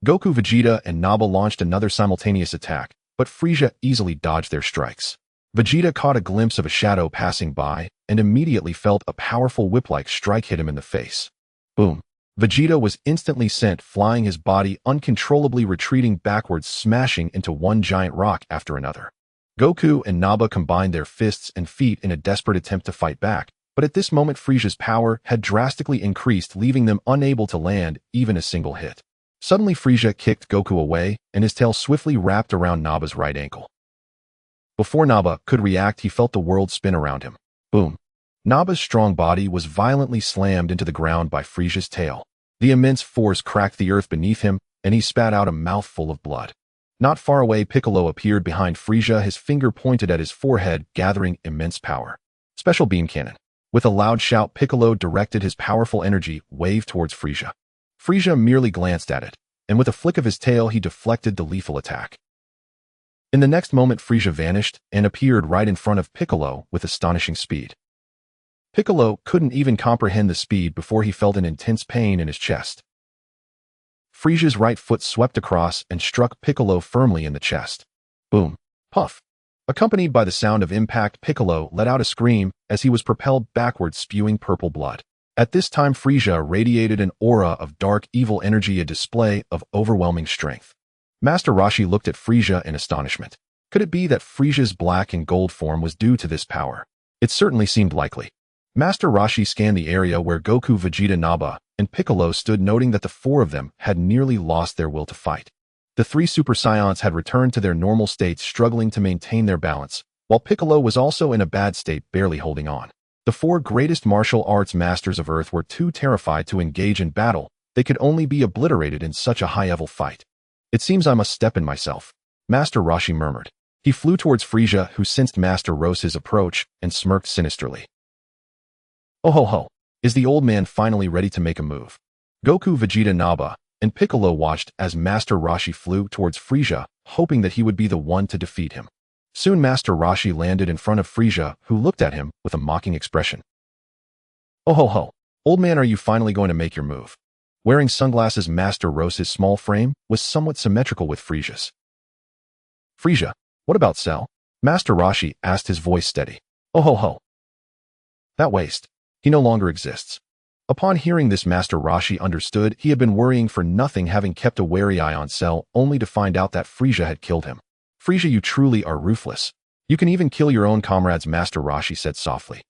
A: Goku, Vegeta, and Nappa launched another simultaneous attack, but Frieza easily dodged their strikes. Vegeta caught a glimpse of a shadow passing by and immediately felt a powerful whip-like strike hit him in the face. Boom! Vegeta was instantly sent flying, his body uncontrollably retreating backwards, smashing into one giant rock after another. Goku and Nappa combined their fists and feet in a desperate attempt to fight back, but at this moment Frieza's power had drastically increased, leaving them unable to land even a single hit. Suddenly Frieza kicked Goku away, and his tail swiftly wrapped around Nappa's right ankle. Before Nappa could react, he felt the world spin around him. Boom! Nappa's strong body was violently slammed into the ground by Frieza's tail. The immense force cracked the earth beneath him, and he spat out a mouthful of blood. Not far away, Piccolo appeared behind Frieza, his finger pointed at his forehead, gathering immense power. Special beam cannon. With a loud shout, Piccolo directed his powerful energy wave towards Frieza. Frieza merely glanced at it, and with a flick of his tail, he deflected the lethal attack. In the next moment, Frieza vanished and appeared right in front of Piccolo with astonishing speed. Piccolo couldn't even comprehend the speed before he felt an intense pain in his chest. Frieza's right foot swept across and struck Piccolo firmly in the chest. Boom! Puff! Accompanied by the sound of impact, Piccolo let out a scream as he was propelled backwards, spewing purple blood. At this time, Frieza radiated an aura of dark evil energy, a display of overwhelming strength. Master Roshi looked at Frieza in astonishment. Could it be that Frieza's black and gold form was due to this power? It certainly seemed likely. Master Roshi scanned the area where Goku, Vegeta, Nappa, and Piccolo stood, noting that the four of them had nearly lost their will to fight. The three Super Saiyans had returned to their normal states, struggling to maintain their balance, while Piccolo was also in a bad state, barely holding on. The four greatest martial arts masters of Earth were too terrified to engage in battle. They could only be obliterated in such a high-level fight. "It seems I must step in myself," Master Roshi murmured. He flew towards Frieza, who sensed Master Roshi's approach and smirked sinisterly. "Oh ho ho! Is the old man finally ready to make a move? Goku, Vegeta, Naba, and Piccolo watched as Master Roshi flew towards Frieza, hoping that he would be the one to defeat him. Soon Master Roshi landed in front of Frieza, who looked at him with a mocking expression. Oh ho ho, old man, are you finally going to make your move? Wearing sunglasses, Master Roshi's small frame was somewhat symmetrical with Frieza's. Frieza, what about Cell? Master Roshi asked, his voice steady. Oh ho ho. That waste. He no longer exists. Upon hearing this, Master Roshi understood he had been worrying for nothing, having kept a wary eye on Cell, only to find out that Frieza had killed him. Frieza, you truly are ruthless. You can even kill your own comrades, Master Roshi said softly.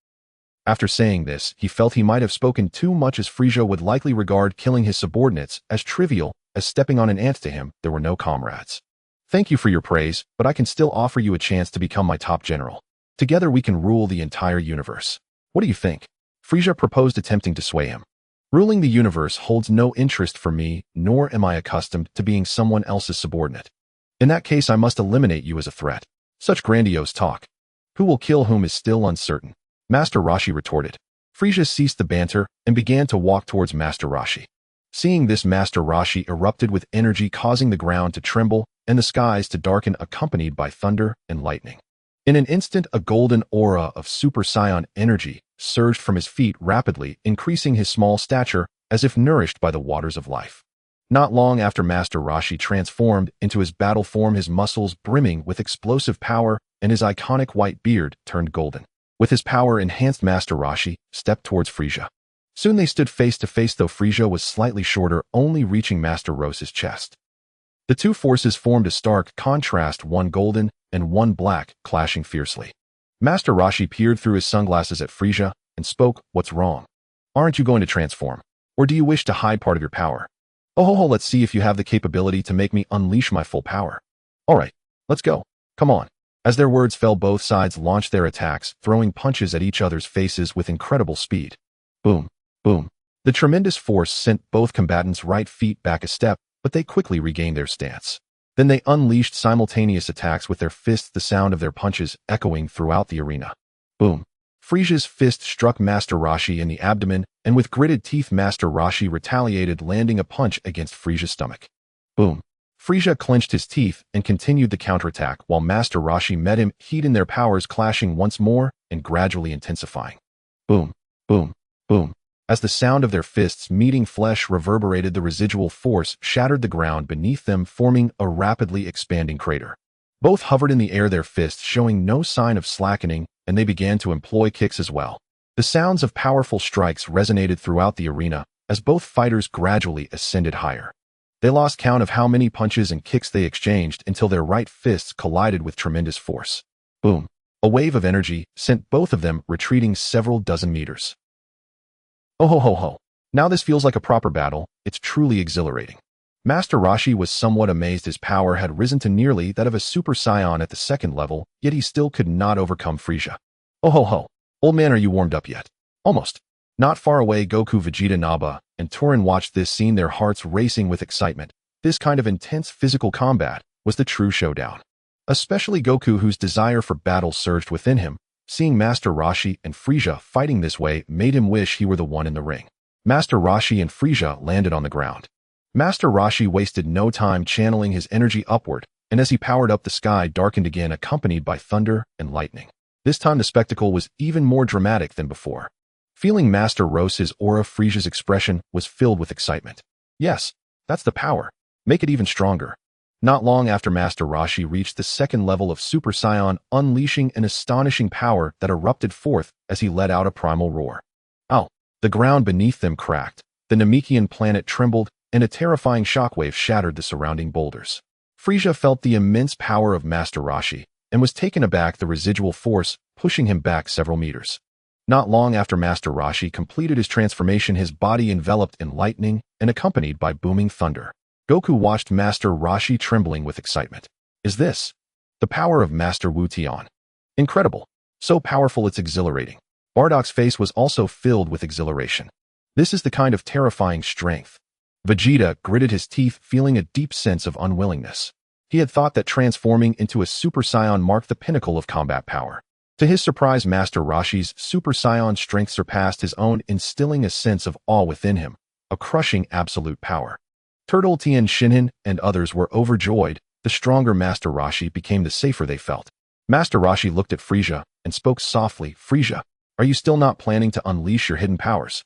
A: After saying this, he felt he might have spoken too much, as Frieza would likely regard killing his subordinates as trivial as stepping on an ant. To him, there were no comrades. Thank you for your praise, but I can still offer you a chance to become my top general. Together we can rule the entire universe. What do you think? Frieza proposed, attempting to sway him. Ruling the universe holds no interest for me, nor am I accustomed to being someone else's subordinate. In that case, I must eliminate you as a threat. Such grandiose talk. Who will kill whom is still uncertain. Master Roshi retorted. Frieza ceased the banter and began to walk towards Master Roshi. Seeing this, Master Roshi erupted with energy, causing the ground to tremble and the skies to darken, accompanied by thunder and lightning. In an instant, a golden aura of Super Saiyan energy surged from his feet, rapidly increasing his small stature as if nourished by the waters of life. Not long after Master Roshi transformed into his battle form, his muscles brimming with explosive power and his iconic white beard turned golden. With his power enhanced, Master Roshi stepped towards Frieza. Soon they stood face to face, though Frieza was slightly shorter, only reaching Master Roshi's chest. The two forces formed a stark contrast, one golden and one black, clashing fiercely. Master Roshi peered through his sunglasses at Frieza and spoke, "What's wrong? Aren't you going to transform? Or do you wish to hide part of your power? Oh ho ho, let's see if you have the capability to make me unleash my full power. Alright, let's go. Come on." As their words fell, both sides launched their attacks, throwing punches at each other's faces with incredible speed. Boom, boom. The tremendous force sent both combatants' right feet back a step, but they quickly regained their stance. Then they unleashed simultaneous attacks with their fists, the sound of their punches echoing throughout the arena. Boom. Frieza's fist struck Master Roshi in the abdomen, and with gritted teeth, Master Roshi retaliated, landing a punch against Frieza's stomach. Boom. Frieza clenched his teeth and continued the counterattack, while Master Roshi met him, heat in their powers clashing once more and gradually intensifying. Boom, boom, boom. As the sound of their fists meeting flesh reverberated, the residual force shattered the ground beneath them, forming a rapidly expanding crater. Both hovered in the air, their fists showing no sign of slackening, and they began to employ kicks as well. The sounds of powerful strikes resonated throughout the arena as both fighters gradually ascended higher. They lost count of how many punches and kicks they exchanged until their right fists collided with tremendous force. Boom. A wave of energy sent both of them retreating several dozen meters. Oh ho ho ho. Now this feels like a proper battle. It's truly exhilarating. Master Roshi was somewhat amazed. His power had risen to nearly that of a Super Saiyan at the second level, yet he still could not overcome Frieza. Oh ho ho. Old man, are you warmed up yet? Almost. Not far away, Goku, Vegeta, Naba, and Turin watched this scene, their hearts racing with excitement. This kind of intense physical combat was the true showdown. Especially Goku, whose desire for battle surged within him. Seeing Master Roshi and Frieza fighting this way made him wish he were the one in the ring. Master Roshi and Frieza landed on the ground. Master Roshi wasted no time channeling his energy upward, and as he powered up, the sky darkened again, accompanied by thunder and lightning. This time the spectacle was even more dramatic than before. Feeling Master Roshi's aura, Frieza's expression was filled with excitement. Yes, that's the power. Make it even stronger. Not long after, Master Roshi reached the second level of Super Saiyan, unleashing an astonishing power that erupted forth as he let out a primal roar. Ow! The ground beneath them cracked, the Namekian planet trembled, and a terrifying shockwave shattered the surrounding boulders. Frieza felt the immense power of Master Roshi and was taken aback, the residual force pushing him back several meters. Not long after Master Roshi completed his transformation, his body enveloped in lightning and accompanied by booming thunder. Goku watched Master Roshi trembling with excitement. Is this the power of Master Wu Tian? Incredible. So powerful it's exhilarating. Bardock's face was also filled with exhilaration. This is the kind of terrifying strength. Vegeta gritted his teeth, feeling a deep sense of unwillingness. He had thought that transforming into a Super Saiyan marked the pinnacle of combat power. To his surprise, Master Roshi's Super Saiyan strength surpassed his own, instilling a sense of awe within him, a crushing absolute power. Turtle Tien Shinhan and others were overjoyed. The stronger Master Roshi became, the safer they felt. Master Roshi looked at Frieza and spoke softly. Frieza, are you still not planning to unleash your hidden powers?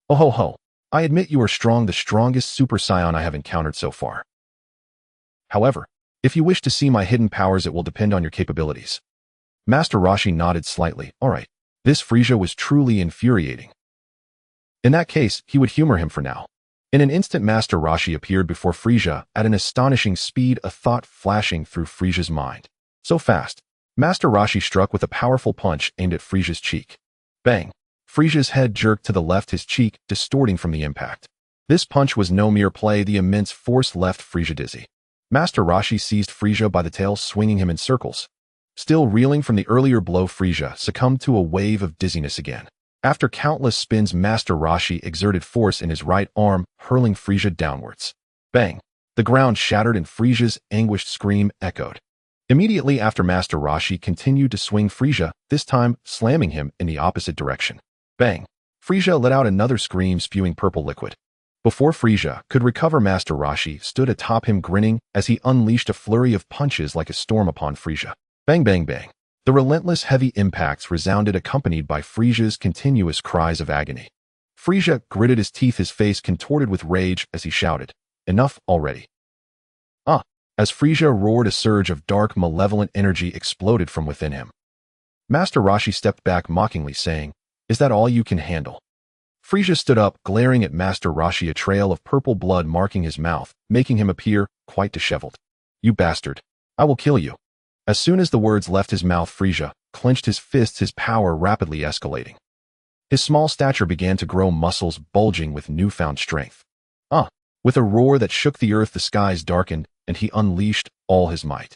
A: Oh ho ho. I admit you are strong, the strongest Super Saiyan I have encountered so far. However, if you wish to see my hidden powers, it will depend on your capabilities. Master Roshi nodded slightly. All right. This Frieza was truly infuriating. In that case, he would humor him for now. In an instant, Master Roshi appeared before Frieza at an astonishing speed, a thought flashing through Frieza's mind. So fast, Master Roshi struck with a powerful punch aimed at Frieza's cheek. Bang! Frieza's head jerked to the left, his cheek distorting from the impact. This punch was no mere play, the immense force left Frieza dizzy. Master Roshi seized Frieza by the tail, swinging him in circles. Still reeling from the earlier blow, Frieza succumbed to a wave of dizziness again. After countless spins, Master Roshi exerted force in his right arm, hurling Frieza downwards. Bang! The ground shattered and Frieza's anguished scream echoed. Immediately after, Master Roshi continued to swing Frieza, this time slamming him in the opposite direction. Bang! Frieza let out another scream, spewing purple liquid. Before Frieza could recover, Master Roshi stood atop him, grinning as he unleashed a flurry of punches like a storm upon Frieza. Bang bang bang! The relentless heavy impacts resounded, accompanied by Frieza's continuous cries of agony. Frieza gritted his teeth, his face contorted with rage as he shouted, "Enough already!" As Frieza roared, a surge of dark, malevolent energy exploded from within him. Master Roshi stepped back mockingly, saying, "Is that all you can handle?" Frieza stood up, glaring at Master Roshi, a trail of purple blood marking his mouth, making him appear quite disheveled. "You bastard! I will kill you!" As soon as the words left his mouth, Frieza clenched his fists, his power rapidly escalating. His small stature began to grow, muscles bulging with newfound strength. With a roar that shook the earth, the skies darkened, and he unleashed all his might.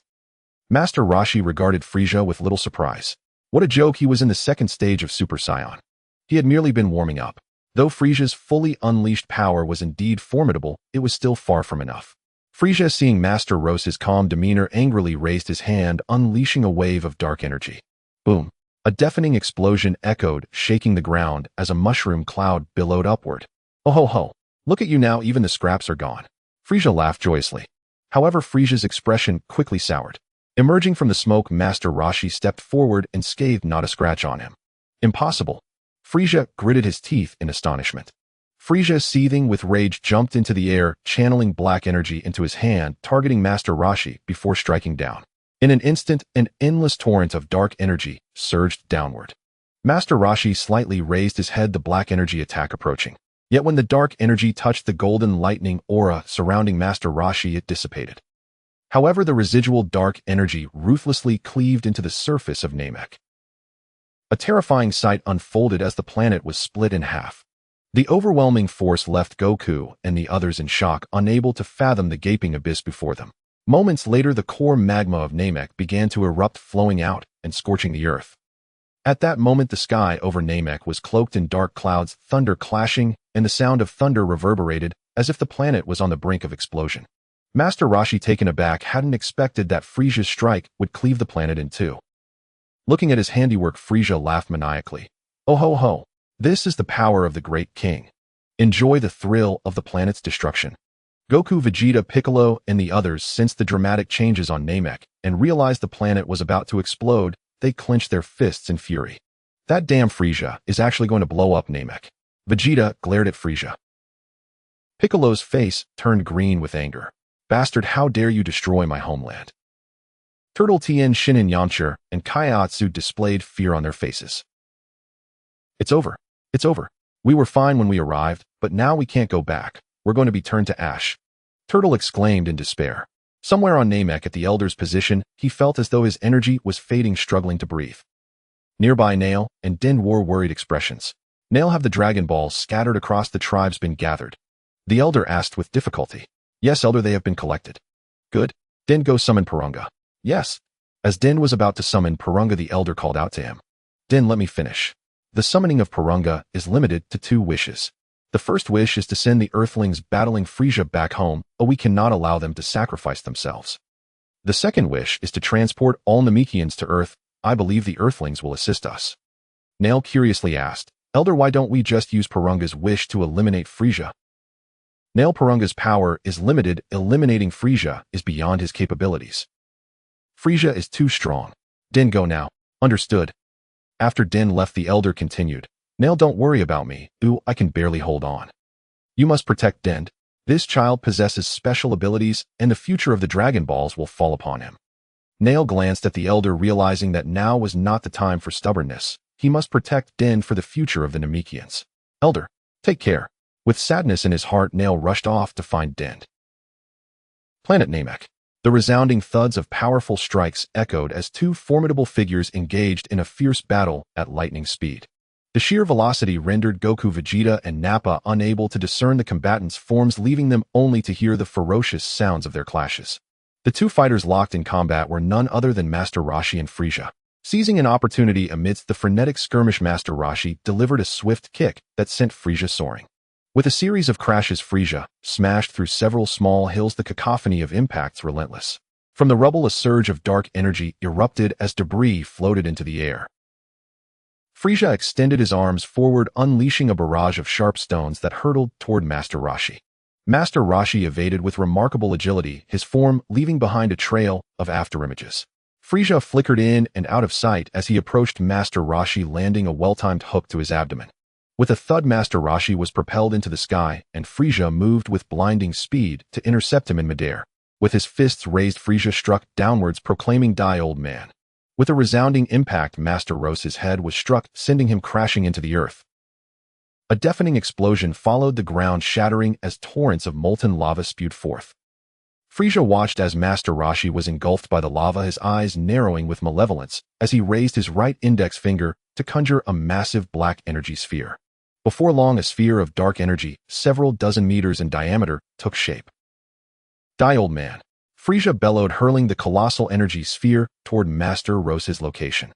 A: Master Roshi regarded Frieza with little surprise. What a joke, he was in the second stage of Super Saiyan. He had merely been warming up. Though Frieza's fully unleashed power was indeed formidable, it was still far from enough. Frieza, seeing Master Roshi's calm demeanor, angrily raised his hand, unleashing a wave of dark energy. Boom! A deafening explosion echoed, shaking the ground as a mushroom cloud billowed upward. Oh ho ho! Look at you now, even the scraps are gone. Frieza laughed joyously. However, Frieza's expression quickly soured. Emerging from the smoke, Master Roshi stepped forward and scathed not a scratch on him. Impossible! Frieza gritted his teeth in astonishment. Frieza, seething with rage, jumped into the air, channeling black energy into his hand, targeting Master Roshi before striking down. In an instant, an endless torrent of dark energy surged downward. Master Roshi slightly raised his head, the black energy attack approaching. Yet when the dark energy touched the golden lightning aura surrounding Master Roshi, it dissipated. However, the residual dark energy ruthlessly cleaved into the surface of Namek. A terrifying sight unfolded as the planet was split in half. The overwhelming force left Goku and the others in shock, unable to fathom the gaping abyss before them. Moments later, the core magma of Namek began to erupt, flowing out and scorching the earth. At that moment, the sky over Namek was cloaked in dark clouds, thunder clashing, and the sound of thunder reverberated as if the planet was on the brink of explosion. Master Roshi, taken aback, hadn't expected that Frieza's strike would cleave the planet in two. Looking at his handiwork, Frieza laughed maniacally. Oh ho ho! This is the power of the great king. Enjoy the thrill of the planet's destruction. Goku, Vegeta, Piccolo, and the others sensed the dramatic changes on Namek and realized the planet was about to explode. They clenched their fists in fury. That damn Frieza is actually going to blow up Namek. Vegeta glared at Frieza. Piccolo's face turned green with anger. Bastard, how dare you destroy my homeland? Turtle Tien, Shin'en Yamcha, and Kaiatsu displayed fear on their faces. It's over. It's over. We were fine when we arrived, but now we can't go back. We're going to be turned to ash. Turtle exclaimed in despair. Somewhere on Namek, at the elder's position, he felt as though his energy was fading, struggling to breathe. Nearby, Nail and Din wore worried expressions. Nail, have the Dragon Balls scattered across the tribes been gathered? The elder asked with difficulty. Yes, elder, they have been collected. Good. Din, go summon Purunga. Yes. As Din was about to summon Purunga, the elder called out to him. Din, let me finish. The summoning of Purunga is limited to 2 wishes. The first wish is to send the Earthlings battling Frieza back home, but we cannot allow them to sacrifice themselves. The second wish is to transport all Namekians to Earth, I believe the Earthlings will assist us. Nail curiously asked, Elder, why don't we just use Porunga's wish to eliminate Frieza? Nail, Porunga's power is limited. Eliminating Frieza is beyond his capabilities. Frieza is too strong. Din, go now. Understood. After Din left, the Elder continued, Nail, don't worry about me. Ooh, I can barely hold on. You must protect Din. This child possesses special abilities, and the future of the Dragon Balls will fall upon him. Nail glanced at the Elder, realizing that now was not the time for stubbornness. He must protect Din for the future of the Namekians. Elder, take care. With sadness in his heart, Nail rushed off to find Din. Planet Namek. The resounding thuds of powerful strikes echoed as two formidable figures engaged in a fierce battle at lightning speed. The sheer velocity rendered Goku, Vegeta, and Nappa unable to discern the combatants' forms, leaving them only to hear the ferocious sounds of their clashes. The two fighters locked in combat were none other than Master Roshi and Frieza. Seizing an opportunity amidst the frenetic skirmish, Master Roshi delivered a swift kick that sent Frieza soaring. With a series of crashes, Frieza smashed through several small hills, the cacophony of impacts relentless. From the rubble, a surge of dark energy erupted as debris floated into the air. Frieza extended his arms forward, unleashing a barrage of sharp stones that hurtled toward Master Roshi. Master Roshi evaded with remarkable agility, his form leaving behind a trail of afterimages. Frieza flickered in and out of sight as he approached Master Roshi, landing a well-timed hook to his abdomen. With a thud, Master Roshi was propelled into the sky, and Frieza moved with blinding speed to intercept him in midair. With his fists raised, Frieza struck downwards, proclaiming, Die, old man. With a resounding impact, Master Roshi's head was struck, sending him crashing into the earth. A deafening explosion followed, the ground shattering as torrents of molten lava spewed forth. Frieza watched as Master Roshi was engulfed by the lava, his eyes narrowing with malevolence as he raised his right index finger to conjure a massive black energy sphere. Before long, a sphere of dark energy, several dozen meters in diameter, took shape. Die, old man. Frieza bellowed, hurling the colossal energy sphere toward Master Roshi's location.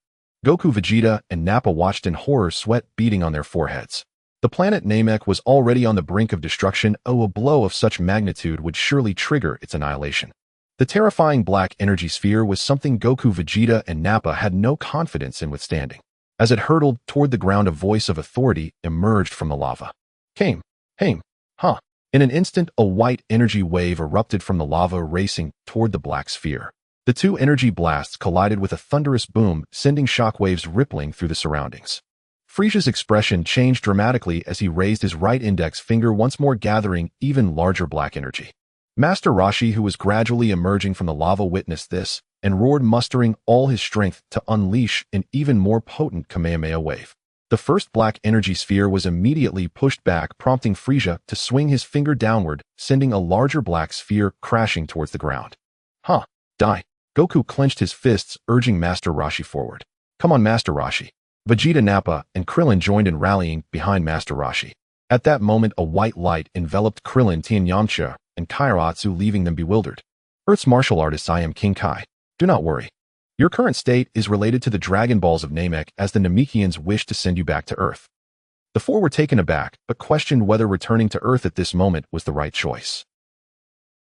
A: Goku, Vegeta, and Nappa watched in horror, sweat beading on their foreheads. The planet Namek was already on the brink of destruction. A blow of such magnitude would surely trigger its annihilation. The terrifying black energy sphere was something Goku, Vegeta, and Nappa had no confidence in withstanding. As it hurtled toward the ground, a voice of authority emerged from the lava. Came. Huh. In an instant, a white energy wave erupted from the lava, racing toward the black sphere. The two energy blasts collided with a thunderous boom, sending shockwaves rippling through the surroundings. Frieza's expression changed dramatically as he raised his right index finger, once more gathering even larger black energy. Master Roshi, who was gradually emerging from the lava, witnessed this and roared, mustering all his strength to unleash an even more potent Kamehameha wave. The first black energy sphere was immediately pushed back, prompting Frieza to swing his finger downward, sending a larger black sphere crashing towards the ground. Huh. Die. Goku clenched his fists, urging Master Roshi forward. Come on, Master Roshi. Vegeta, Nappa, and Krillin joined in rallying behind Master Roshi. At that moment, a white light enveloped Krillin, Tien Yamcha, and Kairatsu, leaving them bewildered. Earth's martial artist, I am King Kai. Do not worry. Your current state is related to the Dragon Balls of Namek, as the Namekians wish to send you back to Earth. The four were taken aback, but questioned whether returning to Earth at this moment was the right choice.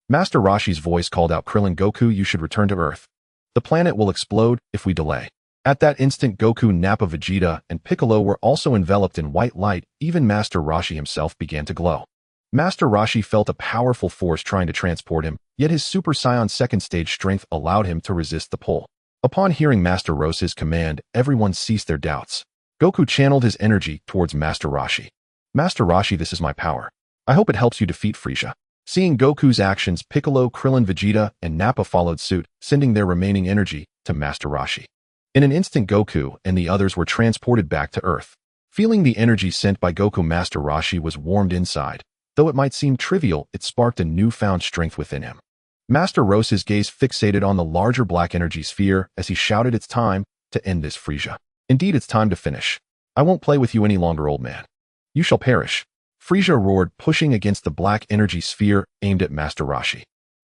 A: Master Roshi's voice called out, Krillin, Goku, you should return to Earth. The planet will explode if we delay. At that instant, Goku, Nappa, Vegeta, and Piccolo were also enveloped in white light. Even Master Roshi himself began to glow. Master Roshi felt a powerful force trying to transport him, yet his Super Saiyan second stage strength allowed him to resist the pull. Upon hearing Master Roshi's command, everyone ceased their doubts. Goku channeled his energy towards Master Roshi. Master Roshi, this is my power. I hope it helps you defeat Frieza. Seeing Goku's actions, Piccolo, Krillin, Vegeta, and Nappa followed suit, sending their remaining energy to Master Roshi. In an instant, Goku and the others were transported back to Earth. Feeling the energy sent by Goku, Master Roshi was warmed inside. Though it might seem trivial, it sparked a newfound strength within him. Master Roshi's gaze fixated on the larger black energy sphere as he shouted, it's time to end this, Frieza. Indeed, it's time to finish. I won't play with you any longer, old man. You shall perish. Frieza roared, pushing against the black energy sphere aimed at Master Roshi.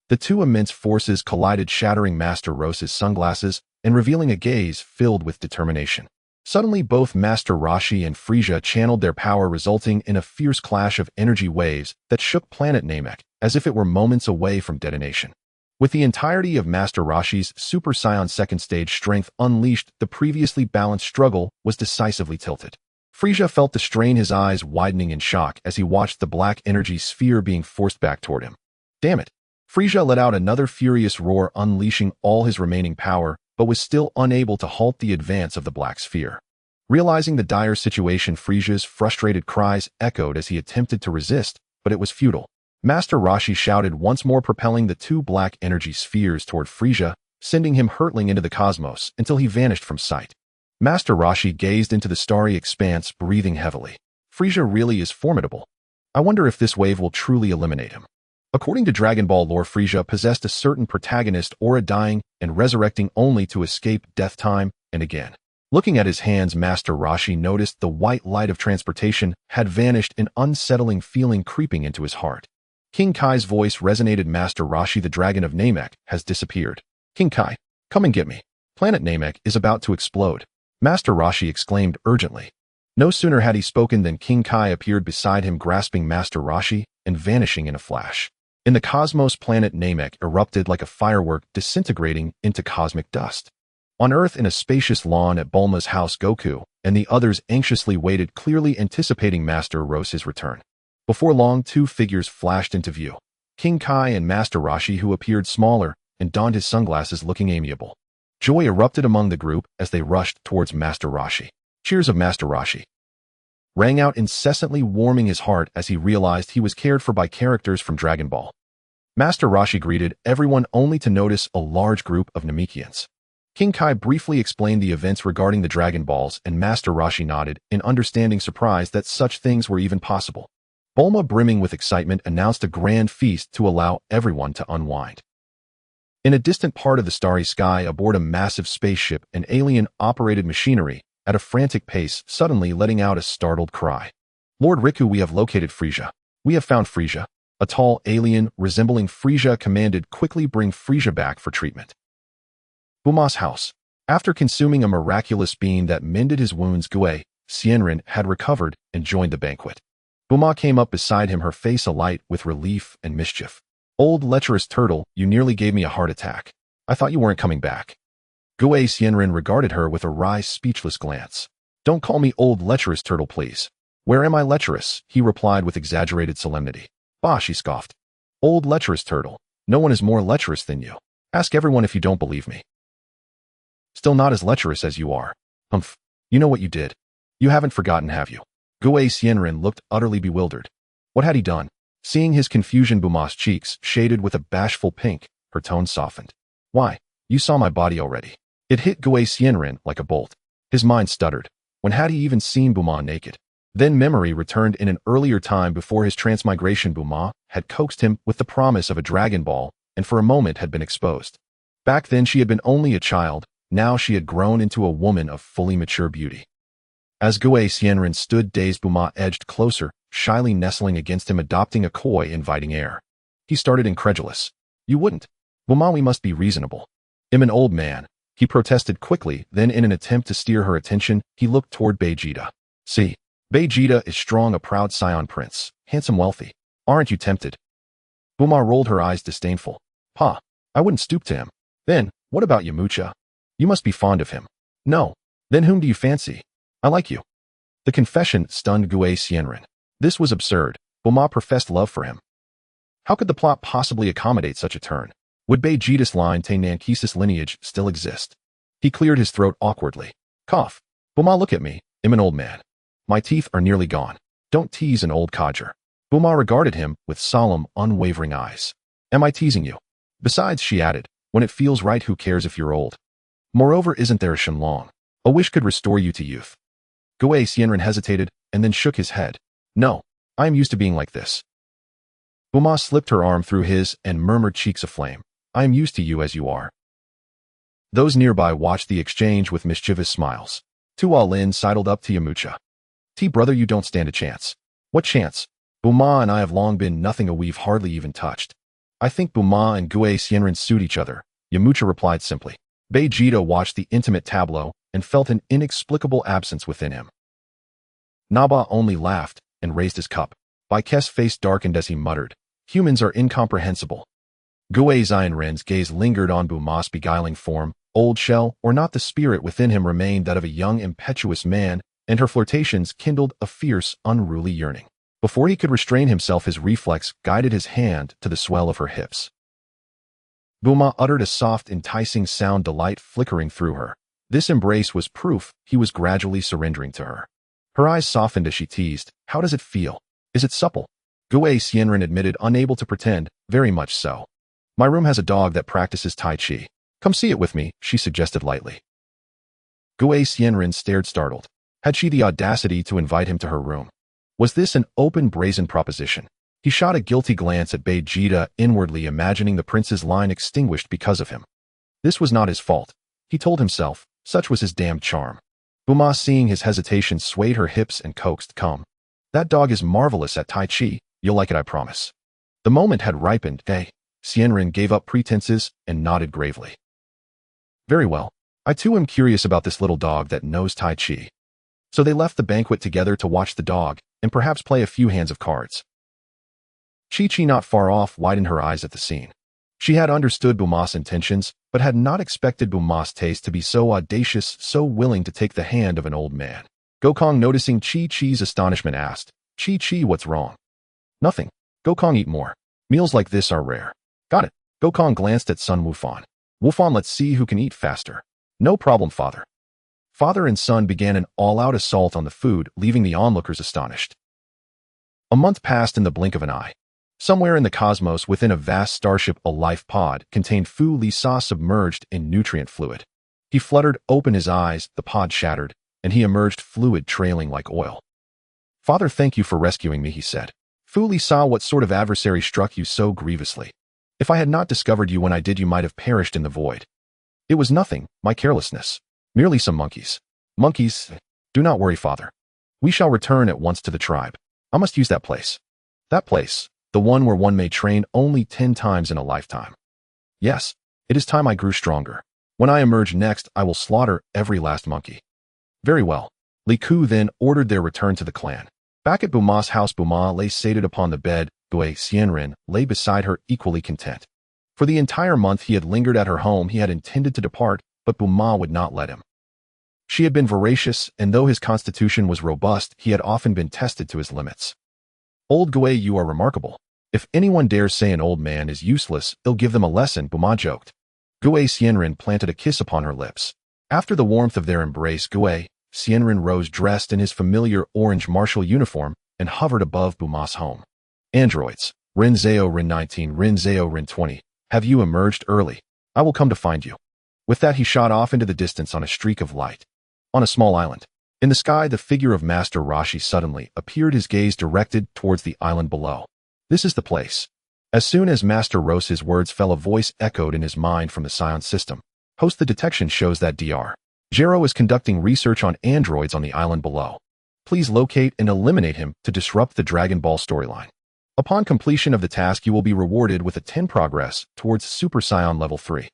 A: The two immense forces collided, shattering Master Roshi's sunglasses and revealing a gaze filled with determination. Suddenly, both Master Roshi and Frieza channeled their power, resulting in a fierce clash of energy waves that shook planet Namek as if it were moments away from detonation. With the entirety of Master Roshi's Super Saiyan second stage strength unleashed, the previously balanced struggle was decisively tilted. Frieza felt the strain, his eyes widening in shock as he watched the black energy sphere being forced back toward him. Damn it! Frieza let out another furious roar, unleashing all his remaining power, but was still unable to halt the advance of the black sphere. Realizing the dire situation, Frieza's frustrated cries echoed as he attempted to resist, but it was futile. Master Roshi shouted once more, propelling the two black energy spheres toward Frieza, sending him hurtling into the cosmos until he vanished from sight. Master Roshi gazed into the starry expanse, breathing heavily. Frieza really is formidable. I wonder if this wave will truly eliminate him. According to Dragon Ball lore, Frieza possessed a certain protagonist aura, dying and resurrecting only to escape death time and again. Looking at his hands, Master Roshi noticed the white light of transportation had vanished, an unsettling feeling creeping into his heart. King Kai's voice resonated. Master Roshi, the dragon of Namek, has disappeared. King Kai, come and get me. Planet Namek is about to explode. Master Roshi exclaimed urgently. No sooner had he spoken than King Kai appeared beside him, grasping Master Roshi and vanishing in a flash. In the cosmos, planet Namek erupted like a firework, disintegrating into cosmic dust. On Earth, in a spacious lawn at Bulma's house, Goku and the others anxiously waited, clearly anticipating Master Roshi's return. Before long, two figures flashed into view. King Kai and Master Roshi, who appeared smaller and donned his sunglasses, looking amiable. Joy erupted among the group as they rushed towards Master Roshi. Cheers of Master Roshi rang out incessantly, warming his heart as he realized he was cared for by characters from Dragon Ball. Master Roshi greeted everyone, only to notice a large group of Namekians. King Kai briefly explained the events regarding the Dragon Balls, and Master Roshi nodded in understanding, surprised that such things were even possible. Bulma, brimming with excitement, announced a grand feast to allow everyone to unwind. In a distant part of the starry sky, aboard a massive spaceship, an alien operated machinery at a frantic pace, suddenly letting out a startled cry. Lord Riku, we have located Frieza. We have found Frieza. A tall alien resembling Frieza commanded, quickly bring Frieza back for treatment. Bulma's house. After consuming a miraculous bean that mended his wounds, Xianren had recovered and joined the banquet. Bulma came up beside him, her face alight with relief and mischief. Old lecherous turtle, you nearly gave me a heart attack. I thought you weren't coming back. Xianren regarded her with a wry, speechless glance. Don't call me old lecherous turtle, please. Where am I, lecherous? He replied with exaggerated solemnity. Bah, she scoffed. Old lecherous turtle, no one is more lecherous than you. Ask everyone if you don't believe me. Still not as lecherous as you are. Humph. You know what you did. You haven't forgotten, have you? Xianren looked utterly bewildered. What had he done? Seeing his confusion, Bulma's cheeks shaded with a bashful pink, her tone softened. Why, you saw my body already. It hit Xianren like a bolt. His mind stuttered. When had he even seen Bulma naked? Then memory returned. In an earlier time, before his transmigration, Bulma had coaxed him with the promise of a Dragon Ball, and for a moment had been exposed. Back then she had been only a child, now she had grown into a woman of fully mature beauty. As Xianren stood dazed, Bulma edged closer, shyly nestling against him, adopting a coy, inviting air. He started, incredulous. You wouldn't. Bulma, we must be reasonable. I'm an old man, he protested quickly. Then, in an attempt to steer her attention, he looked toward Vegeta. See, Vegeta is strong, a proud Saiyan prince, handsome, wealthy. Aren't you tempted? Bulma rolled her eyes, disdainful. Pa, I wouldn't stoop to him. Then, what about Yamcha? You must be fond of him. No. Then whom do you fancy? I like you. The confession stunned Xianren. This was absurd. Bulma professed love for him. How could the plot possibly accommodate such a turn? Would Vegeta's line Nankis's lineage still exist? He cleared his throat awkwardly. Cough. Bulma, look at me. I'm an old man. My teeth are nearly gone. Don't tease an old codger. Bulma regarded him with solemn, unwavering eyes. Am I teasing you? Besides, she added, when it feels right, who cares if you're old? Moreover, isn't there a Shenlong? A wish could restore you to youth. Xianren hesitated and then shook his head. No, I am used to being like this. Bulma slipped her arm through his and murmured, cheeks aflame. I am used to you as you are. Those nearby watched the exchange with mischievous smiles. Tu Lin sidled up to Yamcha. Brother, you don't stand a chance. What chance? Bulma and I have long been nothing, we've hardly even touched. I think Bulma and Xianren suit each other, Yamcha replied simply. Vegeta watched the intimate tableau and felt an inexplicable absence within him. Naba only laughed and raised his cup. Baik's face darkened as he muttered, humans are incomprehensible. Gue Xianren's gaze lingered on Buma's beguiling form. Old shell, or not, the spirit within him remained that of a young, impetuous man, and her flirtations kindled a fierce, unruly yearning. Before he could restrain himself, his reflex guided his hand to the swell of her hips. Buma uttered a soft, enticing sound, delight flickering through her. This embrace was proof he was gradually surrendering to her. Her eyes softened as she teased, "How does it feel? Is it supple?" Gue Xianren admitted, unable to pretend, "Very much so. My room has a dog that practices Tai Chi. Come see it with me," she suggested lightly. Gue Xianren stared, startled. Had she the audacity to invite him to her room? Was this an open, brazen proposition? He shot a guilty glance at Vegeta, inwardly imagining the prince's line extinguished because of him. This was not his fault, he told himself, such was his damned charm. Buma, seeing his hesitation, swayed her hips and coaxed, "Come. That dog is marvelous at Tai Chi, you'll like it, I promise." The moment had ripened. Xianren gave up pretenses and nodded gravely. "Very well. I too am curious about this little dog that knows Tai Chi." So they left the banquet together to watch the dog, and perhaps play a few hands of cards. Chi-Chi, not far off, widened her eyes at the scene. She had understood Buma's intentions, but had not expected Buma's taste to be so audacious, so willing to take the hand of an old man. Gokong, noticing Chi-Chi's astonishment, asked, "Chi-Chi, what's wrong?" "Nothing. Gokong, eat more. Meals like this are rare." "Got it." Gokong glanced at son Wufan. "Wufan, let's see who can eat faster." "No problem, father." Father and son began an all-out assault on the food, leaving the onlookers astonished. A month passed in the blink of an eye. Somewhere in the cosmos, within a vast starship, a life pod contained Fu Lisa submerged in nutrient fluid. He fluttered open his eyes, the pod shattered, and he emerged, fluid trailing like oil. "Father, thank you for rescuing me," he said. "Fu Lisa, what sort of adversary struck you so grievously? If I had not discovered you when I did, you might have perished in the void." "It was nothing, my carelessness. Merely some monkeys." "Monkeys? Do not worry, father. We shall return at once to the tribe. I must use that place." "That place? The one where one may train only 10 times in a lifetime?" "Yes. It is time I grew stronger. When I emerge next, I will slaughter every last monkey." "Very well." Li Ku then ordered their return to the clan. Back at Buma's house, Buma lay sated upon the bed. Gue Xianren lay beside her, equally content. For the entire month he had lingered at her home, he had intended to depart, but Buma would not let him. She had been voracious, and though his constitution was robust, he had often been tested to his limits. "Old Gue, you are remarkable. If anyone dares say an old man is useless, they'll give them a lesson," Buma joked. Gue Xianren planted a kiss upon her lips. After the warmth of their embrace, Gue Xianren rose, dressed in his familiar orange martial uniform, and hovered above Buma's home. "Androids, Rin Zao Rin 19, Rin Zao Rin 20, have you emerged early? I will come to find you." With that, he shot off into the distance on a streak of light. On a small island. In the sky, the figure of Master Roshi suddenly appeared, his gaze directed towards the island below. "This is the place." As soon as Master Roshi's words fell, a voice echoed in his mind from the Saiyan System. "Host, the detection shows that Dr. Gero is conducting research on androids on the island below. Please locate and eliminate him to disrupt the Dragon Ball storyline. Upon completion of the task, you will be rewarded with a 10 progress towards Super Saiyan Level 3.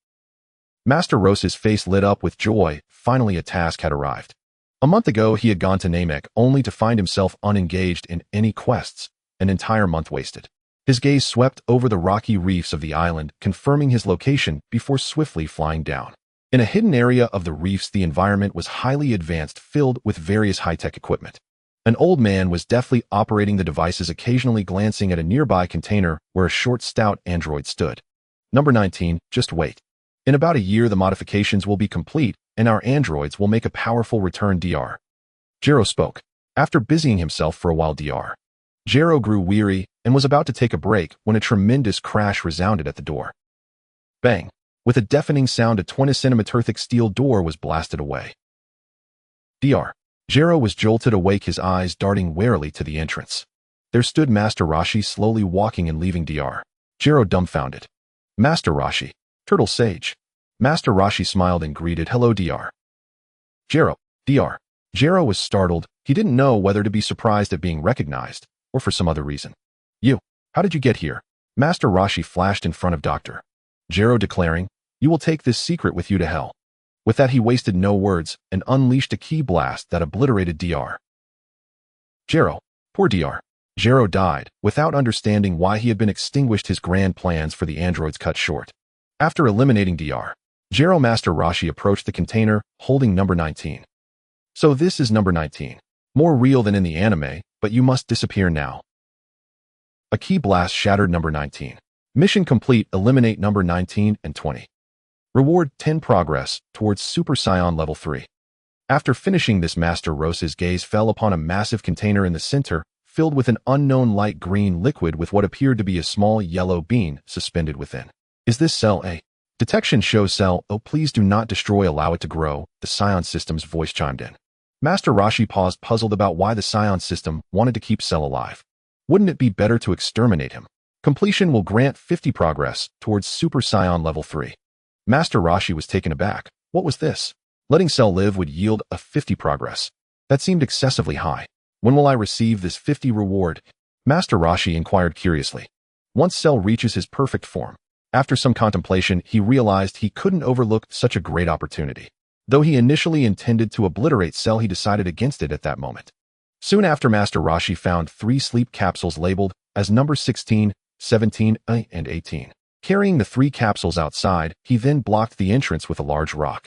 A: Master Roshi's face lit up with joy. Finally, a task had arrived. A month ago, he had gone to Namek only to find himself unengaged in any quests, an entire month wasted. His gaze swept over the rocky reefs of the island, confirming his location before swiftly flying down. In a hidden area of the reefs, the environment was highly advanced, filled with various high-tech equipment. An old man was deftly operating the devices, occasionally glancing at a nearby container where a short, stout android stood. "Number 19, just wait. In about a year, the modifications will be complete, and our androids will make a powerful return." Dr. Gero spoke. After busying himself for a while, Dr. Gero grew weary and was about to take a break when a tremendous crash resounded at the door. Bang! With a deafening sound, a 20-centimeter thick steel door was blasted away. Dr. Gero was jolted awake, his eyes darting warily to the entrance. There stood Master Roshi, slowly walking and leaving Dr. Gero dumbfounded. "Master Roshi, Turtle Sage." Master Roshi smiled and greeted, "Hello, Dr. Gero." Dr. Gero was startled. He didn't know whether to be surprised at being recognized, or for some other reason. How did you get here?" Master Roshi flashed in front of Dr. Gero, declaring, "You will take this secret with you to hell." With that, he wasted no words and unleashed a ki blast that obliterated Dr. Gero. Poor Dr. Jero died, without understanding why he had been extinguished. His grand plans for the androids cut short. After eliminating Dr. Jero, Master Roshi approached the container, holding number 19. So this is number 19. More real than in the anime, but you must disappear now. A key blast shattered number 19. Mission complete. Eliminate number 19 and 20. Reward 10 progress towards Super Saiyan level 3. After finishing this, Master Roshi's gaze fell upon a massive container in the center, filled with an unknown light green liquid with what appeared to be a small yellow bean suspended within. Is this Cell A? Detection shows Cell O. Please do not destroy, allow it to grow, the Saiyan System's voice chimed in. Master Roshi paused, puzzled about why the Saiyan System wanted to keep Cell alive. Wouldn't it be better to exterminate him? Completion will grant 50 progress towards Super Saiyan level 3. Master Roshi was taken aback. What was this? Letting Cell live would yield a 50 progress. That seemed excessively high. When will I receive this 50 reward? Master Roshi inquired curiously. Once Cell reaches his perfect form. After some contemplation, he realized he couldn't overlook such a great opportunity. Though he initially intended to obliterate Cell, he decided against it at that moment. Soon after, Master Roshi found 3 sleep capsules labeled as number 16, 17, and 18. Carrying the 3 capsules outside, he then blocked the entrance with a large rock.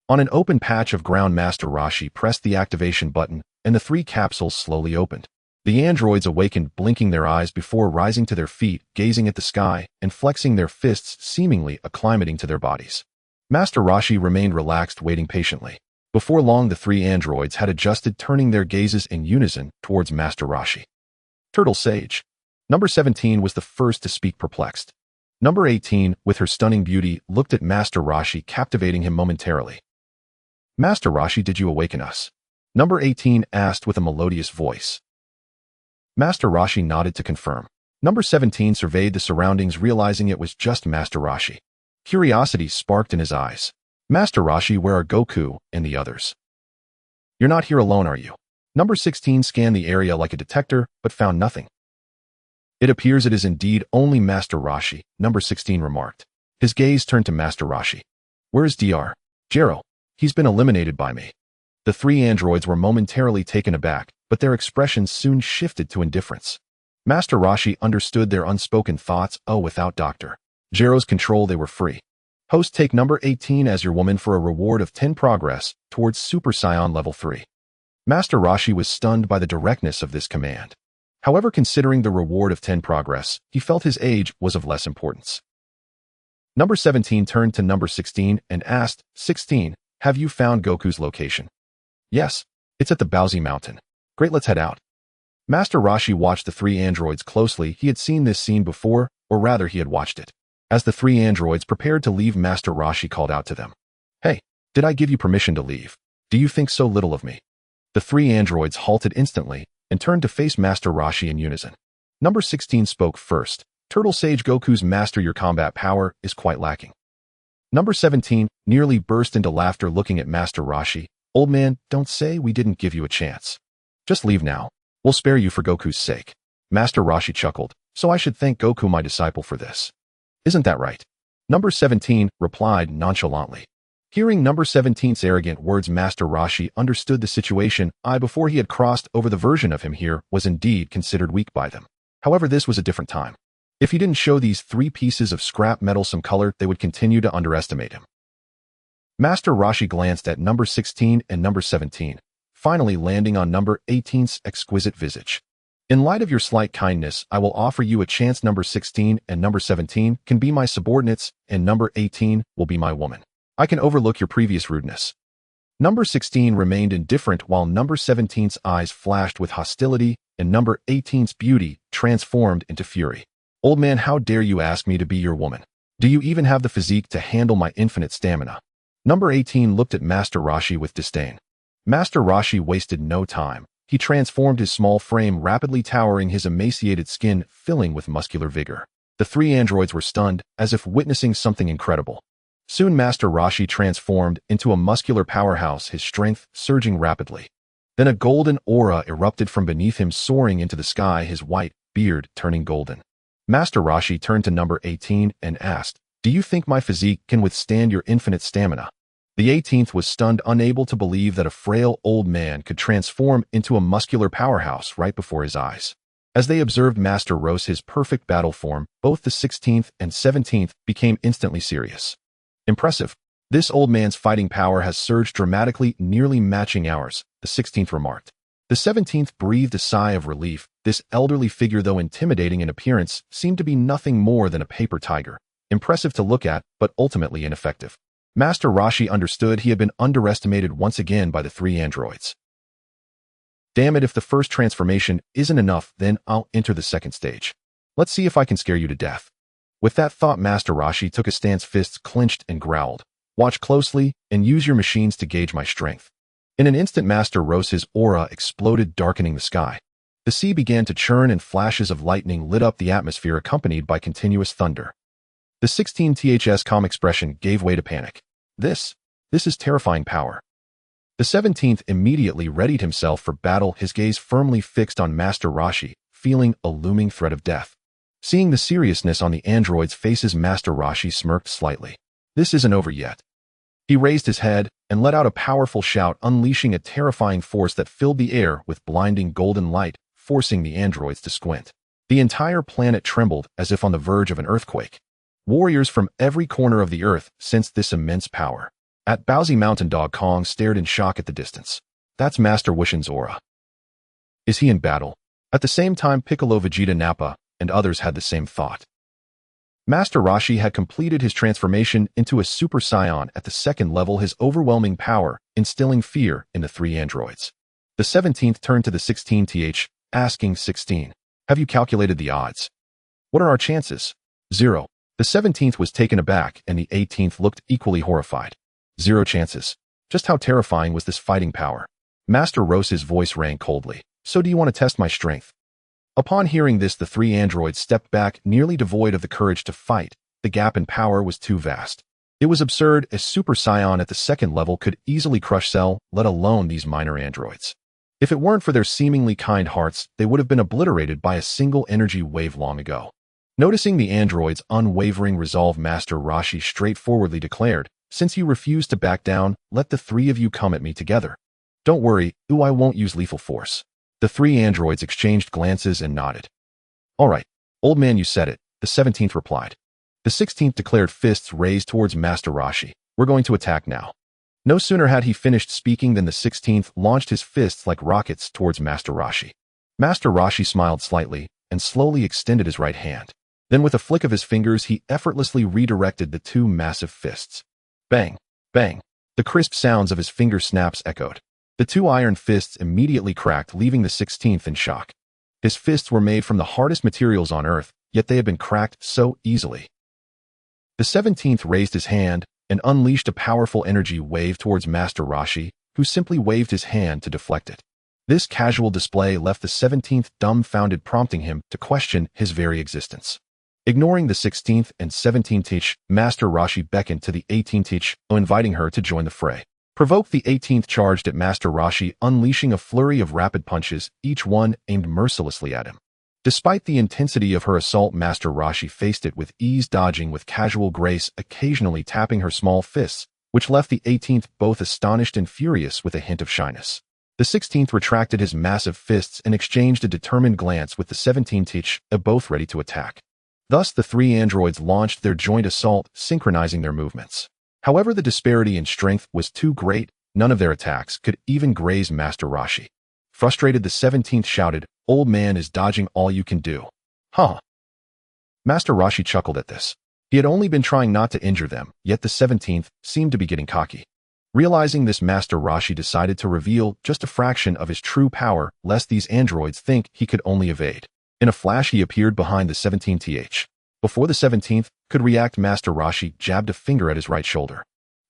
A: On an open patch of ground, Master Roshi pressed the activation button, and the 3 capsules slowly opened. The androids awakened, blinking their eyes before rising to their feet, gazing at the sky, and flexing their fists, seemingly acclimating to their bodies. Master Roshi remained relaxed, waiting patiently. Before long, the 3 androids had adjusted, turning their gazes in unison towards Master Roshi. Turtle Sage. Number 17 was the first to speak, perplexed. Number 18, with her stunning beauty, looked at Master Roshi, captivating him momentarily. Master Roshi, did you awaken us? Number 18 asked with a melodious voice. Master Roshi nodded to confirm. Number 17 surveyed the surroundings, realizing it was just Master Roshi. Curiosity sparked in his eyes. Master Roshi, where are Goku and the others? You're not here alone, are you? Number 16 scanned the area like a detector, but found nothing. It appears it is indeed only Master Roshi, Number 16 remarked. His gaze turned to Master Roshi. Where is Dr. Jero? He's been eliminated by me. The 3 androids were momentarily taken aback, but their expressions soon shifted to indifference. Master Roshi understood their unspoken thoughts. Oh, without Dr. Jero's control, they were free. Host, take number 18 as your woman for a reward of 10 progress towards Super Saiyan level 3. Master Roshi was stunned by the directness of this command. However, considering the reward of 10 progress, he felt his age was of less importance. Number 17 turned to number 16 and asked, 16, have you found Goku's location? Yes, it's at the Bowsy Mountain. Great, let's head out. Master Roshi watched the 3 androids closely. He had seen this scene before, or rather he had watched it. As the 3 androids prepared to leave, Master Roshi called out to them. Hey, did I give you permission to leave? Do you think so little of me? The 3 androids halted instantly and turned to face Master Roshi in unison. Number 16 spoke first. Turtle Sage, Goku's master, your combat power is quite lacking. Number 17 nearly burst into laughter, looking at Master Roshi. Old man, don't say we didn't give you a chance. Just leave now. We'll spare you for Goku's sake. Master Roshi chuckled. So I should thank Goku, my disciple, for this. Isn't that right? Number 17 replied nonchalantly. Hearing number 17's arrogant words, Master Roshi understood the situation. Before he had crossed over, the version of him here was indeed considered weak by them. However, this was a different time. If he didn't show these 3 pieces of scrap metal some color, they would continue to underestimate him. Master Roshi glanced at number 16 and number 17, finally landing on number 18's exquisite visage. In light of your slight kindness, I will offer you a chance. Number 16 and number 17 can be my subordinates, and number 18 will be my woman. I can overlook your previous rudeness. Number 16 remained indifferent while number 17's eyes flashed with hostility and number 18's beauty transformed into fury. Old man, how dare you ask me to be your woman? Do you even have the physique to handle my infinite stamina? Number 18 looked at Master Roshi with disdain. Master Roshi wasted no time. He transformed his small frame, rapidly towering, his emaciated skin filling with muscular vigor. The 3 androids were stunned, as if witnessing something incredible. Soon Master Roshi transformed into a muscular powerhouse, his strength surging rapidly. Then a golden aura erupted from beneath him, soaring into the sky, his white beard turning golden. Master Roshi turned to number 18 and asked, do you think my physique can withstand your infinite stamina? The 18th was stunned, unable to believe that a frail old man could transform into a muscular powerhouse right before his eyes. As they observed Master Roshi's perfect battle form, both the 16th and 17th became instantly serious. Impressive. This old man's fighting power has surged dramatically, nearly matching ours, the 16th remarked. The 17th breathed a sigh of relief. This elderly figure, though intimidating in appearance, seemed to be nothing more than a paper tiger. Impressive to look at, but ultimately ineffective. Master Roshi understood he had been underestimated once again by the three androids. Damn it, if the first transformation isn't enough, then I'll enter the second stage. Let's see if I can scare you to death. With that thought, Master Roshi took a stance, fists clenched, and growled. Watch closely, and use your machines to gauge my strength. In an instant, Master Roshi's aura exploded, darkening the sky. The sea began to churn, and flashes of lightning lit up the atmosphere, accompanied by continuous thunder. The 16th's calm expression gave way to panic. This is terrifying power. The 17th immediately readied himself for battle, his gaze firmly fixed on Master Roshi, feeling a looming threat of death. Seeing the seriousness on the androids' faces, Master Roshi smirked slightly. This isn't over yet. He raised his head and let out a powerful shout, unleashing a terrifying force that filled the air with blinding golden light, forcing the androids to squint. The entire planet trembled as if on the verge of an earthquake. Warriors from every corner of the earth sensed this immense power. At Bowsy Mountain, Dog Kong stared in shock at the distance. That's Master Wushin's aura. Is he in battle? At the same time, Piccolo, Vegeta, Nappa, and others had the same thought. Master Roshi had completed his transformation into a Super Saiyan at the second level, his overwhelming power instilling fear in the three androids. The 17th turned to the 16th, asking, 16, have you calculated the odds? What are our chances? 0. The 17th was taken aback, and the 18th looked equally horrified. 0 chances. Just how terrifying was this fighting power? Master Roshi's voice rang coldly. So do you want to test my strength? Upon hearing this, the three androids stepped back, nearly devoid of the courage to fight. The gap in power was too vast. It was absurd. A Super Saiyan at the second level could easily crush Cell, let alone these minor androids. If it weren't for their seemingly kind hearts, they would have been obliterated by a single energy wave long ago. Noticing the androids' unwavering resolve, Master Roshi straightforwardly declared, since you refuse to back down, let the three of you come at me together. Don't worry, I won't use lethal force. The three androids exchanged glances and nodded. All right, old man, you said it, the 17th replied. The 16th declared, fists raised towards Master Roshi. We're going to attack now. No sooner had he finished speaking than the 16th launched his fists like rockets towards Master Roshi. Master Roshi smiled slightly and slowly extended his right hand. Then with a flick of his fingers, he effortlessly redirected the two massive fists. Bang, bang. The crisp sounds of his finger snaps echoed. The two iron fists immediately cracked, leaving the 16th in shock. His fists were made from the hardest materials on Earth, yet they had been cracked so easily. The 17th raised his hand and unleashed a powerful energy wave towards Master Roshi, who simply waved his hand to deflect it. This casual display left the 17th dumbfounded, prompting him to question his very existence. Ignoring the 16th and 17th, Master Roshi beckoned to the 18th, inviting her to join the fray. Provoked, the 18th charged at Master Roshi, unleashing a flurry of rapid punches, each one aimed mercilessly at him. Despite the intensity of her assault, Master Roshi faced it with ease, dodging with casual grace, occasionally tapping her small fists, which left the 18th both astonished and furious with a hint of shyness. The 16th retracted his massive fists and exchanged a determined glance with the 17th, both ready to attack. Thus, the three androids launched their joint assault, synchronizing their movements. However, the disparity in strength was too great. None of their attacks could even graze Master Roshi. Frustrated, the 17th shouted, "Old man, is dodging all you can do?" Huh. Master Roshi chuckled at this. He had only been trying not to injure them, yet the 17th seemed to be getting cocky. Realizing this, Master Roshi decided to reveal just a fraction of his true power, lest these androids think he could only evade. In a flash, he appeared behind the 17th. Before the 17th could react, Master Roshi jabbed a finger at his right shoulder.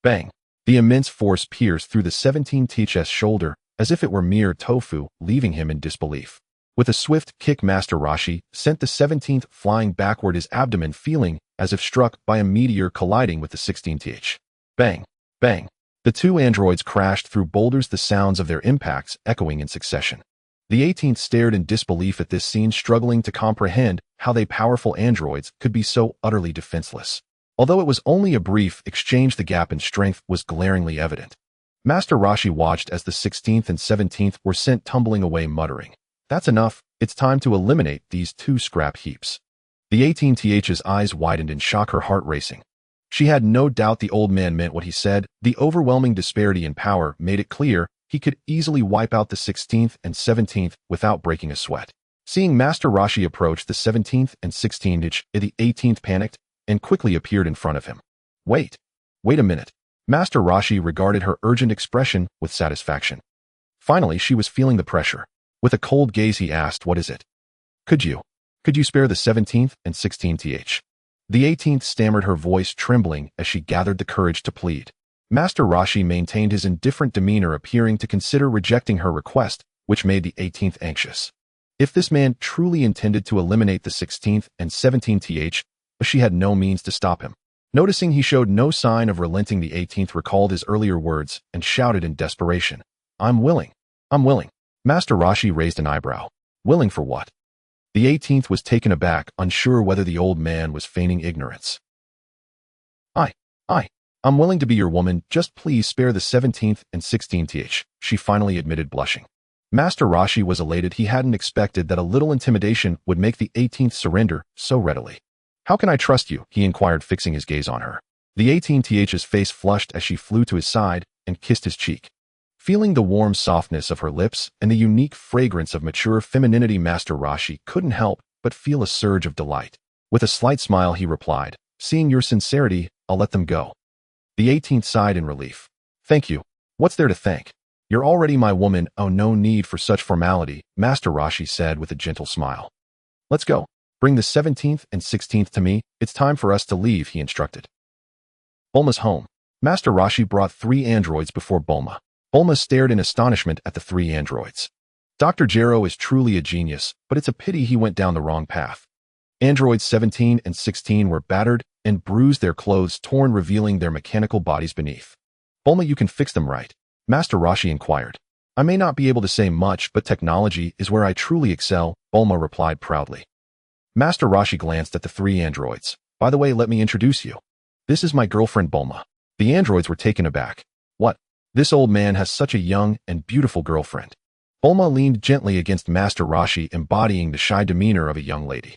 A: Bang! The immense force pierced through the 17th's shoulder as if it were mere tofu, leaving him in disbelief. With a swift kick, Master Roshi sent the 17th flying backward, his abdomen feeling as if struck by a meteor colliding with the 16th. Bang! Bang! The two androids crashed through boulders, the sounds of their impacts echoing in succession. The 18th stared in disbelief at this scene, struggling to comprehend how they powerful androids could be so utterly defenseless. Although it was only a brief exchange, the gap in strength was glaringly evident. Master Roshi watched as the 16th and 17th were sent tumbling away, muttering, That's enough. It's time to eliminate these two scrap heaps. The 18th's eyes widened in shock, her heart racing. She had no doubt the old man meant what he said. The overwhelming disparity in power made it clear he could easily wipe out the 16th and 17th without breaking a sweat. Seeing Master Roshi approach the 17th and 16th, the 18th panicked and quickly appeared in front of him. Wait a minute. Master Roshi regarded her urgent expression with satisfaction. Finally, she was feeling the pressure. With a cold gaze, he asked, what is it? Could you spare the 17th and 16th? The 18th stammered, her voice trembling as she gathered the courage to plead. Master Roshi maintained his indifferent demeanor, appearing to consider rejecting her request, which made the 18th anxious. If this man truly intended to eliminate the 16th and 17th, she had no means to stop him. Noticing he showed no sign of relenting, the 18th recalled his earlier words and shouted in desperation, I'm willing. Master Roshi raised an eyebrow. Willing for what? The 18th was taken aback, unsure whether the old man was feigning ignorance. I'm willing to be your woman, just please spare the 17th and 16th, she finally admitted, blushing. Master Roshi was elated. He hadn't expected that a little intimidation would make the 18th surrender so readily. How can I trust you? He inquired, fixing his gaze on her. The 18th's face flushed as she flew to his side and kissed his cheek. Feeling the warm softness of her lips and the unique fragrance of mature femininity, Master Roshi couldn't help but feel a surge of delight. With a slight smile, he replied, seeing your sincerity, I'll let them go. The 18th sighed in relief. Thank you. What's there to thank? You're already my woman. Oh, no need for such formality, Master Roshi said with a gentle smile. Let's go. Bring the 17th and 16th to me. It's time for us to leave, he instructed. Bulma's home. Master Roshi brought 3 androids before Bulma. Bulma stared in astonishment at the 3 androids. Dr. Gero is truly a genius, but it's a pity he went down the wrong path. Androids 17 and 16 were battered and bruised, their clothes torn, revealing their mechanical bodies beneath. Bulma, you can fix them, right? Master Roshi inquired. I may not be able to say much, but technology is where I truly excel, Bulma replied proudly. Master Roshi glanced at the 3 androids. By the way, let me introduce you. This is my girlfriend, Bulma. The androids were taken aback. What? This old man has such a young and beautiful girlfriend. Bulma leaned gently against Master Roshi, embodying the shy demeanor of a young lady.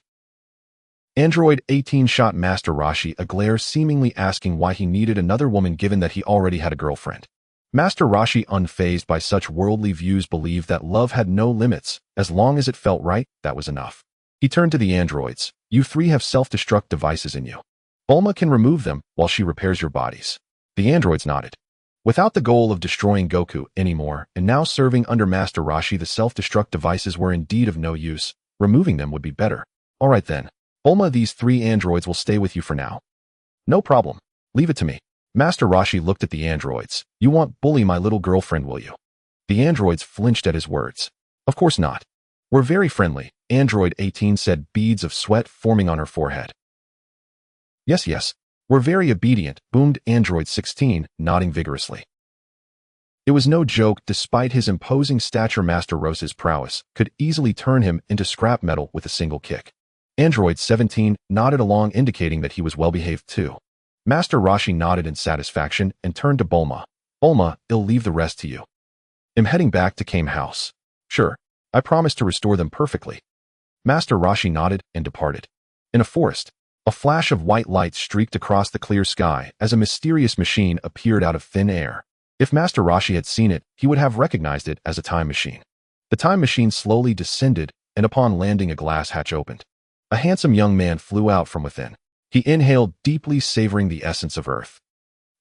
A: Android 18 shot Master Roshi a glare, seemingly asking why he needed another woman given that he already had a girlfriend. Master Roshi, unfazed by such worldly views, believed that love had no limits. As long as it felt right, that was enough. He turned to the androids. You 3 have self-destruct devices in you. Bulma can remove them while she repairs your bodies. The androids nodded. Without the goal of destroying Goku anymore, and now serving under Master Roshi, the self-destruct devices were indeed of no use. Removing them would be better. All right then. Bulma, these 3 androids will stay with you for now. No problem. Leave it to me. Master Roshi looked at the androids. You won't bully my little girlfriend, will you? The androids flinched at his words. Of course not. We're very friendly, Android 18 said, beads of sweat forming on her forehead. Yes. We're very obedient, boomed Android 16, nodding vigorously. It was no joke. Despite his imposing stature, Master Roshi's prowess could easily turn him into scrap metal with a single kick. Android 17 nodded along, indicating that he was well-behaved too. Master Roshi nodded in satisfaction and turned to Bulma. Bulma, I'll leave the rest to you. I'm heading back to Kame House. Sure. I promise to restore them perfectly. Master Roshi nodded and departed. In a forest, a flash of white light streaked across the clear sky as a mysterious machine appeared out of thin air. If Master Roshi had seen it, he would have recognized it as a time machine. The time machine slowly descended, and upon landing, a glass hatch opened. A handsome young man flew out from within. He inhaled deeply, savoring the essence of Earth.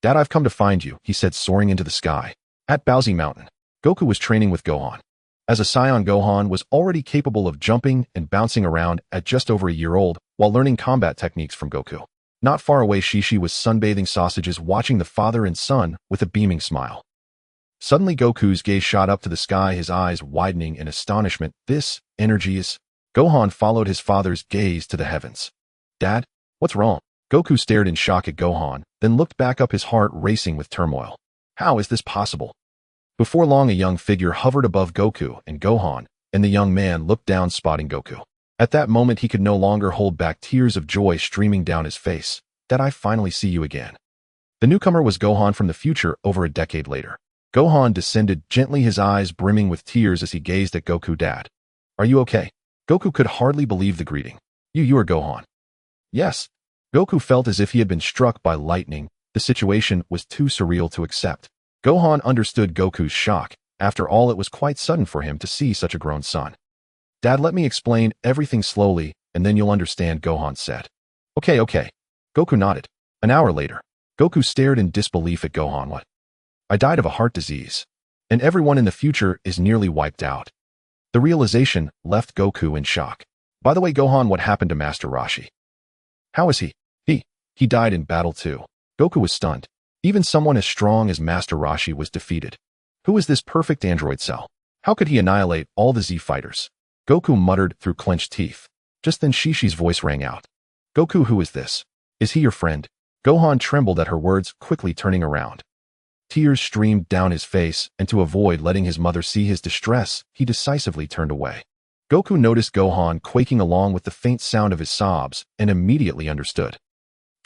A: Dad, I've come to find you, he said, soaring into the sky. At Baozi Mountain, Goku was training with Gohan. As a Saiyan, Gohan was already capable of jumping and bouncing around at just over a year old while learning combat techniques from Goku. Not far away, Shishi was sunbathing sausages, watching the father and son with a beaming smile. Suddenly, Goku's gaze shot up to the sky, his eyes widening in astonishment. This energy is... Gohan followed his father's gaze to the heavens. Dad, what's wrong? Goku stared in shock at Gohan, then looked back up, his heart racing with turmoil. How is this possible? Before long, a young figure hovered above Goku and Gohan, and the young man looked down, spotting Goku. At that moment, he could no longer hold back, tears of joy streaming down his face. Dad, I finally see you again. The newcomer was Gohan from the future over a decade later. Gohan descended gently, his eyes brimming with tears as he gazed at Goku. Dad, Are you okay? Goku could hardly believe the greeting. You are Gohan. Yes. Goku felt as if he had been struck by lightning. The situation was too surreal to accept. Gohan understood Goku's shock. After all, it was quite sudden for him to see such a grown son. Dad, let me explain everything slowly, and then you'll understand, Gohan said. Okay. Goku nodded. An hour later, Goku stared in disbelief at Gohan. What? I died of a heart disease. And everyone in the future is nearly wiped out. The realization left Goku in shock. By the way, Gohan, what happened to Master Roshi? How is he? He died in battle too. Goku was stunned. Even someone as strong as Master Roshi was defeated. Who is this perfect android cell? How could he annihilate all the Z fighters? Goku muttered through clenched teeth. Just then Shishi's voice rang out. Goku, who is this? Is he your friend? Gohan trembled at her words, quickly turning around. Tears streamed down his face, and to avoid letting his mother see his distress, he decisively turned away. Goku noticed Gohan quaking along with the faint sound of his sobs, and immediately understood.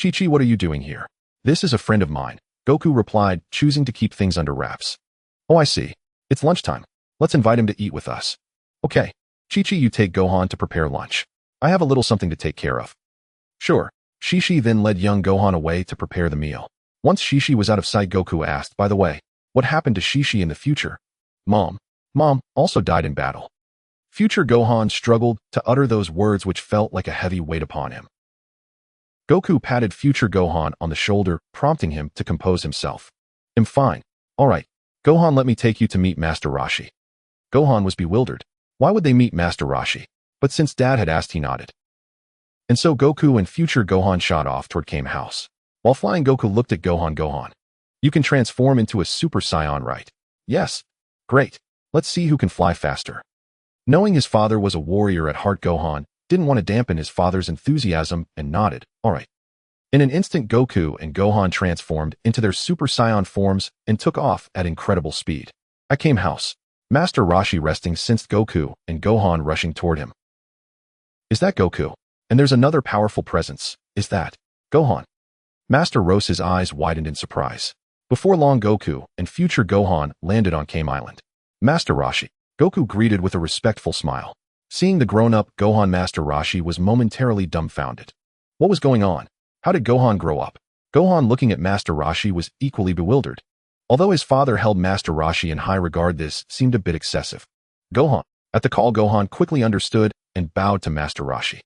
A: Chi-Chi, what are you doing here? This is a friend of mine, Goku replied, choosing to keep things under wraps. Oh, I see. It's lunchtime. Let's invite him to eat with us. Okay. Chi-Chi, you take Gohan to prepare lunch. I have a little something to take care of. Sure. Shishi then led young Gohan away to prepare the meal. Once Shishi was out of sight, Goku asked, by the way, what happened to Shishi in the future? Mom also died in battle. Future Gohan struggled to utter those words which felt like a heavy weight upon him. Goku patted future Gohan on the shoulder, prompting him to compose himself. I'm fine. All right. Gohan, let me take you to meet Master Roshi. Gohan was bewildered. Why would they meet Master Roshi? But since Dad had asked, he nodded. And so Goku and future Gohan shot off toward Kame House. While flying, Goku looked at Gohan. You can transform into a Super Saiyan, right? Yes. Great. Let's see who can fly faster. Knowing his father was a warrior at heart, Gohan didn't want to dampen his father's enthusiasm and nodded. All right. In an instant, Goku and Gohan transformed into their Super Saiyan forms and took off at incredible speed. At Kame House, Master Roshi resting sensed Goku and Gohan rushing toward him. Is that Goku? And there's another powerful presence. Is that Gohan? Master Roshi's eyes widened in surprise. Before long, Goku and future Gohan landed on Kame Island. Master Roshi, Goku greeted with a respectful smile. Seeing the grown-up Gohan, Master Roshi was momentarily dumbfounded. What was going on? How did Gohan grow up? Gohan, looking at Master Roshi, was equally bewildered. Although his father held Master Roshi in high regard, this seemed a bit excessive. Gohan. At the call, Gohan quickly understood and bowed to Master Roshi.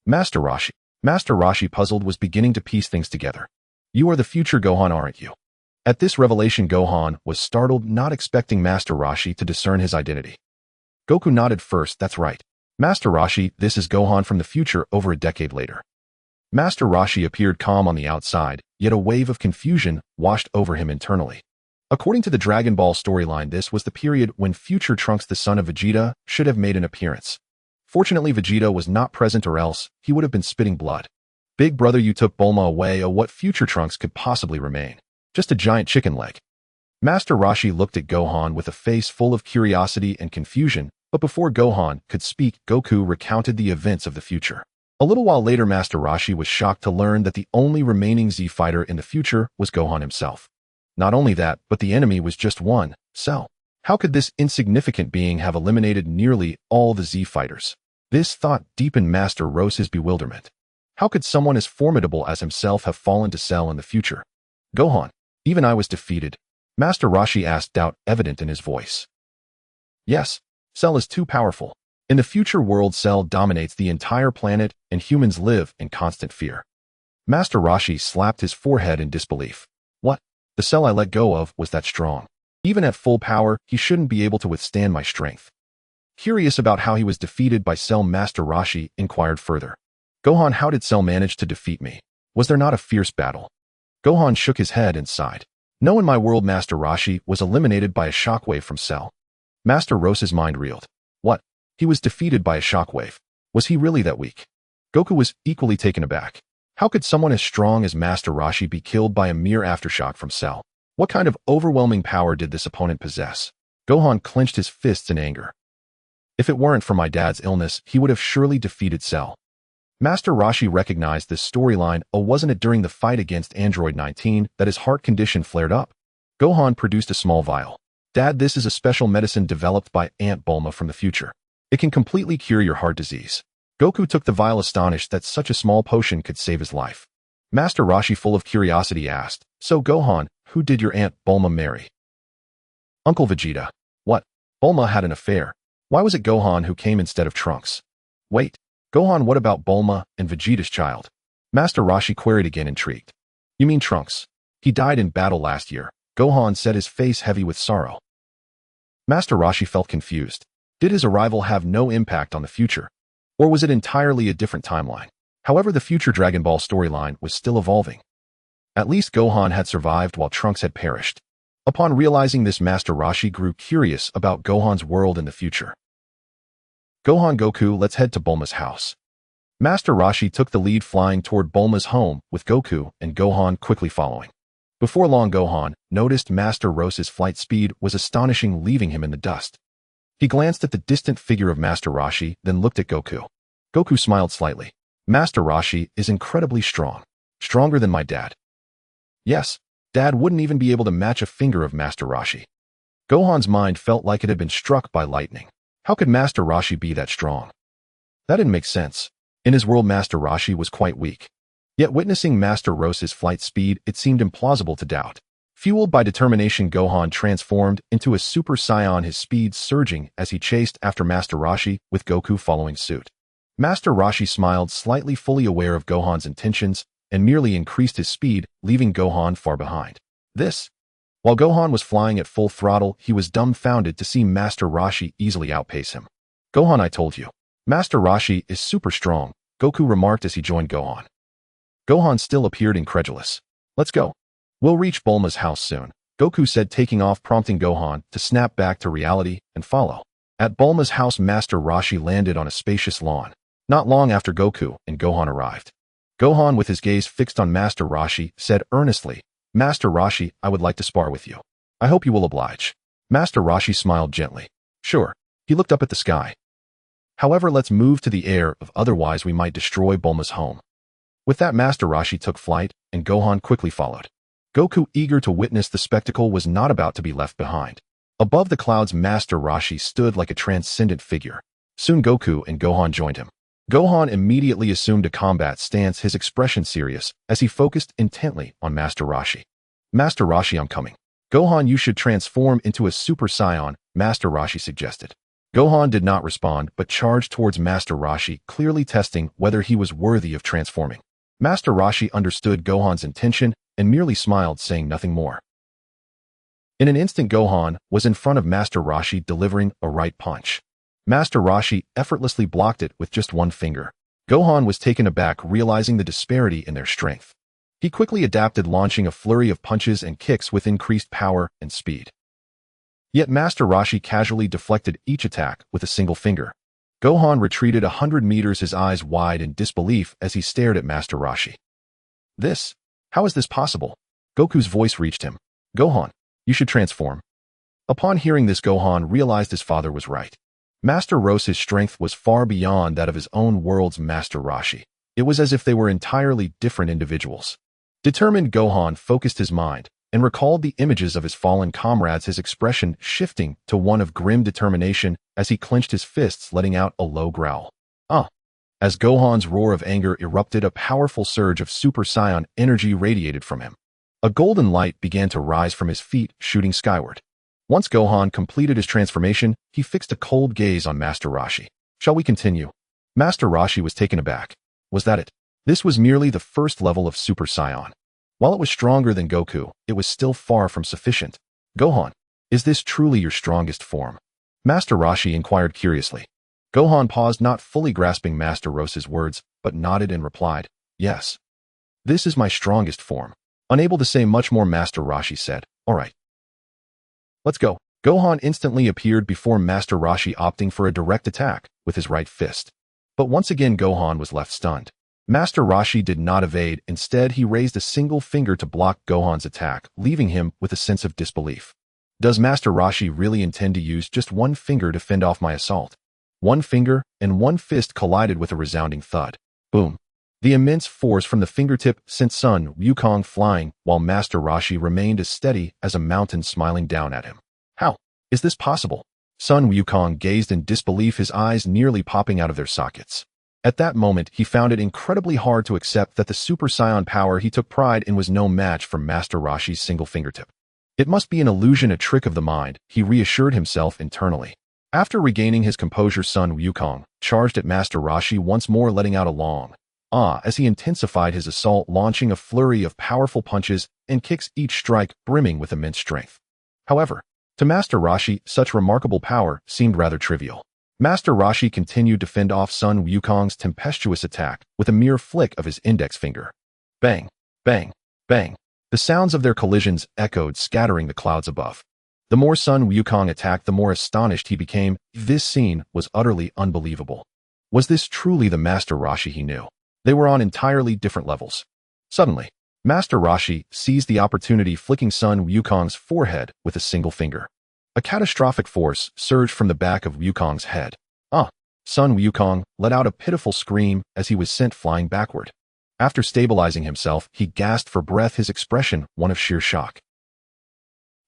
A: Master Roshi. Master Roshi, puzzled, was beginning to piece things together. You are the future Gohan, aren't you? At this revelation, Gohan was startled, not expecting Master Roshi to discern his identity. Goku nodded first. That's right. Master Roshi, this is Gohan from the future over a decade later. Master Roshi appeared calm on the outside, yet a wave of confusion washed over him internally. According to the Dragon Ball storyline, this was the period when future Trunks, the son of Vegeta, should have made an appearance. Fortunately, Vegeta was not present, or else he would have been spitting blood. Big brother, you took Bulma away. Oh, what future Trunks could possibly remain? Just a giant chicken leg. Master Roshi looked at Gohan with a face full of curiosity and confusion, but before Gohan could speak, Goku recounted the events of the future. A little while later, Master Roshi was shocked to learn that the only remaining Z fighter in the future was Gohan himself. Not only that, but the enemy was just one, Cell. How could this insignificant being have eliminated nearly all the Z fighters? This thought deepened Master Roshi's bewilderment. How could someone as formidable as himself have fallen to Cell in the future? Gohan, even I was defeated. Master Roshi asked, doubt evident in his voice. Yes, Cell is too powerful. In the future world, Cell dominates the entire planet, and humans live in constant fear. Master Roshi slapped his forehead in disbelief. What? The Cell I let go of was that strong. Even at full power, he shouldn't be able to withstand my strength. Curious about how he was defeated by Cell, Master Roshi inquired further. Gohan, how did Cell manage to defeat me? Was there not a fierce battle? Gohan shook his head and sighed. No, in my world, Master Roshi was eliminated by a shockwave from Cell. Master Roshi's mind reeled. What? He was defeated by a shockwave. Was he really that weak? Goku was equally taken aback. How could someone as strong as Master Roshi be killed by a mere aftershock from Cell? What kind of overwhelming power did this opponent possess? Gohan clenched his fists in anger. If it weren't for my dad's illness, he would have surely defeated Cell. Master Roshi recognized this storyline. Oh, wasn't it during the fight against Android 19 that his heart condition flared up? Gohan produced a small vial. Dad, this is a special medicine developed by Aunt Bulma from the future. It can completely cure your heart disease. Goku took the vial astonished that such a small potion could save his life. Master Roshi, full of curiosity, asked, "So Gohan, who did your Aunt Bulma marry?" "Uncle Vegeta." "What? Bulma had an affair. Why was it Gohan who came instead of Trunks?" "Wait, Gohan, what about Bulma and Vegeta's child?" Master Roshi queried again, intrigued. "You mean Trunks? He died in battle last year," Gohan said, his face heavy with sorrow. Master Roshi felt confused. Did his arrival have no impact on the future? Or was it entirely a different timeline? However, the future Dragon Ball storyline was still evolving. At least Gohan had survived while Trunks had perished. Upon realizing this, Master Roshi grew curious about Gohan's world in the future. "Gohan, Goku, let's head to Bulma's house." Master Roshi took the lead, flying toward Bulma's home, with Goku and Gohan quickly following. Before long, Gohan noticed Master Roshi's flight speed was astonishing, leaving him in the dust. He glanced at the distant figure of Master Roshi, then looked at Goku. Goku smiled slightly. "Master Roshi is incredibly strong. Stronger than my dad." "Yes, Dad wouldn't even be able to match a finger of Master Roshi." Gohan's mind felt like it had been struck by lightning. How could Master Roshi be that strong? That didn't make sense. In his world, Master Roshi was quite weak. Yet witnessing Master Roshi's flight speed, it seemed implausible to doubt. Fueled by determination, Gohan transformed into a Super Saiyan, his speed surging as he chased after Master Roshi, with Goku following suit. Master Roshi smiled slightly, fully aware of Gohan's intentions, and merely increased his speed, leaving Gohan far behind. While Gohan was flying at full throttle, he was dumbfounded to see Master Roshi easily outpace him. "Gohan, I told you. Master Roshi is super strong," Goku remarked as he joined Gohan. Gohan still appeared incredulous. "Let's go. We'll reach Bulma's house soon," Goku said, taking off, prompting Gohan to snap back to reality and follow. At Bulma's house, Master Roshi landed on a spacious lawn. Not long after Goku and Gohan arrived. Gohan, with his gaze fixed on Master Roshi, said earnestly, "Master Roshi, I would like to spar with you. I hope you will oblige." Master Roshi smiled gently. "Sure." He looked up at the sky. "However, let's move to the air, otherwise we might destroy Bulma's home." With that, Master Roshi took flight, and Gohan quickly followed. Goku, eager to witness the spectacle, was not about to be left behind. Above the clouds, Master Roshi stood like a transcendent figure. Soon Goku and Gohan joined him. Gohan immediately assumed a combat stance, his expression serious, as he focused intently on Master Roshi. "Master Roshi, I'm coming." "Gohan, you should transform into a Super Saiyan," Master Roshi suggested. Gohan did not respond, but charged towards Master Roshi, clearly testing whether he was worthy of transforming. Master Roshi understood Gohan's intention and merely smiled, saying nothing more. In an instant, Gohan was in front of Master Roshi, delivering a right punch. Master Roshi effortlessly blocked it with just one finger. Gohan was taken aback, realizing the disparity in their strength. He quickly adapted, launching a flurry of punches and kicks with increased power and speed. Yet Master Roshi casually deflected each attack with a single finger. Gohan retreated 100 meters, his eyes wide in disbelief as he stared at Master Roshi. How is this possible?" Goku's voice reached him. "Gohan, you should transform." Upon hearing this, Gohan realized his father was right. Master Roshi's strength was far beyond that of his own world's Master Roshi. It was as if they were entirely different individuals. Determined, Gohan focused his mind and recalled the images of his fallen comrades, his expression shifting to one of grim determination as he clenched his fists, letting out a low growl. As Gohan's roar of anger erupted, a powerful surge of Super Saiyan energy radiated from him. A golden light began to rise from his feet, shooting skyward. Once Gohan completed his transformation, he fixed a cold gaze on Master Roshi. "Shall we continue?" Master Roshi was taken aback. Was that it? This was merely the first level of Super Saiyan. While it was stronger than Goku, it was still far from sufficient. "Gohan, is this truly your strongest form?" Master Roshi inquired curiously. Gohan paused, not fully grasping Master Roshi's words, but nodded and replied, "Yes. This is my strongest form." Unable to say much more, Master Roshi said, "All right. Let's go." Gohan instantly appeared before Master Roshi, opting for a direct attack with his right fist. But once again, Gohan was left stunned. Master Roshi did not evade. Instead, he raised a single finger to block Gohan's attack, leaving him with a sense of disbelief. Does Master Roshi really intend to use just one finger to fend off my assault? One finger and one fist collided with a resounding thud. Boom. The immense force from the fingertip sent Sun Wukong flying, while Master Roshi remained as steady as a mountain, smiling down at him. How is this possible? Sun Wukong gazed in disbelief, his eyes nearly popping out of their sockets. At that moment, he found it incredibly hard to accept that the Super Saiyan power he took pride in was no match for Master Roshi's single fingertip. It must be an illusion, a trick of the mind, he reassured himself internally. After regaining his composure, Sun Wukong charged at Master Roshi once more, letting out a long as he intensified his assault, launching a flurry of powerful punches and kicks, each strike brimming with immense strength. However, to Master Roshi, such remarkable power seemed rather trivial. Master Roshi continued to fend off Sun Wukong's tempestuous attack with a mere flick of his index finger. Bang, bang, bang. The sounds of their collisions echoed, scattering the clouds above. The more Sun Wukong attacked, the more astonished he became. This scene was utterly unbelievable. Was this truly the Master Roshi he knew? They were on entirely different levels. Suddenly, Master Roshi seized the opportunity, flicking Sun Wukong's forehead with a single finger. A catastrophic force surged from the back of Wukong's head. Sun Wukong let out a pitiful scream as he was sent flying backward. After stabilizing himself, he gasped for breath, his expression one of sheer shock.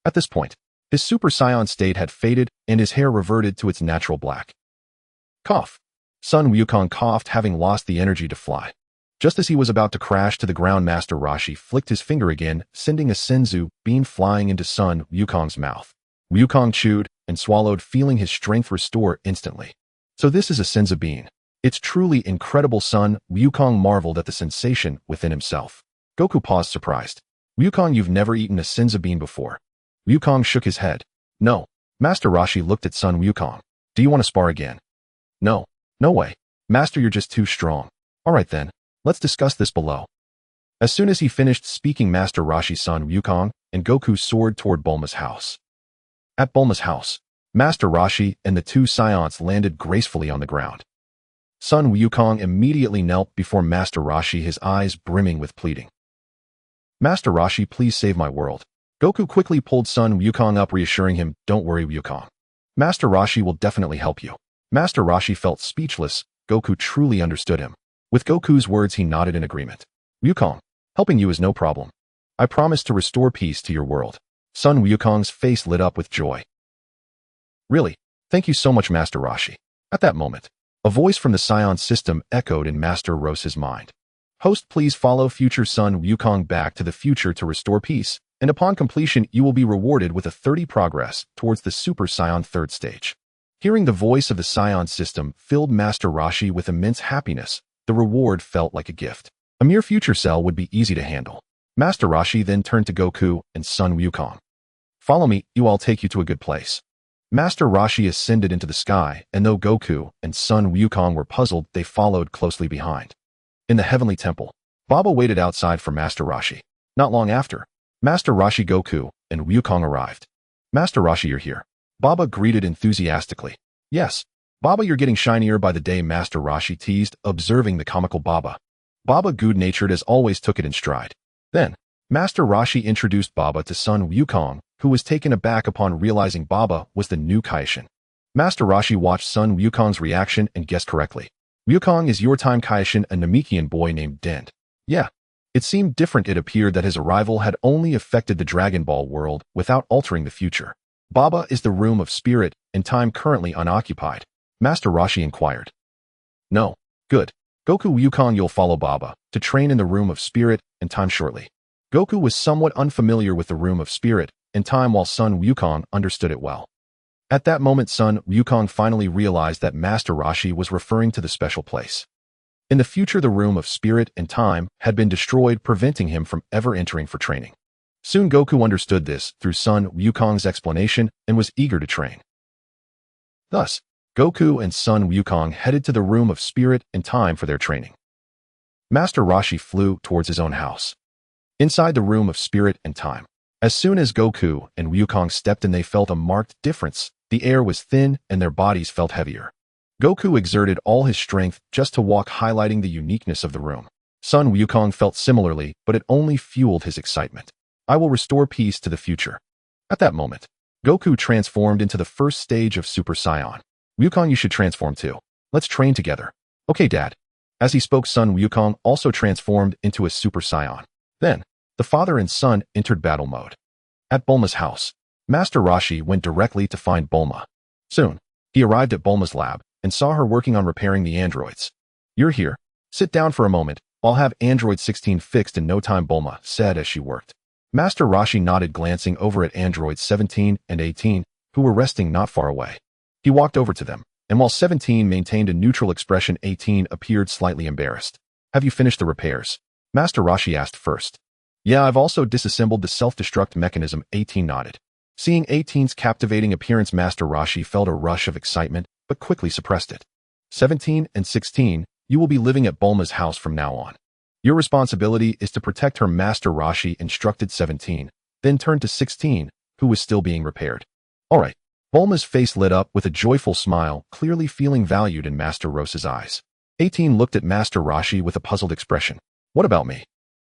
A: At this point, his Super Saiyan state had faded and his hair reverted to its natural black. Cough. Sun Wukong coughed, having lost the energy to fly. Just as he was about to crash to the ground, Master Roshi flicked his finger again, sending a senzu beam flying into Sun Wukong's mouth. Wukong chewed and swallowed, feeling his strength restore instantly. So this is a senzu bean. It's truly incredible. Sun Wukong marveled at the sensation within himself. Goku paused, surprised. Wukong, you've never eaten a senzu bean before. Wukong shook his head. No. Master Roshi looked at Sun Wukong. Do you want to spar again? No. No way. Master, you're just too strong. Alright then, let's discuss this below. As soon as he finished speaking, Master Roshi, Sun Wukong, and Goku soared toward Bulma's house. At Bulma's house, Master Roshi and the two Saiyans landed gracefully on the ground. Sun Wukong immediately knelt before Master Roshi, his eyes brimming with pleading. Master Roshi, please save my world. Goku quickly pulled Sun Wukong up, reassuring him, don't worry, Wukong. Master Roshi will definitely help you. Master Roshi felt speechless. Goku truly understood him. With Goku's words, he nodded in agreement. Wukong, helping you is no problem. I promise to restore peace to your world. Sun Wukong's face lit up with joy. Really? Thank you so much, Master Roshi. At that moment, a voice from the Saiyan System echoed in Master Roshi's mind. Host, please follow future Sun Wukong back to the future to restore peace, and upon completion you will be rewarded with a 30 progress towards the Super Saiyan 3rd stage. Hearing the voice of the Saiyan System filled Master Roshi with immense happiness. The reward felt like a gift. A mere future cell would be easy to handle. Master Roshi then turned to Goku and Sun Wukong. Follow me, I'll take you to a good place. Master Roshi ascended into the sky, and though Goku and Sun Wukong were puzzled, they followed closely behind. In the heavenly temple, Baba waited outside for Master Roshi. Not long after, Master Roshi, Goku, and Wukong arrived. Master Roshi, you're here. Baba greeted enthusiastically. Yes, Baba, you're getting shinier by the day, Master Roshi teased, observing the comical Baba. Baba, good-natured as always, took it in stride. Then, Master Roshi introduced Baba to Sun Wukong, who was taken aback upon realizing Baba was the new Kaishin. Master Roshi watched Sun Wukong's reaction and guessed correctly. Wukong is your time Kaishin, a Namekian boy named Dent. Yeah. It seemed different. It appeared that his arrival had only affected the Dragon Ball world without altering the future. Baba is the room of spirit and time currently unoccupied. Master Roshi inquired. No. Good. Goku, Wukong, you'll follow Baba to train in the room of spirit and time shortly. Goku was somewhat unfamiliar with the room of spirit and time, while Sun Wukong understood it well. At that moment, Sun Wukong finally realized that Master Roshi was referring to the special place. In the future, the room of spirit and time had been destroyed, preventing him from ever entering for training. Soon Goku understood this through Sun Wukong's explanation and was eager to train. Thus, Goku and Sun Wukong headed to the room of spirit and time for their training. Master Roshi flew towards his own house. Inside the room of spirit and time, as soon as Goku and Wukong stepped in, they felt a marked difference. The air was thin and their bodies felt heavier. Goku exerted all his strength just to walk, highlighting the uniqueness of the room. Sun Wukong felt similarly, but it only fueled his excitement. I will restore peace to the future. At that moment, Goku transformed into the 1st stage of Super Saiyan. Wukong, you should transform too. Let's train together. Okay, Dad. As he spoke, Sun Wukong also transformed into a Super Saiyan. Then, the father and son entered battle mode. At Bulma's house, Master Roshi went directly to find Bulma. Soon, he arrived at Bulma's lab and saw her working on repairing the androids. "You're here. Sit down for a moment. I'll have Android 16 fixed in no time," Bulma said as she worked. Master Roshi nodded, glancing over at Androids 17 and 18, who were resting not far away. He walked over to them, and while 17 maintained a neutral expression, 18 appeared slightly embarrassed. "Have you finished the repairs?" Master Roshi asked first. "Yeah, I've also disassembled the self-destruct mechanism," 18 nodded. Seeing 18's captivating appearance, Master Roshi felt a rush of excitement, but quickly suppressed it. 17 and 16, you will be living at Bulma's house from now on. Your responsibility is to protect her. Master Roshi instructed 17, then turned to 16, who was still being repaired. "All right." Bulma's face lit up with a joyful smile, clearly feeling valued in Master Roshi's eyes. 18 looked at Master Roshi with a puzzled expression. "What about me?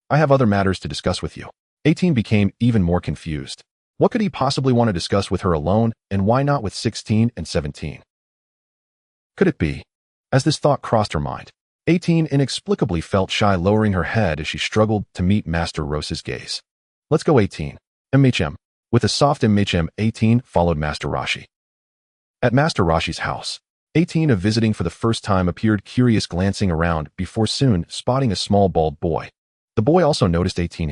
A: I have other matters to discuss with you." 18 became even more confused. What could he possibly want to discuss with her alone, and why not with 16 and 17? Could it be? As this thought crossed her mind, 18 inexplicably felt shy, lowering her head as she struggled to meet Master Roshi's gaze. "Let's go, 18. MHM. With a soft MHM, 18 followed Master Roshi. At Master Roshi's house, 18, visiting for the first time, appeared curious, glancing around before soon spotting a small bald boy. The boy also noticed 18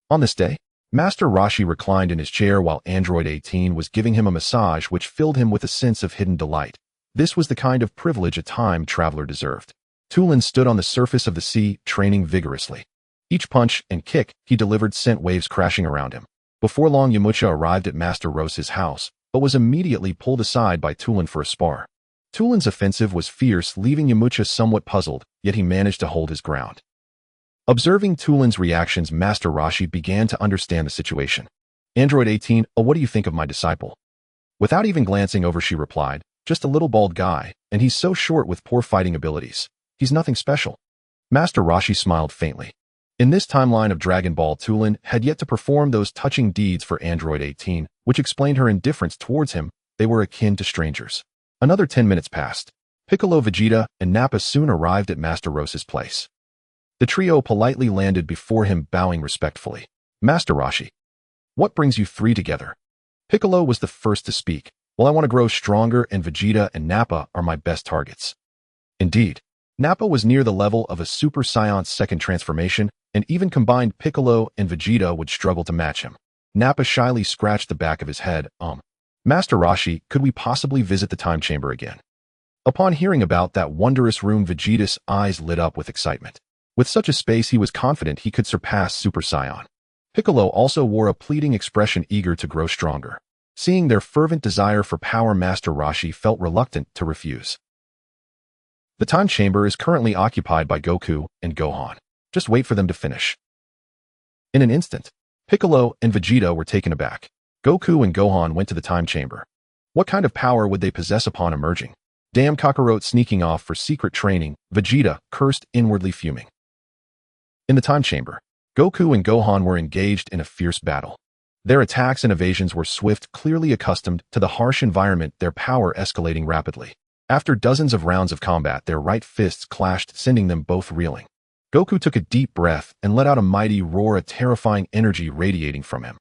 A: On this day, Master Roshi reclined in his chair while Android 18 was giving him a massage, which filled him with a sense of hidden delight. This was the kind of privilege a time traveler deserved. Tulin stood on the surface of the sea, training vigorously. Each punch and kick he delivered sent waves crashing around him. Before long, Yamcha arrived at Master Roshi's house, but was immediately pulled aside by Tulin for a spar. Tulin's offensive was fierce, leaving Yamcha somewhat puzzled, yet he managed to hold his ground. Observing Tulin's reactions, Master Roshi began to understand the situation. "Android 18, what do you think of my disciple?" Without even glancing over, she replied, "Just a little bald guy, and he's so short with poor fighting abilities. He's nothing special." Master Roshi smiled faintly. In this timeline of Dragon Ball, Tulin had yet to perform those touching deeds for Android 18, which explained her indifference towards him. They were akin to strangers. Another 10 minutes passed. Piccolo, Vegeta, and Nappa soon arrived at Master Roshi's place. The trio politely landed before him, bowing respectfully. "Master Roshi, what brings you three together?" Piccolo was the first to speak. "Well, I want to grow stronger, and Vegeta and Nappa are my best targets." Indeed, Nappa was near the level of a Super Saiyan's second transformation, and even combined, Piccolo and Vegeta would struggle to match him. Nappa shyly scratched the back of his head. "Master Roshi, could we possibly visit the time chamber again?" Upon hearing about that wondrous room, Vegeta's eyes lit up with excitement. With such a space, he was confident he could surpass Super Saiyan. Piccolo also wore a pleading expression, eager to grow stronger. Seeing their fervent desire for power, Master Roshi felt reluctant to refuse. "The time chamber is currently occupied by Goku and Gohan. Just wait for them to finish." In an instant, Piccolo and Vegeta were taken aback. Goku and Gohan went to the time chamber. What kind of power would they possess upon emerging? "Damn Kakarot, sneaking off for secret training," Vegeta cursed, inwardly fuming. In the time chamber, Goku and Gohan were engaged in a fierce battle. Their attacks and evasions were swift, clearly accustomed to the harsh environment, their power escalating rapidly. After dozens of rounds of combat, their right fists clashed, sending them both reeling. Goku took a deep breath and let out a mighty roar, a terrifying energy radiating from him.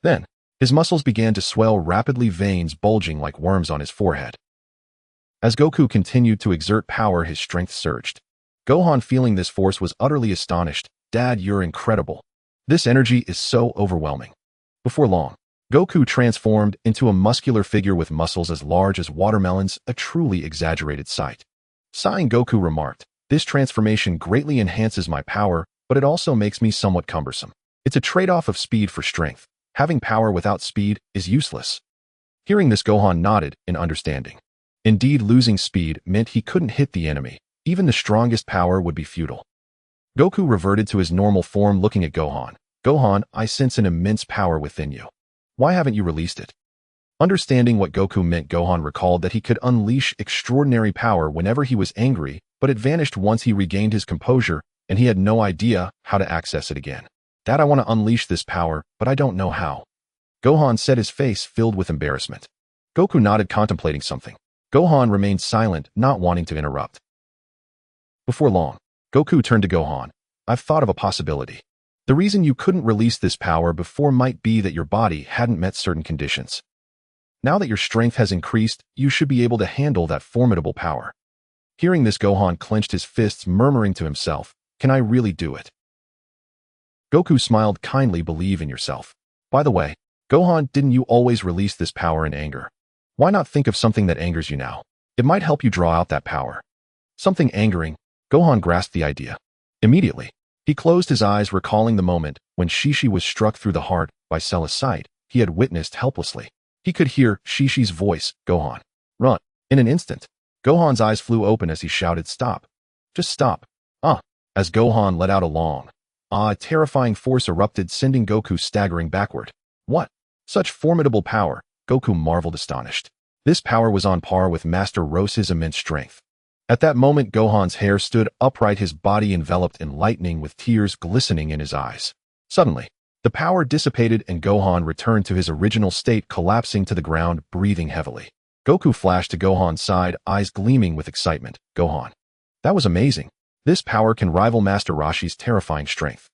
A: Then, his muscles began to swell rapidly, veins bulging like worms on his forehead. As Goku continued to exert power, his strength surged. Gohan, feeling this force, was utterly astonished. "Dad, you're incredible. This energy is so overwhelming." Before long, Goku transformed into a muscular figure with muscles as large as watermelons, a truly exaggerated sight. Sighing, Goku remarked, "This transformation greatly enhances my power, but it also makes me somewhat cumbersome. It's a trade-off of speed for strength. Having power without speed is useless." Hearing this, Gohan nodded in understanding. Indeed, losing speed meant he couldn't hit the enemy. Even the strongest power would be futile. Goku reverted to his normal form, looking at Gohan. "Gohan, I sense an immense power within you. Why haven't you released it?" Understanding what Goku meant, Gohan recalled that he could unleash extraordinary power whenever he was angry, but it vanished once he regained his composure, and he had no idea how to access it again. "Dad, I want to unleash this power, but I don't know how." Gohan said, his face filled with embarrassment. Goku nodded, contemplating something. Gohan remained silent, not wanting to interrupt. Before long, Goku turned to Gohan. "I've thought of a possibility. The reason you couldn't release this power before might be that your body hadn't met certain conditions." Now that your strength has increased, you should be able to handle that formidable power. Hearing this, Gohan clenched his fists, murmuring to himself, "Can I really do it?" Goku smiled kindly. "Believe in yourself. By the way, Gohan, didn't you always release this power in anger? Why not think of something that angers you now? It might help you draw out that power." Something angering. Gohan grasped the idea. Immediately, he closed his eyes, recalling the moment when Shishi was struck through the heart by Cell's sight he had witnessed helplessly. He could hear Shishi's voice, "Gohan, run." In an instant, Gohan's eyes flew open as he shouted, "Stop. Just stop." As Gohan let out a long, terrifying force erupted, sending Goku staggering backward. What? Such formidable power, Goku marveled astonished. This power was on par with Master Roshi's immense strength. At that moment, Gohan's hair stood upright, his body enveloped in lightning with tears glistening in his eyes. Suddenly, the power dissipated and Gohan returned to his original state, collapsing to the ground, breathing heavily. Goku flashed to Gohan's side, eyes gleaming with excitement. "Gohan, that was amazing. This power can rival Master Roshi's terrifying strength."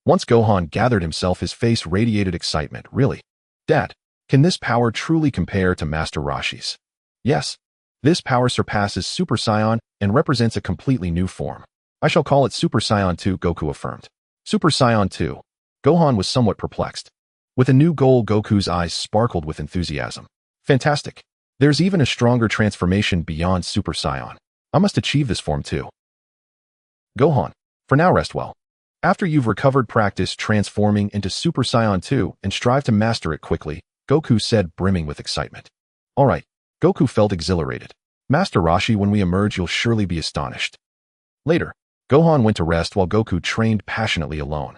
A: Once Gohan gathered himself, his face radiated excitement. "Really? Dad, can this power truly compare to Master Roshi's?" "Yes. This power surpasses Super Saiyan and represents a completely new form. I shall call it Super Saiyan 2, Goku affirmed. Super Saiyan 2. Gohan was somewhat perplexed. With a new goal, Goku's eyes sparkled with enthusiasm. "Fantastic. There's even a stronger transformation beyond Super Saiyan. I must achieve this form too." "Gohan, for now rest well. After you've recovered, practice transforming into Super Saiyan 2 and strive to master it quickly," Goku said, brimming with excitement. "All right." Goku felt exhilarated. "Master Roshi, when we emerge, you'll surely be astonished." Later, Gohan went to rest while Goku trained passionately alone.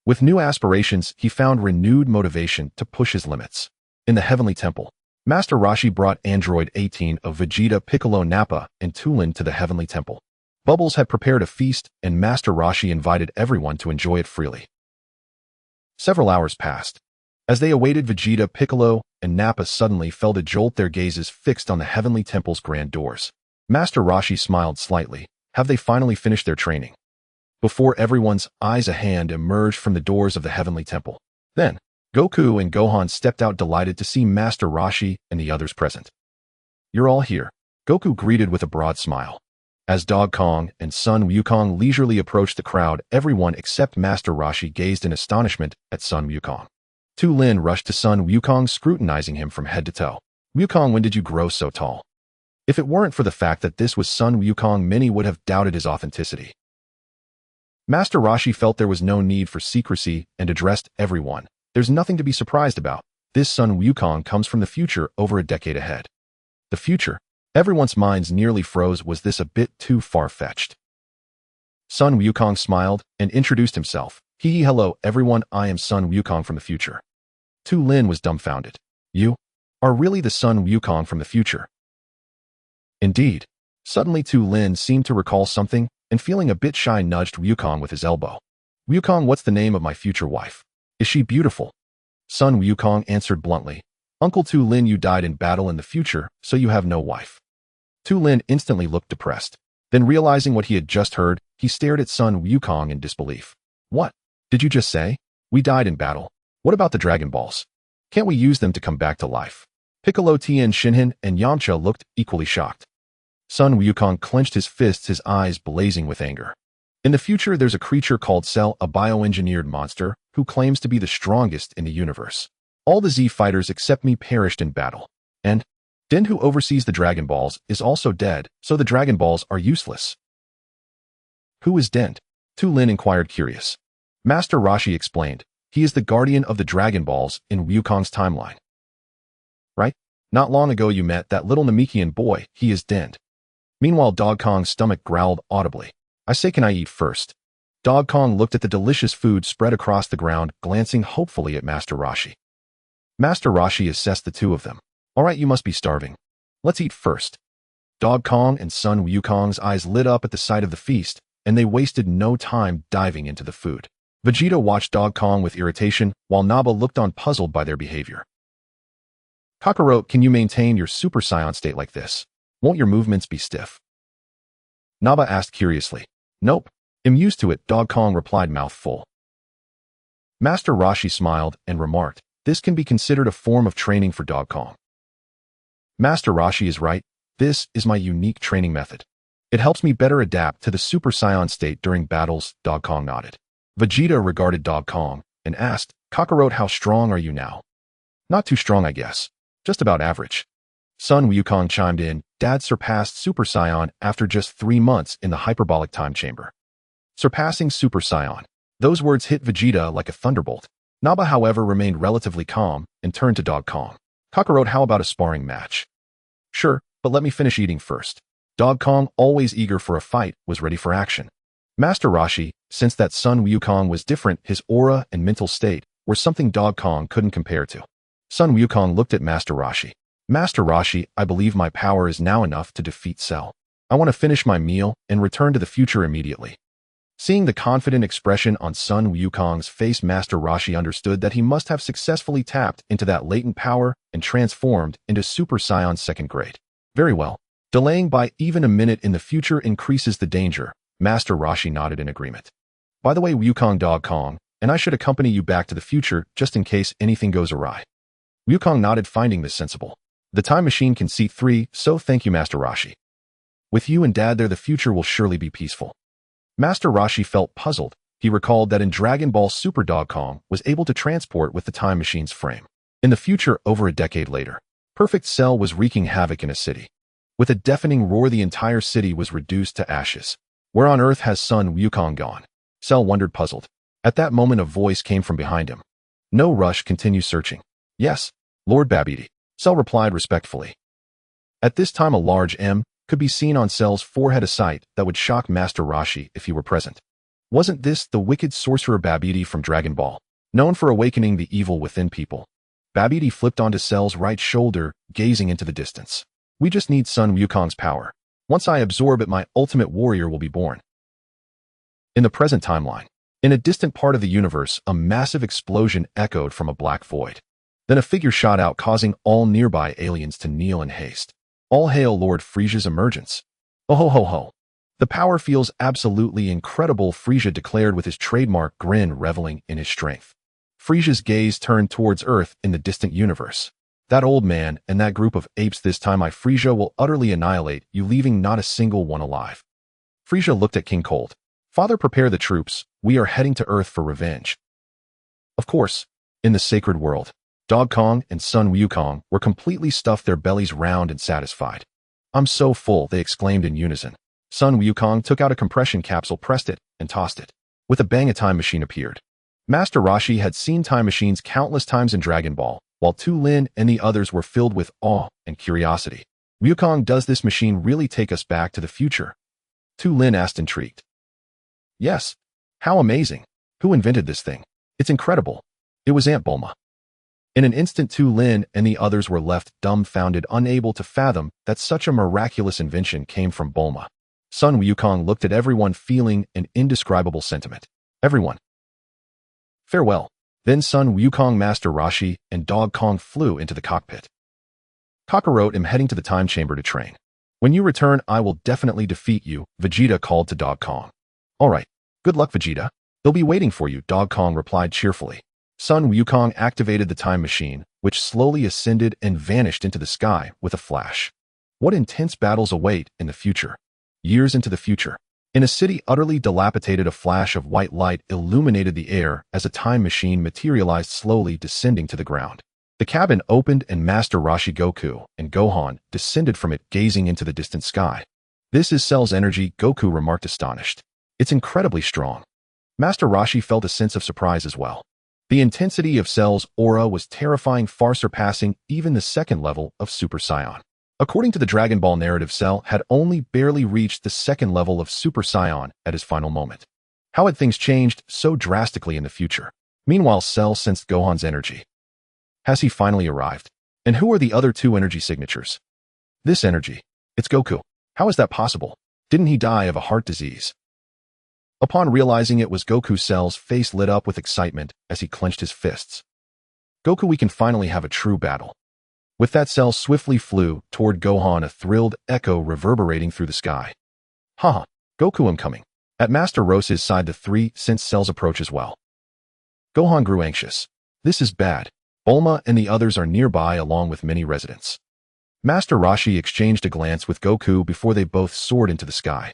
A: With new aspirations, he found renewed motivation to push his limits. In the Heavenly Temple, Master Roshi brought Android 18 of Vegeta, Piccolo, Nappa, and Tulin to the Heavenly Temple. Bubbles had prepared a feast, and Master Roshi invited everyone to enjoy it freely. Several hours passed. As they awaited, Vegeta, Piccolo, and Nappa suddenly felt a jolt, their gazes fixed on the Heavenly Temple's grand doors. Master Roshi smiled slightly. Have they finally finished their training? Before everyone's eyes, a hand emerged from the doors of the Heavenly Temple. Then, Goku and Gohan stepped out, delighted to see Master Roshi and the others present. "You're all here," Goku greeted with a broad smile. As Dog Kong and Sun Wukong leisurely approached the crowd, everyone except Master Roshi gazed in astonishment at Sun Wukong. Tu Lin rushed to Sun Wukong, scrutinizing him from head to toe. "Wukong, when did you grow so tall?" If it weren't for the fact that this was Sun Wukong, many would have doubted his authenticity. Master Roshi felt there was no need for secrecy and addressed everyone. "There's nothing to be surprised about. This Sun Wukong comes from the future, over a decade ahead." The future? Everyone's minds nearly froze. Was this a bit too far-fetched? Sun Wukong smiled and introduced himself. Hello everyone, I am Sun Wukong from the future." Tu Lin was dumbfounded. "You are really the Sun Wukong from the future?" "Indeed." Suddenly Tu Lin seemed to recall something, and feeling a bit shy, nudged Wukong with his elbow. "Wukong, what's the name of my future wife? Is she beautiful?" Sun Wukong answered bluntly. "Uncle Tu Lin, you died in battle in the future, so you have no wife." Tu Lin instantly looked depressed. Then, realizing what he had just heard, he stared at Sun Wukong in disbelief. "What did you just say? We died in battle. What about the Dragon Balls? Can't we use them to come back to life?" Piccolo, Tien, Shinhan, and Yamcha looked equally shocked. Sun Wukong clenched his fists, his eyes blazing with anger. "In the future, there's a creature called Cell, a bioengineered monster, who claims to be the strongest in the universe. All the Z fighters except me perished in battle. And Din, who oversees the Dragon Balls, is also dead, so the Dragon Balls are useless." "Who is Dent?" Tu Lin inquired, curious. Master Roshi explained. "He is the guardian of the Dragon Balls in Wukong's timeline." "Right? Not long ago you met that little Namekian boy, he is Dent." Meanwhile, Dog Kong's stomach growled audibly. "I say, can I eat first?" Dog Kong looked at the delicious food spread across the ground, glancing hopefully at Master Roshi. Master Roshi assessed the two of them. "All right, you must be starving. Let's eat first." Dog Kong and Sun Wukong's eyes lit up at the sight of the feast, and they wasted no time diving into the food. Vegeta watched Dog Kong with irritation, while Nappa looked on, puzzled by their behavior. "Kakarot, can you maintain your Super Saiyan state like this? Won't your movements be stiff?" Nappa asked curiously. "Nope. I'm used to it," Dog Kong replied, mouth full. Master Roshi smiled and remarked, "This can be considered a form of training for Dog Kong." Master Roshi is right. This is my unique training method. It helps me better adapt to the Super Saiyan state during battles. Dog Kong nodded. Vegeta regarded Dog Kong and asked, Kakarot, how strong are you now? Not too strong, I guess. Just about average. Son Wukong chimed in, Dad surpassed Super Saiyan after just 3 months in the hyperbolic time chamber. Surpassing Super Saiyan. Those words hit Vegeta like a thunderbolt. Naba, however, remained relatively calm and turned to Dog Kong. Kakarot, how about a sparring match? Sure, but let me finish eating first. Dog Kong, always eager for a fight, was ready for action. Master Roshi, since that Son Wukong was different, his aura and mental state were something Dog Kong couldn't compare to. Son Wukong looked at Master Roshi. Master Roshi, I believe my power is now enough to defeat Cell. I want to finish my meal and return to the future immediately. Seeing the confident expression on Son Wukong's face, Master Roshi understood that he must have successfully tapped into that latent power and transformed into Super Saiyan second grade. Very well. Delaying by even a minute in the future increases the danger. Master Roshi nodded in agreement. By the way, Wukong, Dog Kong, and I should accompany you back to the future just in case anything goes awry. Wukong nodded, finding this sensible. The time machine can seat 3, so thank you, Master Roshi. With you and Dad there, the future will surely be peaceful. Master Roshi felt puzzled. He recalled that in Dragon Ball Super, Dog Kong was able to transport with the time machine's frame. In the future, over a decade later, Perfect Cell was wreaking havoc in a city. With a deafening roar, the entire city was reduced to ashes. Where on earth has Son Wukong gone? Cell wondered, puzzled. At that moment, a voice came from behind him. No rush, continue searching. Yes, Lord Babidi, Cell replied respectfully. At this time, a large M could be seen on Cell's forehead, a sight that would shock Master Roshi if he were present. Wasn't this the wicked sorcerer Babidi from Dragon Ball, known for awakening the evil within people? Babidi flipped onto Cell's right shoulder, gazing into the distance. We just need Son Wukong's power. Once I absorb it, my ultimate warrior will be born. In the present timeline, in a distant part of the universe, a massive explosion echoed from a black void. Then a figure shot out, causing all nearby aliens to kneel in haste. All hail Lord Frisia's emergence. Oh ho ho ho. The power feels absolutely incredible, Frisia declared with his trademark grin, reveling in his strength. Frisia's gaze turned towards Earth in the distant universe. That old man and that group of apes, this time Frisia will utterly annihilate you, leaving not a single one alive. Frisia looked at King Cold. Father, prepare the troops. We are heading to Earth for revenge. Of course, in the sacred world, Dog Kong and Son Wukong were completely stuffed, their bellies round and satisfied. I'm so full, they exclaimed in unison. Son Wukong took out a compression capsule, pressed it, and tossed it. With a bang, a time machine appeared. Master Roshi had seen time machines countless times in Dragon Ball, while Tu Lin and the others were filled with awe and curiosity. Wukong, does this machine really take us back to the future? Tu Lin asked, intrigued. Yes. How amazing. Who invented this thing? It's incredible. It was Aunt Bulma. In an instant, Tu Lin and the others were left dumbfounded, unable to fathom that such a miraculous invention came from Bulma. Son Wukong looked at everyone, feeling an indescribable sentiment. Everyone. Farewell. Then Son Wukong, Master Roshi, and Dog Kong flew into the cockpit. Kakarot, am heading to the time chamber to train. When you return, I will definitely defeat you, Vegeta called to Dog Kong. All right. Good luck, Vegeta. They'll be waiting for you, Dog Kong replied cheerfully. Son Wukong activated the time machine, which slowly ascended and vanished into the sky with a flash. What intense battles await in the future? Years into the future. In a city utterly dilapidated, a flash of white light illuminated the air as a time machine materialized, slowly descending to the ground. The cabin opened and Master Roshi, Goku, and Gohan descended from it, gazing into the distant sky. This is Cell's energy, Goku remarked, astonished. It's incredibly strong. Master Roshi felt a sense of surprise as well. The intensity of Cell's aura was terrifying, far surpassing even the second level of Super Saiyan. According to the Dragon Ball narrative, Cell had only barely reached the second level of Super Saiyan at his final moment. How had things changed so drastically in the future? Meanwhile, Cell sensed Gohan's energy. Has he finally arrived? And who are the other two energy signatures? This energy. It's Goku. How is that possible? Didn't he die of a heart disease? Upon realizing it was Goku, Cell's face lit up with excitement as he clenched his fists. Goku, we can finally have a true battle. With that, Cell swiftly flew toward Gohan, a thrilled echo reverberating through the sky. Haha, Goku, I'm coming. At Master Roshi's side, the three sensed Cell's approach as well. Gohan grew anxious. This is bad. Bulma and the others are nearby, along with many residents. Master Roshi exchanged a glance with Goku before they both soared into the sky.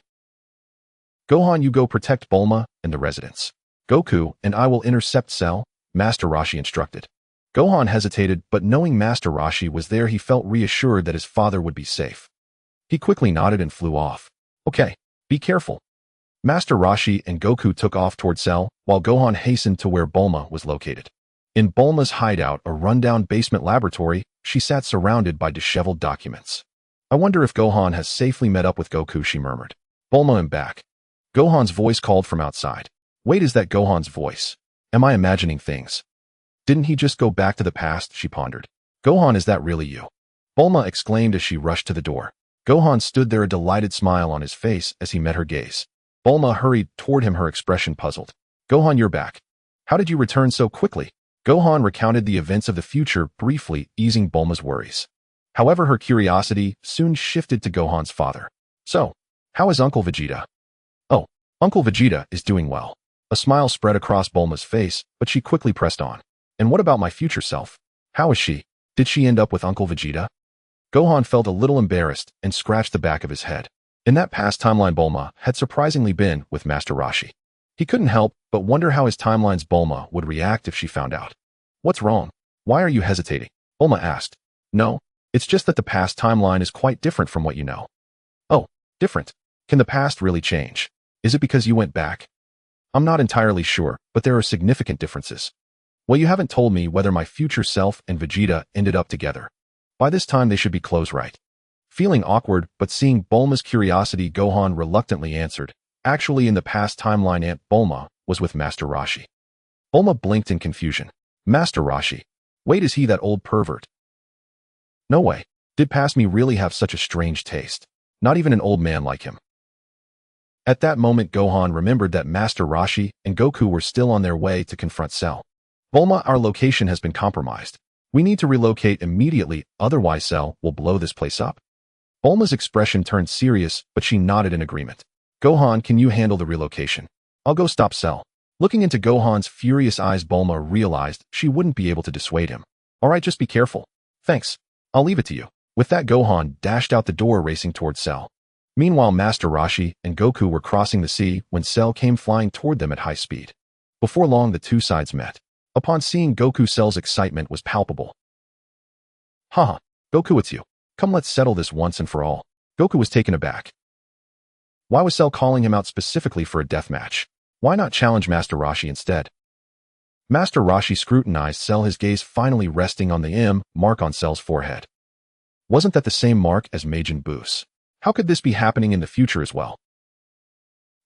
A: Gohan, you go protect Bulma and the residents. Goku and I will intercept Cell, Master Roshi instructed. Gohan hesitated, but knowing Master Roshi was there, he felt reassured that his father would be safe. He quickly nodded and flew off. Okay, be careful. Master Roshi and Goku took off toward Cell, while Gohan hastened to where Bulma was located. In Bulma's hideout, a rundown basement laboratory, she sat surrounded by disheveled documents. I wonder if Gohan has safely met up with Goku, she murmured. Bulma, I'm back. Gohan's voice called from outside. Wait, is that Gohan's voice? Am I imagining things? Didn't he just go back to the past, she pondered. Gohan, is that really you? Bulma exclaimed as she rushed to the door. Gohan stood there, a delighted smile on his face as he met her gaze. Bulma hurried toward him, her expression puzzled. Gohan, you're back. How did you return so quickly? Gohan recounted the events of the future briefly, easing Bulma's worries. However, her curiosity soon shifted to Gohan's father. So, how is Uncle Vegeta? Oh, Uncle Vegeta is doing well. A smile spread across Bulma's face, but she quickly pressed on. And what about my future self? How is she? Did she end up with Uncle Vegeta? Gohan felt a little embarrassed and scratched the back of his head. In that past timeline, Bulma had surprisingly been with Master Roshi. He couldn't help but wonder how his timeline's Bulma would react if she found out. What's wrong? Why are you hesitating? Bulma asked. No, it's just that the past timeline is quite different from what you know. Oh, different? Can the past really change? Is it because you went back? I'm not entirely sure, but there are significant differences. Well, you haven't told me whether my future self and Vegeta ended up together. By this time, they should be close, right? Feeling awkward, but seeing Bulma's curiosity, Gohan reluctantly answered. Actually, in the past timeline, Aunt Bulma was with Master Roshi. Bulma blinked in confusion. Master Roshi? Wait, is he that old pervert? No way. Did past me really have such a strange taste? Not even an old man like him. At that moment, Gohan remembered that Master Roshi and Goku were still on their way to confront Cell. Bulma, our location has been compromised. We need to relocate immediately, otherwise Cell will blow this place up. Bulma's expression turned serious, but she nodded in agreement. Gohan, can you handle the relocation? I'll go stop Cell. Looking into Gohan's furious eyes, Bulma realized she wouldn't be able to dissuade him. All right, just be careful. Thanks. I'll leave it to you. With that, Gohan dashed out the door, racing toward Cell. Meanwhile, Master Roshi and Goku were crossing the sea when Cell came flying toward them at high speed. Before long, the two sides met. Upon seeing Goku, Cell's excitement was palpable. Haha, Goku, it's you. Come, let's settle this once and for all. Goku was taken aback. Why was Cell calling him out specifically for a death match? Why not challenge Master Roshi instead? Master Roshi scrutinized Cell, his gaze finally resting on the M mark on Cell's forehead. Wasn't that the same mark as Majin Buu's? How could this be happening in the future as well?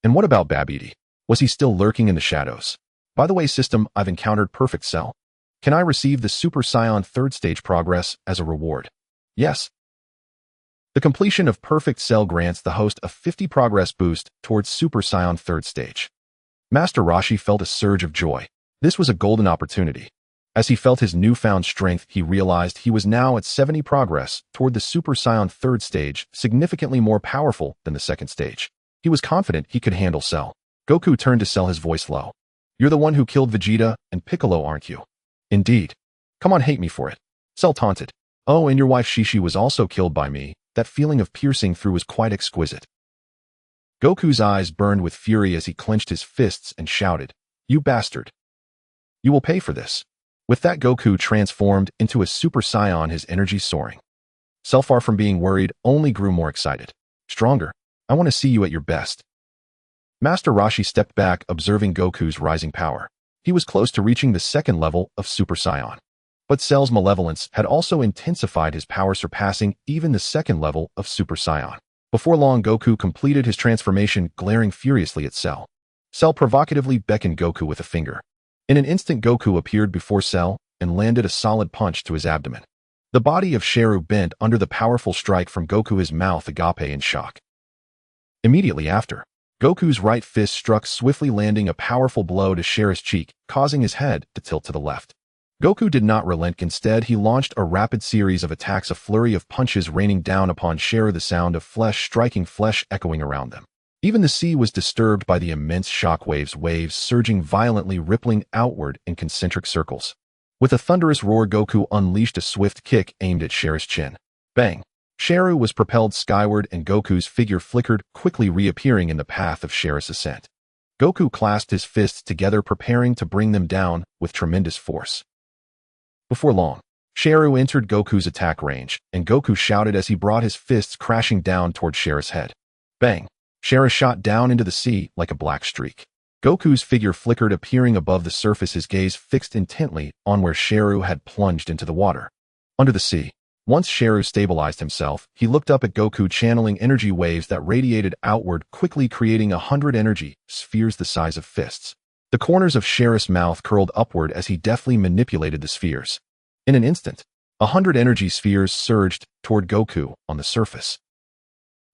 A: And what about Babidi? Was he still lurking in the shadows? By the way, System, I've encountered Perfect Cell. Can I receive the Super Saiyan 3rd stage progress as a reward? Yes. The completion of Perfect Cell grants the host a 50 progress boost towards Super Saiyan 3rd stage. Master Roshi felt a surge of joy. This was a golden opportunity. As he felt his newfound strength, he realized he was now at 70 progress toward the Super Saiyan 3rd stage, significantly more powerful than the 2nd stage. He was confident he could handle Cell. Goku turned to Cell, his voice low. You're the one who killed Vegeta and Piccolo, aren't you? Indeed. Come on, hate me for it. Cell taunted. Oh, and your wife Shishi was also killed by me. That feeling of piercing through was quite exquisite. Goku's eyes burned with fury as he clenched his fists and shouted, You bastard! You will pay for this. With that, Goku transformed into a Super Saiyan, his energy soaring. Cell, far from being worried, only grew more excited. Stronger. I want to see you at your best. Master Roshi stepped back, observing Goku's rising power. He was close to reaching the 2nd level of Super Saiyan. But Cell's malevolence had also intensified his power, surpassing even the 2nd level of Super Saiyan. Before long, Goku completed his transformation, glaring furiously at Cell. Cell provocatively beckoned Goku with a finger. In an instant, Goku appeared before Cell and landed a solid punch to his abdomen. The body of Sheru bent under the powerful strike from Goku, his mouth agape in shock. Immediately after, Goku's right fist struck swiftly, landing a powerful blow to Sheru's cheek, causing his head to tilt to the left. Goku did not relent. Instead, he launched a rapid series of attacks, a flurry of punches raining down upon Sheru, the sound of flesh striking flesh echoing around them. Even the sea was disturbed by the immense shockwaves, waves surging violently, rippling outward in concentric circles. With a thunderous roar, Goku unleashed a swift kick aimed at Sheru's chin. Bang! Sharu was propelled skyward and Goku's figure flickered, quickly reappearing in the path of Sharu's ascent. Goku clasped his fists together, preparing to bring them down with tremendous force. Before long, Sharu entered Goku's attack range, and Goku shouted as he brought his fists crashing down toward Sharu's head. Bang! Sharu shot down into the sea like a black streak. Goku's figure flickered, appearing above the surface, his gaze fixed intently on where Sharu had plunged into the water. Under the sea, once Sharu stabilized himself, he looked up at Goku, channeling energy waves that radiated outward, quickly creating 100 energy spheres the size of fists. The corners of Sharu's mouth curled upward as he deftly manipulated the spheres. In an instant, 100 energy spheres surged toward Goku on the surface.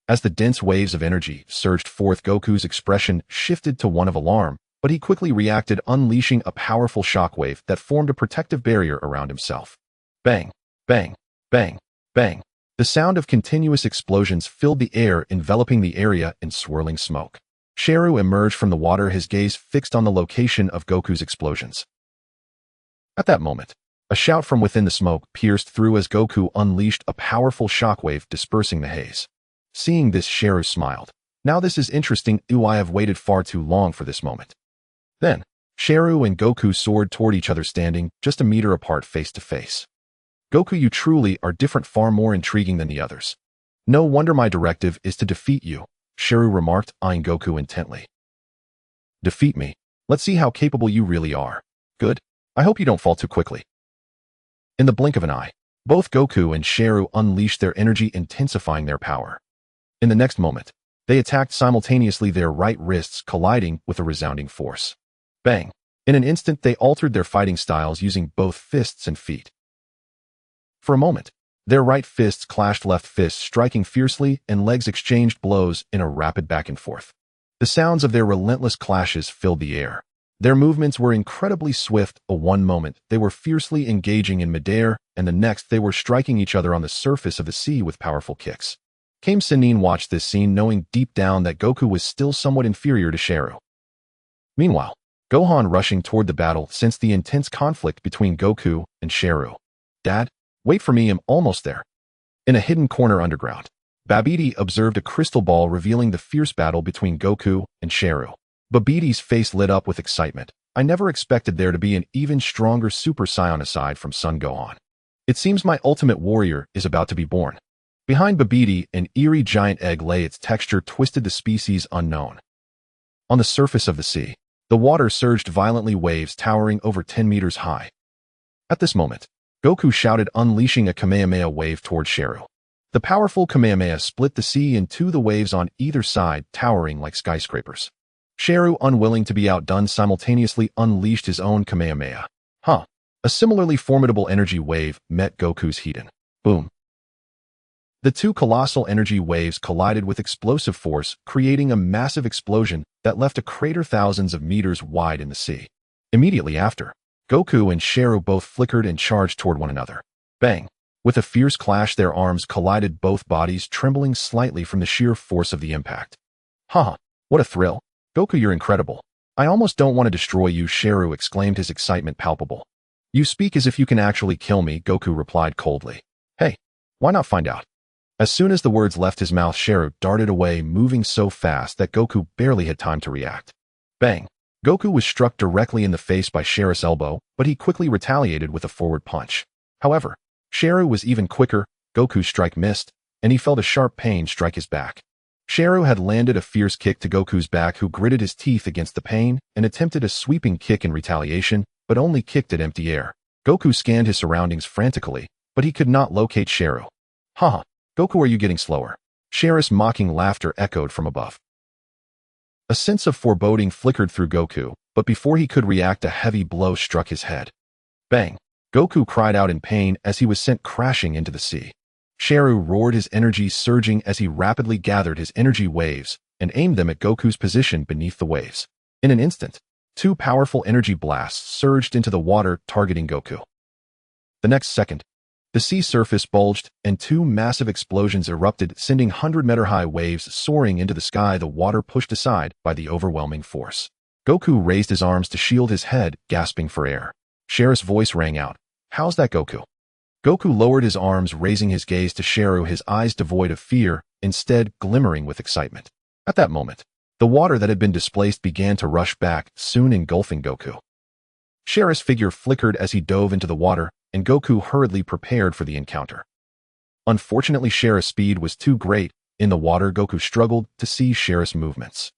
A: As the dense waves of energy surged forth, Goku's expression shifted to one of alarm, but he quickly reacted, unleashing a powerful shockwave that formed a protective barrier around himself. Bang! Bang! Bang! Bang! The sound of continuous explosions filled the air, enveloping the area in swirling smoke. Sharu emerged from the water, his gaze fixed on the location of Goku's explosions. At that moment, a shout from within the smoke pierced through as Goku unleashed a powerful shockwave, dispersing the haze. Seeing this, Sharu smiled. Now this is interesting. I have waited far too long for this moment. Then, Sharu and Goku soared toward each other, standing just a meter apart, face to face. Goku, you truly are different, far more intriguing than the others. No wonder my directive is to defeat you, Sharu remarked, eyeing Goku intently. Defeat me? Let's see how capable you really are. Good. I hope you don't fall too quickly. In the blink of an eye, both Goku and Sharu unleashed their energy, intensifying their power. In the next moment, they attacked simultaneously, their right wrists colliding with a resounding force. Bang! In an instant, they altered their fighting styles, using both fists and feet. For a moment, their right fists clashed, left fists striking fiercely, and legs exchanged blows in a rapid back and forth. The sounds of their relentless clashes filled the air. Their movements were incredibly swift. One moment, they were fiercely engaging in midair, and the next, they were striking each other on the surface of the sea with powerful kicks. Kame Sennin watched this scene, knowing deep down that Goku was still somewhat inferior to Sharu. Meanwhile, Gohan, rushing toward the battle, sensed the intense conflict between Goku and Sharu. Dad, wait for me, I'm almost there. In a hidden corner underground, Babidi observed a crystal ball revealing the fierce battle between Goku and Sharu. Babidi's face lit up with excitement. I never expected there to be an even stronger Super Saiyan aside from Son Gohan. It seems my ultimate warrior is about to be born. Behind Babidi, an eerie giant egg lay, its texture twisted, the species unknown. On the surface of the sea, the water surged violently, waves towering over 10 meters high. At this moment, Goku shouted, unleashing a Kamehameha wave toward Sharu. The powerful Kamehameha split the sea in two, the waves on either side towering like skyscrapers. Sharu, unwilling to be outdone, simultaneously unleashed his own Kamehameha. A similarly formidable energy wave met Goku's Hiden. Boom. The two colossal energy waves collided with explosive force, creating a massive explosion that left a crater thousands of meters wide in the sea. Immediately after, Goku and Sharu both flickered and charged toward one another. Bang! With a fierce clash, their arms collided, both bodies trembling slightly from the sheer force of the impact. What a thrill! Goku, you're incredible. I almost don't want to destroy you, Sharu exclaimed, his excitement palpable. You speak as if you can actually kill me, Goku replied coldly. Hey, why not find out? As soon as the words left his mouth, Sharu darted away, moving so fast that Goku barely had time to react. Bang! Goku was struck directly in the face by Sharu's elbow, but he quickly retaliated with a forward punch. However, Sharu was even quicker. Goku's strike missed, and he felt a sharp pain strike his back. Sharu had landed a fierce kick to Goku's back, who gritted his teeth against the pain and attempted a sweeping kick in retaliation, but only kicked at empty air. Goku scanned his surroundings frantically, but he could not locate Sharu. Goku, are you getting slower? Sharu's mocking laughter echoed from above. A sense of foreboding flickered through Goku, but before he could react, a heavy blow struck his head. Bang! Goku cried out in pain as he was sent crashing into the sea. Sharu roared, his energy surging as he rapidly gathered his energy waves and aimed them at Goku's position beneath the waves. In an instant, two powerful energy blasts surged into the water, targeting Goku. The next second, the sea surface bulged, and two massive explosions erupted, sending 100-meter-high waves soaring into the sky, the water pushed aside by the overwhelming force. Goku raised his arms to shield his head, gasping for air. Sharu's voice rang out. How's that, Goku? Goku lowered his arms, raising his gaze to Sheru, his eyes devoid of fear, instead glimmering with excitement. At that moment, the water that had been displaced began to rush back, soon engulfing Goku. Sheru's figure flickered as he dove into the water, and Goku hurriedly prepared for the encounter. Unfortunately, Sheru's speed was too great. In the water, Goku struggled to see Sheru's movements.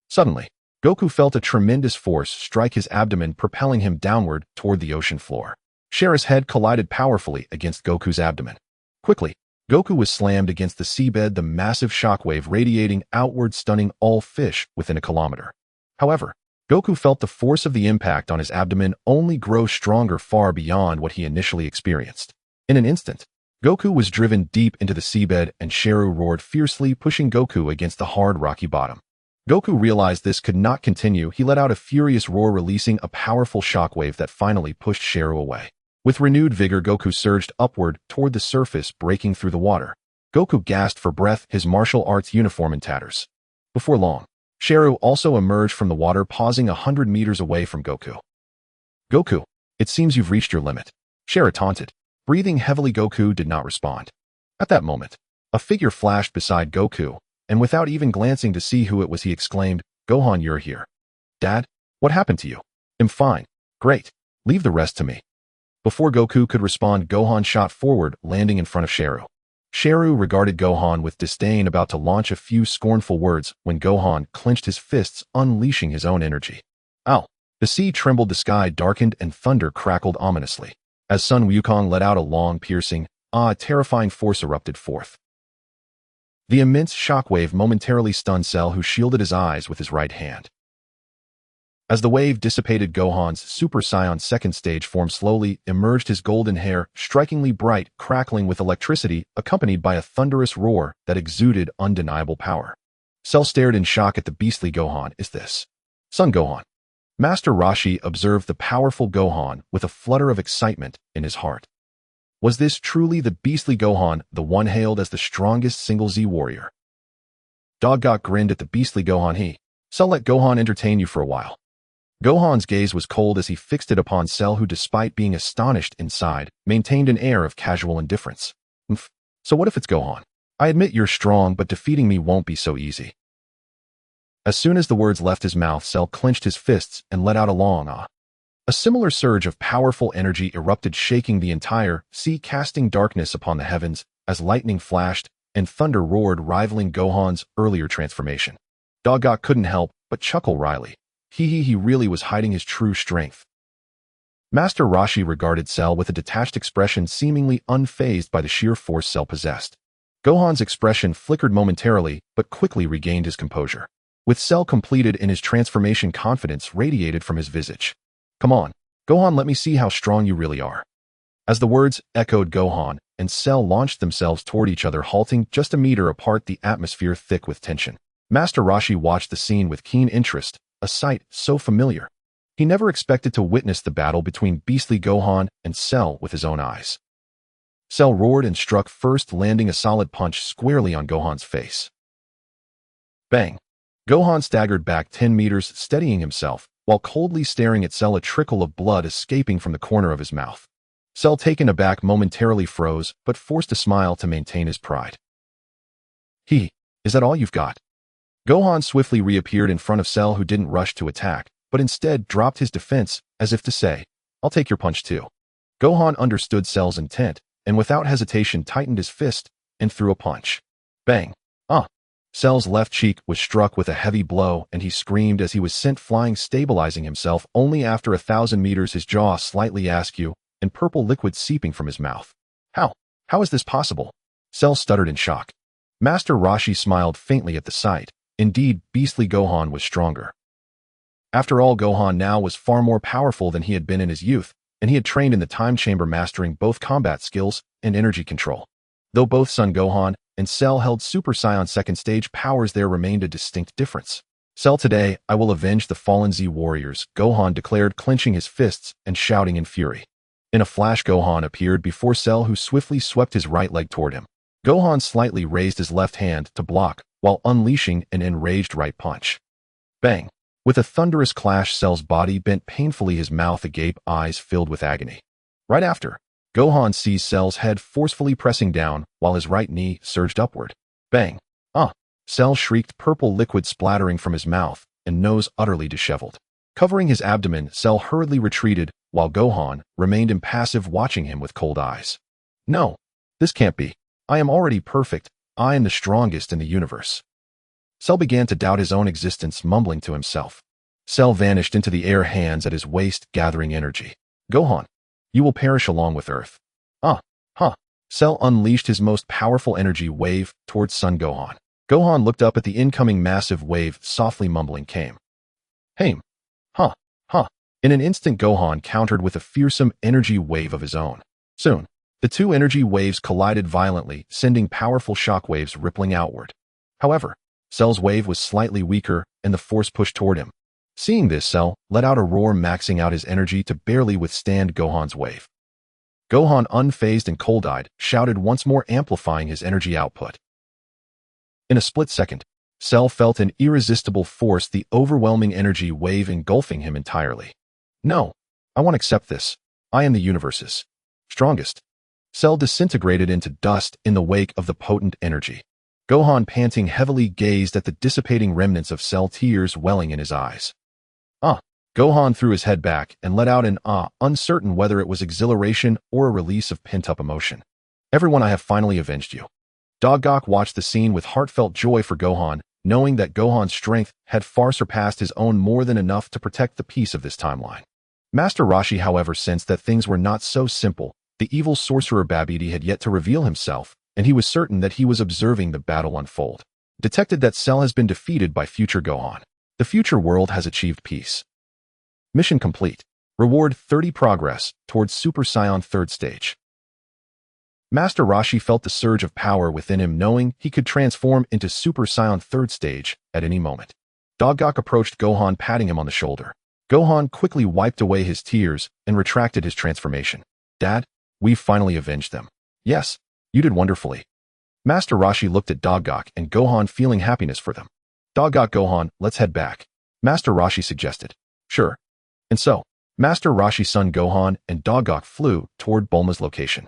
A: Suddenly, Goku felt a tremendous force strike his abdomen, propelling him downward toward the ocean floor. Sheru's head collided powerfully against Goku's abdomen. Quickly, Goku was slammed against the seabed, the massive shockwave radiating outward, stunning all fish within a kilometer. However, Goku felt the force of the impact on his abdomen only grow stronger, far beyond what he initially experienced. In an instant, Goku was driven deep into the seabed, and Sheru roared fiercely, pushing Goku against the hard, rocky bottom. Goku realized this could not continue. He let out a furious roar, releasing a powerful shockwave that finally pushed Sheru away. With renewed vigor, Goku surged upward toward the surface, breaking through the water. Goku gasped for breath, his martial arts uniform in tatters. Before long, Sheru also emerged from the water, pausing 100 meters away from Goku. "Goku, it seems you've reached your limit," Sheru taunted. Breathing heavily, Goku did not respond. At that moment, a figure flashed beside Goku, and without even glancing to see who it was, he exclaimed, "Gohan, you're here." "Dad, what happened to you?" "I'm fine." "Great. Leave the rest to me." Before Goku could respond, Gohan shot forward, landing in front of Sheru. Sheru regarded Gohan with disdain, about to launch a few scornful words, when Gohan clenched his fists, unleashing his own energy. Ow! The sea trembled, the sky darkened, and thunder crackled ominously. As Sun Wukong let out a long, piercing, terrifying force erupted forth. The immense shockwave momentarily stunned Cell, who shielded his eyes with his right hand. As the wave dissipated, Gohan's Super Saiyan second stage form slowly emerged, his golden hair strikingly bright, crackling with electricity, accompanied by a thunderous roar that exuded undeniable power. Cell stared in shock at the beastly Gohan. "Is this Son Gohan?" Master Roshi observed the powerful Gohan with a flutter of excitement in his heart. Was this truly the beastly Gohan, the one hailed as the strongest single Z warrior? Doggot grinned at the beastly Gohan. Cell, let Gohan entertain you for a while." Gohan's gaze was cold as he fixed it upon Cell, who, despite being astonished inside, maintained an air of casual indifference. "So what if it's Gohan? I admit you're strong, but defeating me won't be so easy." As soon as the words left his mouth, Cell clenched his fists and let out a long ah. A similar surge of powerful energy erupted, shaking the entire sea, casting darkness upon the heavens as lightning flashed and thunder roared, rivaling Gohan's earlier transformation. Doggot couldn't help but chuckle wryly. He really was hiding his true strength. Master Roshi regarded Cell with a detached expression, seemingly unfazed by the sheer force Cell possessed. Gohan's expression flickered momentarily, but quickly regained his composure. With Cell completed in his transformation, confidence radiated from his visage. "Come on, Gohan, let me see how strong you really are." As the words echoed, Gohan and Cell launched themselves toward each other, halting just a meter apart, the atmosphere thick with tension. Master Roshi watched the scene with keen interest, a sight so familiar. He never expected to witness the battle between beastly Gohan and Cell with his own eyes. Cell roared and struck first, landing a solid punch squarely on Gohan's face. Bang! Gohan staggered back 10 meters, steadying himself, while coldly staring at Cell, a trickle of blood escaping from the corner of his mouth. Cell, taken aback, momentarily froze, but forced a smile to maintain his pride. Is that all you've got?" Gohan swiftly reappeared in front of Cell, who didn't rush to attack, but instead dropped his defense, as if to say, "I'll take your punch too." Gohan understood Cell's intent, and without hesitation tightened his fist and threw a punch. Bang! Cell's left cheek was struck with a heavy blow, and he screamed as he was sent flying, stabilizing himself only after 1,000 meters, his jaw slightly askew and purple liquid seeping from his mouth. How is this possible?" Cell stuttered in shock. Master Roshi smiled faintly at the sight. Indeed, beastly Gohan was stronger. After all, Gohan now was far more powerful than he had been in his youth, and he had trained in the time chamber, mastering both combat skills and energy control. Though both Son Gohan and Cell held Super Saiyan second stage powers, there remained a distinct difference. "Cell, today I will avenge the fallen Z warriors," Gohan declared, clenching his fists and shouting in fury. In a flash, Gohan appeared before Cell, who swiftly swept his right leg toward him. Gohan slightly raised his left hand to block, while unleashing an enraged right punch. Bang! With a thunderous clash, Cell's body bent painfully, his mouth agape, eyes filled with agony. Right after, Gohan sees Cell's head forcefully pressing down while his right knee surged upward. Bang! Ah! Cell shrieked, purple liquid splattering from his mouth and nose utterly disheveled. Covering his abdomen, Cell hurriedly retreated while Gohan remained impassive, watching him with cold eyes. No! This can't be. I am already perfect. I am the strongest in the universe. Cell began to doubt his own existence, mumbling to himself. Cell vanished into the air, hands at his waist, gathering energy. Gohan, you will perish along with Earth. Cell unleashed his most powerful energy wave towards Son Gohan. Gohan looked up at the incoming massive wave, softly mumbling, came. Haim. In an instant, Gohan countered with a fearsome energy wave of his own. Soon, the two energy waves collided violently, sending powerful shockwaves rippling outward. However, Cell's wave was slightly weaker, and the force pushed toward him. Seeing this, Cell let out a roar, maxing out his energy to barely withstand Gohan's wave. Gohan, unfazed and cold-eyed, shouted once more, amplifying his energy output. In a split second, Cell felt an irresistible force, the overwhelming energy wave engulfing him entirely. No, I won't accept this. I am the universe's strongest. Cell disintegrated into dust in the wake of the potent energy. Gohan, panting heavily, gazed at the dissipating remnants of Cell, tears welling in his eyes. Gohan threw his head back and let out an uncertain whether it was exhilaration or a release of pent-up emotion. Everyone, I have finally avenged you. Doggok watched the scene with heartfelt joy for Gohan, knowing that Gohan's strength had far surpassed his own, more than enough to protect the peace of this timeline. Master Roshi, however, sensed that things were not so simple. The evil sorcerer Babidi had yet to reveal himself, and he was certain that he was observing the battle unfold. Detected that Cell has been defeated by future Gohan. The future world has achieved peace. Mission complete. Reward 30 progress towards Super Saiyan 3rd stage. Master Roshi felt the surge of power within him, knowing he could transform into Super Saiyan 3rd stage at any moment. Doggok approached Gohan, patting him on the shoulder. Gohan quickly wiped away his tears and retracted his transformation. Dad, we've finally avenged them. Yes, you did wonderfully. Master Roshi looked at Doggok and Gohan, feeling happiness for them. Doggok, Gohan, let's head back. Master Roshi suggested. Sure. And so, Master Roshi's son Gohan and Doggok flew toward Bulma's location.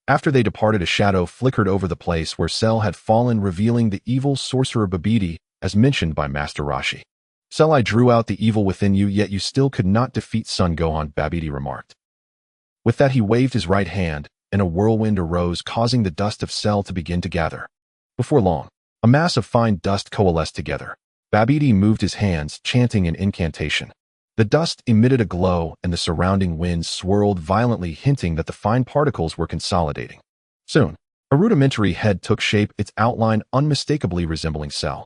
A: After they departed, a shadow flickered over the place where Cell had fallen, revealing the evil sorcerer Babidi, as mentioned by Master Roshi. Cell, I drew out the evil within you, yet you still could not defeat Son Gohan, Babidi remarked. With that, he waved his right hand, and a whirlwind arose, causing the dust of Cell to begin to gather. Before long, a mass of fine dust coalesced together. Babidi moved his hands, chanting an incantation. The dust emitted a glow, and the surrounding winds swirled violently, hinting that the fine particles were consolidating. Soon, a rudimentary head took shape, its outline unmistakably resembling Cell.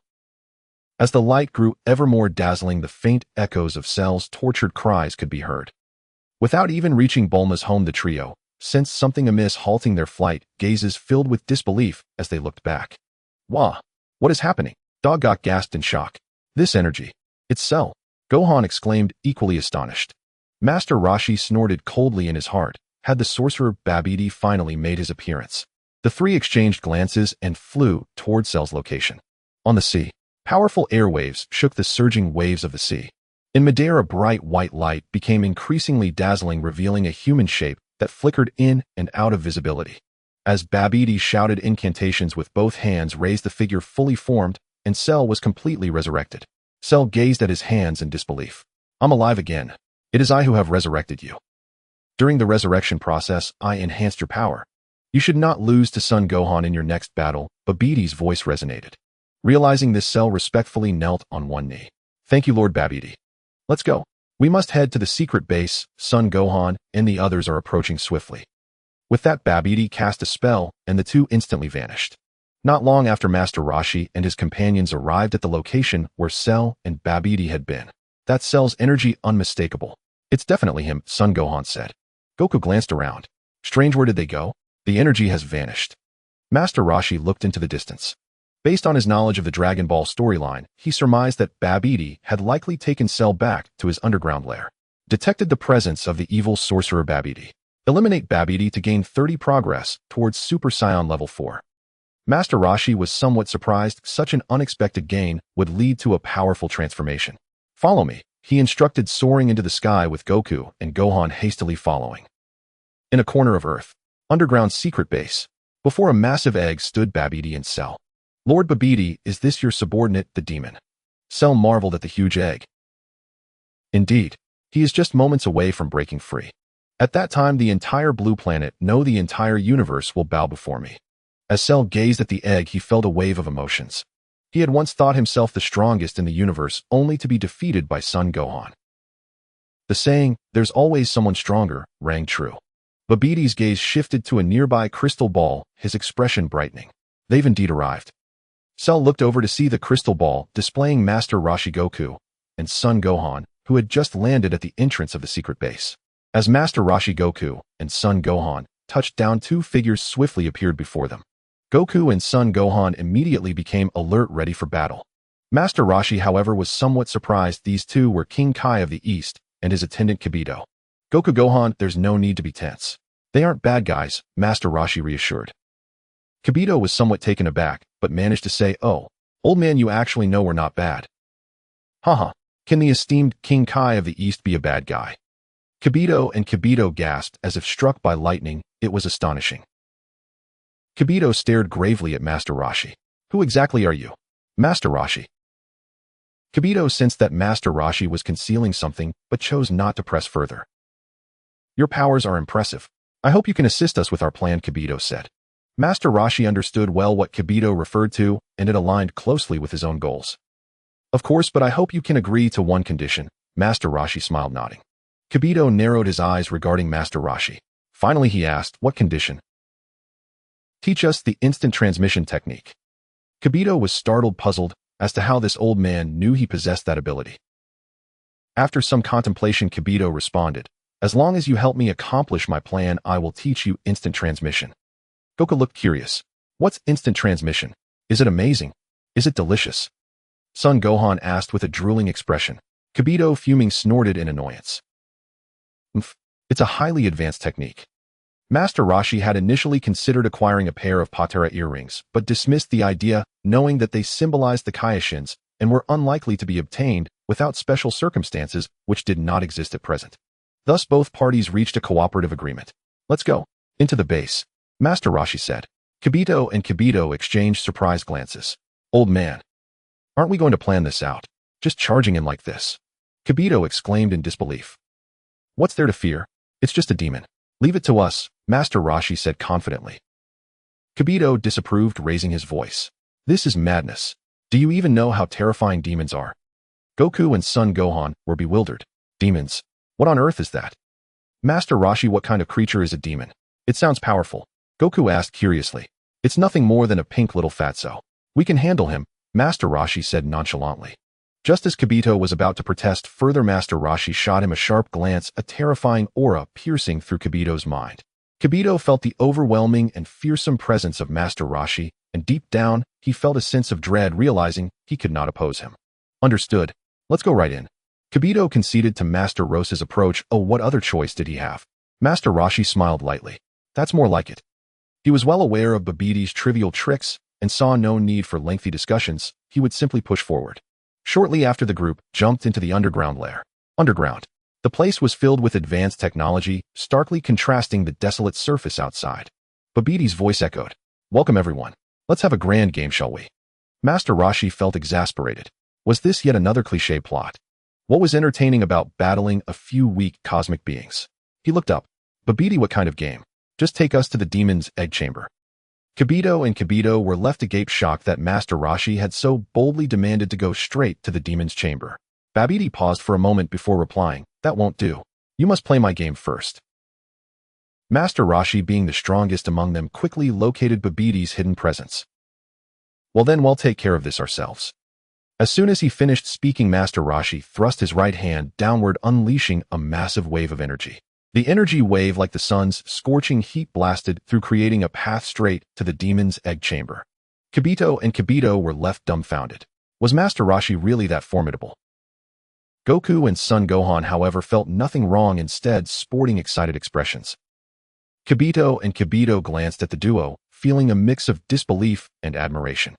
A: As the light grew ever more dazzling, the faint echoes of Cell's tortured cries could be heard. Without even reaching Bulma's home, the trio sensed something amiss, halting their flight, gazes filled with disbelief as they looked back. Wah! What is happening? Doggok gasped in shock. This energy. It's Cell. Gohan exclaimed, equally astonished. Master Roshi snorted coldly in his heart. Had the sorcerer Babidi finally made his appearance? The three exchanged glances and flew toward Cell's location. On the sea, powerful airwaves shook the surging waves of the sea. In midair, a bright white light became increasingly dazzling, revealing a human shape that flickered in and out of visibility. As Babidi shouted incantations with both hands raised, the figure fully formed, and Cell was completely resurrected. Cell gazed at his hands in disbelief. I'm alive again. It is I who have resurrected you. During the resurrection process, I enhanced your power. You should not lose to Son Gohan in your next battle, Babidi's voice resonated. Realizing this, Cell respectfully knelt on one knee. Thank you, Lord Babidi. Let's go. We must head to the secret base. Son Gohan and the others are approaching swiftly. With that, Babidi cast a spell, and the two instantly vanished. Not long after, Master Roshi and his companions arrived at the location where Cell and Babidi had been. That Cell's energy unmistakable. It's definitely him, Son Gohan said. Goku glanced around. Strange, where did they go? The energy has vanished. Master Roshi looked into the distance. Based on his knowledge of the Dragon Ball storyline, he surmised that Babidi had likely taken Cell back to his underground lair. Detected the presence of the evil sorcerer Babidi. Eliminate Babidi to gain 30 progress towards Super Saiyan level 4. Master Roshi was somewhat surprised such an unexpected gain would lead to a powerful transformation. Follow me, he instructed, soaring into the sky with Goku and Gohan hastily following. In a corner of Earth, underground secret base, before a massive egg stood Babidi and Cell. Lord Babidi, is this your subordinate, the demon? Cell marveled at the huge egg. Indeed, he is just moments away from breaking free. At that time, the entire blue planet, no, the entire universe will bow before me. As Cell gazed at the egg, he felt a wave of emotions. He had once thought himself the strongest in the universe, only to be defeated by Son Gohan. The saying, "There's always someone stronger," rang true. Babidi's gaze shifted to a nearby crystal ball, his expression brightening. They've indeed arrived. Cell looked over to see the crystal ball displaying Master Roshi Goku and Son Gohan, who had just landed at the entrance of the secret base. As Master Roshi Goku and Son Gohan touched down, two figures swiftly appeared before them. Goku and Son Gohan immediately became alert, ready for battle. Master Roshi, however, was somewhat surprised. These two were King Kai of the East and his attendant Kibito. Goku, Gohan, there's no need to be tense. They aren't bad guys, Master Roshi reassured. Kibito was somewhat taken aback, but managed to say, "Oh, old man, you actually know we're not bad." Haha, can the esteemed King Kai of the East be a bad guy? Kibito gasped as if struck by lightning. It was astonishing. Kibito stared gravely at Master Roshi. Who exactly are you? Master Roshi. Kibito sensed that Master Roshi was concealing something, but chose not to press further. Your powers are impressive. I hope you can assist us with our plan, Kibito said. Master Roshi understood well what Kibito referred to, and it aligned closely with his own goals. Of course, but I hope you can agree to one condition, Master Roshi smiled, nodding. Kibito narrowed his eyes regarding Master Roshi. Finally he asked, what condition? Teach us the instant transmission technique. Kibito was startled, puzzled, as to how this old man knew he possessed that ability. After some contemplation, Kibito responded, as long as you help me accomplish my plan, I will teach you instant transmission. Goku looked curious. What's instant transmission? Is it amazing? Is it delicious? Son Gohan asked with a drooling expression. Kibito, fuming, snorted in annoyance. It's a highly advanced technique. Master Roshi had initially considered acquiring a pair of Patera earrings, but dismissed the idea, knowing that they symbolized the Kaioshins and were unlikely to be obtained without special circumstances which did not exist at present. Thus both parties reached a cooperative agreement. Let's go. Into the base, Master Roshi said. Kibito exchanged surprised glances. Old man, aren't we going to plan this out? Just charging in like this? Kibito exclaimed in disbelief. What's there to fear? It's just a demon. Leave it to us, Master Roshi said confidently. Kibito disapproved, raising his voice. This is madness. Do you even know how terrifying demons are? Goku and Son Gohan were bewildered. Demons? What on earth is that? Master Roshi, what kind of creature is a demon? It sounds powerful. Goku asked curiously. It's nothing more than a pink little fatso. We can handle him, Master Roshi said nonchalantly. Just as Kibito was about to protest further, Master Roshi shot him a sharp glance, a terrifying aura piercing through Kibito's mind. Kibito felt the overwhelming and fearsome presence of Master Roshi, and deep down, he felt a sense of dread, realizing he could not oppose him. Understood. Let's go right in. Kibito conceded to Master Roshi's approach. Oh, what other choice did he have? Master Roshi smiled lightly. That's more like it. He was well aware of Babidi's trivial tricks and saw no need for lengthy discussions. He would simply push forward. Shortly after, the group jumped into the underground lair. Underground. The place was filled with advanced technology, starkly contrasting the desolate surface outside. Babidi's voice echoed. Welcome everyone. Let's have a grand game, shall we? Master Roshi felt exasperated. Was this yet another cliché plot? What was entertaining about battling a few weak cosmic beings? He looked up. Babidi, what kind of game? Just take us to the demon's egg chamber. Kibito were left agape, shocked that Master Roshi had so boldly demanded to go straight to the demon's chamber. Babidi paused for a moment before replying, that won't do. You must play my game first. Master Roshi, being the strongest among them, quickly located Babidi's hidden presence. Well then, we'll take care of this ourselves. As soon as he finished speaking, Master Roshi thrust his right hand downward, unleashing a massive wave of energy. The energy wave, like the sun's scorching heat, blasted through, creating a path straight to the demon's egg chamber. Kibito were left dumbfounded. Was Master Roshi really that formidable? Goku and Son Gohan, however, felt nothing wrong, instead sporting excited expressions. Kibito glanced at the duo, feeling a mix of disbelief and admiration.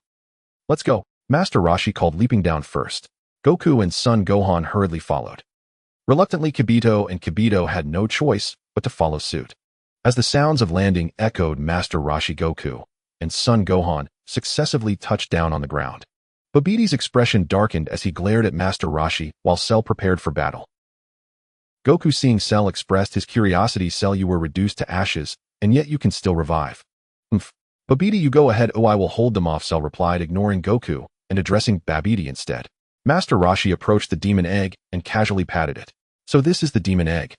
A: Let's go, Master Roshi called, leaping down first. Goku and Son Gohan hurriedly followed. Reluctantly, Kibito had no choice but to follow suit. As the sounds of landing echoed, Master Roshi, Goku, and Son Gohan successively touched down on the ground. Babiti's expression darkened as he glared at Master Roshi while Cell prepared for battle. Goku, seeing Cell, expressed his curiosity. Cell, you were reduced to ashes, and yet you can still revive. Babidi, you go ahead. Oh, I will hold them off, Cell replied, ignoring Goku and addressing Babidi instead. Master Roshi approached the demon egg and casually patted it. So this is the demon egg.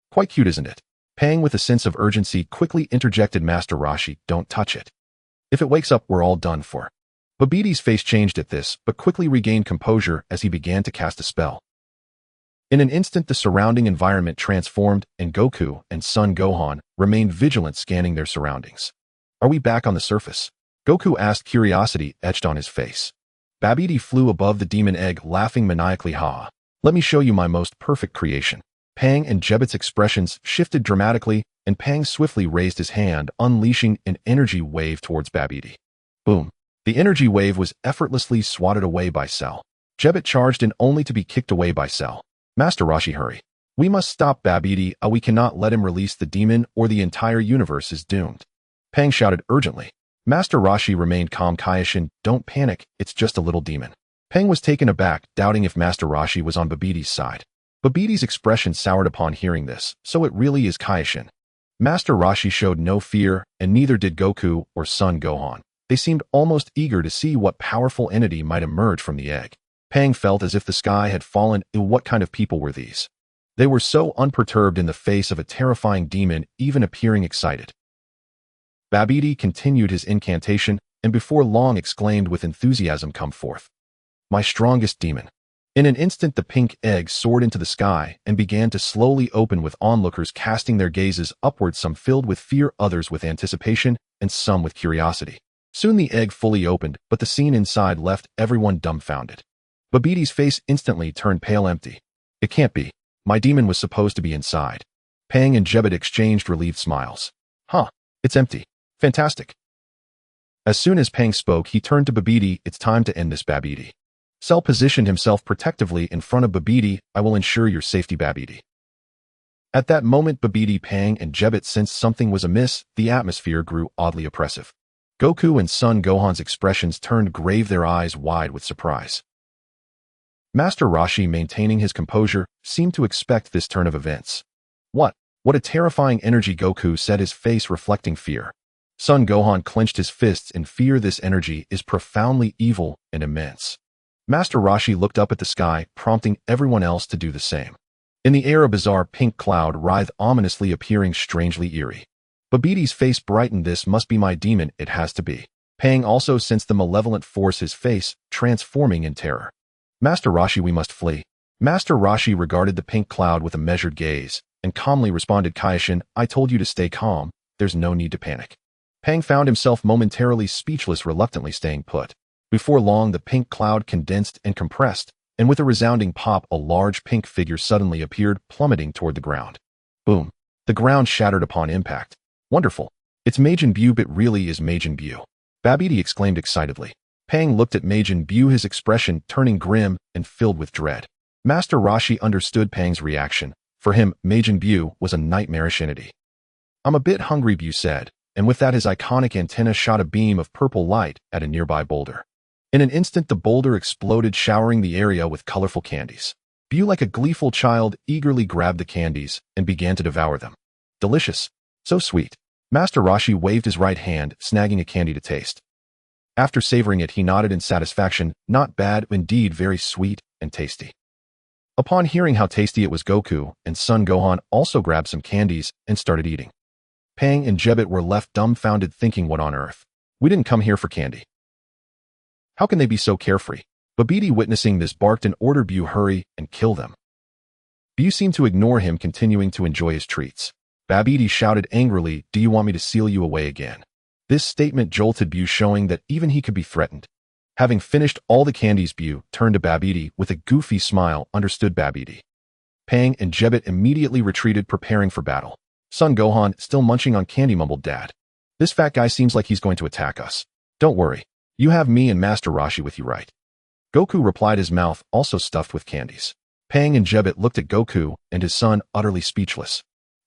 A: Quite cute, isn't it? Pang, with a sense of urgency, quickly interjected. Master Roshi, don't touch it. If it wakes up, we're all done for. Babidi's face changed at this, but quickly regained composure as he began to cast a spell. In an instant, the surrounding environment transformed, and Goku and Son Gohan remained vigilant, scanning their surroundings. Are we back on the surface? Goku asked, curiosity etched on his face. Babidi flew above the demon egg, laughing maniacally. Ha! Let me show you my most perfect creation. Pang and Jebit's expressions shifted dramatically, and Pang swiftly raised his hand, unleashing an energy wave towards Babidi. Boom! The energy wave was effortlessly swatted away by Cell. Jebit charged in, only to be kicked away by Cell. Master Roshi, hurry. We must stop Babidi. We cannot let him release the demon, or the entire universe is doomed. Pang shouted urgently. Master Roshi remained calm. Kaioshin, don't panic, it's just a little demon. Pang was taken aback, doubting if Master Roshi was on Babidi's side. Babidi's expression soured upon hearing this. So it really is Kaioshin. Master Roshi showed no fear, and neither did Goku or Son Gohan. They seemed almost eager to see what powerful entity might emerge from the egg. Pang felt as if the sky had fallen. What kind of people were these? They were so unperturbed in the face of a terrifying demon, even appearing excited. Babidi continued his incantation, and before long exclaimed with enthusiasm, come forth. My strongest demon. In an instant, the pink egg soared into the sky and began to slowly open, with onlookers casting their gazes upward, some filled with fear, others with anticipation, and some with curiosity. Soon the egg fully opened, but the scene inside left everyone dumbfounded. Babidi's face instantly turned pale. Empty. It can't be. My demon was supposed to be inside. Pang and Jebit exchanged relieved smiles. Huh, it's empty. Fantastic. As soon as Pang spoke, he turned to Babidi. It's time to end this, Babidi. Cell positioned himself protectively in front of Babidi. I will ensure your safety, Babidi. At that moment, Babidi, Pang, and Jebit sensed something was amiss. The atmosphere grew oddly oppressive. Goku and Son Gohan's expressions turned grave, their eyes wide with surprise. Master Roshi, maintaining his composure, seemed to expect this turn of events. What a terrifying energy, Goku said, his face reflecting fear. Son Gohan clenched his fists in fear. This energy is profoundly evil and immense. Master Roshi looked up at the sky, prompting everyone else to do the same. In the air, a bizarre pink cloud writhed ominously, appearing strangely eerie. Babidi's face brightened. This must be my demon, it has to be. Pang also sensed the malevolent force, his face transforming in terror. Master Roshi, we must flee. Master Roshi regarded the pink cloud with a measured gaze, and calmly responded, Kaioshin, I told you to stay calm, there's no need to panic. Pang found himself momentarily speechless, reluctantly staying put. Before long, the pink cloud condensed and compressed, and with a resounding pop, a large pink figure suddenly appeared, plummeting toward the ground. Boom! The ground shattered upon impact. Wonderful! It's Majin Buu. It really is Majin Buu. Babidi exclaimed excitedly. Pang looked at Majin Buu, his expression turning grim and filled with dread. Master Roshi understood Pang's reaction. For him, Majin Buu was a nightmarish entity. I'm a bit hungry, Buu said, and with that his iconic antenna shot a beam of purple light at a nearby boulder. In an instant, the boulder exploded, showering the area with colorful candies. Buu, like a gleeful child, eagerly grabbed the candies and began to devour them. Delicious. So sweet. Master Roshi waved his right hand, snagging a candy to taste. After savoring it, he nodded in satisfaction. Not bad, indeed, very sweet and tasty. Upon hearing how tasty it was, Goku and Son Gohan also grabbed some candies and started eating. Pang and Jebit were left dumbfounded, thinking, what on earth? We didn't come here for candy. How can they be so carefree? Babidi, witnessing this, barked and ordered Buu, hurry and kill them. Buu seemed to ignore him, continuing to enjoy his treats. Babidi shouted angrily, do you want me to seal you away again? This statement jolted Buu, showing that even he could be threatened. Having finished all the candies, Buu turned to Babidi with a goofy smile. Understood, Babidi. Pang and Jebit immediately retreated, preparing for battle. Son Gohan, still munching on candy, mumbled, Dad. This fat guy seems like he's going to attack us. Don't worry. You have me and Master Roshi with you, right? Goku replied, his mouth also stuffed with candies. Pang and Jebit looked at Goku and his son, utterly speechless.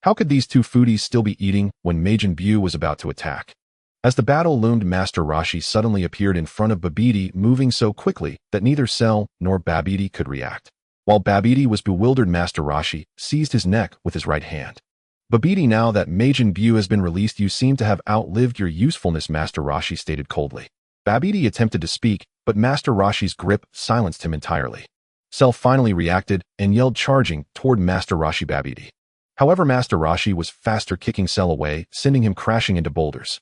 A: How could these two foodies still be eating when Majin Buu was about to attack? As the battle loomed, Master Roshi suddenly appeared in front of Babidi, moving so quickly that neither Cell nor Babidi could react. While Babidi was bewildered, Master Roshi seized his neck with his right hand. Babidi, now that Majin Buu has been released, you seem to have outlived your usefulness, Master Roshi stated coldly. Babidi attempted to speak, but Master Roshi's grip silenced him entirely. Cell finally reacted and yelled, charging toward Master Roshi Babidi. However, Master Roshi was faster, kicking Cell away, sending him crashing into boulders.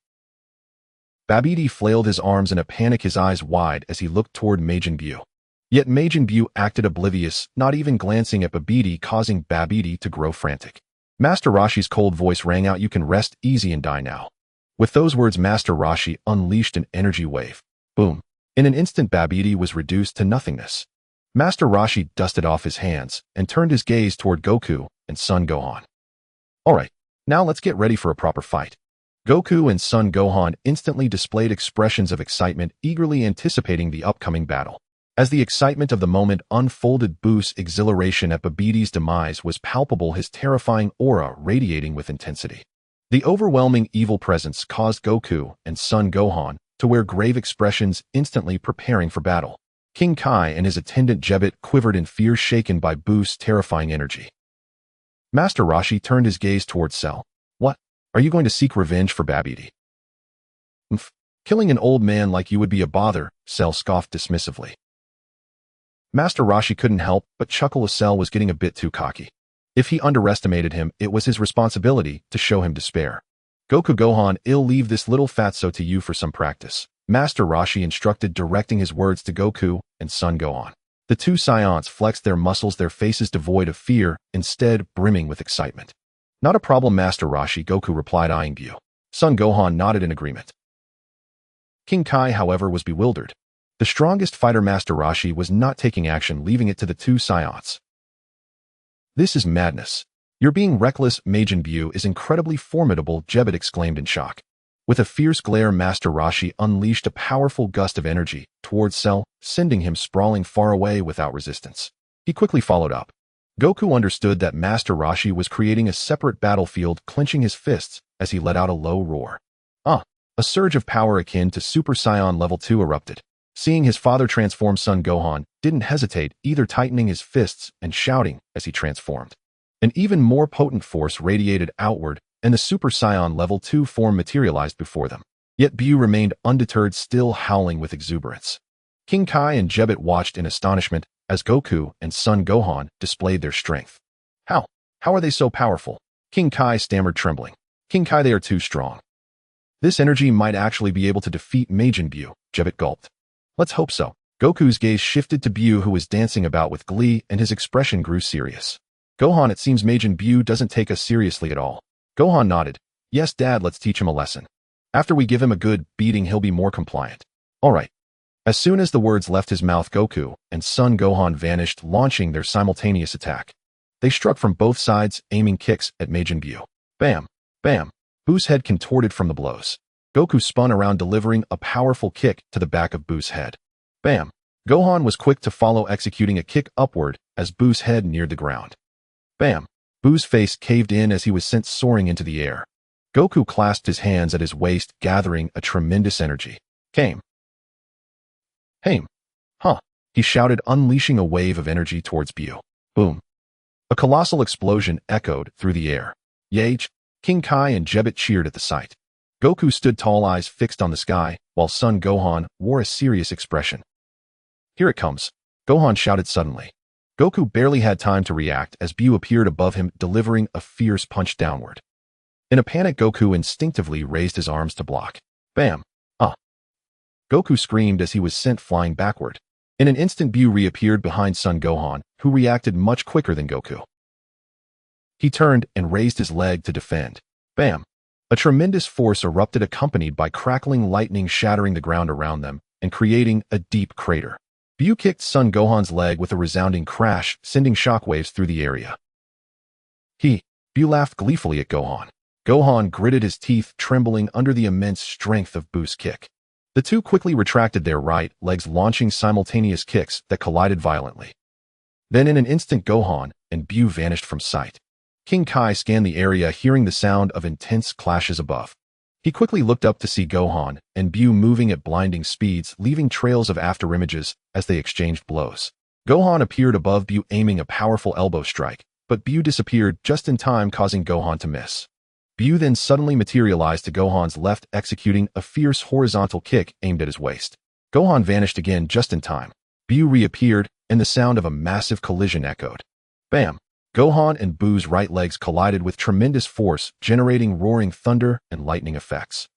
A: Babidi flailed his arms in a panic, his eyes wide as he looked toward Majin Buu. Yet Majin Buu acted oblivious, not even glancing at Babidi, causing Babidi to grow frantic. Master Roshi's cold voice rang out, "You can rest easy and die now." With those words, Master Roshi unleashed an energy wave. Boom. In an instant, Babidi was reduced to nothingness. Master Roshi dusted off his hands and turned his gaze toward Goku and Son Gohan. Alright, now let's get ready for a proper fight. Goku and Son Gohan instantly displayed expressions of excitement, eagerly anticipating the upcoming battle. As the excitement of the moment unfolded, Buu's exhilaration at Babidi's demise was palpable, his terrifying aura radiating with intensity. The overwhelming evil presence caused Goku and Son Gohan to wear grave expressions, instantly preparing for battle. King Kai and his attendant Jebit quivered in fear, shaken by Buu's terrifying energy. Master Roshi turned his gaze towards Cell. "What? Are you going to seek revenge for Babidi?" Killing an old man like you would be a bother," Cell scoffed dismissively. Master Roshi couldn't help but chuckle, as Cell was getting a bit too cocky. If he underestimated him, it was his responsibility to show him despair. "Goku Gohan, I'll leave this little fatso to you for some practice," Master Roshi instructed, directing his words to Goku and Son Gohan. The two Saiyans flexed their muscles, their faces devoid of fear, instead brimming with excitement. "Not a problem, Master Roshi," Goku replied, eyeing Buu. Son Gohan nodded in agreement. King Kai, however, was bewildered. The strongest fighter, Master Roshi, was not taking action, leaving it to the two Saiyans. "This is madness. You're being reckless. Majin Buu is incredibly formidable," Jebit exclaimed in shock. With a fierce glare, Master Roshi unleashed a powerful gust of energy towards Cell, sending him sprawling far away without resistance. He quickly followed up. Goku understood that Master Roshi was creating a separate battlefield, clenching his fists as he let out a low roar. A surge of power akin to Super Saiyan Level 2 erupted. Seeing his father transform, Son Gohan didn't hesitate, either tightening his fists and shouting as he transformed. An even more potent force radiated outward, and the Super Saiyan Level 2 form materialized before them. Yet Buu remained undeterred, still howling with exuberance. King Kai and Jebit watched in astonishment as Goku and Son Gohan displayed their strength. How are they so powerful?" King Kai stammered, trembling. "King Kai, they are too strong. This energy might actually be able to defeat Majin Buu," Jebit gulped. "Let's hope so." Goku's gaze shifted to Buu, who was dancing about with glee, and his expression grew serious. "Gohan, it seems Majin Buu doesn't take us seriously at all." Gohan nodded. "Yes, Dad, let's teach him a lesson. After we give him a good beating, he'll be more compliant." "All right." As soon as the words left his mouth, Goku and Son Gohan vanished, launching their simultaneous attack. They struck from both sides, aiming kicks at Majin Buu. Bam! Bam! Buu's head contorted from the blows. Goku spun around, delivering a powerful kick to the back of Buu's head. Bam! Gohan was quick to follow, executing a kick upward as Buu's head neared the ground. Bam! Buu's face caved in as he was sent soaring into the air. Goku clasped his hands at his waist, gathering a tremendous energy. Came. Haim. Huh! He shouted, unleashing a wave of energy towards Buu. Boom! A colossal explosion echoed through the air. Yage! King Kai and Jebit cheered at the sight. Goku stood tall, eyes fixed on the sky, while Son Gohan wore a serious expression. "Here it comes!" Gohan shouted suddenly. Goku barely had time to react as Buu appeared above him, delivering a fierce punch downward. In a panic, Goku instinctively raised his arms to block. Bam! Goku screamed as he was sent flying backward. In an instant, Buu reappeared behind Son Gohan, who reacted much quicker than Goku. He turned and raised his leg to defend. Bam! A tremendous force erupted, accompanied by crackling lightning shattering the ground around them and creating a deep crater. Buu kicked Son Gohan's leg with a resounding crash, sending shockwaves through the area. Buu laughed gleefully at Gohan. Gohan gritted his teeth, trembling under the immense strength of Buu's kick. The two quickly retracted their right legs, launching simultaneous kicks that collided violently. Then in an instant, Gohan and Buu vanished from sight. King Kai scanned the area, hearing the sound of intense clashes above. He quickly looked up to see Gohan and Bu moving at blinding speeds, leaving trails of afterimages as they exchanged blows. Gohan appeared above Bu, aiming a powerful elbow strike, but Bu disappeared just in time, causing Gohan to miss. Bu then suddenly materialized to Gohan's left, executing a fierce horizontal kick aimed at his waist. Gohan vanished again just in time. Bu reappeared, and the sound of a massive collision echoed. Bam! Gohan and Bu's right legs collided with tremendous force, generating roaring thunder and lightning effects.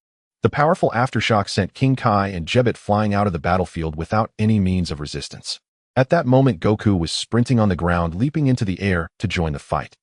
A: The powerful aftershock sent King Kai and Jebet flying out of the battlefield without any means of resistance. At that moment, Goku was sprinting on the ground, leaping into the air to join the fight.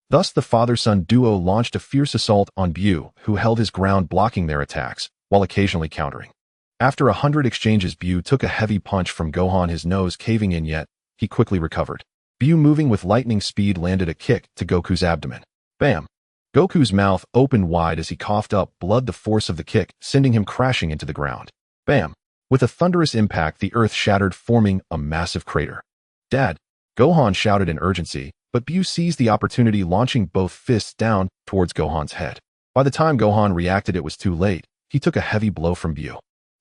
A: Thus, the father-son duo launched a fierce assault on Bu, who held his ground, blocking their attacks, while occasionally countering. After 100 exchanges, Bu took a heavy punch from Gohan, his nose caving in, yet he quickly recovered. Bu, moving with lightning speed, landed a kick to Goku's abdomen. Bam! Goku's mouth opened wide as he coughed up blood, the force of the kick sending him crashing into the ground. Bam! With a thunderous impact, the earth shattered, forming a massive crater. Dad! Gohan shouted in urgency, but Bu seized the opportunity, launching both fists down towards Gohan's head. By the time Gohan reacted, it was too late. He took a heavy blow from Bu.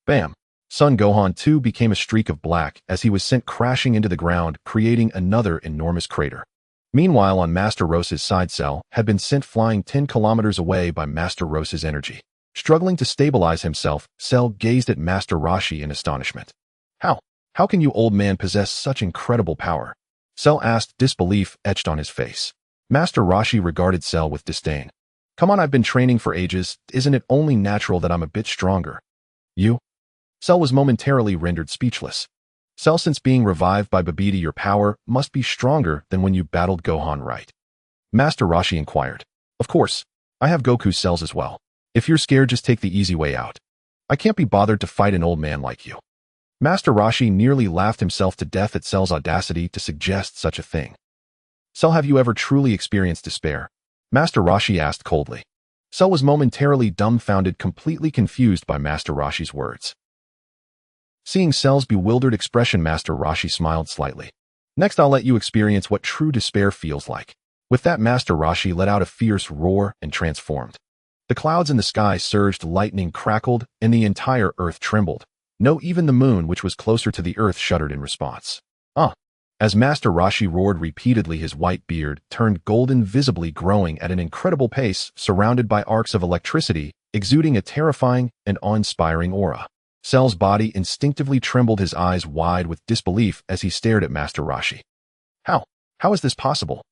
A: Bam! Son Gohan too became a streak of black as he was sent crashing into the ground, creating another enormous crater. Meanwhile, on Master Roshi's side, Cell had been sent flying 10 kilometers away by Master Roshi's energy. Struggling to stabilize himself, Cell gazed at Master Roshi in astonishment. How can you, old man, possess such incredible power? Cell asked, disbelief etched on his face. Master Roshi regarded Cell with disdain. Come on, I've been training for ages. Isn't it only natural that I'm a bit stronger? You? Cell was momentarily rendered speechless. Cell, since being revived by Vegeta, your power must be stronger than when you battled Gohan, right? Master Roshi inquired. Of course. I have Goku's cells as well. If you're scared, just take the easy way out. I can't be bothered to fight an old man like you. Master Roshi nearly laughed himself to death at Cell's audacity to suggest such a thing. Cell, have you ever truly experienced despair? Master Roshi asked coldly. Cell was momentarily dumbfounded, completely confused by Master Roshi's words. Seeing Cell's bewildered expression, Master Roshi smiled slightly. Next, I'll let you experience what true despair feels like. With that, Master Roshi let out a fierce roar and transformed. The clouds in the sky surged, lightning crackled, and the entire earth trembled. No, even the moon, which was closer to the earth, shuddered in response. As Master Roshi roared repeatedly, his white beard turned golden, visibly growing at an incredible pace, surrounded by arcs of electricity, exuding a terrifying and awe-inspiring aura. Cell's body instinctively trembled, his eyes wide with disbelief as he stared at Master Roshi. How is this possible?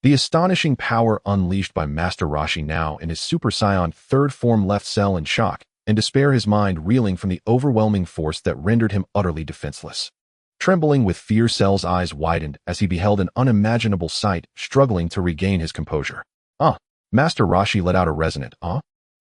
A: The astonishing power unleashed by Master Roshi now in his Super Saiyan third form left Cell in shock and despair, his mind reeling from the overwhelming force that rendered him utterly defenseless. Trembling with fear, Cell's eyes widened as he beheld an unimaginable sight, struggling to regain his composure. Master Roshi let out a resonant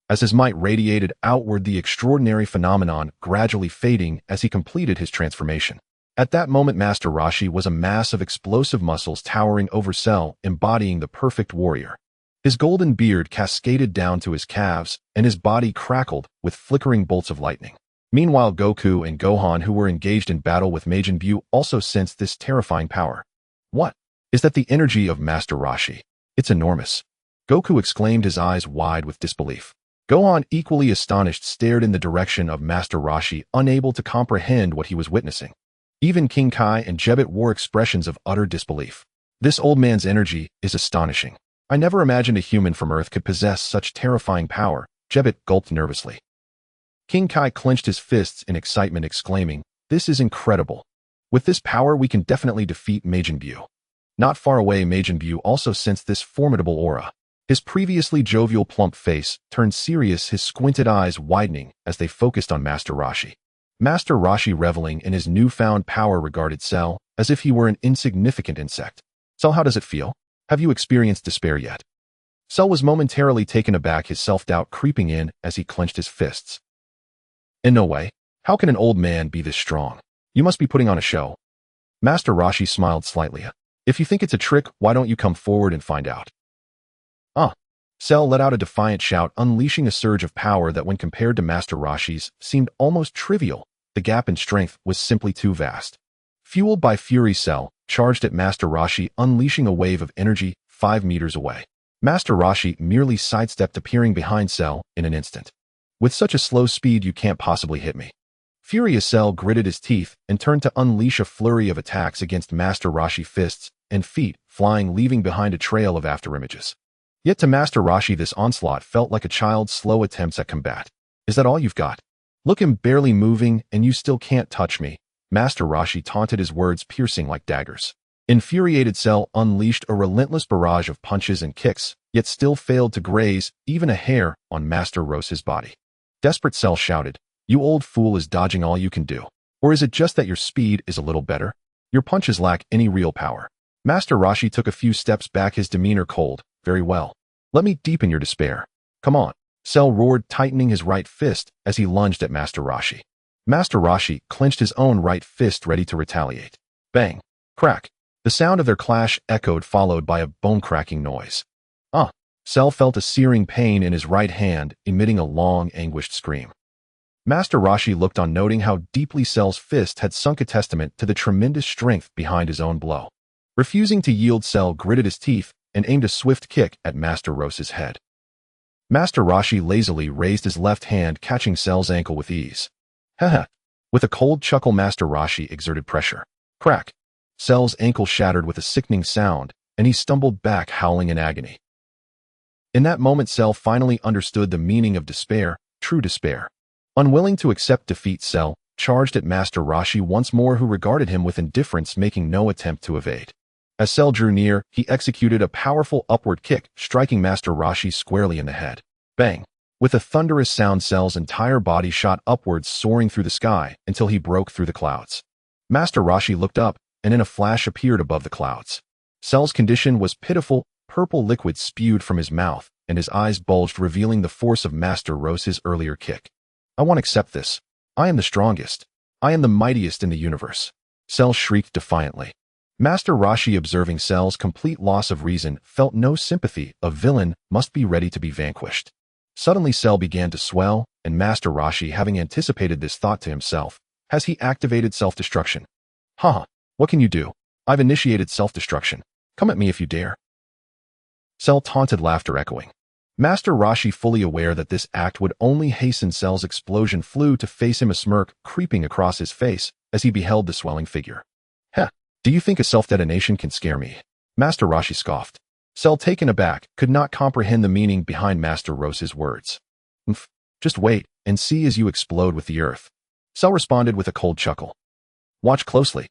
A: as his might radiated outward, the extraordinary phenomenon gradually fading as he completed his transformation. At that moment, Master Roshi was a mass of explosive muscles towering over Cell, embodying the perfect warrior. His golden beard cascaded down to his calves, and his body crackled with flickering bolts of lightning. Meanwhile, Goku and Gohan, who were engaged in battle with Majin Buu, also sensed this terrifying power. What? Is that the energy of Master Roshi? It's enormous. Goku exclaimed, his eyes wide with disbelief. Gohan, equally astonished, stared in the direction of Master Roshi, unable to comprehend what he was witnessing. Even King Kai and Jebet wore expressions of utter disbelief. This old man's energy is astonishing. I never imagined a human from Earth could possess such terrifying power. Jebet gulped nervously. King Kai clenched his fists in excitement, exclaiming, This is incredible. With this power, we can definitely defeat Majin Buu. Not far away, Majin Buu also sensed this formidable aura. His previously jovial, plump face turned serious, his squinted eyes widening as they focused on Master Roshi. Master Roshi, reveling in his newfound power, regarded Cell as if he were an insignificant insect. Cell, how does it feel? Have you experienced despair yet? Cell was momentarily taken aback, his self-doubt creeping in as he clenched his fists. In no way. How can an old man be this strong? You must be putting on a show. Master Roshi smiled slightly. If you think it's a trick, why don't you come forward and find out? Cell let out a defiant shout, unleashing a surge of power that, when compared to Master Roshi's, seemed almost trivial. The gap in strength was simply too vast. Fueled by fury, Cell charged at Master Roshi, unleashing a wave of energy 5 meters away. Master Roshi merely sidestepped, appearing behind Cell in an instant. With such a slow speed, you can't possibly hit me. Furious Cell gritted his teeth and turned to unleash a flurry of attacks against Master Roshi, fists and feet flying, leaving behind a trail of afterimages. Yet to Master Roshi, this onslaught felt like a child's slow attempts at combat. Is that all you've got? Look, I'm barely moving and you still can't touch me. Master Roshi taunted, his words piercing like daggers. Infuriated Cell unleashed a relentless barrage of punches and kicks, yet still failed to graze even a hair on Master Roshi's body. Desperate Cell shouted, "You old fool, is dodging all you can do? Or is it just that your speed is a little better? Your punches lack any real power." Master Roshi took a few steps back, his demeanor cold. "Very well. Let me deepen your despair. Come on." Cell roared, tightening his right fist as he lunged at Master Roshi. Master Roshi clenched his own right fist, ready to retaliate. Bang! Crack! The sound of their clash echoed, followed by a bone-cracking noise. Cell felt a searing pain in his right hand, emitting a long, anguished scream. Master Roshi looked on, noting how deeply Cell's fist had sunk, a testament to the tremendous strength behind his own blow. Refusing to yield, Cell gritted his teeth and aimed a swift kick at Master Roshi's head. Master Roshi lazily raised his left hand, catching Cell's ankle with ease. Haha. With a cold chuckle, Master Roshi exerted pressure. Crack! Cell's ankle shattered with a sickening sound, and he stumbled back, howling in agony. In that moment, Cell finally understood the meaning of despair, true despair. Unwilling to accept defeat, Cell charged at Master Roshi once more, who regarded him with indifference, making no attempt to evade. As Cell drew near, he executed a powerful upward kick, striking Master Roshi squarely in the head. Bang! With a thunderous sound, Cell's entire body shot upwards, soaring through the sky until he broke through the clouds. Master Roshi looked up and in a flash appeared above the clouds. Cell's condition was pitiful. Purple liquid spewed from his mouth, and his eyes bulged, revealing the force of Master Roshi's earlier kick. "I won't accept this. I am the strongest. I am the mightiest in the universe," Cell shrieked defiantly. Master Roshi, observing Cell's complete loss of reason, felt no sympathy. A villain must be ready to be vanquished. Suddenly, Cell began to swell, and Master Roshi, having anticipated this, thought to himself, "Has he activated self-destruction? Haha, what can you do? I've initiated self-destruction. Come at me if you dare." Cell taunted, laughter echoing. Master Roshi, fully aware that this act would only hasten Cell's explosion, flew to face him, a smirk creeping across his face as he beheld the swelling figure. "Heh, do you think a self-detonation can scare me?" Master Roshi scoffed. Cell, taken aback, could not comprehend the meaning behind Master Roshi's words. Just wait and see as you explode with the earth," Cell responded with a cold chuckle. "Watch closely."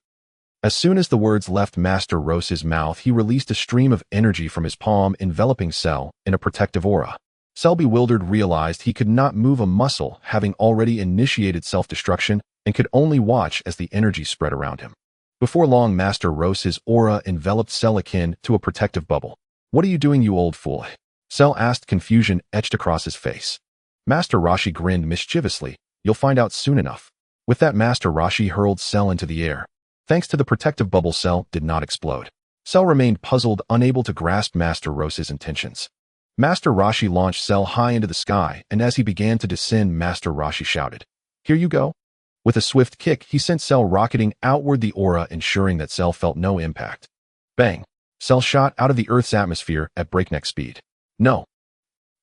A: As soon as the words left Master Roshi's mouth, he released a stream of energy from his palm, enveloping Cell in a protective aura. Cell, bewildered, realized he could not move a muscle, having already initiated self-destruction, and could only watch as the energy spread around him. Before long, Master Roshi's aura enveloped Cell, akin to a protective bubble. "What are you doing, you old fool?" Cell asked, confusion etched across his face. Master Roshi grinned mischievously. "You'll find out soon enough." With that, Master Roshi hurled Cell into the air. Thanks to the protective bubble, Cell did not explode. Cell remained puzzled, unable to grasp Master Roshi's intentions. Master Roshi launched Cell high into the sky, and as he began to descend, Master Roshi shouted, "Here you go." With a swift kick, he sent Cell rocketing outward, the aura ensuring that Cell felt no impact. Bang! Cell shot out of the Earth's atmosphere at breakneck speed. "No!"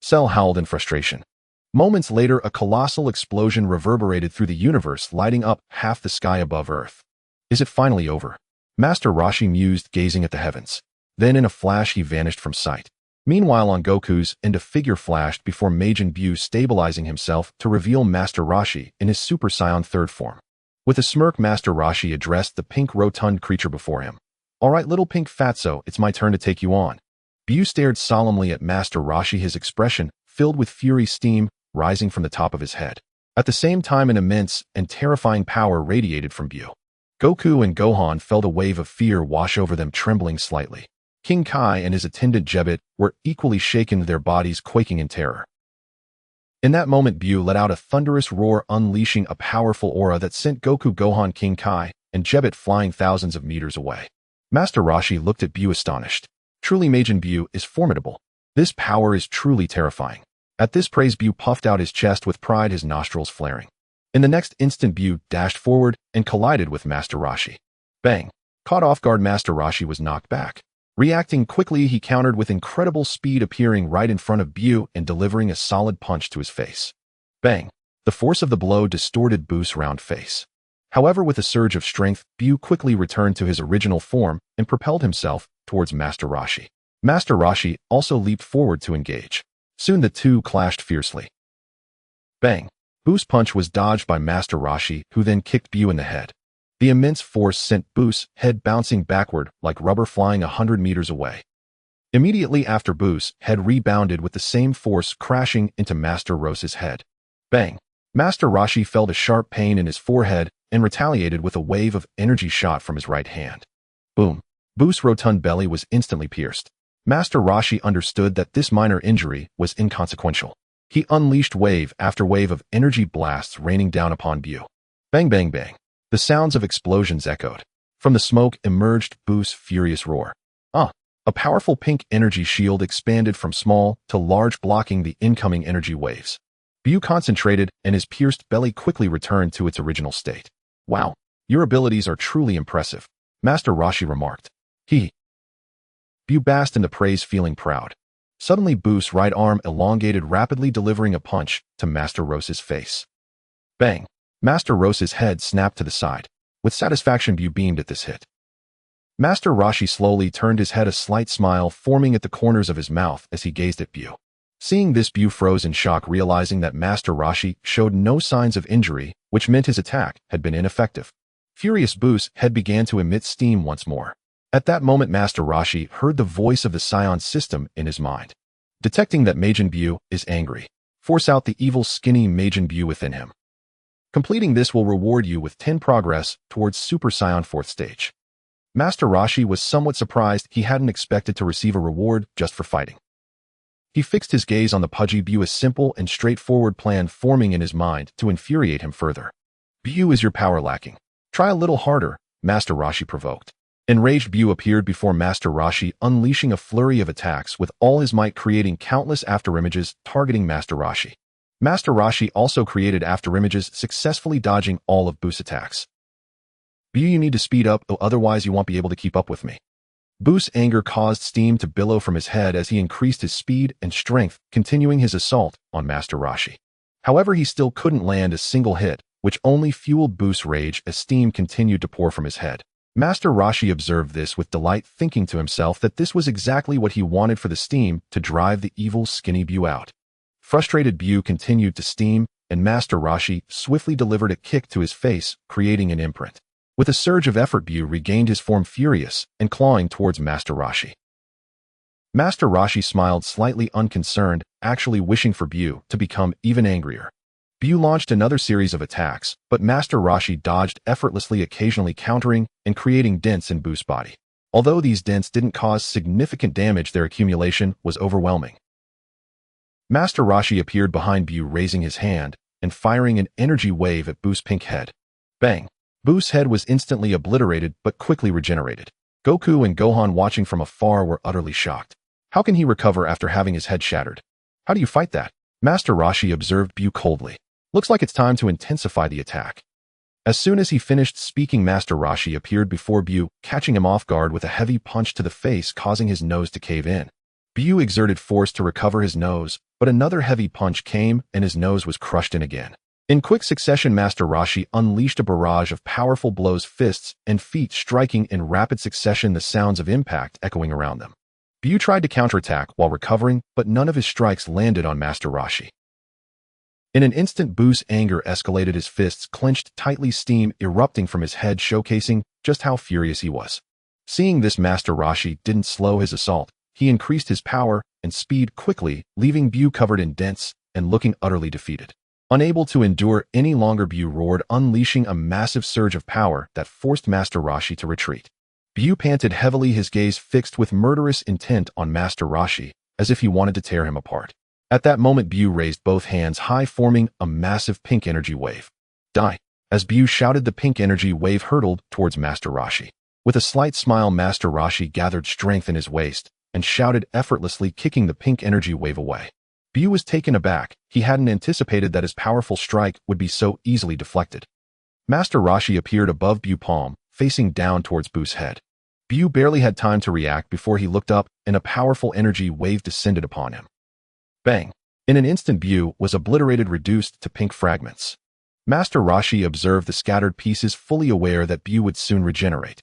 A: Cell howled in frustration. Moments later, a colossal explosion reverberated through the universe, lighting up half the sky above Earth. "Is it finally over?" Master Roshi mused, gazing at the heavens. Then in a flash, he vanished from sight. Meanwhile, on Goku's end, a figure flashed before Majin Buu, stabilizing himself to reveal Master Roshi in his Super Saiyan third form. With a smirk, Master Roshi addressed the pink, rotund creature before him. "All right, little pink fatso, it's my turn to take you on." Buu stared solemnly at Master Roshi, his expression filled with fury, steam rising from the top of his head. At the same time, an immense and terrifying power radiated from Buu. Goku and Gohan felt a wave of fear wash over them, trembling slightly. King Kai and his attendant Jebet were equally shaken, their bodies quaking in terror. In that moment, Buu let out a thunderous roar, unleashing a powerful aura that sent Goku, Gohan, King Kai, and Jebet flying thousands of meters away. Master Roshi looked at Buu, astonished. Truly, Majin Buu is formidable. This power is truly terrifying. At this praise, Buu puffed out his chest with pride, his nostrils flaring. In the next instant, Buu dashed forward and collided with Master Roshi. Bang! Caught off guard, Master Roshi was knocked back. Reacting quickly, he countered with incredible speed, appearing right in front of Bu and delivering a solid punch to his face. Bang! The force of the blow distorted Bu's round face. However, with a surge of strength, Bu quickly returned to his original form and propelled himself towards Master Roshi. Master Roshi also leaped forward to engage. Soon the two clashed fiercely. Bang! Bu's punch was dodged by Master Roshi, who then kicked Bu in the head. The immense force sent Bu's head bouncing backward like rubber flying 100 meters away. Immediately after, Bu's head rebounded with the same force, crashing into Master Roshi's head. Bang! Master Roshi felt a sharp pain in his forehead and retaliated with a wave of energy shot from his right hand. Boom! Bu's rotund belly was instantly pierced. Master Roshi understood that this minor injury was inconsequential. He unleashed wave after wave of energy blasts raining down upon Bu. Bang, bang, bang. The sounds of explosions echoed. From the smoke emerged Bu's furious roar. A powerful pink energy shield expanded from small to large, blocking the incoming energy waves. Bu concentrated, and his pierced belly quickly returned to its original state. Wow, your abilities are truly impressive, Master Roshi remarked. Bu basked in the praise, feeling proud. Suddenly, Bu's right arm elongated rapidly, delivering a punch to Master Roshi's face. Bang! Master Roshi's head snapped to the side. With satisfaction, Bu beamed at this hit. Master Roshi slowly turned his head, a slight smile forming at the corners of his mouth as he gazed at Bu. Seeing this, Bu froze in shock, realizing that Master Roshi showed no signs of injury, which meant his attack had been ineffective. Furious, Bu's head began to emit steam once more. At that moment, Master Roshi heard the voice of the Saiyan System in his mind. Detecting that Majin Bu is angry, force out the evil skinny Majin Bu within him. Completing this will reward you with 10 progress towards Super Saiyan 4th stage. Master Roshi was somewhat surprised. He hadn't expected to receive a reward just for fighting. He fixed his gaze on the pudgy Bu, a simple and straightforward plan forming in his mind to infuriate him further. Bu, is your power lacking? Try a little harder, Master Roshi provoked. Enraged, Bu appeared before Master Roshi, unleashing a flurry of attacks with all his might, creating countless afterimages targeting Master Roshi. Master Roshi also created afterimages, successfully dodging all of Bu's attacks. Bu, you need to speed up, otherwise you won't be able to keep up with me. Bu's anger caused steam to billow from his head as he increased his speed and strength, continuing his assault on Master Roshi. However, he still couldn't land a single hit, which only fueled Bu's rage as steam continued to pour from his head. Master Roshi observed this with delight, thinking to himself that this was exactly what he wanted for the steam to drive the evil skinny Bu out. Frustrated, Bu continued to steam, and Master Roshi swiftly delivered a kick to his face, creating an imprint. With a surge of effort, Bu regained his form, furious and clawing towards Master Roshi. Master Roshi smiled, slightly unconcerned, actually wishing for Bu to become even angrier. Bu launched another series of attacks, but Master Roshi dodged effortlessly, occasionally countering and creating dents in Bu's body. Although these dents didn't cause significant damage, their accumulation was overwhelming. Master Roshi appeared behind Bu, raising his hand and firing an energy wave at Bu's pink head. Bang! Bu's head was instantly obliterated but quickly regenerated. Goku and Gohan, watching from afar, were utterly shocked. How can he recover after having his head shattered? How do you fight that? Master Roshi observed Bu coldly. Looks like it's time to intensify the attack. As soon as he finished speaking, Master Roshi appeared before Bu, catching him off guard with a heavy punch to the face, causing his nose to cave in. Bu exerted force to recover his nose, but another heavy punch came and his nose was crushed in again. In quick succession, Master Roshi unleashed a barrage of powerful blows, fists and feet striking in rapid succession, the sounds of impact echoing around them. Bu tried to counterattack while recovering, but none of his strikes landed on Master Roshi. In an instant, Bu's anger escalated, his fists clenched tightly, steam erupting from his head, showcasing just how furious he was. Seeing this, Master Roshi didn't slow his assault. He increased his power and speed quickly, leaving Bu covered in dents and looking utterly defeated. Unable to endure any longer, Bu roared, unleashing a massive surge of power that forced Master Roshi to retreat. Bu panted heavily, his gaze fixed with murderous intent on Master Roshi, as if he wanted to tear him apart. At that moment, Bu raised both hands high, forming a massive pink energy wave. Die! As Bu shouted, the pink energy wave hurtled towards Master Roshi. With a slight smile, Master Roshi gathered strength in his waist and shouted, effortlessly kicking the pink energy wave away. Bu was taken aback. He hadn't anticipated that his powerful strike would be so easily deflected. Master Roshi appeared above Bu's palm, facing down towards Bu's head. Bu barely had time to react before he looked up and a powerful energy wave descended upon him. Bang! In an instant, Bu was obliterated, reduced to pink fragments. Master Roshi observed the scattered pieces, fully aware that Bu would soon regenerate.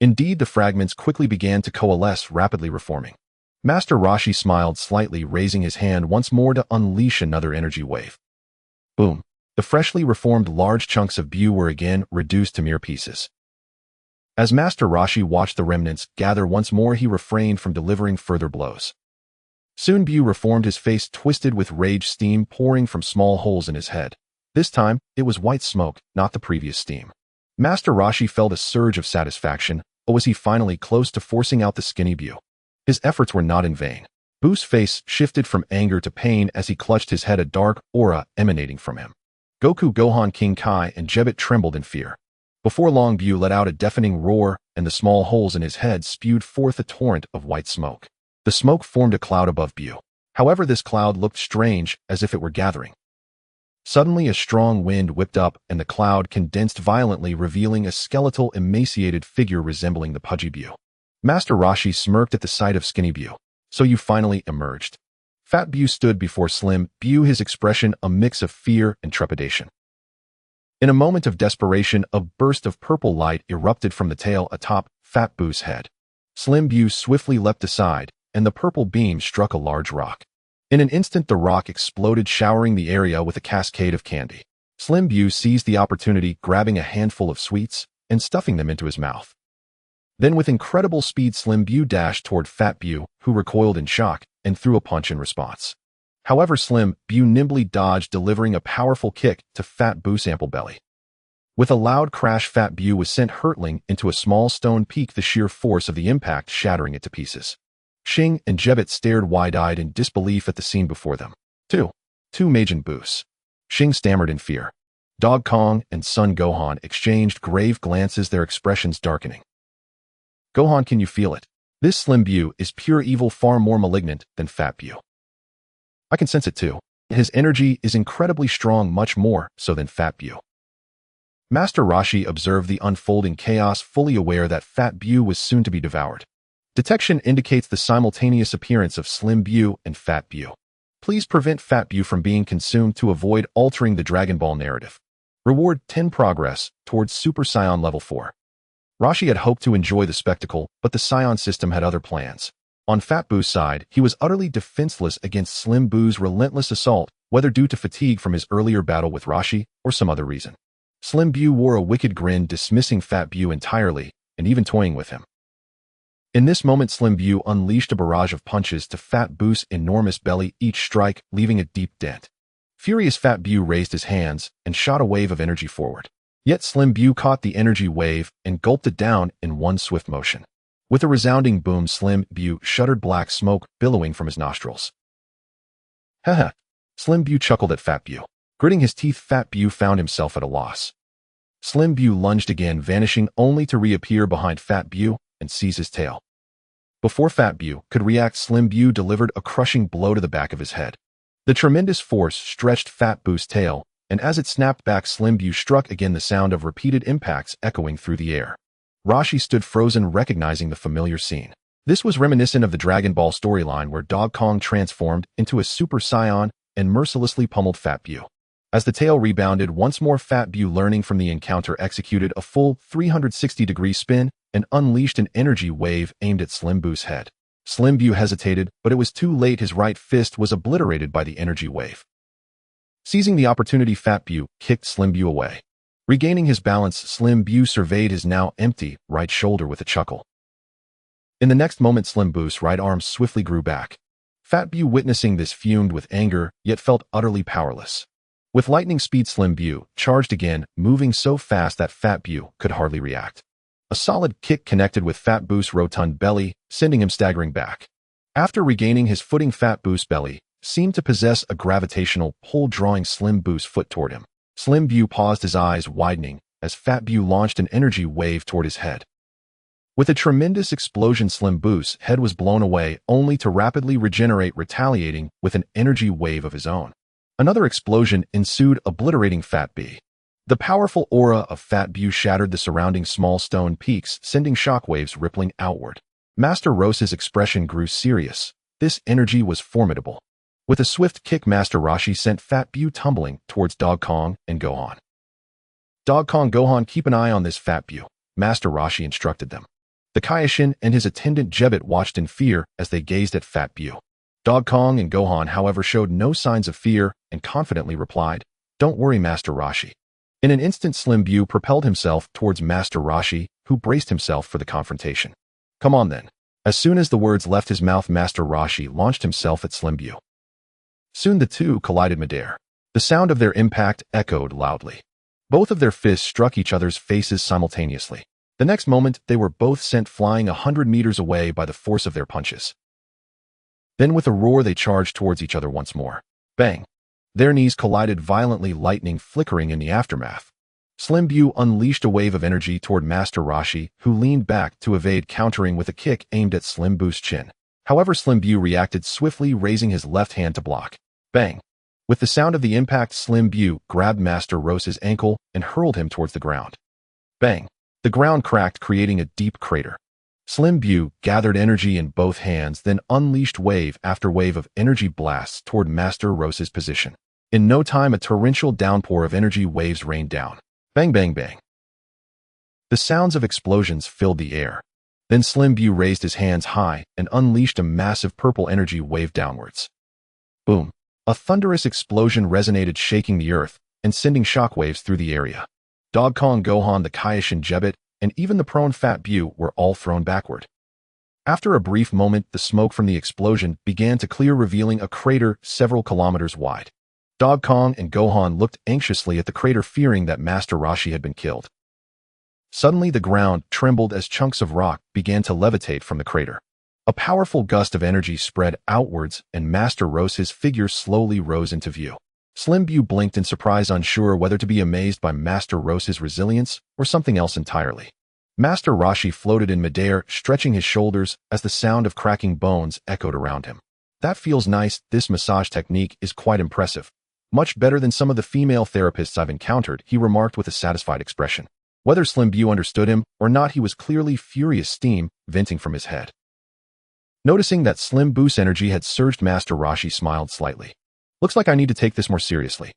A: Indeed, the fragments quickly began to coalesce, rapidly reforming. Master Roshi smiled slightly, raising his hand once more to unleash another energy wave. Boom! The freshly reformed large chunks of Bu were again reduced to mere pieces. As Master Roshi watched the remnants gather once more, he refrained from delivering further blows. Soon Bu reformed, his face twisted with rage, steam pouring from small holes in his head. This time, it was white smoke, not the previous steam. Master Roshi felt a surge of satisfaction, or was he finally close to forcing out the skinny Bu? His efforts were not in vain. Bu's face shifted from anger to pain as he clutched his head, a dark aura emanating from him. Goku, Gohan, King Kai, and Vegeta trembled in fear. Before long, Bu let out a deafening roar, and the small holes in his head spewed forth a torrent of white smoke. The smoke formed a cloud above Bu. However, this cloud looked strange, as if it were gathering. Suddenly, a strong wind whipped up, and the cloud condensed violently, revealing a skeletal, emaciated figure resembling the pudgy Bu. Master Roshi smirked at the sight of skinny Bu. So you finally emerged. Fat Bu stood before Slim Bu, his expression a mix of fear and trepidation. In a moment of desperation, a burst of purple light erupted from the tail atop Fat Bu's head. Slim Bu swiftly leapt aside, and the purple beam struck a large rock. In an instant, the rock exploded, showering the area with a cascade of candy. Slim Bu seized the opportunity, grabbing a handful of sweets and stuffing them into his mouth. Then with incredible speed, Slim Bu dashed toward Fat Bu, who recoiled in shock and threw a punch in response. However, Slim Bu nimbly dodged, delivering a powerful kick to Fat Bu's ample belly. With a loud crash, Fat Bu was sent hurtling into a small stone peak, the sheer force of the impact shattering it to pieces. Xing and Vegeta stared wide-eyed in disbelief at the scene before them. Two Majin Boos. Xing stammered in fear. Dog Kong and Son Gohan exchanged grave glances, their expressions darkening. Gohan, can you feel it? This Slim Bu is pure evil, far more malignant than Fat Bu. I can sense it too. His energy is incredibly strong, much more so than Fat Bu. Master Roshi observed the unfolding chaos, fully aware that Fat Bu was soon to be devoured. Detection indicates the simultaneous appearance of Slim Bu and Fat Bu. Please prevent Fat Bu from being consumed to avoid altering the Dragon Ball narrative. Reward 10 progress towards Super Saiyan Level 4. Roshi had hoped to enjoy the spectacle, but the Saiyan system had other plans. On Fat Bu's side, he was utterly defenseless against Slim Bu's relentless assault, whether due to fatigue from his earlier battle with Roshi or some other reason. Slim Bu wore a wicked grin, dismissing Fat Bu entirely and even toying with him. In this moment, Slim Bu unleashed a barrage of punches to Fat Bu's enormous belly, each strike leaving a deep dent. Furious, Fat Bu raised his hands and shot a wave of energy forward. Yet Slim Bu caught the energy wave and gulped it down in one swift motion. With a resounding boom, Slim Bu shuddered, black smoke billowing from his nostrils. Haha. Slim Bu chuckled at Fat Bu. Gritting his teeth, Fat Bu found himself at a loss. Slim Bu lunged again, vanishing only to reappear behind Fat Bu and seize his tail. Before Fat Bu could react, Slim Bu delivered a crushing blow to the back of his head. The tremendous force stretched Fat Bu's tail, and as it snapped back, Slim Bu struck again, the sound of repeated impacts echoing through the air. Roshi stood frozen, recognizing the familiar scene. This was reminiscent of the Dragon Ball storyline where Dog Kong transformed into a Super Saiyan and mercilessly pummeled Fat Bu. As the tail rebounded once more, Fat Bu, learning from the encounter, executed a full 360-degree spin and unleashed an energy wave aimed at Slim Bu's head. Slim Bu hesitated, but it was too late. His right fist was obliterated by the energy wave. Seizing the opportunity, Fat Bu kicked Slim Bu away. Regaining his balance, Slim Bu surveyed his now empty right shoulder with a chuckle. In the next moment, Slim Bu's right arm swiftly grew back. Fat Bu, witnessing this, fumed with anger, yet felt utterly powerless. With lightning speed, Slim Bu charged again, moving so fast that Fat Bu could hardly react. A solid kick connected with Fat Bu's rotund belly, sending him staggering back. After regaining his footing, Fat Bu's belly seemed to possess a gravitational pull, drawing Slim Bu's foot toward him. Slim Bu paused, his eyes widening, as Fat Bu launched an energy wave toward his head. With a tremendous explosion, Slim Bu's head was blown away, only to rapidly regenerate, retaliating with an energy wave of his own. Another explosion ensued, obliterating Fat Bu. The powerful aura of Fat Bu shattered the surrounding small stone peaks, sending shockwaves rippling outward. Master Roshi's expression grew serious. This energy was formidable. With a swift kick, Master Roshi sent Fat Bu tumbling towards Dog Kong and Gohan. Dog Kong, Gohan, keep an eye on this Fat Bu, Master Roshi instructed them. The Kaioshin and his attendant Jebet watched in fear as they gazed at Fat Bu. Dog Kong and Gohan, however, showed no signs of fear and confidently replied, "Don't worry, Master Roshi." In an instant, Slim Bu propelled himself towards Master Roshi, who braced himself for the confrontation. "Come on then." As soon as the words left his mouth, Master Roshi launched himself at Slim Bu. Soon the two collided midair. The sound of their impact echoed loudly. Both of their fists struck each other's faces simultaneously. The next moment, they were both sent flying 100 meters away by the force of their punches. Then with a roar, they charged towards each other once more. Bang! Their knees collided violently, lightning flickering in the aftermath. Slim Bu unleashed a wave of energy toward Master Roshi, who leaned back to evade, countering with a kick aimed at Slim Bu's chin. However, Slim Bu reacted swiftly, raising his left hand to block. Bang! With the sound of the impact, Slim Bu grabbed Master Roshi's ankle and hurled him towards the ground. Bang! The ground cracked, creating a deep crater. Slim Bu gathered energy in both hands, then unleashed wave after wave of energy blasts toward Master Roshi's position. In no time, a torrential downpour of energy waves rained down. Bang, bang, bang. The sounds of explosions filled the air. Then Slim Bu raised his hands high and unleashed a massive purple energy wave downwards. Boom! A thunderous explosion resonated, shaking the earth and sending shockwaves through the area. Dog Kong, Gohan, the Kaioshin, Jebet, and even the prone Fat Bu were all thrown backward. After a brief moment, the smoke from the explosion began to clear, revealing a crater several kilometers wide. Dog Kong and Gohan looked anxiously at the crater, fearing that Master Roshi had been killed. Suddenly, the ground trembled as chunks of rock began to levitate from the crater. A powerful gust of energy spread outwards, and Master Roshi's figure slowly rose into view. Slim Bu blinked in surprise, unsure whether to be amazed by Master Roshi's resilience or something else entirely. Master Roshi floated in midair, stretching his shoulders as the sound of cracking bones echoed around him. "That feels nice. This massage technique is quite impressive. Much better than some of the female therapists I've encountered," he remarked with a satisfied expression. Whether Slim Bu understood him or not, he was clearly furious, steam venting from his head. Noticing that Slim Bu's energy had surged, Master Roshi smiled slightly. "Looks like I need to take this more seriously."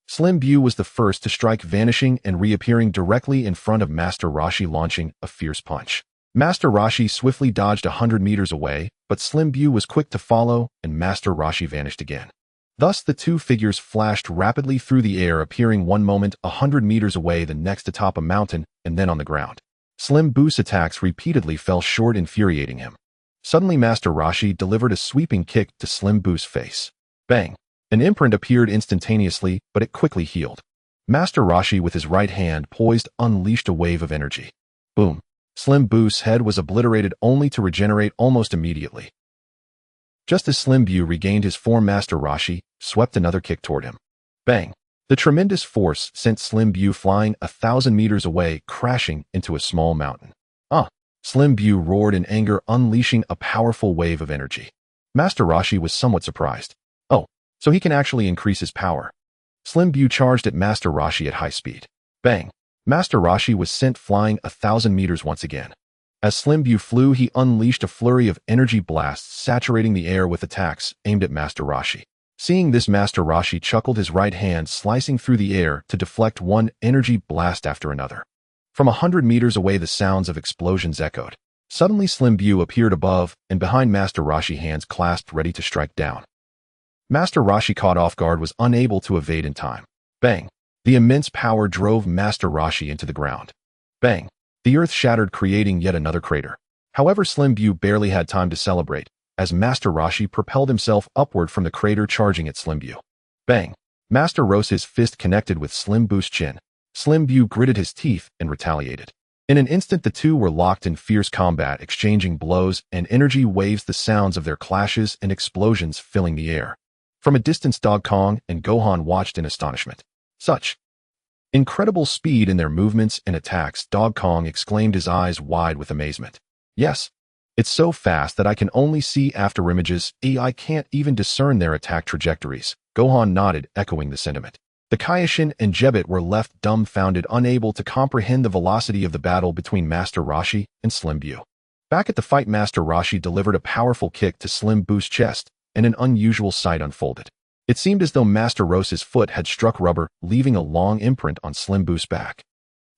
A: Slim Bu was the first to strike, vanishing and reappearing directly in front of Master Roshi, launching a fierce punch. Master Roshi swiftly dodged 100 meters away, but Slim Bu was quick to follow, and Master Roshi vanished again. Thus, the two figures flashed rapidly through the air, appearing one moment 100 meters away, the next atop a mountain, and then on the ground. Slim Bu's attacks repeatedly fell short, infuriating him. Suddenly, Master Roshi delivered a sweeping kick to Slim Bu's face. Bang! An imprint appeared instantaneously, but it quickly healed. Master Roshi, with his right hand poised, unleashed a wave of energy. Boom! Slim Bu's head was obliterated, only to regenerate almost immediately. Just as Slim Bu regained his form, Master Roshi swept another kick toward him. Bang! The tremendous force sent Slim Bu flying 1,000 meters away, crashing into a small mountain. Slim Bu roared in anger, unleashing a powerful wave of energy. Master Roshi was somewhat surprised. "Oh, so he can actually increase his power." Slim Bu charged at Master Roshi at high speed. Bang! Master Roshi was sent flying 1,000 meters once again. As Slim Bu flew, he unleashed a flurry of energy blasts, saturating the air with attacks aimed at Master Roshi. Seeing this, Master Roshi chuckled, his right hand slicing through the air to deflect one energy blast after another. From 100 meters away, the sounds of explosions echoed. Suddenly, Slim Bu appeared above and behind Master Roshi, hands clasped, ready to strike down. Master Roshi, caught off guard, was unable to evade in time. Bang! The immense power drove Master Roshi into the ground. Bang! The earth shattered, creating yet another crater. However, Slim Bu barely had time to celebrate, as Master Roshi propelled himself upward from the crater, charging at Slim Bu. Bang! Master Roshi's fist connected with Slim Bu's chin. Slim Bu gritted his teeth and retaliated. In an instant, the two were locked in fierce combat, exchanging blows and energy waves, the sounds of their clashes and explosions filling the air. From a distance, Dog Kong and Gohan watched in astonishment. Such incredible speed in their movements and attacks, Dog Kong exclaimed, his eyes wide with amazement. "Yes, it's so fast that I can only see after images. I can't even discern their attack trajectories." Gohan nodded, echoing the sentiment. The Kaioshin and Jebit were left dumbfounded, unable to comprehend the velocity of the battle between Master Roshi and Slim Bu. Back at the fight, Master Roshi delivered a powerful kick to Slim Bu's chest, and an unusual sight unfolded. It seemed as though Master Roshi's foot had struck rubber, leaving a long imprint on Slim Bu's back.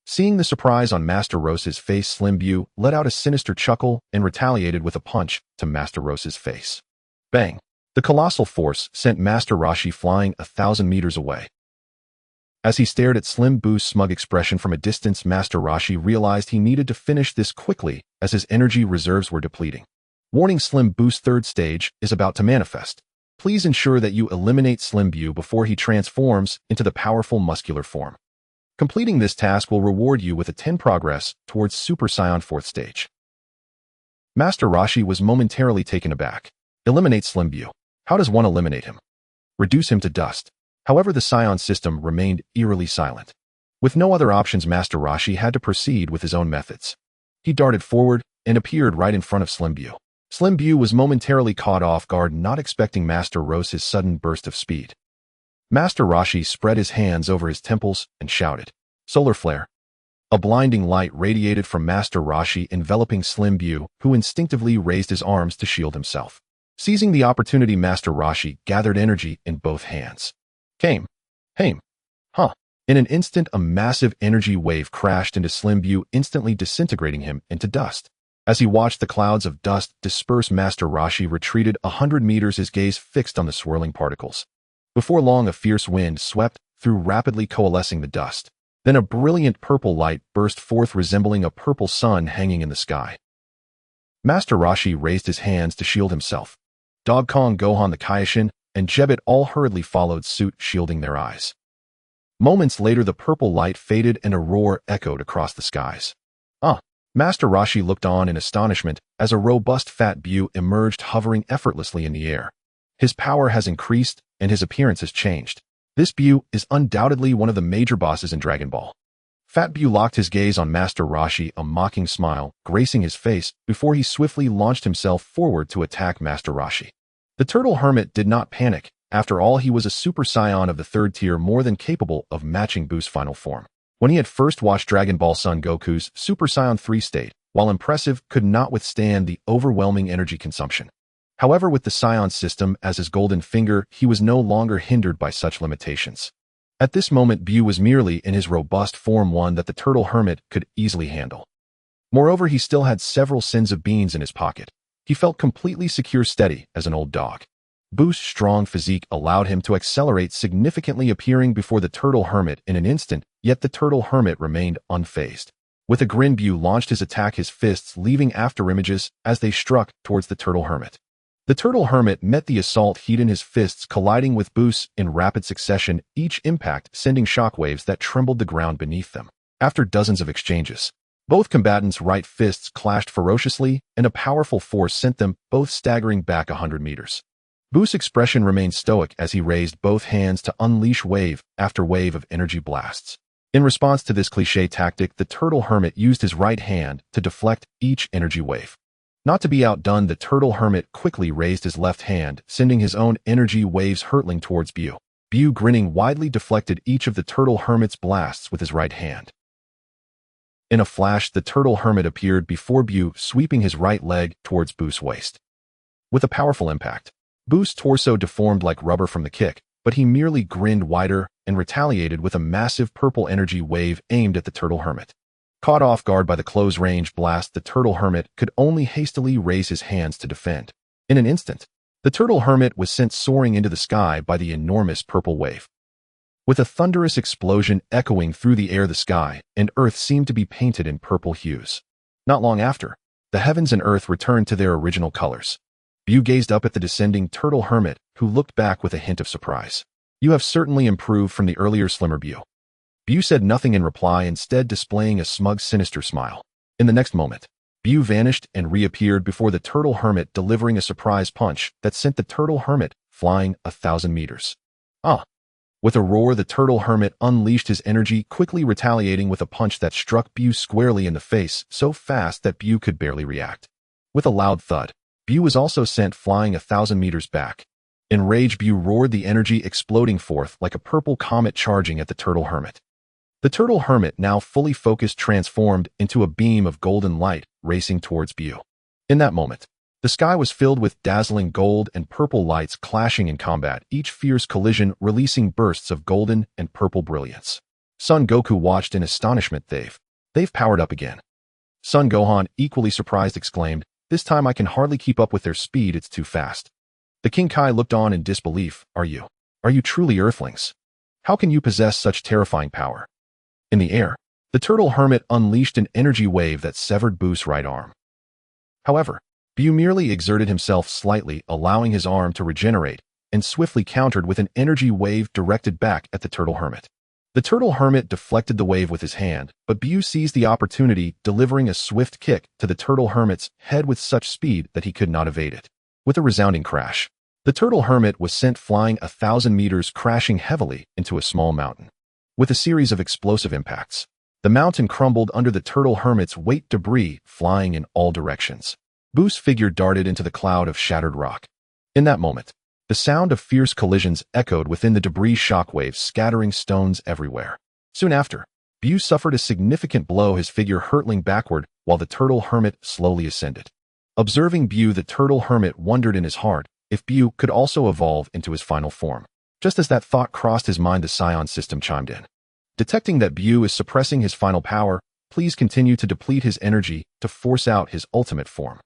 A: Seeing the surprise on Master Roshi's face, Slim Bu let out a sinister chuckle and retaliated with a punch to Master Roshi's face. Bang! The colossal force sent Master Roshi flying 1,000 meters away. As he stared at Slim Bu's smug expression from a distance, Master Roshi realized he needed to finish this quickly as his energy reserves were depleting. Warning: Slim Bu's third stage is about to manifest. Please ensure that you eliminate Slim Bu before he transforms into the powerful muscular form. Completing this task will reward you with a 10 progress towards Super Saiyan 4th stage. Master Roshi was momentarily taken aback. Eliminate Slim Bu. How does one eliminate him? Reduce him to dust. However, the Saiyan system remained eerily silent. With no other options, Master Roshi had to proceed with his own methods. He darted forward and appeared right in front of Slim Bu. Slim Bu was momentarily caught off guard, not expecting Master Roshi's sudden burst of speed. Master Roshi spread his hands over his temples and shouted, "Solar flare!" A blinding light radiated from Master Roshi, enveloping Slim Bu, who instinctively raised his arms to shield himself. Seizing the opportunity, Master Roshi gathered energy in both hands. Came. Huh. In an instant, a massive energy wave crashed into Slim Bu, instantly disintegrating him into dust. As he watched the clouds of dust disperse, Master Roshi retreated 100 meters, his gaze fixed on the swirling particles. Before long, a fierce wind swept through, rapidly coalescing the dust. Then a brilliant purple light burst forth, resembling a purple sun hanging in the sky. Master Roshi raised his hands to shield himself. Dog Kong, Gohan, the Kaioshin, and Jebit all hurriedly followed suit, shielding their eyes. Moments later, the purple light faded and a roar echoed across the skies. Master Roshi looked on in astonishment as a robust fat Bu emerged, hovering effortlessly in the air. His power has increased and his appearance has changed. This Bu is undoubtedly one of the major bosses in Dragon Ball. Fat Bu locked his gaze on Master Roshi, a mocking smile gracing his face before he swiftly launched himself forward to attack Master Roshi. The Turtle Hermit did not panic. After all, he was a Super Saiyan of the 3rd tier, more than capable of matching Bu's final form. When he had first watched Dragon Ball Son, Goku's Super Saiyan 3 state, while impressive, could not withstand the overwhelming energy consumption. However, with the Saiyan system as his golden finger, he was no longer hindered by such limitations. At this moment, Bu was merely in his robust form, one that the Turtle Hermit could easily handle. Moreover, he still had several sins of beans in his pocket. He felt completely secure, steady as an old dog. Bu's strong physique allowed him to accelerate significantly, appearing before the Turtle Hermit in an instant, yet the Turtle Hermit remained unfazed. With a grin, Bu launched his attack, his fists leaving afterimages as they struck towards the Turtle Hermit. The Turtle Hermit met the assault heat in his fists, colliding with Bu's in rapid succession, each impact sending shockwaves that trembled the ground beneath them. After dozens of exchanges, both combatants' right fists clashed ferociously, and a powerful force sent them both staggering back 100 meters. Bu's expression remained stoic as he raised both hands to unleash wave after wave of energy blasts. In response to this cliché tactic, the Turtle Hermit used his right hand to deflect each energy wave. Not to be outdone, the Turtle Hermit quickly raised his left hand, sending his own energy waves hurtling towards Bu. Bu, grinning widely, deflected each of the Turtle Hermit's blasts with his right hand. In a flash, the Turtle Hermit appeared before Bu, sweeping his right leg towards Bu's waist. With a powerful impact, Bu's torso deformed like rubber from the kick, but he merely grinned wider and retaliated with a massive purple energy wave aimed at the Turtle Hermit. Caught off guard by the close-range blast, the Turtle Hermit could only hastily raise his hands to defend. In an instant, the Turtle Hermit was sent soaring into the sky by the enormous purple wave. With a thunderous explosion echoing through the air, the sky and earth seemed to be painted in purple hues. Not long after, the heavens and earth returned to their original colors. Bu gazed up at the descending Turtle Hermit, who looked back with a hint of surprise. "You have certainly improved from the earlier slimmer Bu." Bu said nothing in reply, instead displaying a smug, sinister smile. In the next moment, Bu vanished and reappeared before the Turtle Hermit, delivering a surprise punch that sent the Turtle Hermit flying 1,000 meters. With a roar, the Turtle Hermit unleashed his energy, quickly retaliating with a punch that struck Bu squarely in the face, so fast that Bu could barely react. With a loud thud, Bu was also sent flying 1,000 meters back. Enraged Bu roared, the energy exploding forth like a purple comet charging at the turtle hermit. The turtle hermit, now fully focused, transformed into a beam of golden light racing towards Bu. In that moment, the sky was filled with dazzling gold and purple lights clashing in combat, each fierce collision releasing bursts of golden and purple brilliance. Son Goku watched in astonishment. They've powered up again. Son Gohan, equally surprised, exclaimed, "This time I can hardly keep up with their speed, it's too fast." The King Kai looked on in disbelief. Are you truly Earthlings? How can you possess such terrifying power?" In the air, the turtle hermit unleashed an energy wave that severed Bu's right arm. However, Bu merely exerted himself slightly, allowing his arm to regenerate, and swiftly countered with an energy wave directed back at the turtle hermit. The turtle hermit deflected the wave with his hand, but Bu seized the opportunity, delivering a swift kick to the turtle hermit's head with such speed that he could not evade it. With a resounding crash, the turtle hermit was sent flying 1,000 meters, crashing heavily into a small mountain. With a series of explosive impacts, the mountain crumbled under the turtle hermit's weight, debris flying in all directions. Bu's figure darted into the cloud of shattered rock. In that moment, the sound of fierce collisions echoed within the debris, shockwaves scattering stones everywhere. Soon after, Bu suffered a significant blow, his figure hurtling backward while the turtle hermit slowly ascended. Observing Bu, the turtle hermit wondered in his heart if Bu could also evolve into his final form. Just as that thought crossed his mind, the Saiyan System chimed in. Detecting that Bu is suppressing his final power, please continue to deplete his energy to force out his ultimate form.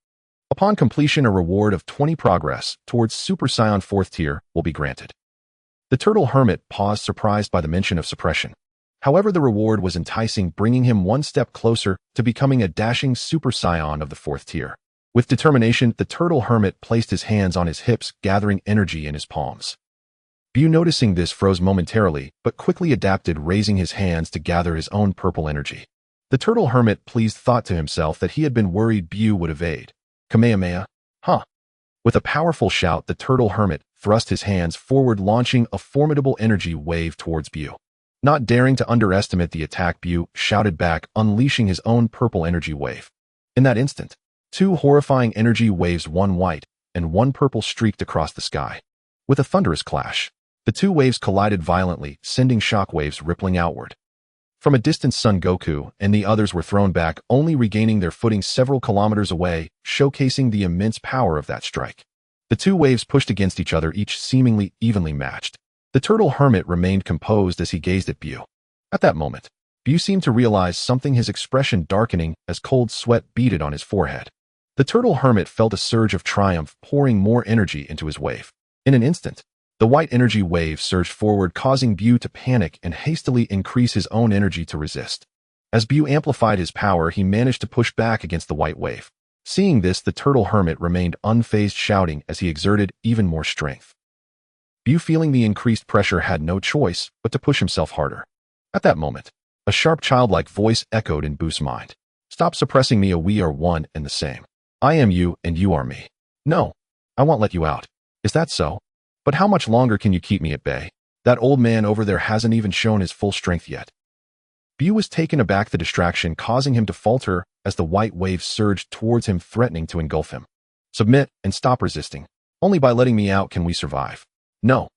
A: Upon completion, a reward of 20 progress towards Super Saiyan 4th tier will be granted. The turtle hermit paused, surprised by the mention of suppression. However, the reward was enticing, bringing him one step closer to becoming a dashing Super Saiyan of the 4th tier. With determination, the turtle hermit placed his hands on his hips, gathering energy in his palms. Bu, noticing this, froze momentarily, but quickly adapted, raising his hands to gather his own purple energy. The turtle hermit, pleased, thought to himself that he had been worried Bu would evade. Kamehameha, huh? With a powerful shout, the turtle hermit thrust his hands forward, launching a formidable energy wave towards Bu. Not daring to underestimate the attack, Bu shouted back, unleashing his own purple energy wave. In that instant, two horrifying energy waves, one white and one purple, streaked across the sky. With a thunderous clash, the two waves collided violently, sending shockwaves rippling outward. From a distance, Son Goku and the others were thrown back, only regaining their footing several kilometers away, showcasing the immense power of that strike. The two waves pushed against each other, each seemingly evenly matched. The turtle hermit remained composed as he gazed at Bu. At that moment, Bu seemed to realize something, his expression darkening as cold sweat beaded on his forehead. The turtle hermit felt a surge of triumph, pouring more energy into his wave. In an instant, the white energy wave surged forward, causing Bu to panic and hastily increase his own energy to resist. As Bu amplified his power, he managed to push back against the white wave. Seeing this, the turtle hermit remained unfazed, shouting as he exerted even more strength. Bu, feeling the increased pressure, had no choice but to push himself harder. At that moment, a sharp childlike voice echoed in Bu's mind. "Stop suppressing me, we are one and the same. I am you and you are me. No, I won't let you out. Is that so? But how much longer can you keep me at bay? That old man over there hasn't even shown his full strength yet." Bu was taken aback, the distraction causing him to falter as the white wave surged towards him, threatening to engulf him. "Submit and stop resisting. Only by letting me out can we survive. No,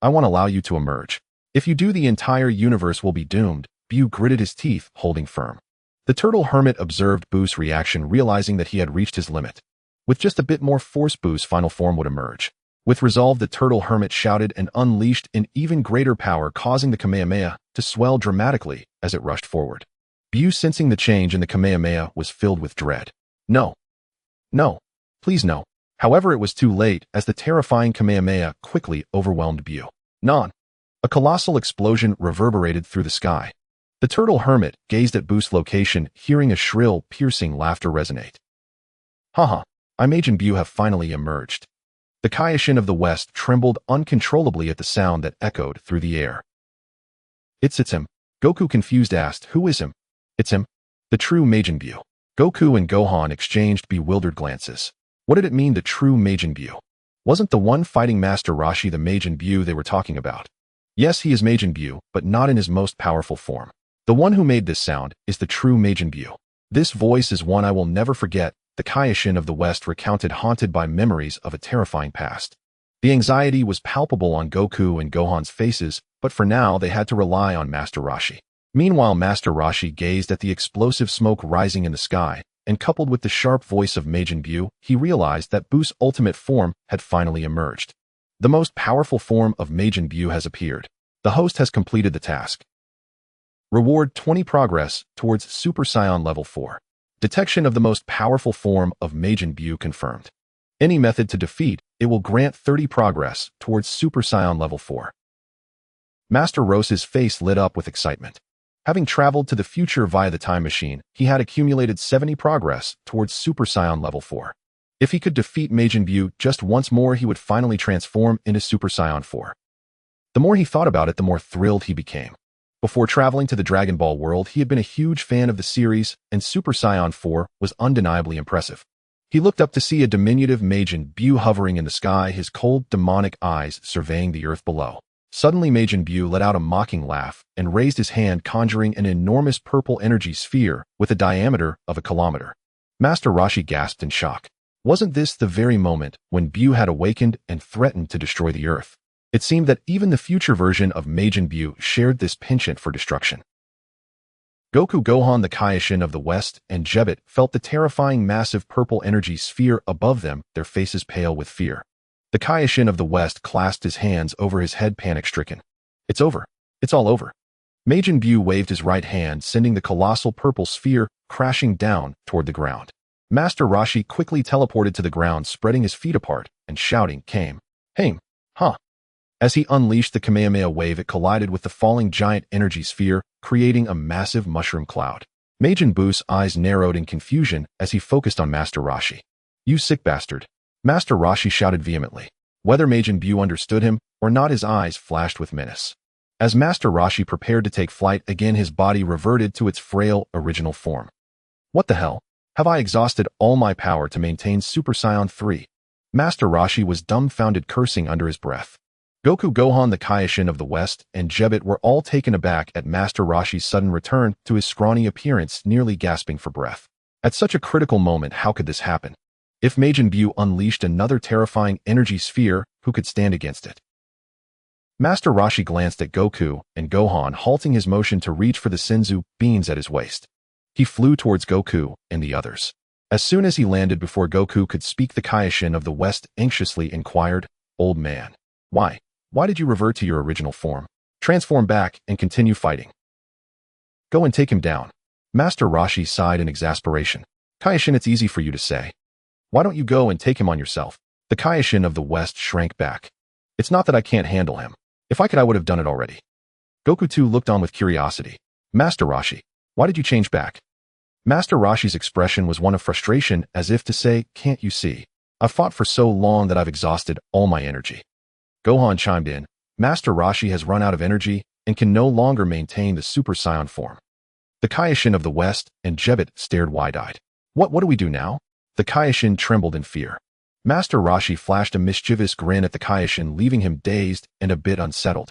A: I won't allow you to emerge. If you do, the entire universe will be doomed." Bu gritted his teeth, holding firm. The turtle hermit observed Bu's reaction, realizing that he had reached his limit. With just a bit more force, Bu's final form would emerge. With resolve, the turtle hermit shouted and unleashed an even greater power, causing the Kamehameha to swell dramatically as it rushed forward. Bu, sensing the change in the Kamehameha, was filled with dread. No. No. Please no. However, it was too late, as the terrifying Kamehameha quickly overwhelmed Bu. Non. A colossal explosion reverberated through the sky. The turtle hermit gazed at Bu's location, hearing a shrill, piercing laughter resonate. Haha, Image and Bu have finally emerged. The Kaioshin of the West trembled uncontrollably at the sound that echoed through the air. It's him. Goku, confused, asked, "Who is him?" "It's him. The true Majin Bu." Goku and Gohan exchanged bewildered glances. What did it mean, the true Majin Bu? Wasn't the one fighting Master Roshi the Majin Bu they were talking about? Yes, he is Majin Bu, but not in his most powerful form. The one who made this sound is the true Majin Bu. This voice is one I will never forget, the Kaioshin of the West recounted, haunted by memories of a terrifying past. The anxiety was palpable on Goku and Gohan's faces, but for now they had to rely on Master Roshi. Meanwhile, Master Roshi gazed at the explosive smoke rising in the sky, and coupled with the sharp voice of Majin Buu, he realized that Buu's ultimate form had finally emerged. The most powerful form of Majin Buu has appeared. The host has completed the task. Reward 20 progress towards Super Saiyan Level 4. Detection of the most powerful form of Majin Buu confirmed. Any method to defeat, it will grant 30 progress towards Super Saiyan Level 4. Master Roshi's face lit up with excitement. Having traveled to the future via the time machine, he had accumulated 70 progress towards Super Saiyan Level 4. If he could defeat Majin Buu just once more, he would finally transform into Super Saiyan 4. The more he thought about it, the more thrilled he became. Before traveling to the Dragon Ball world, he had been a huge fan of the series, and Super Saiyan 4 was undeniably impressive. He looked up to see a diminutive Majin Buu hovering in the sky, his cold, demonic eyes surveying the earth below. Suddenly, Majin Buu let out a mocking laugh and raised his hand, conjuring an enormous purple energy sphere with a diameter of a kilometer. Master Roshi gasped in shock. Wasn't this the very moment when Buu had awakened and threatened to destroy the earth? It seemed that even the future version of Majin Buu shared this penchant for destruction. Goku, Gohan, the Kaioshin of the West, and Jebet felt the terrifying massive purple energy sphere above them, their faces pale with fear. The Kaioshin of the West clasped his hands over his head, panic-stricken. It's over. It's all over. Majin Buu waved his right hand, sending the colossal purple sphere crashing down toward the ground. Master Roshi quickly teleported to the ground, spreading his feet apart and shouting, "Came! Haim! Huh!" As he unleashed the Kamehameha wave, it collided with the falling giant energy sphere, creating a massive mushroom cloud. Majin Buu's eyes narrowed in confusion as he focused on Master Roshi. "You sick bastard!" Master Roshi shouted vehemently. Whether Majin Buu understood him or not, his eyes flashed with menace. As Master Roshi prepared to take flight again, his body reverted to its frail, original form. "What the hell? Have I exhausted all my power to maintain Super Saiyan 3? Master Roshi was dumbfounded, cursing under his breath. Goku, Gohan, the Kaioshin of the West, and Jebet were all taken aback at Master Roshi's sudden return to his scrawny appearance, nearly gasping for breath. At such a critical moment, how could this happen? If Majin Buu unleashed another terrifying energy sphere, who could stand against it? Master Roshi glanced at Goku and Gohan, halting his motion to reach for the Senzu beans at his waist. He flew towards Goku and the others. As soon as he landed before Goku could speak, the Kaioshin of the West anxiously inquired, "Old man, why did you revert to your original form? Transform back and continue fighting. Go and take him down." Master Roshi sighed in exasperation. "Kaioshin, it's easy for you to say. Why don't you go and take him on yourself?" The Kaioshin of the West shrank back. "It's not that I can't handle him. If I could, I would have done it already." Goku too looked on with curiosity. "Master Roshi, why did you change back?" Master Roshi's expression was one of frustration, as if to say, "Can't you see? I've fought for so long that I've exhausted all my energy." Gohan chimed in. "Master Roshi has run out of energy and can no longer maintain the Super Saiyan form." The Kaioshin of the West and Jebet stared wide-eyed. What do we do now?" The Kaioshin trembled in fear. Master Roshi flashed a mischievous grin at the Kaioshin, leaving him dazed and a bit unsettled.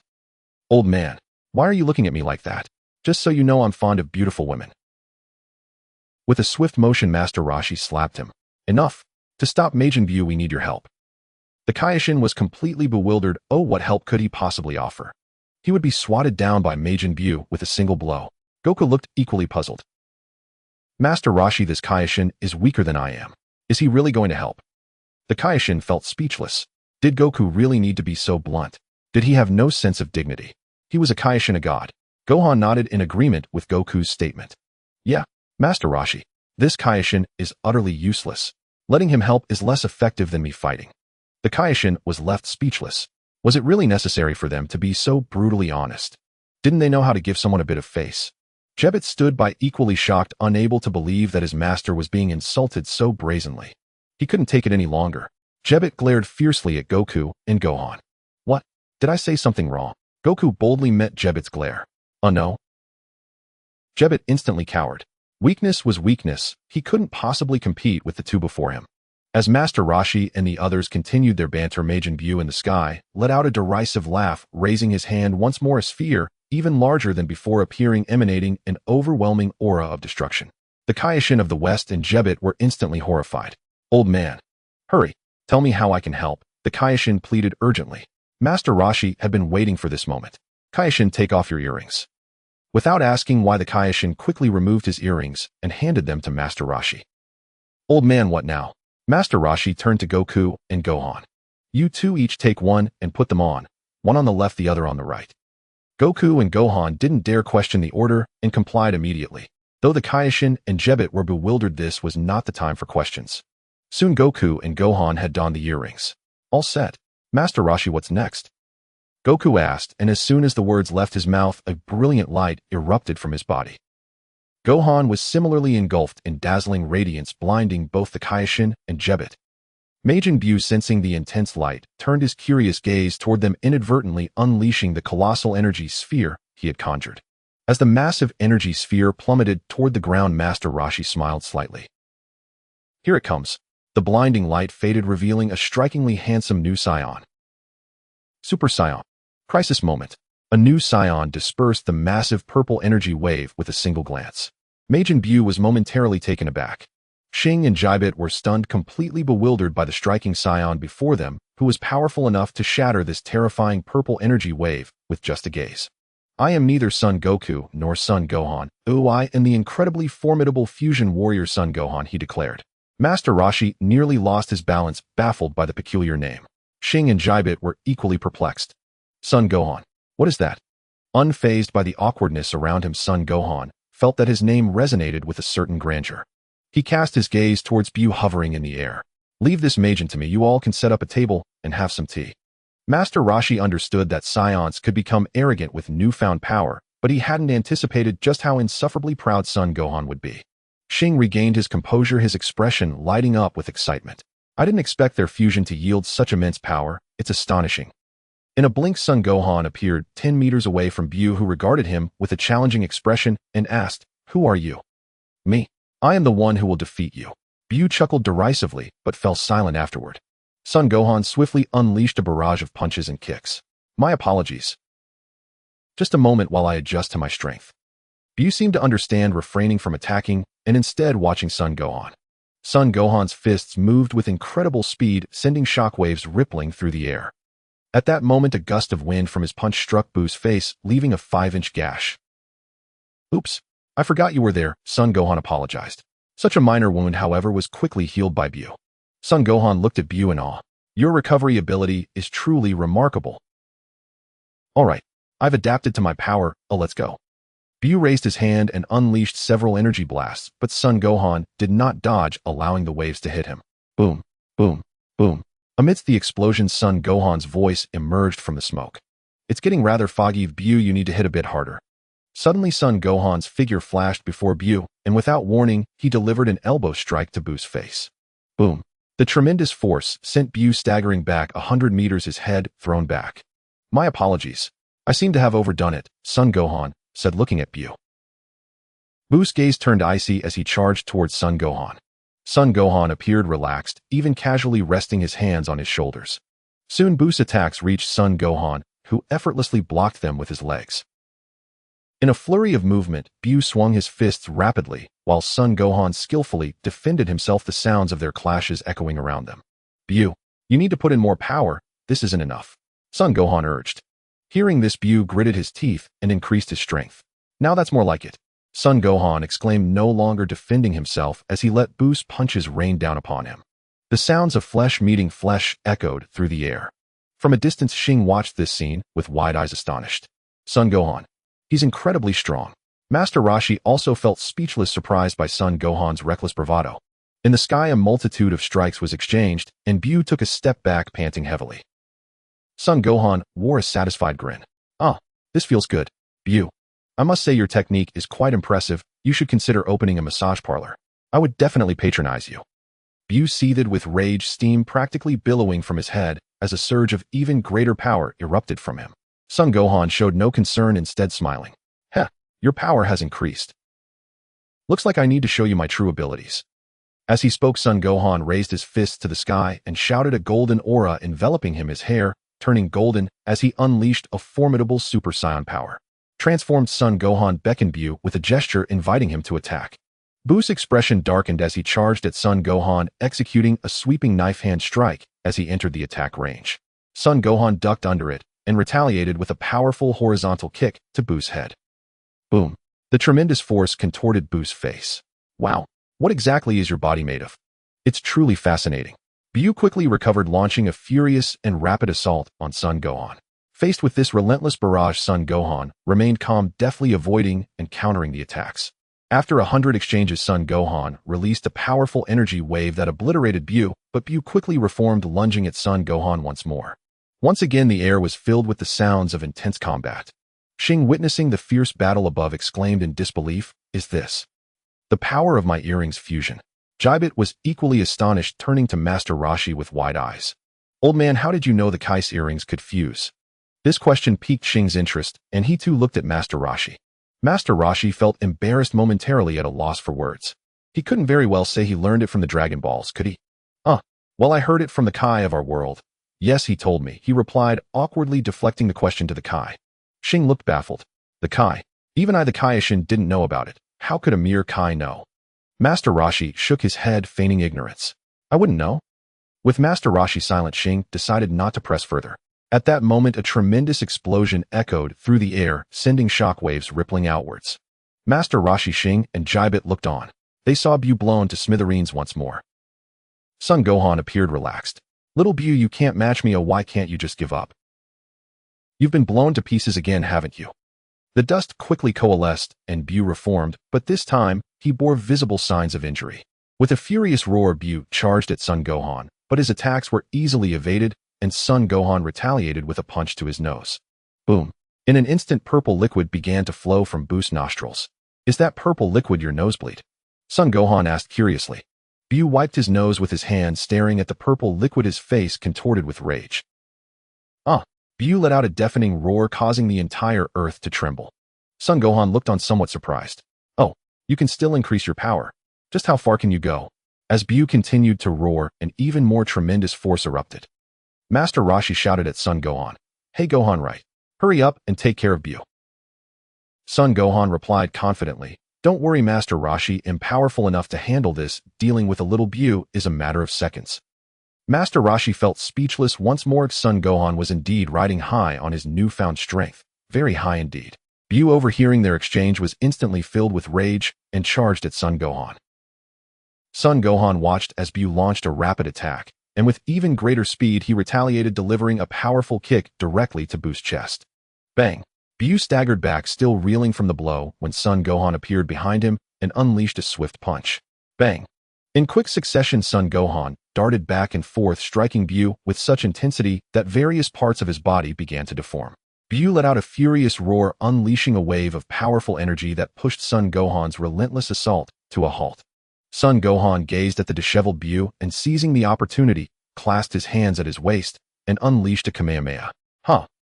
A: "Old man, why are you looking at me like that? Just so you know, I'm fond of beautiful women." With a swift motion, Master Roshi slapped him. "Enough. To stop Majin Buu, we need your help." The Kaioshin was completely bewildered. Oh, what help could he possibly offer? He would be swatted down by Majin Buu with a single blow. Goku looked equally puzzled. "Master Roshi, this Kaioshin is weaker than I am. Is he really going to help?" The Kaioshin felt speechless. Did Goku really need to be so blunt? Did he have no sense of dignity? He was a Kaioshin, a god. Gohan nodded in agreement with Goku's statement. "Yeah, Master Roshi, this Kaioshin is utterly useless. Letting him help is less effective than me fighting." The Kaioshin was left speechless. Was it really necessary for them to be so brutally honest? Didn't they know how to give someone a bit of face? Jebet stood by, equally shocked, unable to believe that his master was being insulted so brazenly. He couldn't take it any longer. Jebet glared fiercely at Goku and Gohan. "What? Did I say something wrong?" Goku boldly met Jebet's glare. "Oh no." Jebet instantly cowered. Weakness was weakness. He couldn't possibly compete with the two before him. As Master Roshi and the others continued their banter, Majin Buu in the sky let out a derisive laugh, raising his hand once more, a sphere, even larger than before, appearing, emanating an overwhelming aura of destruction. The Kaioshin of the West and Jebet were instantly horrified. "Old man, hurry, tell me how I can help." The The Kaioshin pleaded urgently. Master Roshi had been waiting for this moment. Kaioshin, take off your earrings. Without asking why, the Kaioshin quickly removed his earrings and handed them to Master Roshi. Old man, what now? Master Roshi turned to Goku and Gohan. You two each take one and put them on, one on the left, the other on the right. Goku and Gohan didn't dare question the order and complied immediately. Though the Kaioshin and Jebet were bewildered, this was not the time for questions. Soon Goku and Gohan had donned the earrings. All set. Master Roshi, what's next? Goku asked, and as soon as the words left his mouth, a brilliant light erupted from his body. Gohan was similarly engulfed in dazzling radiance, blinding both the Kaioshin and Jebet. Majin Buu, sensing the intense light, turned his curious gaze toward them, inadvertently unleashing the colossal energy sphere he had conjured. As the massive energy sphere plummeted toward the ground, Master Roshi smiled slightly. Here it comes. The blinding light faded, revealing a strikingly handsome new Saiyan. Super Saiyan. Crisis moment. A new Saiyan dispersed the massive purple energy wave with a single glance. Majin Buu was momentarily taken aback. Xing and Jibet were stunned, completely bewildered by the striking Saiyan before them, who was powerful enough to shatter this terrifying purple energy wave with just a gaze. I am neither Son Goku nor Son Gohan. I am the incredibly formidable fusion warrior Son Gohan, he declared. Master Roshi nearly lost his balance, baffled by the peculiar name. Xing and Jibet were equally perplexed. Son Gohan. What is that? Unfazed by the awkwardness around him, Son Gohan felt that his name resonated with a certain grandeur. He cast his gaze towards Buu hovering in the air. Leave this Majin to me. You all can set up a table and have some tea. Master Roshi understood that Saiyans could become arrogant with newfound power, but he hadn't anticipated just how insufferably proud Son Gohan would be. Xing regained his composure, his expression lighting up with excitement. I didn't expect their fusion to yield such immense power. It's astonishing. In a blink, Son Gohan appeared 10 meters away from Buu, who regarded him with a challenging expression and asked, Who are you? Me. I am the one who will defeat you. Buu chuckled derisively, but fell silent afterward. Son Gohan swiftly unleashed a barrage of punches and kicks. My apologies. Just a moment while I adjust to my strength. Buu seemed to understand, refraining from attacking and instead watching Son Gohan. Son Gohan's fists moved with incredible speed, sending shockwaves rippling through the air. At that moment, a gust of wind from his punch struck Buu's face, leaving a 5-inch gash. Oops, I forgot you were there, Son Gohan apologized. Such a minor wound, however, was quickly healed by Buu. Son Gohan looked at Buu in awe. Your recovery ability is truly remarkable. All right, I've adapted to my power, let's go. Buu raised his hand and unleashed several energy blasts, but Son Gohan did not dodge, allowing the waves to hit him. Boom, boom, boom. Amidst the explosions, Son Gohan's voice emerged from the smoke. It's getting rather foggy, Buu, you need to hit a bit harder. Suddenly, Son Gohan's figure flashed before Buu, and without warning, he delivered an elbow strike to Buu's face. Boom. The tremendous force sent Buu staggering back 100 meters, his head thrown back. My apologies. I seem to have overdone it, Son Gohan said, looking at Buu. Buu's gaze turned icy as he charged towards Son Gohan. Son Gohan appeared relaxed, even casually resting his hands on his shoulders. Soon Buu's attacks reached Son Gohan, who effortlessly blocked them with his legs. In a flurry of movement, Buu swung his fists rapidly, while Son Gohan skillfully defended himself, the sounds of their clashes echoing around them. Buu, you need to put in more power. This isn't enough, Son Gohan urged. Hearing this, Buu gritted his teeth and increased his strength. Now that's more like it, Son Gohan exclaimed, no longer defending himself as he let Buu's punches rain down upon him. The sounds of flesh meeting flesh echoed through the air. From a distance, Xing watched this scene with wide eyes, astonished. Son Gohan. He's incredibly strong. Master Roshi also felt speechless, surprised by Son Gohan's reckless bravado. In the sky, a multitude of strikes was exchanged, and Buu took a step back, panting heavily. Son Gohan wore a satisfied grin. This feels good, Buu. I must say your technique is quite impressive. You should consider opening a massage parlor. I would definitely patronize you. Buu seethed with rage, steam practically billowing from his head as a surge of even greater power erupted from him. Son Gohan showed no concern, instead smiling. Your power has increased. Looks like I need to show you my true abilities. As he spoke, Son Gohan raised his fists to the sky and shouted, a golden aura enveloping him, his hair turning golden as he unleashed a formidable Super Saiyan power. Transformed, Son Gohan beckoned Buu with a gesture, inviting him to attack. Buu's expression darkened as he charged at Son Gohan, executing a sweeping knife-hand strike as he entered the attack range. Son Gohan ducked under it and retaliated with a powerful horizontal kick to Buu's head. Boom. The tremendous force contorted Buu's face. Wow, what exactly is your body made of? It's truly fascinating. Buu quickly recovered, launching a furious and rapid assault on Son Gohan. Faced with this relentless barrage, Son Gohan remained calm, deftly avoiding and countering the attacks. After 100 exchanges, Son Gohan released a powerful energy wave that obliterated Buu, but Buu quickly reformed, lunging at Son Gohan once more. Once again, the air was filled with the sounds of intense combat. Xing, witnessing the fierce battle above, exclaimed in disbelief, "Is this the power of my earrings fusion?" Jibit was equally astonished, turning to Master Roshi with wide eyes. "Old man, how did you know the Kai's earrings could fuse?" This question piqued Xing's interest, and he too looked at Master Roshi. Master Roshi felt embarrassed, momentarily at a loss for words. He couldn't very well say he learned it from the Dragon Balls, could he? Well, I heard it from the Kai of our world. Yes, he told me," he replied, awkwardly deflecting the question to the Kai. Xing looked baffled. The Kai? Even I, the Kaioshin, didn't know about it. How could a mere Kai know? Master Roshi shook his head, feigning ignorance. "I wouldn't know." With Master Roshi silent, Xing decided not to press further. At that moment, a tremendous explosion echoed through the air, sending shockwaves rippling outwards. Master Roshi, Xing, and Jibit looked on. They saw Buu blown to smithereens once more. Son Gohan appeared relaxed. "Little Buu, you can't match me. Why can't you just give up? You've been blown to pieces again, haven't you?" The dust quickly coalesced, and Buu reformed, but this time, he bore visible signs of injury. With a furious roar, Buu charged at Son Gohan, but his attacks were easily evaded, and Son Gohan retaliated with a punch to his nose. Boom. In an instant, purple liquid began to flow from Buu's nostrils. "Is that purple liquid your nosebleed?" Son Gohan asked curiously. Buu wiped his nose with his hand, staring at the purple liquid, his face contorted with rage. Buu let out a deafening roar, causing the entire earth to tremble. Son Gohan looked on, somewhat surprised. "Oh, you can still increase your power. Just how far can you go?" As Buu continued to roar, an even more tremendous force erupted. Master Roshi shouted at Son Gohan, "Hey Gohan, right. Hurry up and take care of Buu." Son Gohan replied confidently, "Don't worry, Master Roshi, I'm powerful enough to handle this. Dealing with a little Buu is a matter of seconds." Master Roshi felt speechless once more. Son Gohan was indeed riding high on his newfound strength, very high indeed. Buu, overhearing their exchange, was instantly filled with rage and charged at Son Gohan. Son Gohan watched as Buu launched a rapid attack, and with even greater speed he retaliated, delivering a powerful kick directly to Buu's chest. Bang! Buu staggered back, still reeling from the blow, when Son Gohan appeared behind him and unleashed a swift punch. Bang! In quick succession, Son Gohan darted back and forth, striking Buu with such intensity that various parts of his body began to deform. Buu let out a furious roar, unleashing a wave of powerful energy that pushed Son Gohan's relentless assault to a halt. Son Gohan gazed at the disheveled Buu and, seizing the opportunity, clasped his hands at his waist and unleashed a Kamehameha.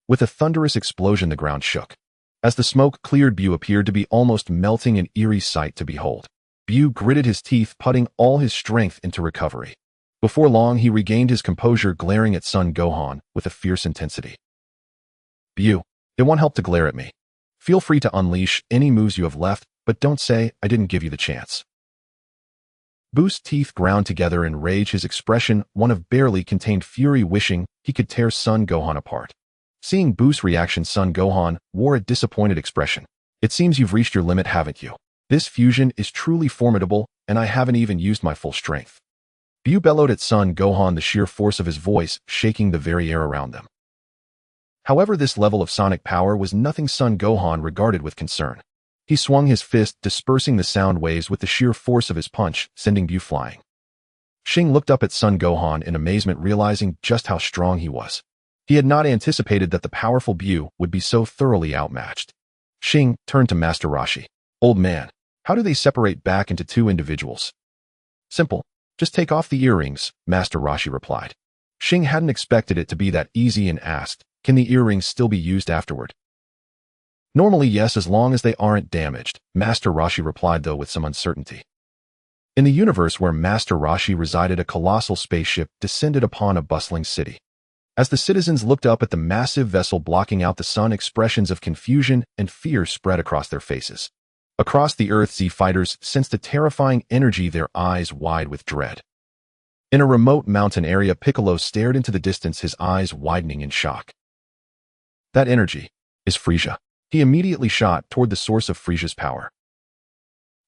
A: With a thunderous explosion, the ground shook. As the smoke cleared, Buu appeared to be almost melting, an eerie sight to behold. Buu gritted his teeth, putting all his strength into recovery. Before long, he regained his composure, glaring at Son Gohan with a fierce intensity. "Buu, it won't help to glare at me. Feel free to unleash any moves you have left, but don't say I didn't give you the chance." Buu's teeth ground together in rage, his expression one of barely contained fury, wishing he could tear Son Gohan apart. Seeing Buu's reaction, Son Gohan wore a disappointed expression. "It seems you've reached your limit, haven't you? This fusion is truly formidable, and I haven't even used my full strength." Buu bellowed at Son Gohan, the sheer force of his voice shaking the very air around them. However, this level of sonic power was nothing Son Gohan regarded with concern. He swung his fist, dispersing the sound waves with the sheer force of his punch, sending Buu flying. Xing looked up at Son Gohan in amazement, realizing just how strong he was. He had not anticipated that the powerful Buu would be so thoroughly outmatched. Xing turned to Master Roshi. "Old man, how do they separate back into two individuals?" "Simple. Just take off the earrings," Master Roshi replied. Xing hadn't expected it to be that easy and asked, "Can the earrings still be used afterward?" "Normally, yes, as long as they aren't damaged," Master Roshi replied, though with some uncertainty. In the universe where Master Roshi resided, a colossal spaceship descended upon a bustling city. As the citizens looked up at the massive vessel blocking out the sun, expressions of confusion and fear spread across their faces. Across the Earth, Z fighters sensed a terrifying energy, their eyes wide with dread. In a remote mountain area, Piccolo stared into the distance, his eyes widening in shock. That energy is Frieza. He immediately shot toward the source of Frieza's power.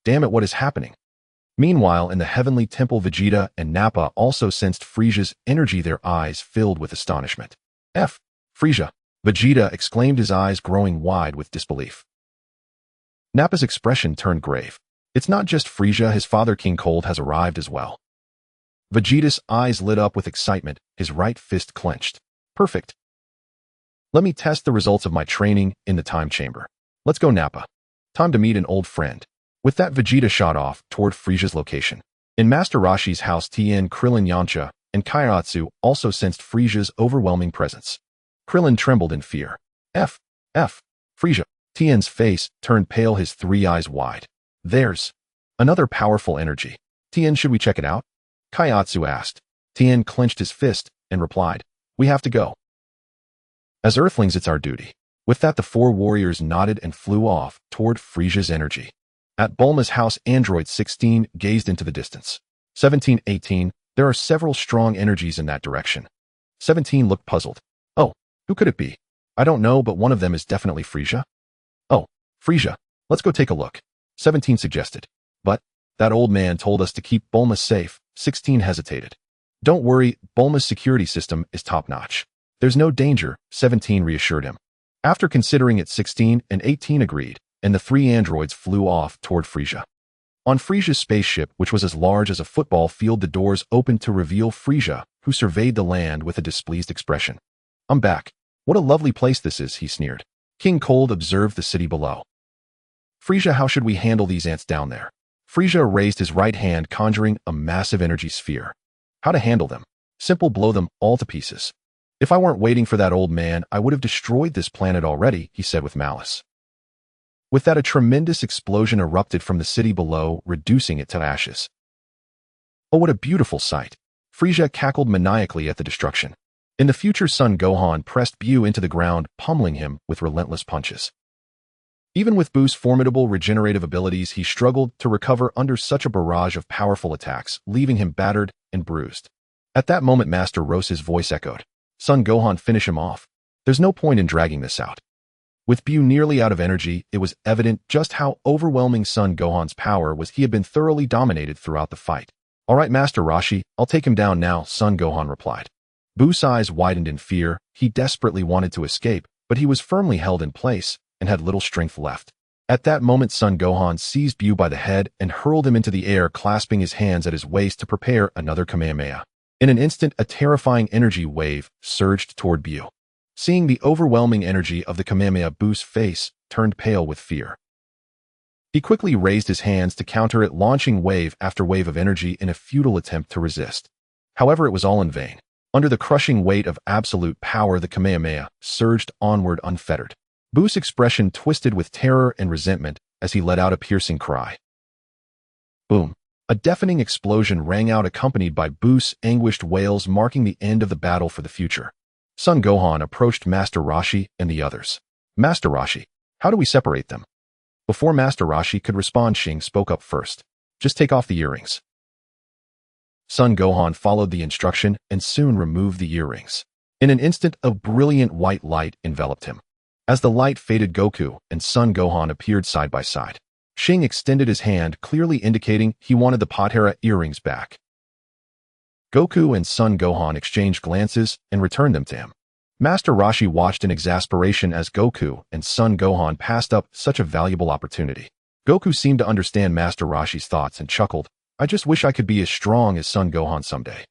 A: Damn it, what is happening? Meanwhile, in the heavenly temple, Vegeta and Nappa also sensed Frieza's energy, their eyes filled with astonishment. Frieza! Vegeta exclaimed, his eyes growing wide with disbelief. Nappa's expression turned grave. It's not just Frieza, his father King Cold has arrived as well. Vegeta's eyes lit up with excitement, his right fist clenched. Perfect. Let me test the results of my training in the time chamber. Let's go, Nappa. Time to meet an old friend. With that, Vegeta shot off toward Frieza's location. In Master Roshi's house, Tien, Krillin, Yamcha, and Kairatsu also sensed Frieza's overwhelming presence. Krillin trembled in fear. Frieza. Tien's face turned pale, his three eyes wide. There's another powerful energy. Tien, should we check it out? Kairatsu asked. Tien clenched his fist and replied, we have to go. As Earthlings, it's our duty. With that, the four warriors nodded and flew off toward Frieza's energy. At Bulma's house, Android 16 gazed into the distance. 17, 18, there are several strong energies in that direction. 17 looked puzzled. Oh, who could it be? I don't know, but one of them is definitely Frieza. Oh, Frieza, let's go take a look. 17 suggested. But that old man told us to keep Bulma safe. 16 hesitated. Don't worry, Bulma's security system is top-notch. There's no danger, 17 reassured him. After considering it, 16 and 18 agreed, and the three androids flew off toward Frieza. On Frieza's spaceship, which was as large as a football field, the doors opened to reveal Frieza, who surveyed the land with a displeased expression. I'm back. What a lovely place this is, he sneered. King Cold observed the city below. Frieza, how should we handle these ants down there? Frieza raised his right hand, conjuring a massive energy sphere. How to handle them? Simple, blow them all to pieces. If I weren't waiting for that old man, I would have destroyed this planet already, he said with malice. With that, a tremendous explosion erupted from the city below, reducing it to ashes. Oh, what a beautiful sight. Frieza cackled maniacally at the destruction. In the future, Son Gohan pressed Buu into the ground, pummeling him with relentless punches. Even with Buu's formidable regenerative abilities, he struggled to recover under such a barrage of powerful attacks, leaving him battered and bruised. At that moment, Master Roshi's voice echoed. Son Gohan, finish him off. There's no point in dragging this out. With Buu nearly out of energy, it was evident just how overwhelming Son Gohan's power was. He had been thoroughly dominated throughout the fight. All right, Master Roshi, I'll take him down now, Son Gohan replied. Buu's eyes widened in fear. He desperately wanted to escape, but he was firmly held in place and had little strength left. At that moment, Son Gohan seized Buu by the head and hurled him into the air, clasping his hands at his waist to prepare another Kamehameha. In an instant, a terrifying energy wave surged toward Buu. Seeing the overwhelming energy of the Kamehameha, Buu's face turned pale with fear. He quickly raised his hands to counter it, launching wave after wave of energy in a futile attempt to resist. However, it was all in vain. Under the crushing weight of absolute power, the Kamehameha surged onward unfettered. Buu's expression twisted with terror and resentment as he let out a piercing cry. Boom! A deafening explosion rang out, accompanied by Buu's anguished wails, marking the end of the battle for the future. Son Gohan approached Master Roshi and the others. Master Roshi, how do we separate them? Before Master Roshi could respond, Shing spoke up first. Just take off the earrings. Son Gohan followed the instruction and soon removed the earrings. In an instant, a brilliant white light enveloped him. As the light faded, Goku and Son Gohan appeared side by side. Shing extended his hand, clearly indicating he wanted the Potara earrings back. Goku and Son Gohan exchanged glances and returned them to him. Master Roshi watched in exasperation as Goku and Son Gohan passed up such a valuable opportunity. Goku seemed to understand Master Roshi's thoughts and chuckled, I just wish I could be as strong as Son Gohan someday.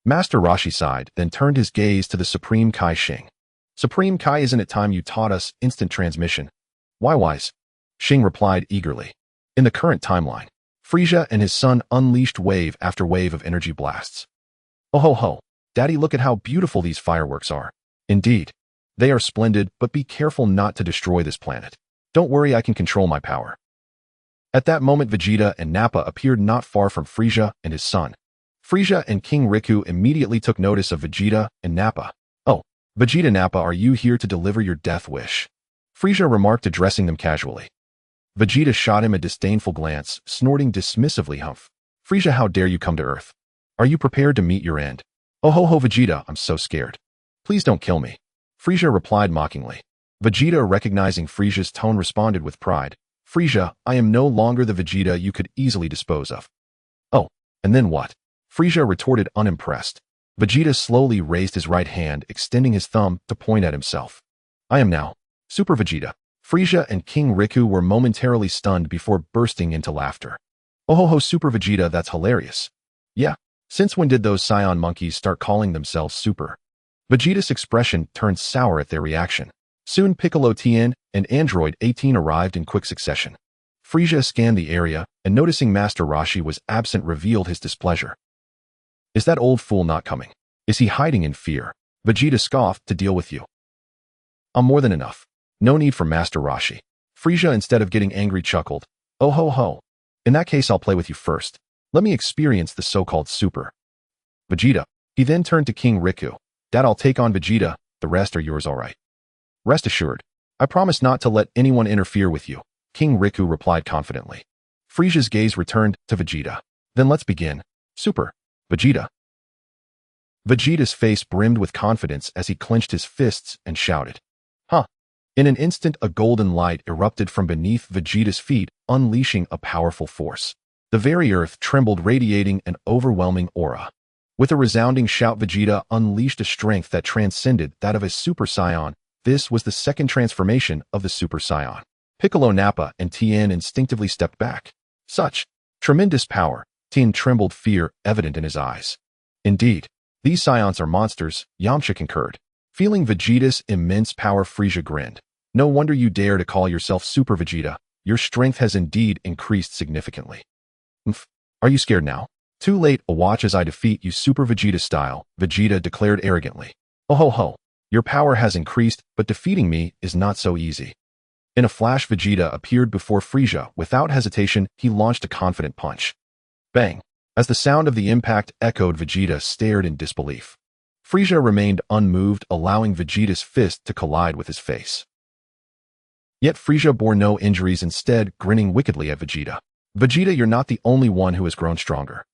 A: Master Roshi sighed, then turned his gaze to the Supreme Kai Shing. Supreme Kai, isn't it time you taught us instant transmission? Why wise? Shing replied eagerly. In the current timeline, Frieza and his son unleashed wave after wave of energy blasts. Oh ho ho, Daddy, look at how beautiful these fireworks are. Indeed, they are splendid, but be careful not to destroy this planet. Don't worry, I can control my power. At that moment, Vegeta and Nappa appeared not far from Frieza and his son. Frieza and King Riku immediately took notice of Vegeta and Nappa. Oh, Vegeta, Nappa, are you here to deliver your death wish? Frieza remarked, addressing them casually. Vegeta shot him a disdainful glance, snorting dismissively, "Humph. Frieza, how dare you come to Earth? Are you prepared to meet your end?" "Oh ho ho, Vegeta, I'm so scared. Please don't kill me," Frieza replied mockingly. Vegeta, recognizing Frieza's tone, responded with pride, "Frieza, I am no longer the Vegeta you could easily dispose of." "Oh, and then what?" Frieza retorted, unimpressed. Vegeta slowly raised his right hand, extending his thumb to point at himself. "I am now Super Vegeta." Frieza and King Riku were momentarily stunned before bursting into laughter. "Oh ho ho, Super Vegeta, that's hilarious. Yeah, since when did those Saiyan monkeys start calling themselves Super?" Vegeta's expression turned sour at their reaction. Soon Piccolo Tien and Android 18 arrived in quick succession. Frieza scanned the area, and noticing Master Roshi was absent, revealed his displeasure. "Is that old fool not coming? Is he hiding in fear?" Vegeta scoffed, "To deal with you, I'm more than enough. No need for Master Roshi." Frieza, instead of getting angry, chuckled, "Oh ho ho. In that case, I'll play with you first. Let me experience the so-called Super Vegeta." He then turned to King Riku. "Dad, I'll take on Vegeta. The rest are yours, all right? Rest assured, I promise not to let anyone interfere with you," King Riku replied confidently. Frieza's gaze returned to Vegeta. "Then let's begin. Super Vegeta." Vegeta's face brimmed with confidence as he clenched his fists and shouted, "Huh!" In an instant, a golden light erupted from beneath Vegeta's feet, unleashing a powerful force. The very earth trembled, radiating an overwhelming aura. With a resounding shout, Vegeta unleashed a strength that transcended that of a Super Saiyan. This was the second transformation of the Super Saiyan. Piccolo, Nappa, and Tien instinctively stepped back. Such tremendous power! Tien trembled, fear evident in his eyes. "Indeed, these Saiyans are monsters," Yamcha concurred. Feeling Vegeta's immense power, Frieza grinned. "No wonder you dare to call yourself Super Vegeta. Your strength has indeed increased significantly." "Mph, are you scared now?" "Too late, watch as I defeat you Super Vegeta style," Vegeta declared arrogantly. "Oh ho ho, your power has increased, but defeating me is not so easy." In a flash, Vegeta appeared before Frieza. Without hesitation, he launched a confident punch. Bang! As the sound of the impact echoed, Vegeta stared in disbelief. Frieza remained unmoved, allowing Vegeta's fist to collide with his face. Yet Frieza bore no injuries, instead grinning wickedly at Vegeta. "Vegeta, you're not the only one who has grown stronger."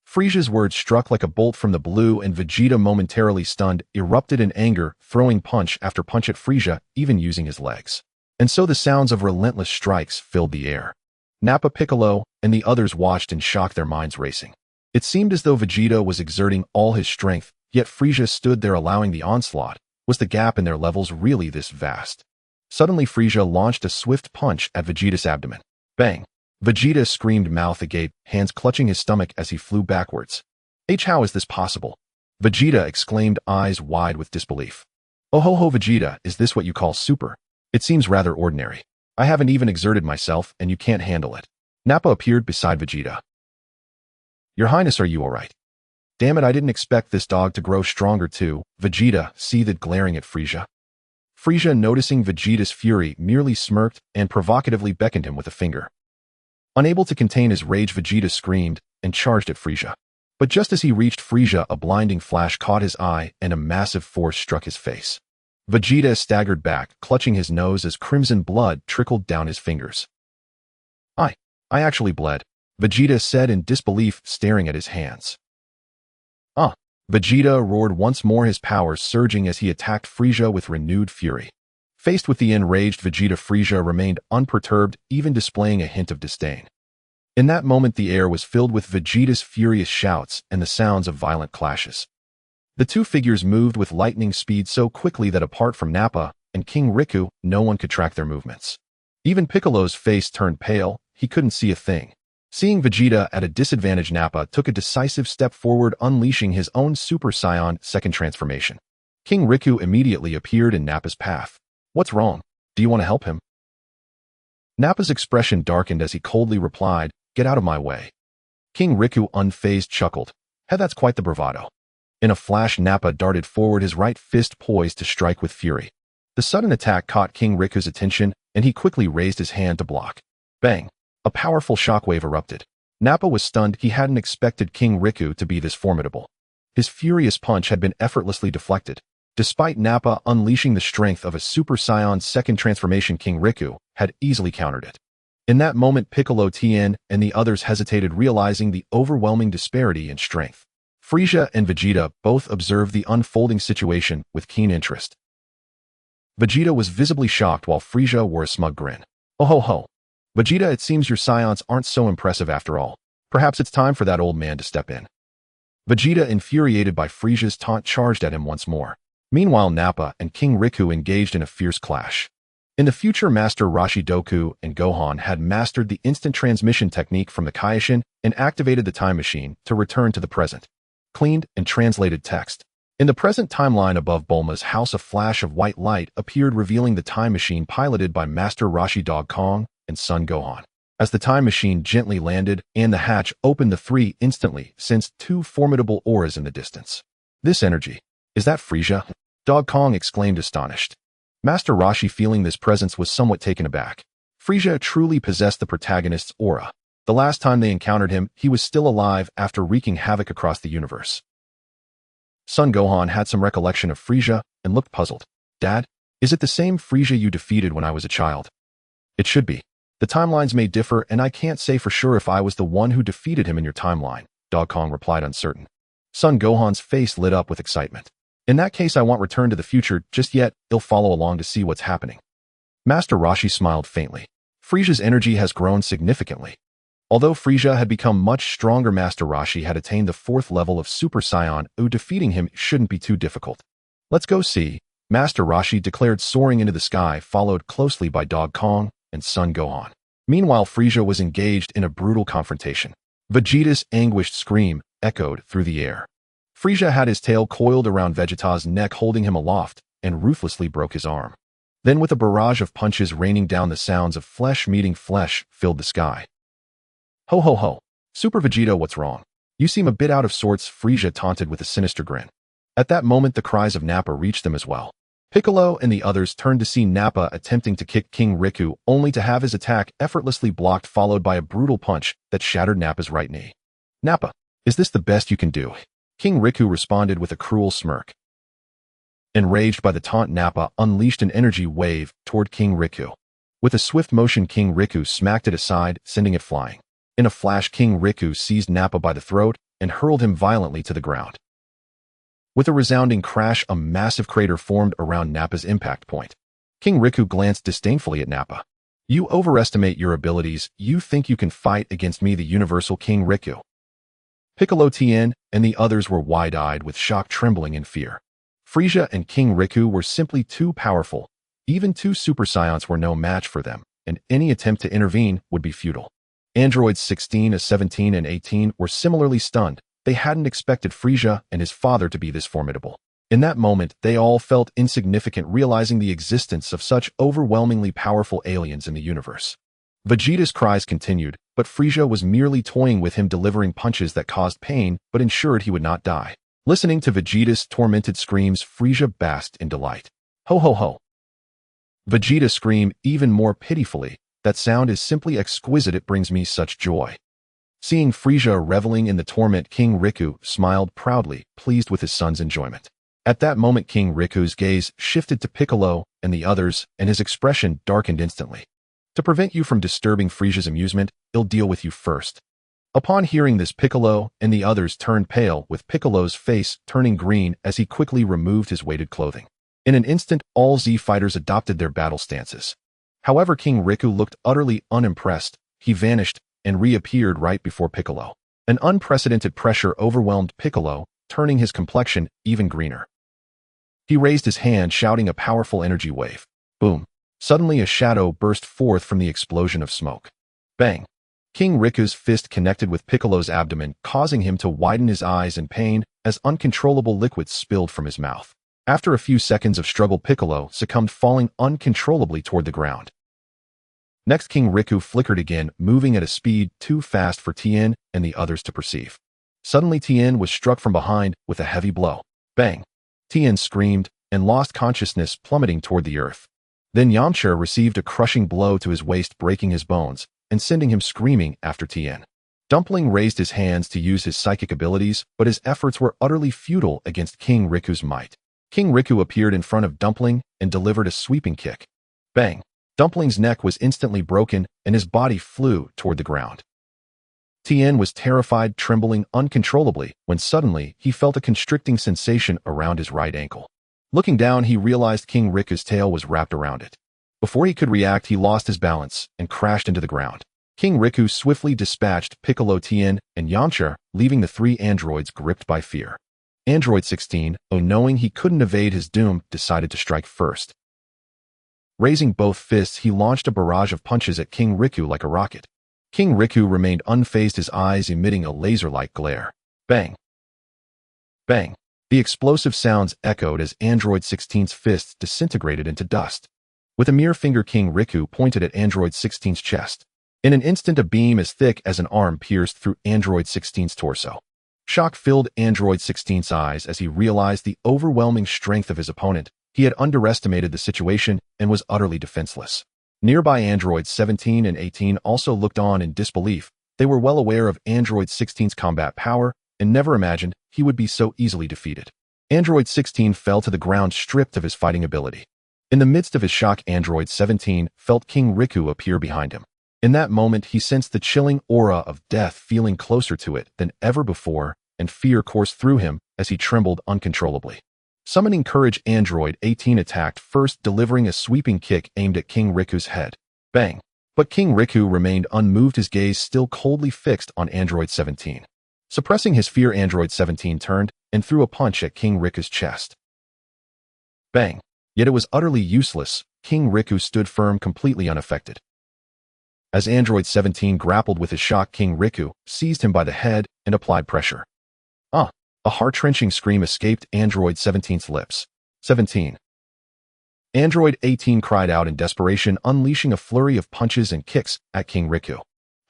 A: Frieza's words struck like a bolt from the blue, and Vegeta, momentarily stunned, erupted in anger, throwing punch after punch at Frieza, even using his legs. And so the sounds of relentless strikes filled the air. Nappa, Piccolo, and the others watched in shock, their minds racing. It seemed as though Vegeta was exerting all his strength, yet Frieza stood there allowing the onslaught. Was the gap in their levels really this vast? Suddenly, Frieza launched a swift punch at Vegeta's abdomen. Bang! Vegeta screamed, mouth agape, hands clutching his stomach as he flew backwards. How is this possible?" Vegeta exclaimed, eyes wide with disbelief. "Oh ho ho, Vegeta, is this what you call super? It seems rather ordinary. I haven't even exerted myself, and you can't handle it." Nappa appeared beside Vegeta. "Your Highness, are you all right?" "Damn it, I didn't expect this dog to grow stronger too," Vegeta seethed, glaring at Frieza. Frieza, noticing Vegeta's fury, merely smirked and provocatively beckoned him with a finger. Unable to contain his rage, Vegeta screamed and charged at Frieza. But just as he reached Frieza, a blinding flash caught his eye and a massive force struck his face. Vegeta staggered back, clutching his nose as crimson blood trickled down his fingers. I actually bled," Vegeta said in disbelief, staring at his hands. Vegeta roared once more, his powers surging as he attacked Frieza with renewed fury. Faced with the enraged Vegeta, Frieza remained unperturbed, even displaying a hint of disdain. In that moment, the air was filled with Vegeta's furious shouts and the sounds of violent clashes. The two figures moved with lightning speed, so quickly that apart from Nappa and King Riku, no one could track their movements. Even Piccolo's face turned pale, he couldn't see a thing. Seeing Vegeta at a disadvantage, Nappa took a decisive step forward, unleashing his own Super Saiyan second transformation. King Riku immediately appeared in Nappa's path. "What's wrong? Do you want to help him?" Nappa's expression darkened as he coldly replied, "Get out of my way." King Riku, unfazed, chuckled. "Hey, that's quite the bravado." In a flash, Nappa darted forward, his right fist poised to strike with fury. The sudden attack caught King Riku's attention, and he quickly raised his hand to block. Bang! A powerful shockwave erupted. Nappa was stunned. He hadn't expected King Riku to be this formidable. His furious punch had been effortlessly deflected. Despite Nappa unleashing the strength of a Super Saiyan second transformation, King Riku had easily countered it. In that moment, Piccolo, Tien, and the others hesitated, realizing the overwhelming disparity in strength. Frieza and Vegeta both observed the unfolding situation with keen interest. Vegeta was visibly shocked while Frieza wore a smug grin. Oh ho ho. Vegeta, it seems your Saiyans aren't so impressive after all. Perhaps it's time for that old man to step in. Vegeta, infuriated by Frieza's taunt, charged at him once more. Meanwhile, Nappa and King Riku engaged in a fierce clash. In the future, Master Roshi, Doku, and Gohan had mastered the instant transmission technique from the Kaioshin and activated the time machine to return to the present. Cleaned and translated text. In the present timeline above Bulma's house, a flash of white light appeared, revealing the time machine piloted by Master Roshi, Dog Kong, and Son Gohan. As the time machine gently landed and the hatch opened, the three instantly sensed two formidable auras in the distance. This energy, is that Frieza? Dog Kong exclaimed, astonished. Master Roshi, feeling this presence, was somewhat taken aback. Frieza truly possessed the protagonist's aura. The last time they encountered him, he was still alive after wreaking havoc across the universe. Son Gohan had some recollection of Frieza and looked puzzled. Dad, is it the same Frieza you defeated when I was a child? It should be. The timelines may differ, and I can't say for sure if I was the one who defeated him in your timeline, Dog Kong replied, uncertain. Son Gohan's face lit up with excitement. In that case, I won't return to the future just yet. I'll follow along to see what's happening. Master Roshi smiled faintly. Frieza's energy has grown significantly. Although Frieza had become much stronger, Master Roshi had attained the 4th level of Super Saiyan, defeating him shouldn't be too difficult. Let's go see, Master Roshi declared, soaring into the sky, followed closely by Dog Kong and Son Gohan. Meanwhile, Frieza was engaged in a brutal confrontation. Vegeta's anguished scream echoed through the air. Frieza had his tail coiled around Vegeta's neck, holding him aloft, and ruthlessly broke his arm. Then, with a barrage of punches raining down, the sounds of flesh meeting flesh filled the sky. Ho ho ho. Super Vegeta, what's wrong? You seem a bit out of sorts, Frieza taunted with a sinister grin. At that moment, the cries of Nappa reached them as well. Piccolo and the others turned to see Nappa attempting to kick King Riku, only to have his attack effortlessly blocked, followed by a brutal punch that shattered Nappa's right knee. Nappa, is this the best you can do? King Riku responded with a cruel smirk. Enraged by the taunt, Nappa unleashed an energy wave toward King Riku. With a swift motion, King Riku smacked it aside, sending it flying. In a flash, King Riku seized Nappa by the throat and hurled him violently to the ground. With a resounding crash, a massive crater formed around Nappa's impact point. King Riku glanced disdainfully at Nappa. You overestimate your abilities. You think you can fight against me, the Universal King Riku? Piccolo, Tien, and the others were wide-eyed with shock, trembling in fear. Frieza and King Riku were simply too powerful. Even 2 Super Saiyans were no match for them, and any attempt to intervene would be futile. Androids 16, 17, and 18 were similarly stunned. They hadn't expected Frieza and his father to be this formidable. In that moment, they all felt insignificant, realizing the existence of such overwhelmingly powerful aliens in the universe. Vegeta's cries continued, but Frieza was merely toying with him, delivering punches that caused pain but ensured he would not die. Listening to Vegeta's tormented screams, Frieza basked in delight. Ho ho ho. Vegeta screamed even more pitifully. That sound is simply exquisite. It brings me such joy. Seeing Frieza reveling in the torment, King Riku smiled proudly, pleased with his son's enjoyment. At that moment, King Riku's gaze shifted to Piccolo and the others, and his expression darkened instantly. To prevent you from disturbing Frieza's amusement, I'll deal with you first. Upon hearing this, Piccolo and the others turned pale, with Piccolo's face turning green as he quickly removed his weighted clothing. In an instant, all Z fighters adopted their battle stances. However, King Riku looked utterly unimpressed. He vanished and reappeared right before Piccolo. An unprecedented pressure overwhelmed Piccolo, turning his complexion even greener. He raised his hand, shouting a powerful energy wave. Boom. Suddenly, a shadow burst forth from the explosion of smoke. Bang. King Riku's fist connected with Piccolo's abdomen, causing him to widen his eyes in pain as uncontrollable liquids spilled from his mouth. After a few seconds of struggle, Piccolo succumbed, falling uncontrollably toward the ground. Next, King Riku flickered again, moving at a speed too fast for Tien and the others to perceive. Suddenly, Tien was struck from behind with a heavy blow. Bang! Tien screamed and lost consciousness, plummeting toward the earth. Then Yamcha received a crushing blow to his waist, breaking his bones and sending him screaming after Tien. Dumpling raised his hands to use his psychic abilities, but his efforts were utterly futile against King Riku's might. King Riku appeared in front of Dumpling and delivered a sweeping kick. Bang! Dumpling's neck was instantly broken and his body flew toward the ground. Tien was terrified, trembling uncontrollably, when suddenly he felt a constricting sensation around his right ankle. Looking down, he realized King Riku's tail was wrapped around it. Before he could react, he lost his balance and crashed into the ground. King Riku swiftly dispatched Piccolo, Tien, and Yamcha, leaving the three androids gripped by fear. Android 16, knowing he couldn't evade his doom, decided to strike first. Raising both fists, he launched a barrage of punches at King Riku like a rocket. King Riku remained unfazed, his eyes emitting a laser-like glare. Bang! Bang! The explosive sounds echoed as Android 16's fists disintegrated into dust. With a mere finger, King Riku pointed at Android 16's chest. In an instant, a beam as thick as an arm pierced through Android 16's torso. Shock filled Android 16's eyes as he realized the overwhelming strength of his opponent. He had underestimated the situation and was utterly defenseless. Nearby Androids 17 and 18 also looked on in disbelief. They were well aware of Android 16's combat power and never imagined he would be so easily defeated. Android 16 fell to the ground, stripped of his fighting ability. In the midst of his shock, Android 17 felt King Riku appear behind him. In that moment, he sensed the chilling aura of death feeling closer to it than ever before, and fear coursed through him as he trembled uncontrollably. Summoning courage, Android 18 attacked first, delivering a sweeping kick aimed at King Riku's head. Bang! But King Riku remained unmoved, his gaze still coldly fixed on Android 17. Suppressing his fear, Android 17 turned and threw a punch at King Riku's chest. Bang! Yet it was utterly useless. King Riku stood firm, completely unaffected. As Android 17 grappled with his shock, King Riku seized him by the head and applied pressure. A heart-wrenching scream escaped Android 17's lips. 17. Android 18 cried out in desperation, unleashing a flurry of punches and kicks at King Riku.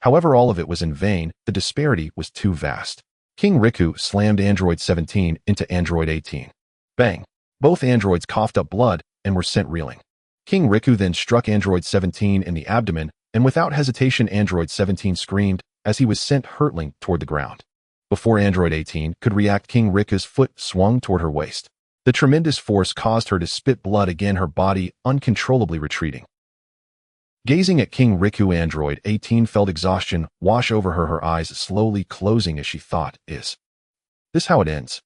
A: However, all of it was in vain. The disparity was too vast. King Riku slammed Android 17 into Android 18. Bang! Both androids coughed up blood and were sent reeling. King Riku then struck Android 17 in the abdomen, and without hesitation, Android 17 screamed as he was sent hurtling toward the ground. Before Android 18 could react, King Riku's foot swung toward her waist. The tremendous force caused her to spit blood again, her body uncontrollably retreating. Gazing at King Riku, Android 18 felt exhaustion wash over her, her eyes slowly closing as she thought, "Is this how it ends?"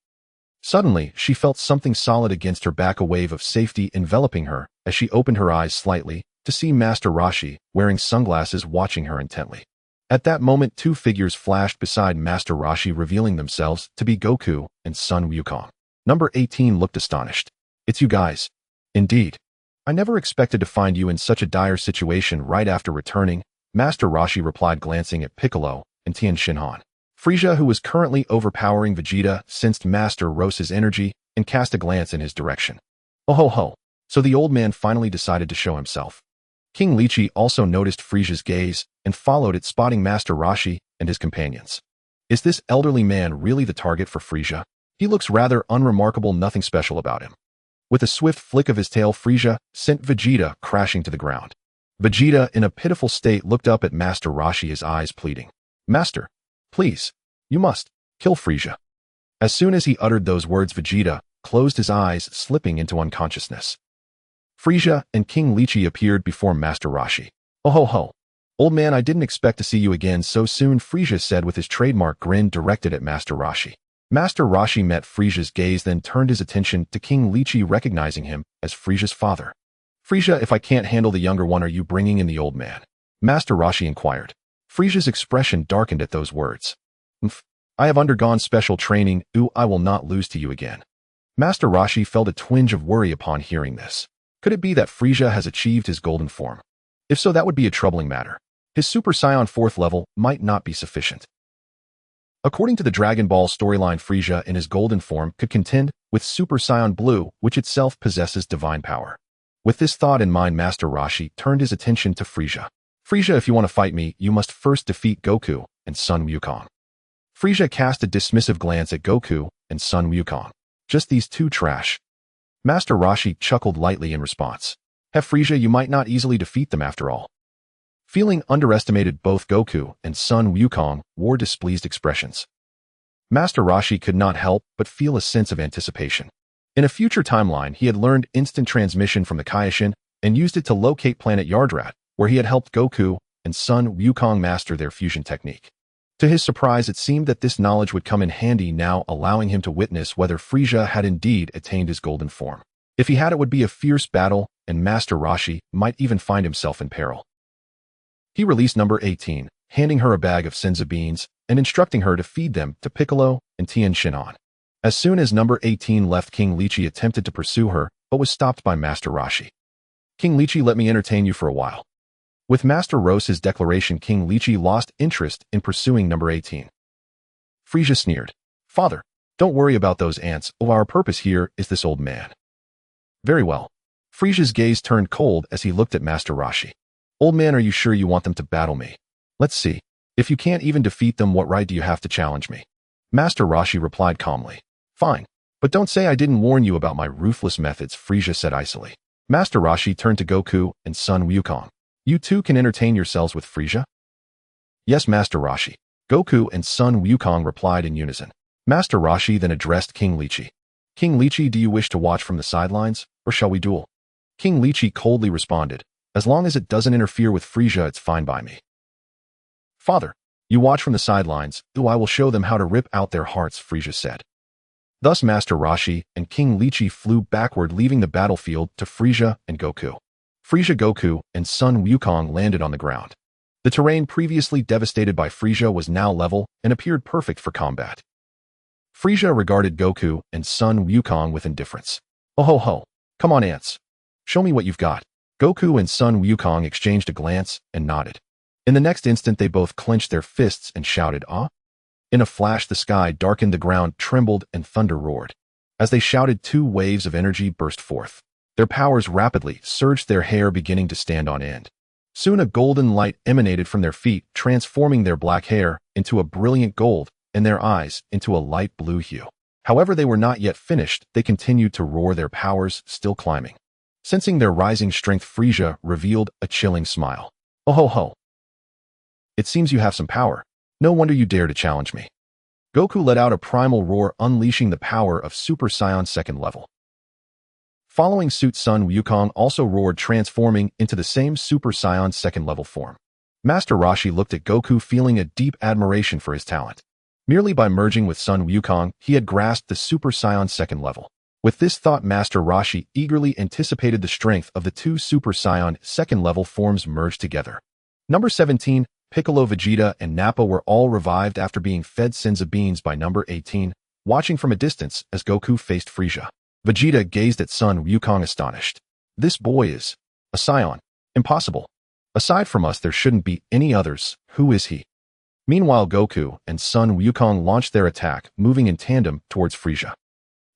A: Suddenly, she felt something solid against her back, a wave of safety enveloping her as she opened her eyes slightly to see Master Roshi wearing sunglasses watching her intently. At that moment, two figures flashed beside Master Roshi, revealing themselves to be Goku and Sun Wukong. Number 18 looked astonished. "It's you guys." "Indeed. I never expected to find you in such a dire situation right after returning," Master Roshi replied, glancing at Piccolo and Tien Shinhan. Frieza, who was currently overpowering Vegeta, sensed Master Roshi's energy and cast a glance in his direction. "Oh ho ho. So the old man finally decided to show himself." King Lychee also noticed Frieza's gaze and followed it, spotting Master Roshi and his companions. Is this elderly man really the target for Frieza? He looks rather unremarkable, nothing special about him. With a swift flick of his tail, Frieza sent Vegeta crashing to the ground. Vegeta, in a pitiful state, looked up at Master Roshi, his eyes pleading. "Master, please, you must kill Frieza." As soon as he uttered those words, Vegeta closed his eyes, slipping into unconsciousness. Frieza and King Lychee appeared before Master Roshi. "Oh ho ho. Old man, I didn't expect to see you again so soon," Frieza said with his trademark grin directed at Master Roshi. Master Roshi met Frieza's gaze, then turned his attention to King Lychee, recognizing him as Frieza's father. "Frieza, if I can't handle the younger one, are you bringing in the old man?" Master Roshi inquired. Frieza's expression darkened at those words. "I have undergone special training. I will not lose to you again." Master Roshi felt a twinge of worry upon hearing this. Could it be that Frieza has achieved his golden form? If so, that would be a troubling matter. His Super Saiyan 4th level might not be sufficient. According to the Dragon Ball storyline, Frieza in his golden form could contend with Super Saiyan Blue, which itself possesses divine power. With this thought in mind, Master Roshi turned his attention to Frieza. "Frieza, if you want to fight me, you must first defeat Goku and Sun Wukong." Frieza cast a dismissive glance at Goku and Sun Wukong. "Just these two trash." Master Roshi chuckled lightly in response. "Have Frieza, you might not easily defeat them after all." Feeling underestimated, both Goku and Sun Wukong wore displeased expressions. Master Roshi could not help but feel a sense of anticipation. In a future timeline, he had learned instant transmission from the Kaioshin and used it to locate planet Yardrat, where he had helped Goku and Sun Wukong master their fusion technique. To his surprise, it seemed that this knowledge would come in handy now, allowing him to witness whether Frieza had indeed attained his golden form. If he had, it would be a fierce battle, and Master Roshi might even find himself in peril. He released number 18, handing her a bag of senzu beans and instructing her to feed them to Piccolo and Tien Shinhan. As soon as number 18 left, King Lychee attempted to pursue her, but was stopped by Master Roshi. King Lychee, let me entertain you for a while. With Master Roshi's declaration, King Lychee lost interest in pursuing number 18. Frieza sneered. Father, don't worry about those ants. Our purpose here is this old man. Very well. Frieza's gaze turned cold as he looked at Master Roshi. Old man, are you sure you want them to battle me? Let's see. If you can't even defeat them, what right do you have to challenge me? Master Roshi replied calmly. Fine. But don't say I didn't warn you about my ruthless methods, Frieza said icily. Master Roshi turned to Goku and Sun Wukong. You two can entertain yourselves with Frieza? Yes, Master Roshi. Goku and Sun Wukong replied in unison. Master Roshi then addressed King Lychee. King Lychee, do you wish to watch from the sidelines, or shall we duel? King Lychee coldly responded. As long as it doesn't interfere with Frieza, it's fine by me. Father, you watch from the sidelines, I will show them how to rip out their hearts, Frieza said. Thus Master Roshi and King Lychee flew backward, leaving the battlefield to Frieza and Goku. Frieza, Goku, and Sun Wukong landed on the ground. The terrain previously devastated by Frieza was now level and appeared perfect for combat. Frieza regarded Goku and Sun Wukong with indifference. Oh ho ho, come on ants. Show me what you've got. Goku and Sun Wukong exchanged a glance and nodded. In the next instant, they both clenched their fists and shouted, ah! In a flash, the sky darkened, the ground trembled, and thunder roared. As they shouted, two waves of energy burst forth. Their powers rapidly surged, their hair beginning to stand on end. Soon a golden light emanated from their feet, transforming their black hair into a brilliant gold and their eyes into a light blue hue. However, they were not yet finished. They continued to roar, their powers still climbing. Sensing their rising strength, Frieza revealed a chilling smile. Oh ho ho. It seems you have some power. No wonder you dare to challenge me. Goku let out a primal roar, unleashing the power of Super Saiyan second level. Following suit, Sun Wukong also roared, transforming into the same Super Saiyan second level form. Master Roshi looked at Goku, feeling a deep admiration for his talent. Merely by merging with Sun Wukong, he had grasped the Super Saiyan second level. With this thought, Master Roshi eagerly anticipated the strength of the two Super Saiyan second level forms merged together. Number 17, Piccolo, Vegeta, and Nappa were all revived after being fed senzu beans by number 18, watching from a distance as Goku faced Frieza. Vegeta gazed at Sun Wukong astonished. This boy is a Saiyan. Impossible. Aside from us, there shouldn't be any others. Who is he? Meanwhile, Goku and Sun Wukong launched their attack, moving in tandem towards Frieza.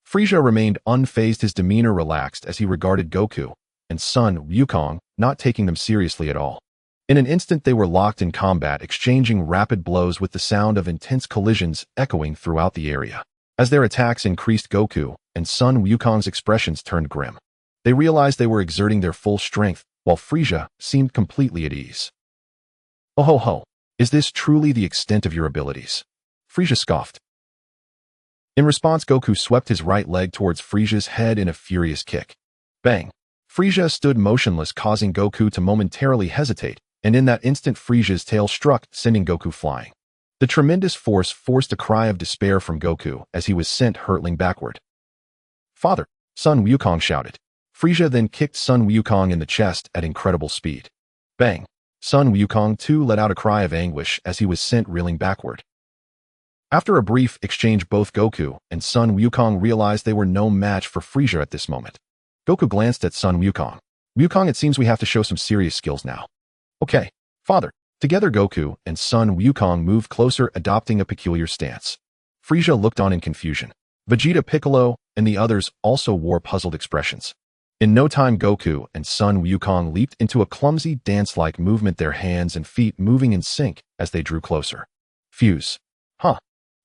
A: Frieza remained unfazed, his demeanor relaxed as he regarded Goku and Sun Wukong, not taking them seriously at all. In an instant, they were locked in combat, exchanging rapid blows with the sound of intense collisions echoing throughout the area. As their attacks increased, Goku and Sun Wukong's expressions turned grim. They realized they were exerting their full strength, while Frieza seemed completely at ease. Oh ho ho, is this truly the extent of your abilities? Frieza scoffed. In response, Goku swept his right leg towards Frieza's head in a furious kick. Bang! Frieza stood motionless, causing Goku to momentarily hesitate, and in that instant Frieza's tail struck, sending Goku flying. The tremendous force forced a cry of despair from Goku as he was sent hurtling backward. Father! Sun Wukong shouted. Frieza then kicked Sun Wukong in the chest at incredible speed. Bang! Sun Wukong too let out a cry of anguish as he was sent reeling backward. After a brief exchange, both Goku and Sun Wukong realized they were no match for Frieza at this moment. Goku glanced at Sun Wukong. Wukong, it seems we have to show some serious skills now. Okay, father. Together, Goku and Sun Wukong moved closer, adopting a peculiar stance. Frieza looked on in confusion. Vegeta, Piccolo, and the others also wore puzzled expressions. In no time, Goku and Sun Wukong leaped into a clumsy dance-like movement, their hands and feet moving in sync as they drew closer. Fuse. Huh.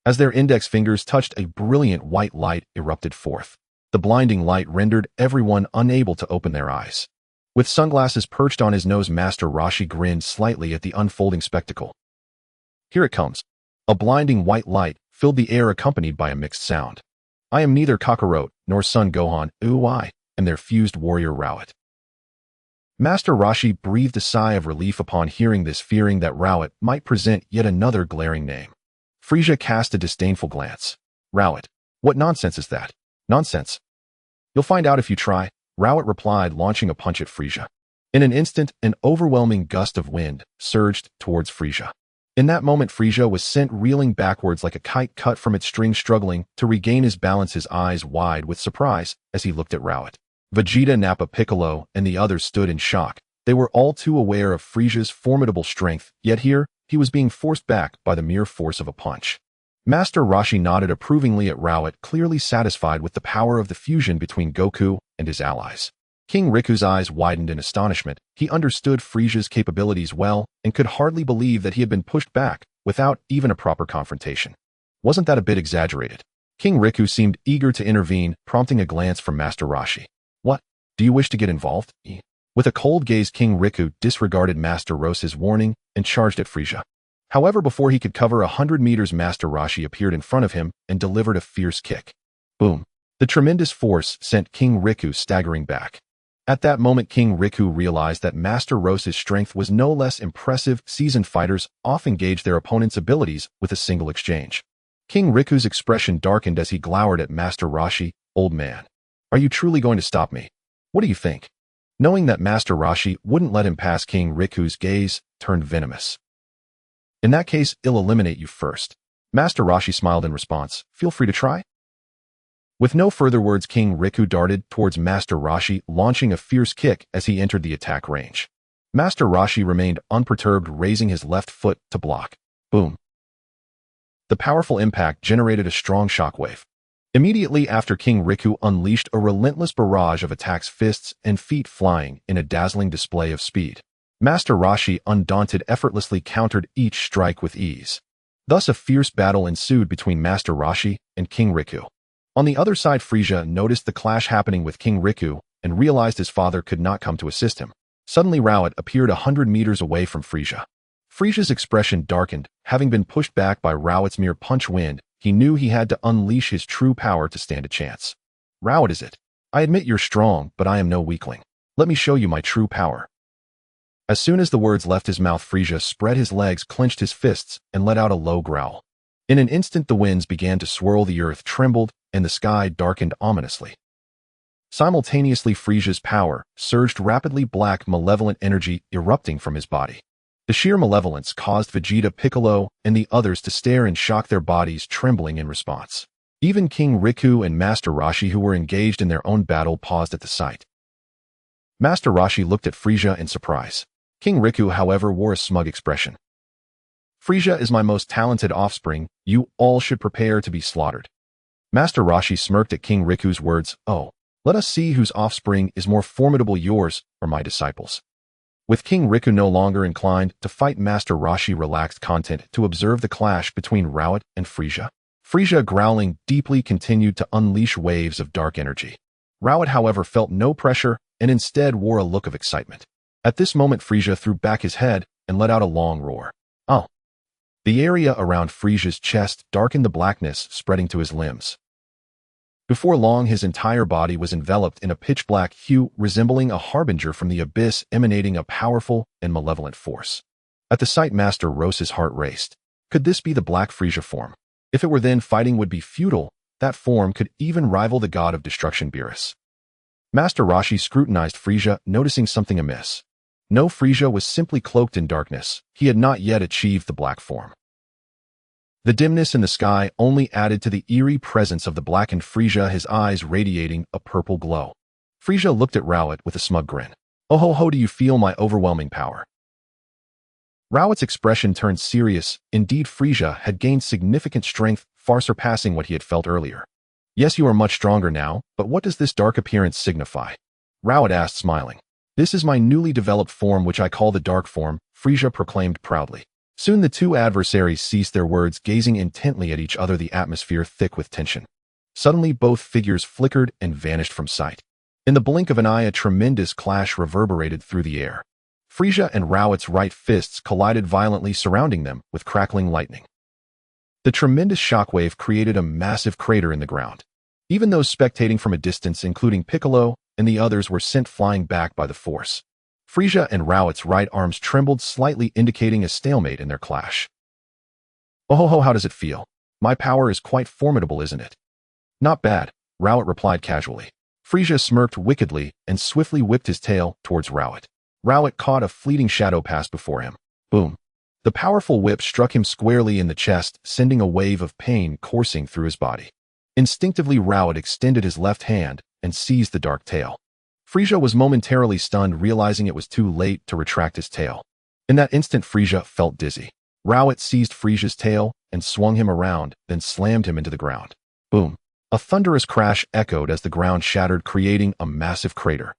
A: As their index fingers touched, a brilliant white light erupted forth. The blinding light rendered everyone unable to open their eyes. With sunglasses perched on his nose, Master Roshi grinned slightly at the unfolding spectacle. Here it comes. A blinding white light filled the air, accompanied by a mixed sound. I am neither Kakarot nor Son Gohan, I am their fused warrior Rowett. Master Roshi breathed a sigh of relief upon hearing this, fearing that Rowett might present yet another glaring name. Frieza cast a disdainful glance. Rowett, what nonsense is that? Nonsense. You'll find out if you try, Rowett replied, launching a punch at Frieza. In an instant, an overwhelming gust of wind surged towards Frieza. In that moment, Frieza was sent reeling backwards like a kite cut from its string, struggling to regain his balance, his eyes wide with surprise as he looked at Rowett. Vegeta, Nappa, Piccolo, and the others stood in shock. They were all too aware of Frieza's formidable strength, yet here, he was being forced back by the mere force of a punch. Master Roshi nodded approvingly at Rowett, clearly satisfied with the power of the fusion between Goku and his allies. King Riku's eyes widened in astonishment. He understood Frieza's capabilities well and could hardly believe that he had been pushed back without even a proper confrontation. Wasn't that a bit exaggerated? King Riku seemed eager to intervene, prompting a glance from Master Roshi. What? Do you wish to get involved? With a cold gaze, King Riku disregarded Master Roshi's warning and charged at Frieza. However, before he could cover 100 meters, Master Roshi appeared in front of him and delivered a fierce kick. Boom. The tremendous force sent King Riku staggering back. At that moment, King Riku realized that Master Roshi's strength was no less impressive. Seasoned fighters often gauge their opponent's abilities with a single exchange. King Riku's expression darkened as he glowered at Master Roshi. Old man, are you truly going to stop me? What do you think? Knowing that Master Roshi wouldn't let him pass, King Riku's gaze turned venomous. In that case, I'll eliminate you first. Master Roshi smiled in response. Feel free to try. With no further words, King Riku darted towards Master Roshi, launching a fierce kick as he entered the attack range. Master Roshi remained unperturbed, raising his left foot to block. Boom. The powerful impact generated a strong shockwave. Immediately after, King Riku unleashed a relentless barrage of attacks, fists and feet flying in a dazzling display of speed. Master Roshi, undaunted, effortlessly countered each strike with ease. Thus, a fierce battle ensued between Master Roshi and King Riku. On the other side, Frieza noticed the clash happening with King Riku and realized his father could not come to assist him. Suddenly, Rowett appeared 100 meters away from Frieza. Frieza's expression darkened. Having been pushed back by Rowett's mere punch wind, he knew he had to unleash his true power to stand a chance. Rowett, is it? I admit you're strong, but I am no weakling. Let me show you my true power. As soon as the words left his mouth, Frieza spread his legs, clenched his fists, and let out a low growl. In an instant, the winds began to swirl, the earth trembled, and the sky darkened ominously. Simultaneously, Frieza's power surged rapidly, black, malevolent energy erupting from his body. The sheer malevolence caused Vegeta, Piccolo, and the others to stare in shock, their bodies trembling in response. Even King Riku and Master Roshi, who were engaged in their own battle, paused at the sight. Master Roshi looked at Frieza in surprise. King Riku, however, wore a smug expression. Frieza is my most talented offspring. You all should prepare to be slaughtered. Master Roshi smirked at King Riku's words. Oh, let us see whose offspring is more formidable, yours or my disciples. With King Riku no longer inclined to fight, Master Roshi relaxed, content to observe the clash between Rowett and Frieza. Frieza, growling deeply, continued to unleash waves of dark energy. Rowett, however, felt no pressure and instead wore a look of excitement. At this moment, Frieza threw back his head and let out a long roar. Oh! The area around Frieza's chest darkened, the blackness spreading to his limbs. Before long, his entire body was enveloped in a pitch-black hue, resembling a harbinger from the abyss, emanating a powerful and malevolent force. At the sight, Master Roshi's heart raced. Could this be the Black Frieza form? If it were, then fighting would be futile. That form could even rival the god of destruction, Beerus. Master Roshi scrutinized Frieza, noticing something amiss. No, Frieza was simply cloaked in darkness. He had not yet achieved the black form. The dimness in the sky only added to the eerie presence of the blackened Frieza, his eyes radiating a purple glow. Frieza looked at Rowett with a smug grin. Oh ho ho, do you feel my overwhelming power? Rowett's expression turned serious. Indeed, Frieza had gained significant strength, far surpassing what he had felt earlier. Yes, you are much stronger now, but what does this dark appearance signify? Rowett asked, smiling. This is my newly developed form, which I call the Dark Form, Frieza proclaimed proudly. Soon the two adversaries ceased their words, gazing intently at each other, the atmosphere thick with tension. Suddenly, both figures flickered and vanished from sight. In the blink of an eye, a tremendous clash reverberated through the air. Frieza and Rowett's right fists collided violently, surrounding them with crackling lightning. The tremendous shockwave created a massive crater in the ground. Even those spectating from a distance, including Piccolo and the others, were sent flying back by the force. Frisia and Rowit's right arms trembled slightly, indicating a stalemate in their clash. "Oh ho ho, how does it feel? My power is quite formidable, isn't it?" "Not bad," Rowit replied casually. Frisia smirked wickedly and swiftly whipped his tail towards Rowit. Rowit caught a fleeting shadow pass before him. Boom. The powerful whip struck him squarely in the chest, sending a wave of pain coursing through his body. Instinctively, Rowit extended his left hand and seized the dark tail. Frisia was momentarily stunned, realizing it was too late to retract his tail. In that instant, Frisia felt dizzy. Rowit seized Frisia's tail and swung him around, then slammed him into the ground. Boom. A thunderous crash echoed as the ground shattered, creating a massive crater.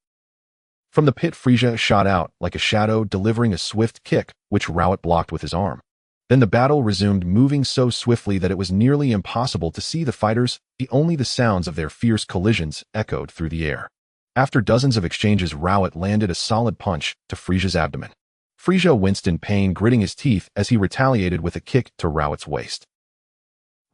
A: From the pit, Frisia shot out like a shadow, delivering a swift kick, which Rowit blocked with his arm. Then the battle resumed, moving so swiftly that it was nearly impossible to see the fighters. Only the sounds of their fierce collisions echoed through the air. After dozens of exchanges, Rowit landed a solid punch to Frisia's abdomen. Frisia winced in pain, gritting his teeth as he retaliated with a kick to Rowit's waist.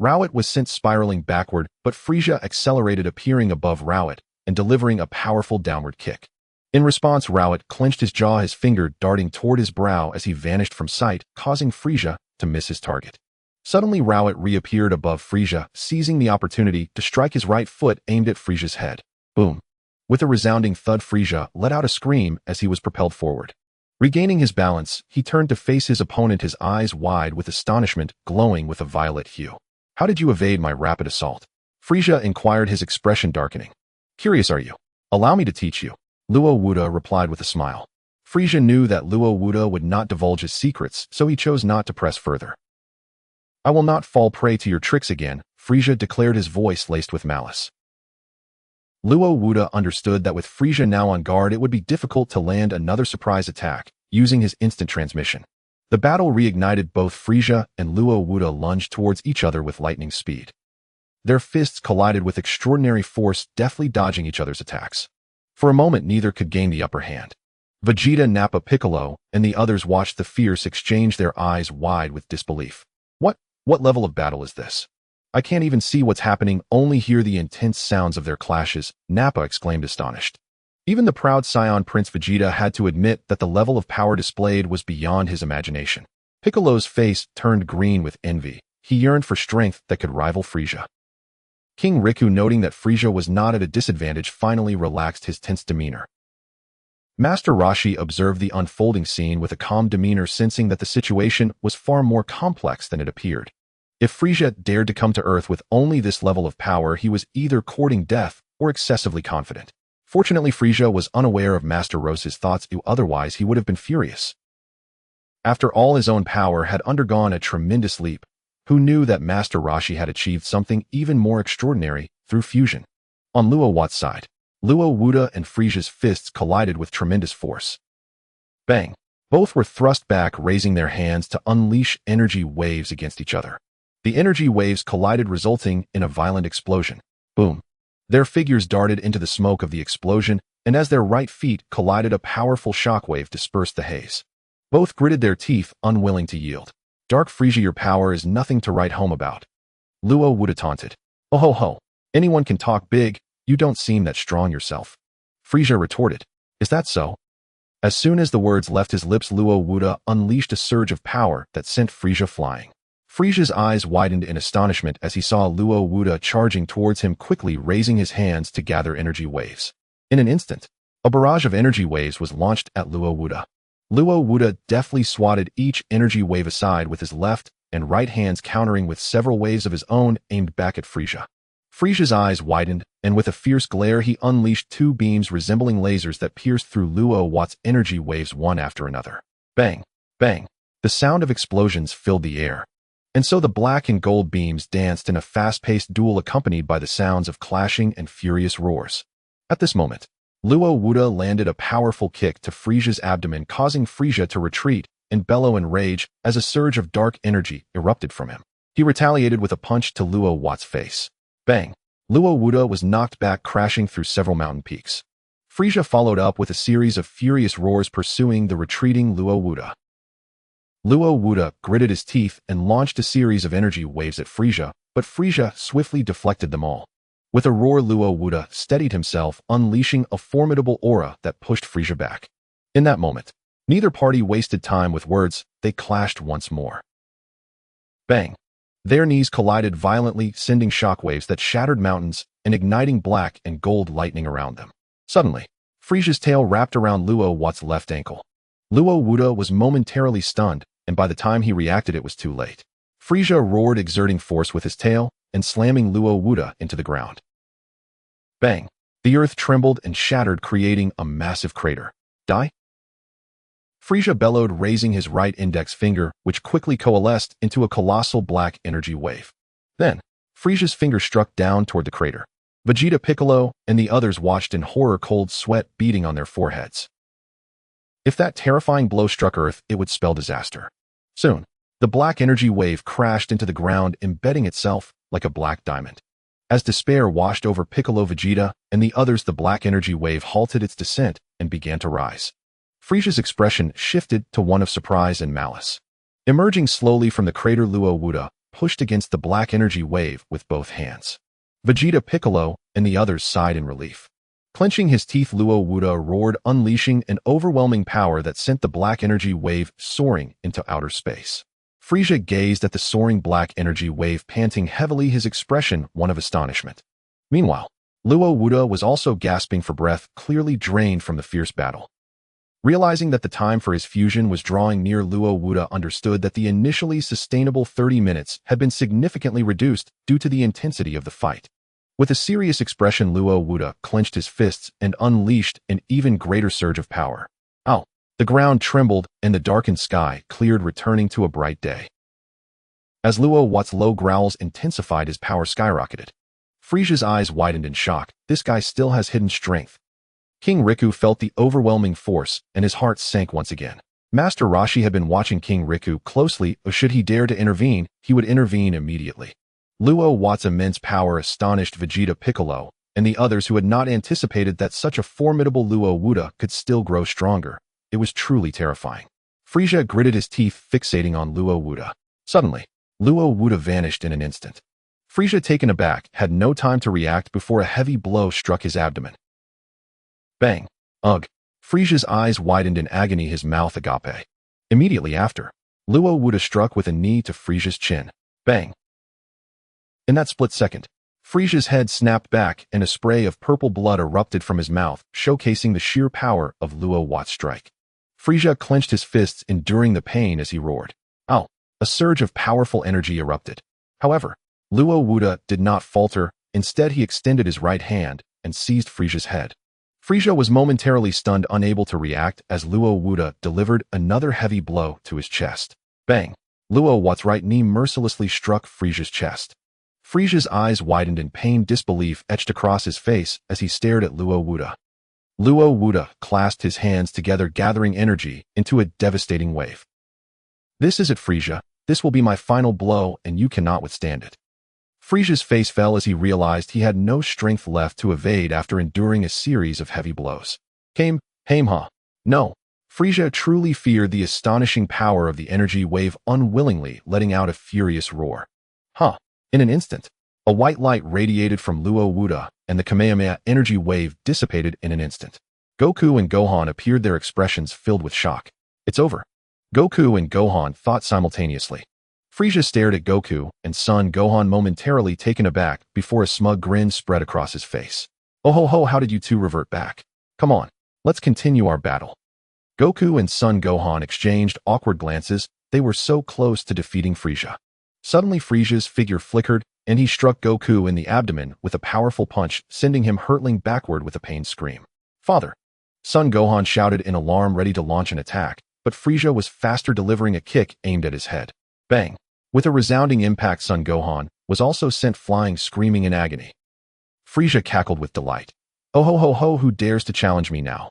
A: Rowit was sent spiraling backward, but Frisia accelerated, appearing above Rowit and delivering a powerful downward kick. In response, Rowit clenched his jaw, his finger darting toward his brow as he vanished from sight, causing Frisia to miss his target. Suddenly, Rowit reappeared above Frisia, seizing the opportunity to strike his right foot aimed at Frisia's head. Boom. With a resounding thud, Frisia let out a scream as he was propelled forward. Regaining his balance, he turned to face his opponent, his eyes wide with astonishment, glowing with a violet hue. "How did you evade my rapid assault?" Frisia inquired, his expression darkening. "Curious, are you? Allow me to teach you," Luo Wuda replied with a smile. Frisia knew that Luo Wuda would not divulge his secrets, so he chose not to press further. "I will not fall prey to your tricks again," Frisia declared, his voice laced with malice. Luo Wuda understood that with Frisia now on guard, it would be difficult to land another surprise attack, using his instant transmission. The battle reignited. Both Frisia and Luo Wuda lunged towards each other with lightning speed. Their fists collided with extraordinary force, deftly dodging each other's attacks. For a moment, neither could gain the upper hand. Vegeta, Nappa, Piccolo, and the others watched the fierce exchange, their eyes wide with disbelief. What level of battle is this? I can't even see what's happening, only hear the intense sounds of their clashes, Nappa exclaimed, astonished. Even the proud Saiyan Prince Vegeta had to admit that the level of power displayed was beyond his imagination. Piccolo's face turned green with envy. He yearned for strength that could rival Frisia. King Riku, noting that Frisia was not at a disadvantage, finally relaxed his tense demeanor. Master Roshi observed the unfolding scene with a calm demeanor, sensing that the situation was far more complex than it appeared. If Frisia dared to come to Earth with only this level of power, he was either courting death or excessively confident. Fortunately, Frisia was unaware of Master Roshi's thoughts, otherwise he would have been furious. After all, his own power had undergone a tremendous leap. Who knew that Master Roshi had achieved something even more extraordinary through fusion? On Luo Wat's side, Luo Wuda and Frisia's fists collided with tremendous force. Bang! Both were thrust back, raising their hands to unleash energy waves against each other. The energy waves collided, resulting in a violent explosion. Boom! Their figures darted into the smoke of the explosion, and as their right feet collided, a powerful shockwave dispersed the haze. Both gritted their teeth, unwilling to yield. "Dark Frisia, your power is nothing to write home about," Luo Wuda taunted. "Oh ho ho! Anyone can talk big, you don't seem that strong yourself," Frisia retorted. "Is that so?" As soon as the words left his lips, Luo Wuda unleashed a surge of power that sent Frisia flying. Frisia's eyes widened in astonishment as he saw Luo Wuda charging towards him, quickly raising his hands to gather energy waves. In an instant, a barrage of energy waves was launched at Luo Wuda. Luo Wuda deftly swatted each energy wave aside with his left and right hands, countering with several waves of his own aimed back at Frisia. Frisia's eyes widened, and with a fierce glare he unleashed two beams resembling lasers that pierced through Luo Wat's energy waves one after another. Bang! Bang! The sound of explosions filled the air. And so the black and gold beams danced in a fast-paced duel, accompanied by the sounds of clashing and furious roars. At this moment, Luo Wuda landed a powerful kick to Frisia's abdomen, causing Frisia to retreat and bellow in rage as a surge of dark energy erupted from him. He retaliated with a punch to Luo Wat's face. Bang! Luo Wuda was knocked back, crashing through several mountain peaks. Frisia followed up with a series of furious roars, pursuing the retreating Luo Wuda. Luo Wuda gritted his teeth and launched a series of energy waves at Frisia, but Frisia swiftly deflected them all. With a roar, Luo Wuda steadied himself, unleashing a formidable aura that pushed Frisia back. In that moment, neither party wasted time with words, they clashed once more. Bang! Their knees collided violently, sending shockwaves that shattered mountains and igniting black and gold lightning around them. Suddenly, Frisia's tail wrapped around Luo Wat's left ankle. Luo Wuda was momentarily stunned, and by the time he reacted it was too late. Frisia roared, exerting force with his tail and slamming Luo Wuda into the ground. Bang! The earth trembled and shattered, creating a massive crater. Die? Frisia bellowed, raising his right index finger, which quickly coalesced into a colossal black energy wave. Then, Frisia's finger struck down toward the crater. Vegeta, Piccolo, and the others watched in horror, cold sweat beating on their foreheads. If that terrifying blow struck Earth, it would spell disaster. Soon, the black energy wave crashed into the ground, embedding itself like a black diamond. As despair washed over Piccolo, Vegeta, and the others, the black energy wave halted its descent and began to rise. Frisia's expression shifted to one of surprise and malice. Emerging slowly from the crater, Luo Wuda pushed against the black energy wave with both hands. Vegeta, Piccolo, and the others sighed in relief. Clenching his teeth, Luo Wuda roared, unleashing an overwhelming power that sent the black energy wave soaring into outer space. Frisia gazed at the soaring black energy wave, panting heavily, his expression one of astonishment. Meanwhile, Luo Wuda was also gasping for breath, clearly drained from the fierce battle. Realizing that the time for his fusion was drawing near, Luo Wuda understood that the initially sustainable 30 minutes had been significantly reduced due to the intensity of the fight. With a serious expression, Luo Wuda clenched his fists and unleashed an even greater surge of power. Ow! The ground trembled and the darkened sky cleared, returning to a bright day. As Luo Wat's low growls intensified, his power skyrocketed. Frisia's eyes widened in shock. This guy still has hidden strength. King Riku felt the overwhelming force, and his heart sank once again. Master Roshi had been watching King Riku closely, or should he dare to intervene, he would intervene immediately. Luo Wat's immense power astonished Vegeta, Piccolo, and the others, who had not anticipated that such a formidable Luo Wuda could still grow stronger. It was truly terrifying. Frisia gritted his teeth, fixating on Luo Wuda. Suddenly, Luo Wuda vanished in an instant. Frisia, taken aback, had no time to react before a heavy blow struck his abdomen. Bang! Ugh! Frisia's eyes widened in agony, his mouth agape. Immediately after, Luo Wuda struck with a knee to Frisia's chin. Bang! In that split second, Frisia's head snapped back and a spray of purple blood erupted from his mouth, showcasing the sheer power of Luo Wat's strike. Frisia clenched his fists, enduring the pain as he roared. Ow! A surge of powerful energy erupted. However, Luo Wuda did not falter. Instead, he extended his right hand and seized Frisia's head. Frisia was momentarily stunned, unable to react, as Luo Wuda delivered another heavy blow to his chest. Bang! Luo Wat's right knee mercilessly struck Frisia's chest. Frisia's eyes widened in pain, disbelief etched across his face as he stared at Luo Wuda. Luo Wuda clasped his hands together, gathering energy into a devastating wave. This is it, Frisia. This will be my final blow, and you cannot withstand it. Frisia's face fell as he realized he had no strength left to evade after enduring a series of heavy blows. No. Frisia truly feared the astonishing power of the energy wave, unwillingly letting out a furious roar. In an instant, a white light radiated from Luo Wuda, and the Kamehameha energy wave dissipated in an instant. Goku and Gohan appeared, their expressions filled with shock. It's over. Goku and Gohan thought simultaneously. Frisia stared at Goku and son Gohan, momentarily taken aback before a smug grin spread across his face. Oh ho ho, how did you two revert back? Come on, let's continue our battle. Goku and son Gohan exchanged awkward glances. They were so close to defeating Frisia. Suddenly, Frisia's figure flickered, and he struck Goku in the abdomen with a powerful punch, sending him hurtling backward with a pained scream. Father! Son Gohan shouted in alarm, ready to launch an attack, but Frisia was faster, delivering a kick aimed at his head. Bang! With a resounding impact, son Gohan was also sent flying, screaming in agony. Frisia cackled with delight. Oh ho ho ho, who dares to challenge me now?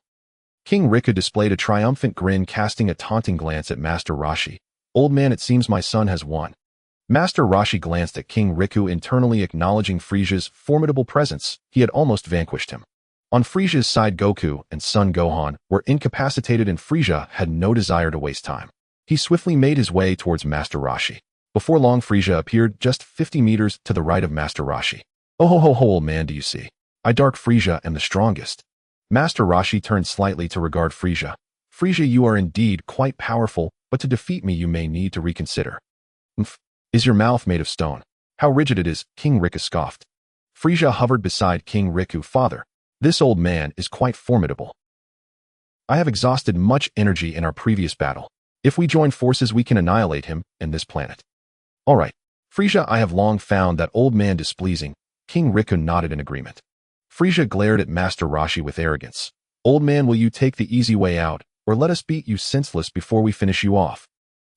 A: King Riku displayed a triumphant grin, casting a taunting glance at Master Roshi. Old man, it seems my son has won. Master Roshi glanced at King Riku, internally acknowledging Frisia's formidable presence. He had almost vanquished him. On Frisia's side, Goku and son Gohan were incapacitated, and Frisia had no desire to waste time. He swiftly made his way towards Master Roshi. Before long, Frisia appeared just 50 meters to the right of Master Roshi. Oh ho ho ho, old man, do you see? I, Dark Frisia, am the strongest. Master Roshi turned slightly to regard Frisia. Frieza, you are indeed quite powerful, but to defeat me you may need to reconsider. Umph. Is your mouth made of stone? How rigid it is, King Riku scoffed. Frieza hovered beside King Riku. Father, this old man is quite formidable. I have exhausted much energy in our previous battle. If we join forces we can annihilate him and this planet. All right. Frieza, I have long found that old man displeasing. King Riku nodded in agreement. Frieza glared at Master Roshi with arrogance. Old man, will you take the easy way out, or let us beat you senseless before we finish you off?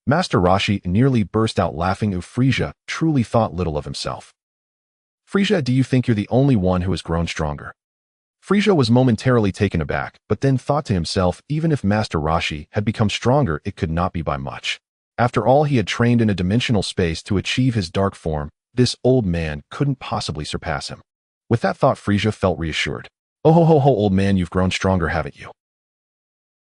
A: Master Roshi nearly burst out laughing. Frieza truly thought little of himself. Frieza, do you think you're the only one who has grown stronger? Frieza was momentarily taken aback, but then thought to himself, even if Master Roshi had become stronger, it could not be by much. After all, he had trained in a dimensional space to achieve his dark form. This old man couldn't possibly surpass him. With that thought, Frieza felt reassured. Oh ho ho ho, old man, you've grown stronger, haven't you?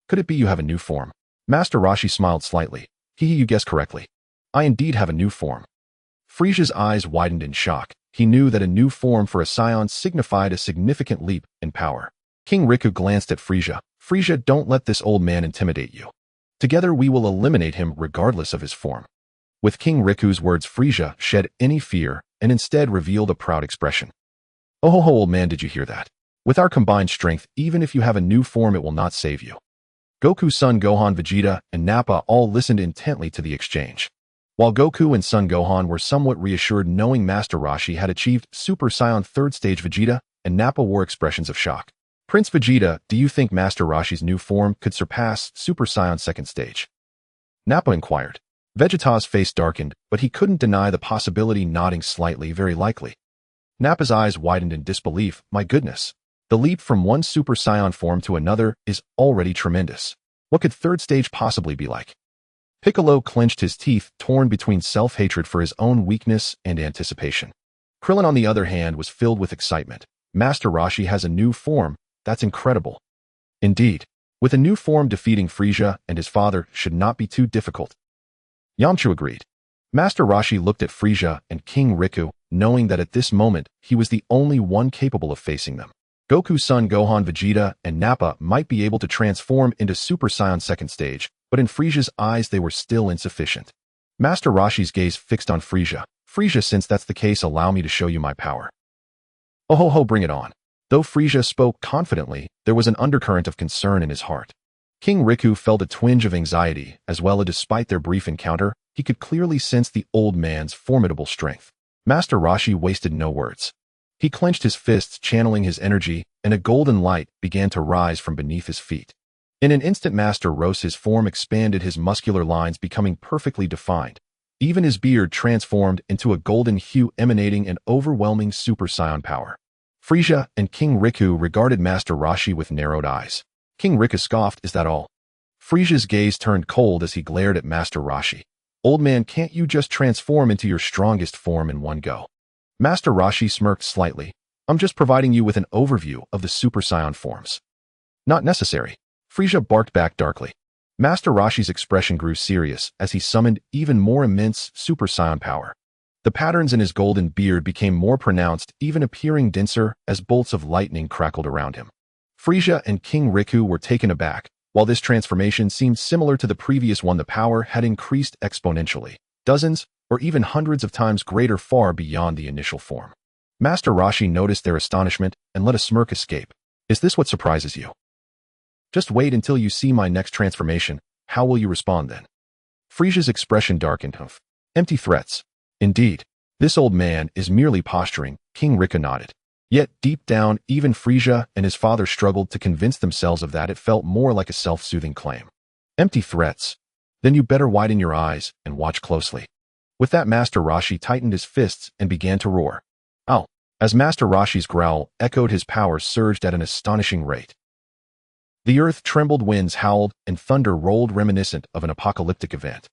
A: Could it be you have a new form? Master Roshi smiled slightly. You guessed correctly. I indeed have a new form. Frieza's eyes widened in shock. He knew that a new form for a Saiyan signified a significant leap in power. King Riku glanced at Frieza. Frieza, don't let this old man intimidate you. Together we will eliminate him regardless of his form. With King Riku's words, Frieza shed any fear and instead revealed a proud expression. Oh ho ho, old man, did you hear that? With our combined strength, even if you have a new form, it will not save you. Goku, Son Gohan, Vegeta, and Nappa all listened intently to the exchange. While Goku and Son Gohan were somewhat reassured knowing Master Roshi had achieved Super Saiyan 3rd stage, Vegeta and Nappa wore expressions of shock. Prince Vegeta, do you think Master Roshi's new form could surpass Super Saiyan 2nd stage? Nappa inquired. Vegeta's face darkened, but he couldn't deny the possibility, nodding slightly. Very likely. Nappa's eyes widened in disbelief. My goodness. The leap from one Super Saiyan form to another is already tremendous. What could 3rd stage possibly be like? Piccolo clenched his teeth, torn between self-hatred for his own weakness and anticipation. Krillin, on the other hand, was filled with excitement. Master Roshi has a new form. That's incredible. Indeed. With a new form, defeating Frieza and his father should not be too difficult. Yamcha agreed. Master Roshi looked at Frieza and King Riku, knowing that at this moment he was the only one capable of facing them. Goku, Son Gohan, Vegeta, and Nappa might be able to transform into Super Saiyan 2nd stage, but in Frieza's eyes they were still insufficient. Master Roshi's gaze fixed on Frieza. Frieza, since that's the case, allow me to show you my power. Oh ho ho, bring it on. Though Frieza spoke confidently, there was an undercurrent of concern in his heart. King Riku felt a twinge of anxiety, as well as despite their brief encounter, he could clearly sense the old man's formidable strength. Master Roshi wasted no words. He clenched his fists, channeling his energy, and a golden light began to rise from beneath his feet. In an instant, Master Roshi's form expanded, his muscular lines becoming perfectly defined. Even his beard transformed into a golden hue, emanating an overwhelming Super Saiyan power. Frieza and King Riku regarded Master Roshi with narrowed eyes. King Riku scoffed, is that all? Frieza's gaze turned cold as he glared at Master Roshi. Old man, can't you just transform into your strongest form in one go? Master Roshi smirked slightly. I'm just providing you with an overview of the Super Saiyan forms. Not necessary. Frieza barked back darkly. Master Roshi's expression grew serious as he summoned even more immense Super Saiyan power. The patterns in his golden beard became more pronounced, even appearing denser as bolts of lightning crackled around him. Frieza and King Riku were taken aback. While this transformation seemed similar to the previous one, the power had increased exponentially, dozens or even hundreds of times greater, far beyond the initial form. Master Roshi noticed their astonishment and let a smirk escape. Is this what surprises you? Just wait until you see my next transformation. How will you respond then? Frieza's expression darkened. Empty threats. Indeed, this old man is merely posturing, King Riku nodded. Yet, deep down, even Frieza and his father struggled to convince themselves of that. It felt more like a self-soothing claim. Empty threats. Then you better widen your eyes and watch closely. With that, Master Roshi tightened his fists and began to roar. Ow! As Master Roshi's growl echoed, his power surged at an astonishing rate. The earth trembled, winds howled, and thunder rolled, reminiscent of an apocalyptic event.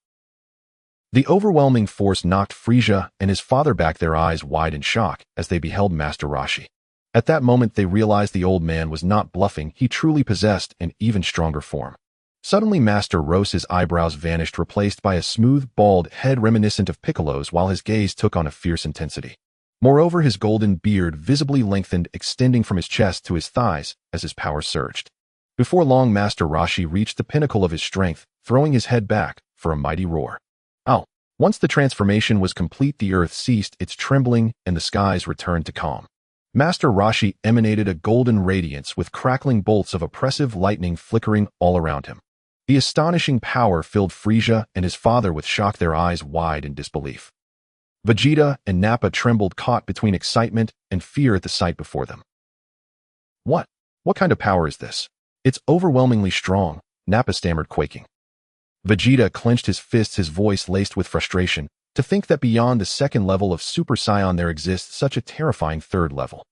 A: The overwhelming force knocked Frieza and his father back, their eyes wide in shock as they beheld Master Roshi. At that moment, they realized the old man was not bluffing. He truly possessed an even stronger form. Suddenly, Master Roshi's eyebrows vanished, replaced by a smooth, bald head reminiscent of Piccolo's, while his gaze took on a fierce intensity. Moreover, his golden beard visibly lengthened, extending from his chest to his thighs as his power surged. Before long, Master Roshi reached the pinnacle of his strength, throwing his head back for a mighty roar. Ow! Once the transformation was complete, the earth ceased its trembling and the skies returned to calm. Master Roshi emanated a golden radiance with crackling bolts of oppressive lightning flickering all around him. The astonishing power filled Frieza and his father with shock, their eyes wide in disbelief. Vegeta and Nappa trembled, caught between excitement and fear at the sight before them. What? What kind of power is this? It's overwhelmingly strong, Nappa stammered, quaking. Vegeta clenched his fists, his voice laced with frustration. To think that beyond the second level of Super Saiyan there exists such a terrifying third level.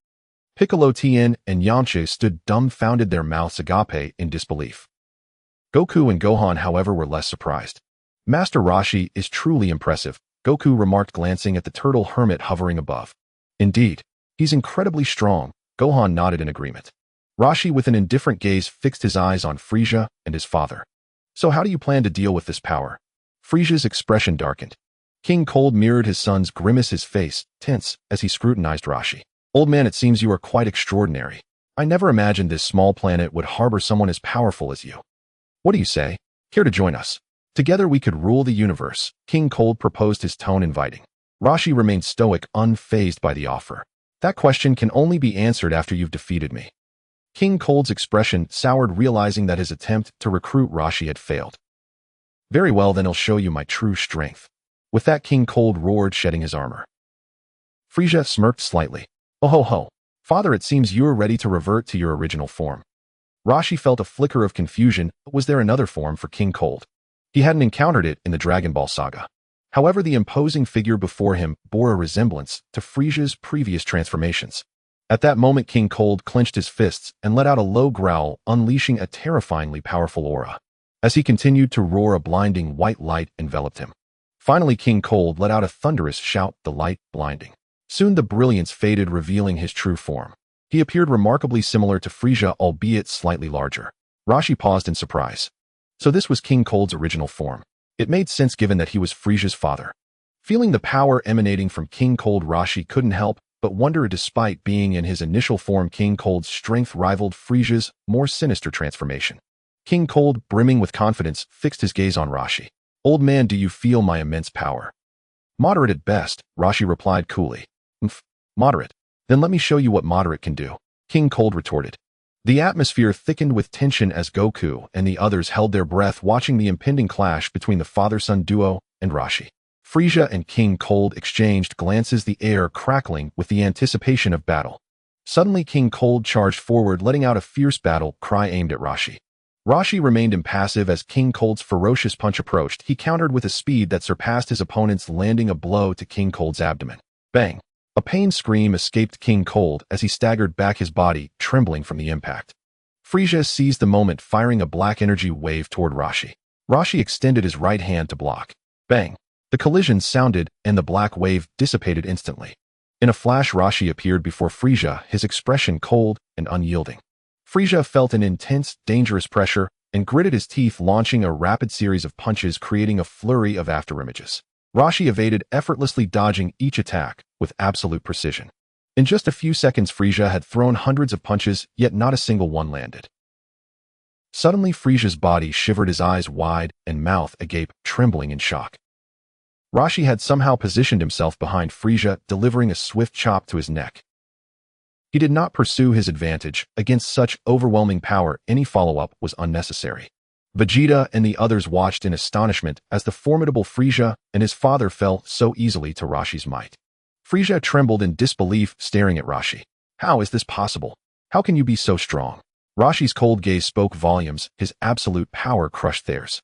A: Piccolo, Tien, and Yamcha stood dumbfounded, their mouths agape in disbelief. Goku and Gohan, however, were less surprised. Master Roshi is truly impressive, Goku remarked, glancing at the turtle hermit hovering above. Indeed, he's incredibly strong, Gohan nodded in agreement. Roshi, with an indifferent gaze, fixed his eyes on Frieza and his father. So how do you plan to deal with this power? Frieza's expression darkened. King Cold mirrored his son's grimace, his face tense as he scrutinized Roshi. Old man, it seems you are quite extraordinary. I never imagined this small planet would harbor someone as powerful as you. What do you say? Care to join us? Together we could rule the universe, King Cold proposed, his tone inviting. Roshi remained stoic, unfazed by the offer. That question can only be answered after you've defeated me. King Cold's expression soured, realizing that his attempt to recruit Roshi had failed. Very well, then I'll show you my true strength. With that, King Cold roared, shedding his armor. Frieza smirked slightly. Oh ho ho. Father, it seems you're ready to revert to your original form. Roshi felt a flicker of confusion. Was there another form for King Cold? He hadn't encountered it in the Dragon Ball saga. However, the imposing figure before him bore a resemblance to Frieza's previous transformations. At that moment, King Cold clenched his fists and let out a low growl, unleashing a terrifyingly powerful aura. As he continued to roar, a blinding white light enveloped him. Finally, King Cold let out a thunderous shout, the light blinding. Soon the brilliance faded, revealing his true form. He appeared remarkably similar to Frieza, albeit slightly larger. Roshi paused in surprise. So this was King Cold's original form. It made sense given that he was Frieza's father. Feeling the power emanating from King Cold, Roshi couldn't help but wonder. Despite being in his initial form, King Cold's strength rivaled Frieza's more sinister transformation. King Cold, brimming with confidence, fixed his gaze on Roshi. Old man, do you feel my immense power? Moderate at best, Roshi replied coolly. Moderate? Then let me show you what moderate can do, King Cold retorted. The atmosphere thickened with tension as Goku and the others held their breath, watching the impending clash between the father-son duo and Roshi. Frieza and King Cold exchanged glances, the air crackling with the anticipation of battle. Suddenly, King Cold charged forward, letting out a fierce battle cry aimed at Roshi. Roshi remained impassive as King Cold's ferocious punch approached. He countered with a speed that surpassed his opponent's, landing a blow to King Cold's abdomen. Bang! A pain scream escaped King Cold as he staggered back, his body trembling from the impact. Frieza seized the moment, firing a black energy wave toward Roshi. Roshi extended his right hand to block. Bang! The collision sounded, and the black wave dissipated instantly. In a flash, Roshi appeared before Frieza, his expression cold and unyielding. Frieza felt an intense, dangerous pressure and gritted his teeth, launching a rapid series of punches, creating a flurry of afterimages. Roshi evaded, effortlessly dodging each attack with absolute precision. In just a few seconds, Frieza had thrown hundreds of punches, yet not a single one landed. Suddenly, Frieza's body shivered, his eyes wide and mouth agape, trembling in shock. Roshi had somehow positioned himself behind Frieza, delivering a swift chop to his neck. He did not pursue his advantage. Against such overwhelming power, any follow-up was unnecessary. Vegeta and the others watched in astonishment as the formidable Frieza and his father fell so easily to Roshi's might. Frieza trembled in disbelief, staring at Roshi. How is this possible? How can you be so strong? Roshi's cold gaze spoke volumes, his absolute power crushed theirs.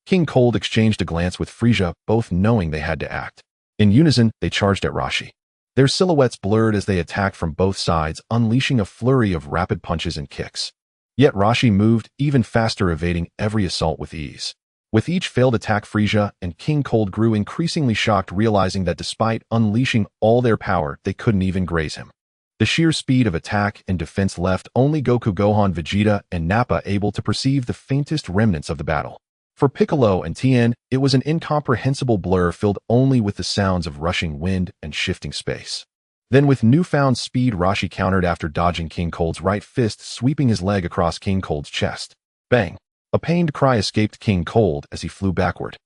A: King Cold exchanged a glance with Frieza, both knowing they had to act. In unison, they charged at Roshi. Their silhouettes blurred as they attacked from both sides, unleashing a flurry of rapid punches and kicks. Yet Roshi moved even faster, evading every assault with ease. With each failed attack, Frieza and King Cold grew increasingly shocked, realizing that despite unleashing all their power, they couldn't even graze him. The sheer speed of attack and defense left only Goku, Gohan, Vegeta, and Nappa able to perceive the faintest remnants of the battle. For Piccolo and Tien, it was an incomprehensible blur filled only with the sounds of rushing wind and shifting space. Then with newfound speed, Roshi countered after dodging King Cold's right fist, sweeping his leg across King Cold's chest. Bang! A pained cry escaped King Cold as he flew backward.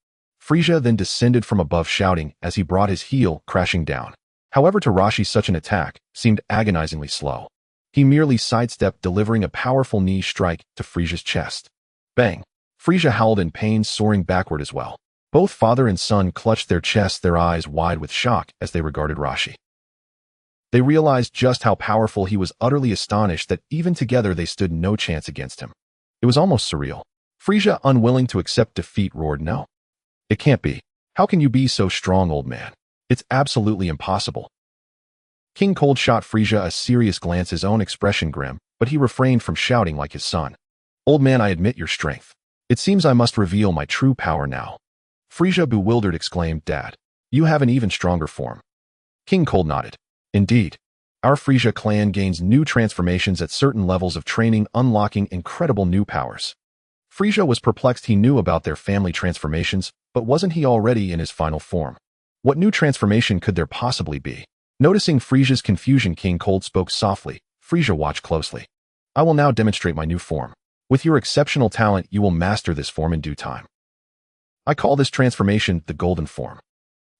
A: Frieza then descended from above, shouting as he brought his heel crashing down. However, to Roshi, such an attack seemed agonizingly slow. He merely sidestepped, delivering a powerful knee strike to Frieza's chest. Bang! Frieza howled in pain, soaring backward as well. Both father and son clutched their chests, their eyes wide with shock as they regarded Roshi. They realized just how powerful he was, utterly astonished that even together they stood no chance against him. It was almost surreal. Frieza, unwilling to accept defeat, roared, "No. It can't be. How can you be so strong, old man? It's absolutely impossible." King Cold shot Frieza a serious glance, his own expression grim, but he refrained from shouting like his son. "Old man, I admit your strength. It seems I must reveal my true power now." Frieza, bewildered, exclaimed, "Dad, you have an even stronger form." King Cold nodded. "Indeed. Our Frieza clan gains new transformations at certain levels of training, unlocking incredible new powers." Frieza was perplexed. He knew about their family transformations, but wasn't he already in his final form? What new transformation could there possibly be? Noticing Frieza's confusion, King Cold spoke softly. "Frieza, watch closely. I will now demonstrate my new form. With your exceptional talent, you will master this form in due time. I call this transformation the Golden Form."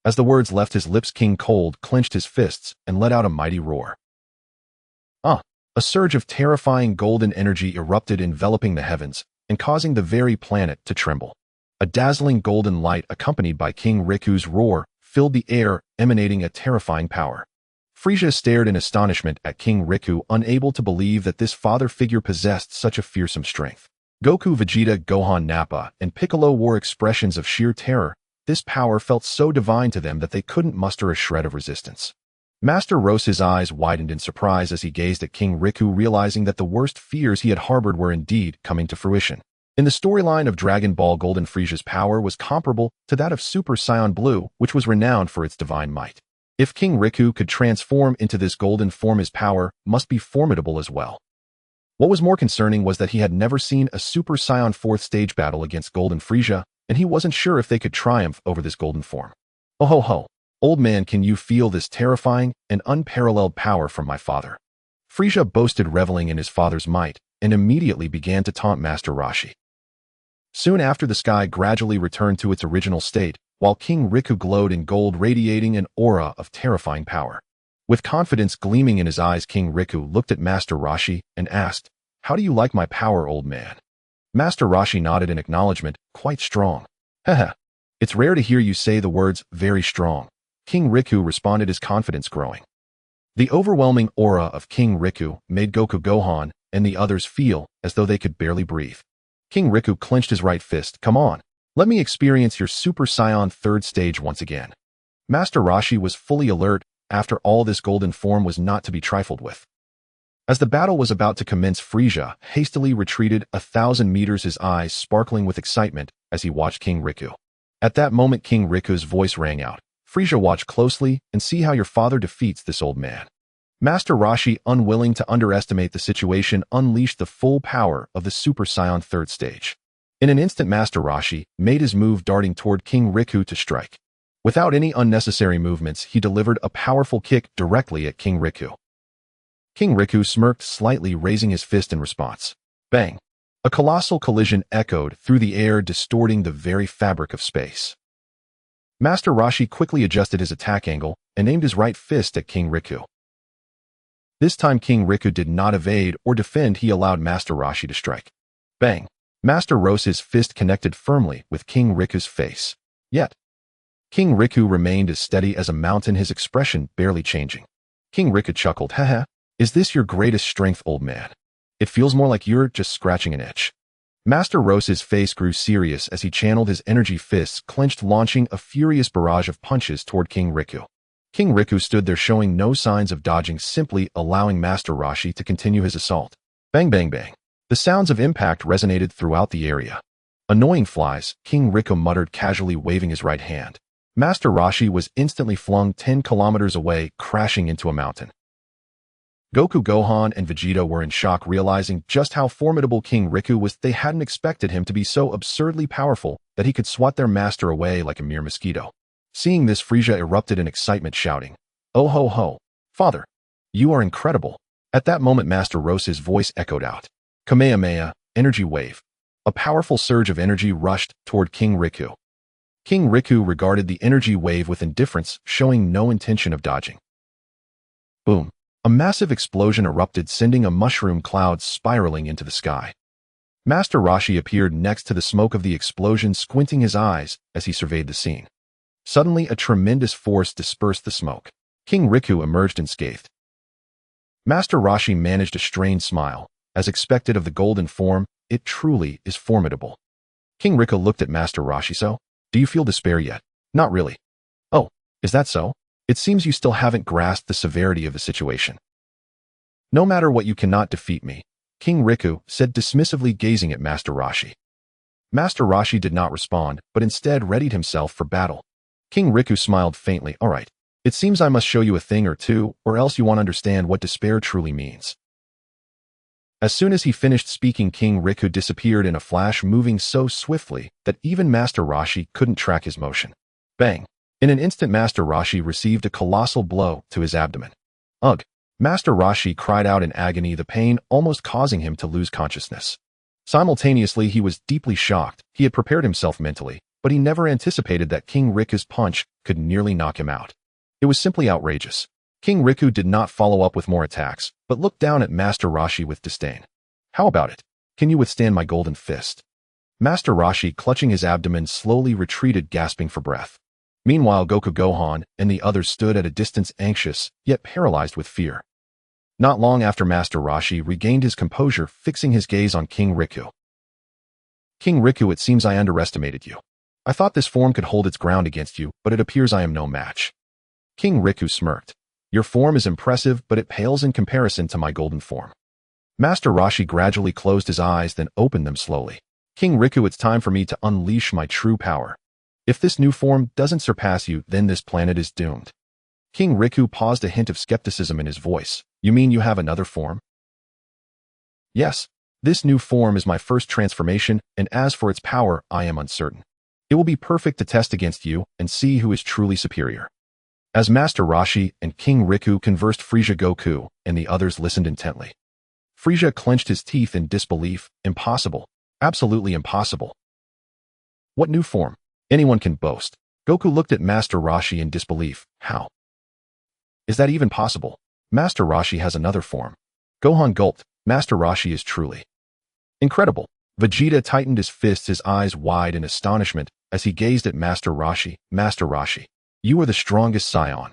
A: As the words left his lips, King Cold clenched his fists and let out a mighty roar. A surge of terrifying golden energy erupted, enveloping the heavens and causing the very planet to tremble. A dazzling golden light, accompanied by King Riku's roar, filled the air, emanating a terrifying power. Frieza stared in astonishment at King Riku, unable to believe that this father figure possessed such a fearsome strength. Goku, Vegeta, Gohan, Nappa, and Piccolo wore expressions of sheer terror. This power felt so divine to them that they couldn't muster a shred of resistance. Master Roshi's eyes widened in surprise as he gazed at King Riku, realizing that the worst fears he had harbored were indeed coming to fruition. In the storyline of Dragon Ball Golden, Frieza's power was comparable to that of Super Saiyan Blue, which was renowned for its divine might. If King Riku could transform into this golden form, his power must be formidable as well. What was more concerning was that he had never seen a Super Saiyan 4th stage battle against Golden Frieza, and he wasn't sure if they could triumph over this golden form. "Oh ho ho! Old man, can you feel this terrifying and unparalleled power from my father?" Frieza boasted, reveling in his father's might, and immediately began to taunt Master Roshi. Soon after, the sky gradually returned to its original state, while King Riku glowed in gold, radiating an aura of terrifying power. With confidence gleaming in his eyes, King Riku looked at Master Roshi and asked, "How do you like my power, old man?" Master Roshi nodded in acknowledgement. "Quite strong." "Haha. It's rare to hear you say the words, very strong." King Riku responded, his confidence growing. The overwhelming aura of King Riku made Goku, Gohan, and the others feel as though they could barely breathe. King Riku clenched his right fist. "Come on, let me experience your Super Saiyan 3rd stage once again." Master Roshi was fully alert. After all, this golden form was not to be trifled with. As the battle was about to commence, Frieza hastily retreated 1,000 meters, his eyes sparkling with excitement as he watched King Riku. At that moment, King Riku's voice rang out. "Frieza, watch closely and see how your father defeats this old man." Master Roshi, unwilling to underestimate the situation, unleashed the full power of the Super Saiyan 3rd stage. In an instant, Master Roshi made his move, darting toward King Riku to strike. Without any unnecessary movements, he delivered a powerful kick directly at King Riku. King Riku smirked slightly, raising his fist in response. Bang! A colossal collision echoed through the air, distorting the very fabric of space. Master Roshi quickly adjusted his attack angle and aimed his right fist at King Riku. This time, King Riku did not evade or defend. He allowed Master Roshi to strike. Bang! Master Roshi's fist connected firmly with King Riku's face. Yet, King Riku remained as steady as a mountain, his expression barely changing. King Riku chuckled. "Haha, is this your greatest strength, old man? It feels more like you're just scratching an itch." Master Roshi's face grew serious as he channeled his energy, fists clenched, launching a furious barrage of punches toward King Riku. King Riku stood there showing no signs of dodging, simply allowing Master Roshi to continue his assault. Bang, bang, bang. The sounds of impact resonated throughout the area. "Annoying flies," King Riku muttered, casually waving his right hand. Master Roshi was instantly flung 10 kilometers away, crashing into a mountain. Goku, Gohan, and Vegeta were in shock, realizing just how formidable King Riku was. They hadn't expected him to be so absurdly powerful that he could swat their master away like a mere mosquito. Seeing this, Frieza erupted in excitement, shouting, "Oh ho ho! Father, you are incredible. At that moment, Master Roshi's voice echoed out. Kamehameha, energy wave. A powerful surge of energy rushed toward King Riku. King Riku regarded the energy wave with indifference, showing no intention of dodging. Boom. A massive explosion erupted, sending a mushroom cloud spiraling into the sky. Master Roshi appeared next to the smoke of the explosion, squinting his eyes as he surveyed the scene. Suddenly, a tremendous force dispersed the smoke. King Riku emerged unscathed. Master Roshi managed a strained smile. As expected of the golden form, it truly is formidable. King Riku looked at Master Roshi. So, do you feel despair yet? Not really. Oh, is that so? It seems you still haven't grasped the severity of the situation. No matter what, you cannot defeat me, King Riku said dismissively, gazing at Master Roshi. Master Roshi did not respond, but instead readied himself for battle. King Riku smiled faintly. All right. It seems I must show you a thing or two, or else you won't understand what despair truly means. As soon as he finished speaking, King Riku disappeared in a flash, moving so swiftly that even Master Roshi couldn't track his motion. Bang! In an instant, Master Roshi received a colossal blow to his abdomen. Ugh! Master Roshi cried out in agony, the pain almost causing him to lose consciousness. Simultaneously, he was deeply shocked. He had prepared himself mentally, but he never anticipated that King Riku's punch could nearly knock him out. It was simply outrageous. King Riku did not follow up with more attacks, but looked down at Master Roshi with disdain. How about it? Can you withstand my golden fist? Master Roshi, clutching his abdomen, slowly retreated, gasping for breath. Meanwhile, Goku, Gohan, and the others stood at a distance, anxious, yet paralyzed with fear. Not long after, Master Roshi regained his composure, fixing his gaze on King Riku. King Riku, it seems I underestimated you. I thought this form could hold its ground against you, but it appears I am no match. King Riku smirked. Your form is impressive, but it pales in comparison to my golden form. Master Roshi gradually closed his eyes, then opened them slowly. King Riku, it's time for me to unleash my true power. If this new form doesn't surpass you, then this planet is doomed. King Riku paused, a hint of skepticism in his voice. You mean you have another form? Yes. This new form is my first transformation, and as for its power, I am uncertain. It will be perfect to test against you and see who is truly superior. As Master Roshi and King Riku conversed, Frieza, Goku, and the others listened intently. Frieza clenched his teeth in disbelief. Impossible. Absolutely impossible. What new form? Anyone can boast. Goku looked at Master Roshi in disbelief. How? Is that even possible? Master Roshi has another form. Gohan gulped. Master Roshi is truly incredible. Vegeta tightened his fists, his eyes wide in astonishment as he gazed at Master Roshi. Master Roshi, you are the strongest Saiyan.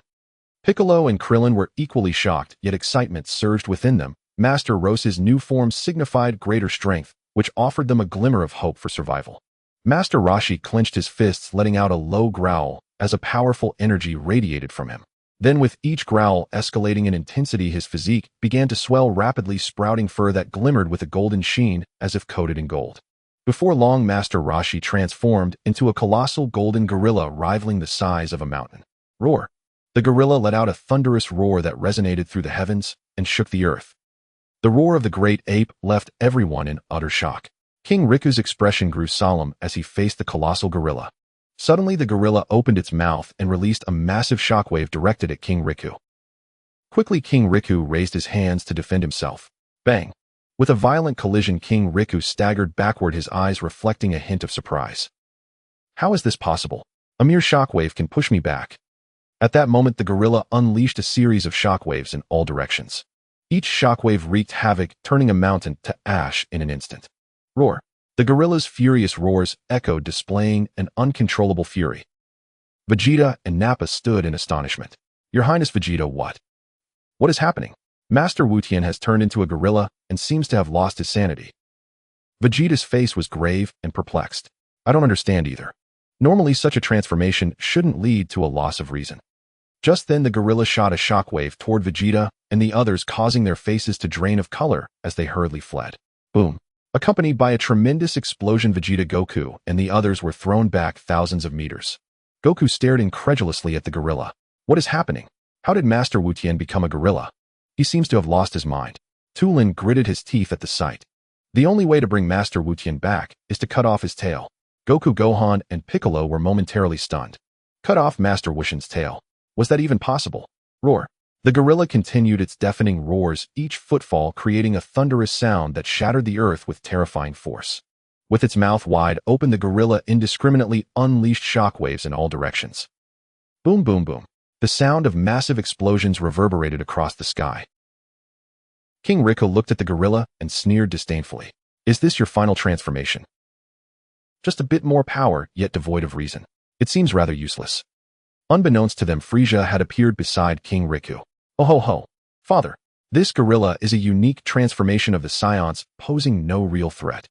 A: Piccolo and Krillin were equally shocked, yet excitement surged within them. Master Roshi's new form signified greater strength, which offered them a glimmer of hope for survival. Master Roshi clenched his fists, letting out a low growl as a powerful energy radiated from him. Then, with each growl escalating in intensity, his physique began to swell rapidly, sprouting fur that glimmered with a golden sheen as if coated in gold. Before long, Master Roshi transformed into a colossal golden gorilla rivaling the size of a mountain. Roar! The gorilla let out a thunderous roar that resonated through the heavens and shook the earth. The roar of the great ape left everyone in utter shock. King Riku's expression grew solemn as he faced the colossal gorilla. Suddenly, the gorilla opened its mouth and released a massive shockwave directed at King Riku. Quickly, King Riku raised his hands to defend himself. Bang! With a violent collision, King Riku staggered backward, his eyes reflecting a hint of surprise. How is this possible? A mere shockwave can push me back. At that moment, the gorilla unleashed a series of shockwaves in all directions. Each shockwave wreaked havoc, turning a mountain to ash in an instant. Roar! The gorilla's furious roars echoed, displaying an uncontrollable fury. Vegeta and Nappa stood in astonishment. Your Highness Vegeta, what? What is happening? Master Wutian has turned into a gorilla and seems to have lost his sanity. Vegeta's face was grave and perplexed. I don't understand either. Normally, such a transformation shouldn't lead to a loss of reason. Just then, the gorilla shot a shockwave toward Vegeta and the others, causing their faces to drain of color as they hurriedly fled. Boom! Accompanied by a tremendous explosion, Vegeta, Goku, and the others were thrown back thousands of meters. Goku stared incredulously at the gorilla. What is happening? How did Master Wutian become a gorilla? He seems to have lost his mind. Tulin gritted his teeth at the sight. The only way to bring Master Wutian back is to cut off his tail. Goku, Gohan, and Piccolo were momentarily stunned. Cut off Master Wutian's tail. Was that even possible? Roar! The gorilla continued its deafening roars, each footfall creating a thunderous sound that shattered the earth with terrifying force. With its mouth wide open, the gorilla indiscriminately unleashed shockwaves in all directions. Boom, boom, boom. The sound of massive explosions reverberated across the sky. King Riku looked at the gorilla and sneered disdainfully. Is this your final transformation? Just a bit more power, yet devoid of reason. It seems rather useless. Unbeknownst to them, Frieza had appeared beside King Riku. Oh ho ho. Father, this gorilla is a unique transformation of the Saiyans, posing no real threat.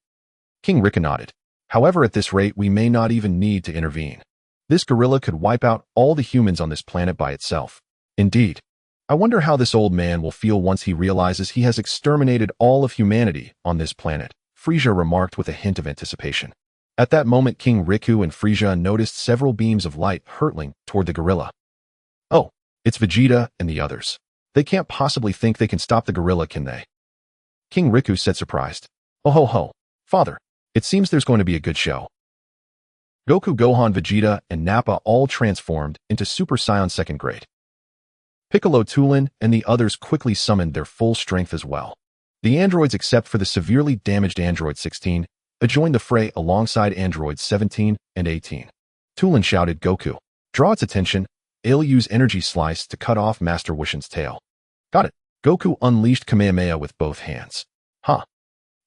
A: King Riku nodded. However, at this rate, we may not even need to intervene. This gorilla could wipe out all the humans on this planet by itself. Indeed. I wonder how this old man will feel once he realizes he has exterminated all of humanity on this planet, Frieza remarked with a hint of anticipation. At that moment, King Riku and Frieza noticed several beams of light hurtling toward the gorilla. Oh, it's Vegeta and the others. They can't possibly think they can stop the gorilla, can they? King Riku said, surprised. Oh ho ho. Father, it seems there's going to be a good show. Goku, Gohan, Vegeta, and Nappa all transformed into Super Saiyan second grade. Piccolo, Tulin, and the others quickly summoned their full strength as well. The androids, except for the severely damaged Android 16, joined the fray alongside Androids 17 and 18. Tulin shouted, Goku, draw its attention. I'll use Energy Slice to cut off Master Roshi's tail. Got it. Goku unleashed Kamehameha with both hands. Huh.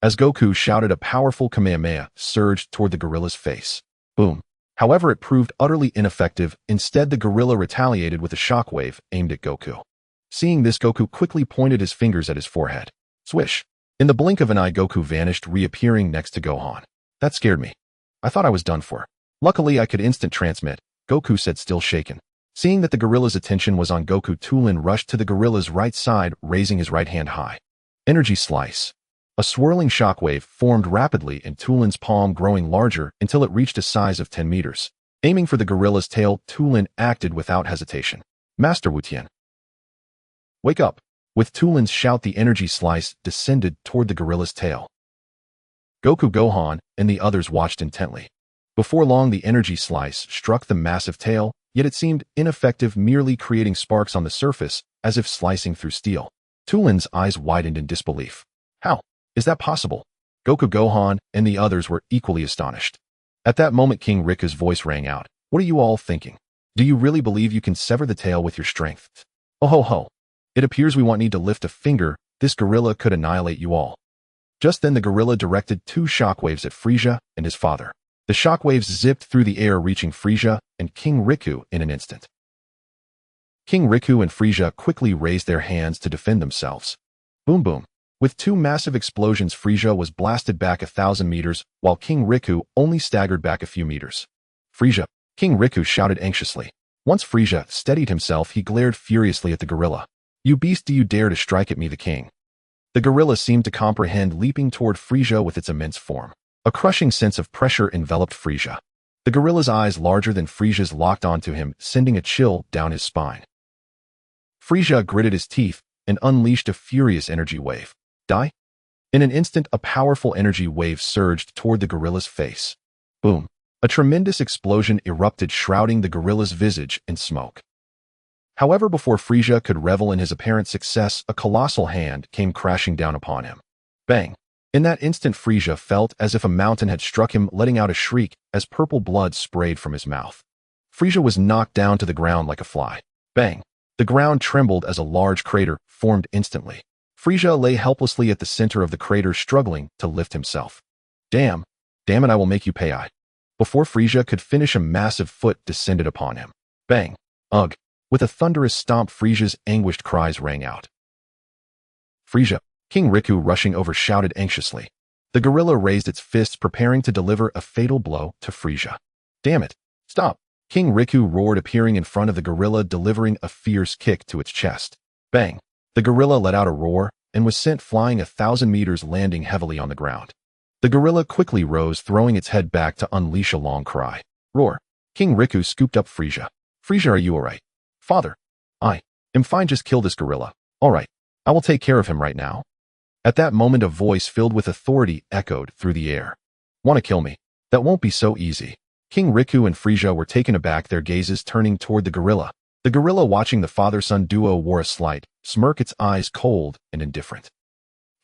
A: As Goku shouted, a powerful Kamehameha surged toward the gorilla's face. Boom. However, it proved utterly ineffective. Instead, the gorilla retaliated with a shockwave aimed at Goku. Seeing this, Goku quickly pointed his fingers at his forehead. Swish. In the blink of an eye, Goku vanished, reappearing next to Gohan. That scared me. I thought I was done for. Luckily, I could instant transmit, Goku said, still shaken. Seeing that the gorilla's attention was on Goku, Tulin rushed to the gorilla's right side, raising his right hand high. Energy Slice. A swirling shockwave formed rapidly in Tulin's palm, growing larger until it reached a size of 10 meters. Aiming for the gorilla's tail, Tulin acted without hesitation. Master Wutian. Wake up. With Tulin's shout, the Energy Slice descended toward the gorilla's tail. Goku, Gohan, and the others watched intently. Before long, the Energy Slice struck the massive tail, yet it seemed ineffective, merely creating sparks on the surface, as if slicing through steel. Tulin's eyes widened in disbelief. How is that possible? Goku, Gohan, and the others were equally astonished. At that moment, King Riku's voice rang out. What are you all thinking? Do you really believe you can sever the tail with your strength? Oh ho ho. It appears we won't need to lift a finger. This gorilla could annihilate you all. Just then, the gorilla directed two shockwaves at Frieza and his father. The shockwaves zipped through the air, reaching Frieza and King Riku in an instant. King Riku and Frieza quickly raised their hands to defend themselves. Boom boom. With two massive explosions, Frieza was blasted back 1,000 meters, while King Riku only staggered back a few meters. Frieza, King Riku shouted anxiously. Once Frieza steadied himself, he glared furiously at the gorilla. You beast, do you dare to strike at me, the king? The gorilla seemed to comprehend, leaping toward Frieza with its immense form. A crushing sense of pressure enveloped Frieza. The gorilla's eyes, larger than Frieza's, locked onto him, sending a chill down his spine. Frieza gritted his teeth and unleashed a furious energy wave. Die? In an instant, a powerful energy wave surged toward the gorilla's face. Boom. A tremendous explosion erupted, shrouding the gorilla's visage in smoke. However, before Frieza could revel in his apparent success, a colossal hand came crashing down upon him. Bang! In that instant, Frieza felt as if a mountain had struck him, letting out a shriek as purple blood sprayed from his mouth. Frieza was knocked down to the ground like a fly. Bang! The ground trembled as a large crater formed instantly. Frieza lay helplessly at the center of the crater, struggling to lift himself. Damn it, I will make you pay. Before Frieza could finish, a massive foot descended upon him. Bang! Ugh! With a thunderous stomp, Frieza's anguished cries rang out. Frieza, King Riku rushing over shouted anxiously. The gorilla raised its fists, preparing to deliver a fatal blow to Frieza. Damn it! Stop! King Riku roared, appearing in front of the gorilla, delivering a fierce kick to its chest. Bang! The gorilla let out a roar and was sent flying 1,000 meters, landing heavily on the ground. The gorilla quickly rose, throwing its head back to unleash a long cry. Roar! King Riku scooped up Frieza. Frieza, are you alright? Father, I am fine, just kill this gorilla. Alright, I will take care of him right now. At that moment, a voice filled with authority echoed through the air. Want to kill me? That won't be so easy. King Riku and Frieza were taken aback, their gazes turning toward the gorilla. The gorilla watching the father-son duo wore a slight smirk, its eyes cold and indifferent.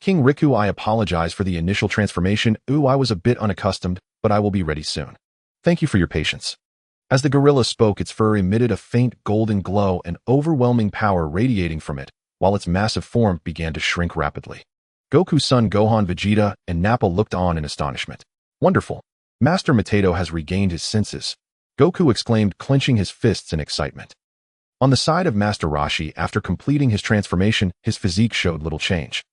A: King Riku, I apologize for the initial transformation. I was a bit unaccustomed, but I will be ready soon. Thank you for your patience. As the gorilla spoke, its fur emitted a faint golden glow and overwhelming power radiating from it, while its massive form began to shrink rapidly. Goku, Son Gohan, Vegeta, and Nappa looked on in astonishment. Wonderful. Master Potato has regained his senses, Goku exclaimed, clenching his fists in excitement. On the side of Master Roshi, after completing his transformation, his physique showed little change.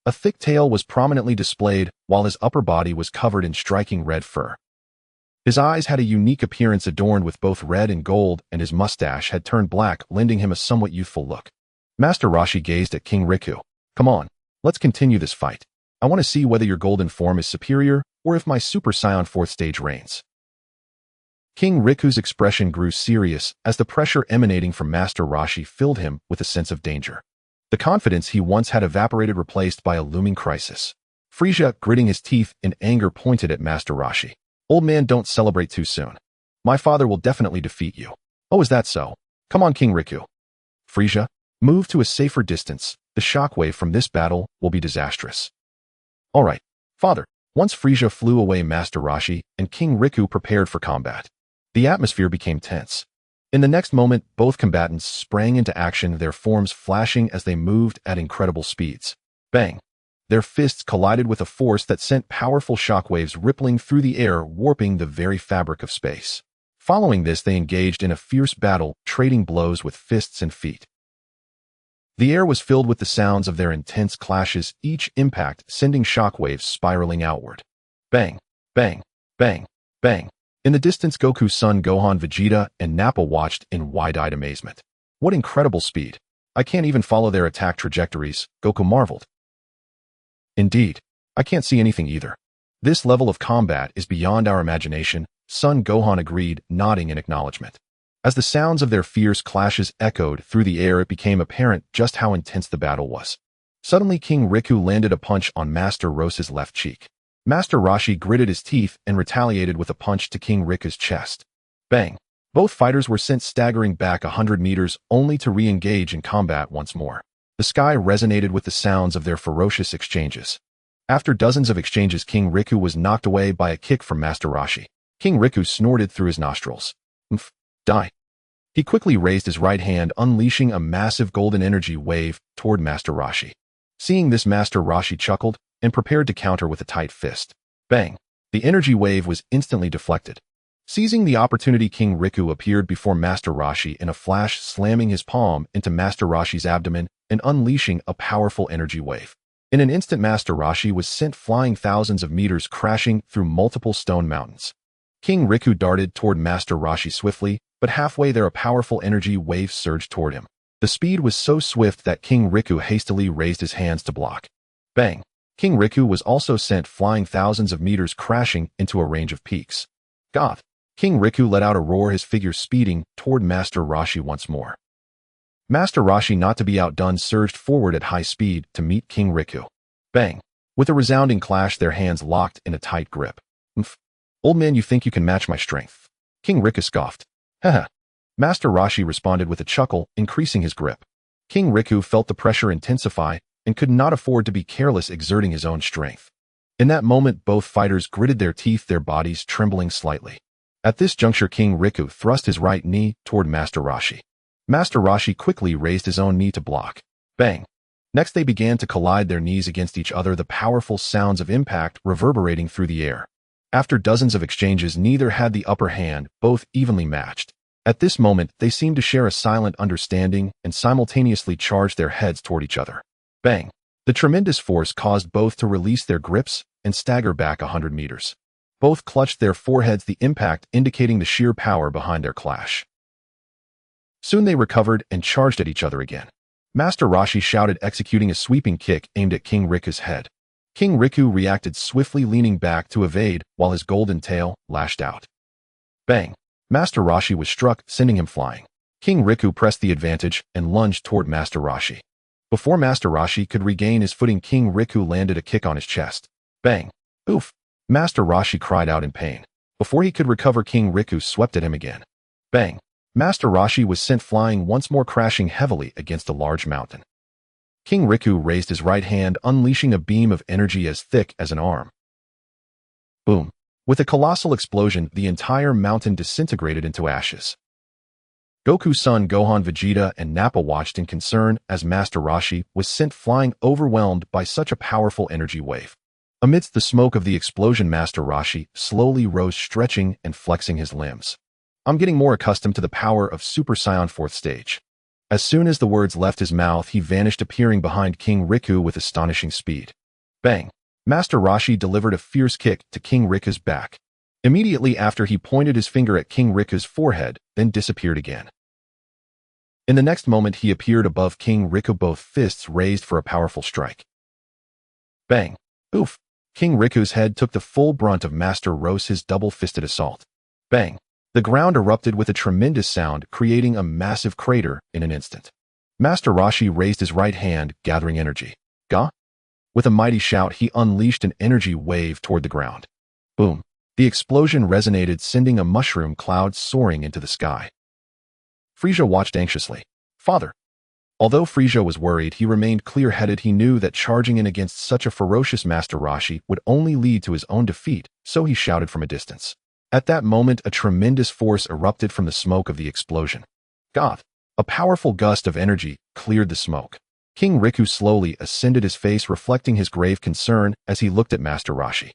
A: A thick tail was prominently displayed, while his upper body was covered in striking red fur. His eyes had a unique appearance adorned with both red and gold, and his mustache had turned black, lending him a somewhat youthful look. Master Roshi gazed at King Riku. Come on, let's continue this fight. I want to see whether your golden form is superior, or if my Super Saiyan 4th stage reigns. King Riku's expression grew serious as the pressure emanating from Master Roshi filled him with a sense of danger. The confidence he once had evaporated, replaced by a looming crisis. Frieza, gritting his teeth in anger, pointed at Master Roshi. Old man, don't celebrate too soon. My father will definitely defeat you. Oh, is that so? Come on, King Riku. Frieza, move to a safer distance. The shockwave from this battle will be disastrous. All right, father. Once Frieza flew away, Master Roshi and King Riku prepared for combat. The atmosphere became tense. In the next moment, both combatants sprang into action, their forms flashing as they moved at incredible speeds. Bang! Their fists collided with a force that sent powerful shockwaves rippling through the air, warping the very fabric of space. Following this, they engaged in a fierce battle, trading blows with fists and feet. The air was filled with the sounds of their intense clashes, each impact sending shockwaves spiraling outward. Bang! Bang! Bang! Bang! In the distance, Goku, Son Gohan, Vegeta, and Nappa watched in wide-eyed amazement. What incredible speed! I can't even follow their attack trajectories, Goku marveled. Indeed, I can't see anything either. This level of combat is beyond our imagination, Son Gohan agreed, nodding in acknowledgement. As the sounds of their fierce clashes echoed through the air, it became apparent just how intense the battle was. Suddenly, King Riku landed a punch on Master Roshi's left cheek. Master Roshi gritted his teeth and retaliated with a punch to King Riku's chest. Bang! Both fighters were sent staggering back 100 meters, only to re-engage in combat once more. The sky resonated with the sounds of their ferocious exchanges. After dozens of exchanges, King Riku was knocked away by a kick from Master Roshi. King Riku snorted through his nostrils. Die. He quickly raised his right hand, unleashing a massive golden energy wave toward Master Roshi. Seeing this, Master Roshi chuckled and prepared to counter with a tight fist. Bang! The energy wave was instantly deflected. Seizing the opportunity, King Riku appeared before Master Roshi in a flash, slamming his palm into Master Roshi's abdomen and unleashing a powerful energy wave. In an instant, Master Roshi was sent flying thousands of meters, crashing through multiple stone mountains. King Riku darted toward Master Roshi swiftly, but halfway there a powerful energy wave surged toward him. The speed was so swift that King Riku hastily raised his hands to block. Bang! King Riku was also sent flying thousands of meters, crashing into a range of peaks. God! King Riku let out a roar, his figure speeding toward Master Roshi once more. Master Roshi, not to be outdone, surged forward at high speed to meet King Riku. Bang! With a resounding clash, their hands locked in a tight grip. Old man, you think you can match my strength? King Riku scoffed. Haha. Master Roshi responded with a chuckle, increasing his grip. King Riku felt the pressure intensify and could not afford to be careless, exerting his own strength. In that moment, both fighters gritted their teeth, their bodies trembling slightly. At this juncture, King Riku thrust his right knee toward Master Roshi. Master Roshi quickly raised his own knee to block. Bang! Next, they began to collide their knees against each other, the powerful sounds of impact reverberating through the air. After dozens of exchanges, neither had the upper hand, both evenly matched. At this moment, they seemed to share a silent understanding and simultaneously charged their heads toward each other. Bang! The tremendous force caused both to release their grips and stagger back 100 meters. Both clutched their foreheads, the impact indicating the sheer power behind their clash. Soon they recovered and charged at each other again. Master Roshi shouted, executing a sweeping kick aimed at King Riku's head. King Riku reacted swiftly, leaning back to evade while his golden tail lashed out. Bang! Master Roshi was struck, sending him flying. King Riku pressed the advantage and lunged toward Master Roshi. Before Master Roshi could regain his footing, King Riku landed a kick on his chest. Bang! Oof! Master Roshi cried out in pain. Before he could recover, King Riku swept at him again. Bang! Master Roshi was sent flying, once more crashing heavily against a large mountain. King Riku raised his right hand, unleashing a beam of energy as thick as an arm. Boom. With a colossal explosion, the entire mountain disintegrated into ashes. Goku's son Gohan, Vegeta, and Nappa watched in concern as Master Roshi was sent flying, overwhelmed by such a powerful energy wave. Amidst the smoke of the explosion, Master Roshi slowly rose, stretching and flexing his limbs. I'm getting more accustomed to the power of Super Saiyan 4th stage. As soon as the words left his mouth, he vanished, appearing behind King Riku with astonishing speed. Bang! Master Roshi delivered a fierce kick to King Riku's back. Immediately after, he pointed his finger at King Riku's forehead, then disappeared again. In the next moment, he appeared above King Riku, both fists raised for a powerful strike. Bang! Oof! King Riku's head took the full brunt of Master Roshi's double-fisted assault. Bang! The ground erupted with a tremendous sound, creating a massive crater in an instant. Master Roshi raised his right hand, gathering energy. Gah! With a mighty shout, he unleashed an energy wave toward the ground. Boom! The explosion resonated, sending a mushroom cloud soaring into the sky. Frieza watched anxiously. Father! Although Frieza was worried, he remained clear-headed. He knew that charging in against such a ferocious Master Roshi would only lead to his own defeat, so he shouted from a distance. At that moment, a tremendous force erupted from the smoke of the explosion. God! A powerful gust of energy cleared the smoke. King Riku slowly ascended, his face reflecting his grave concern as he looked at Master Roshi.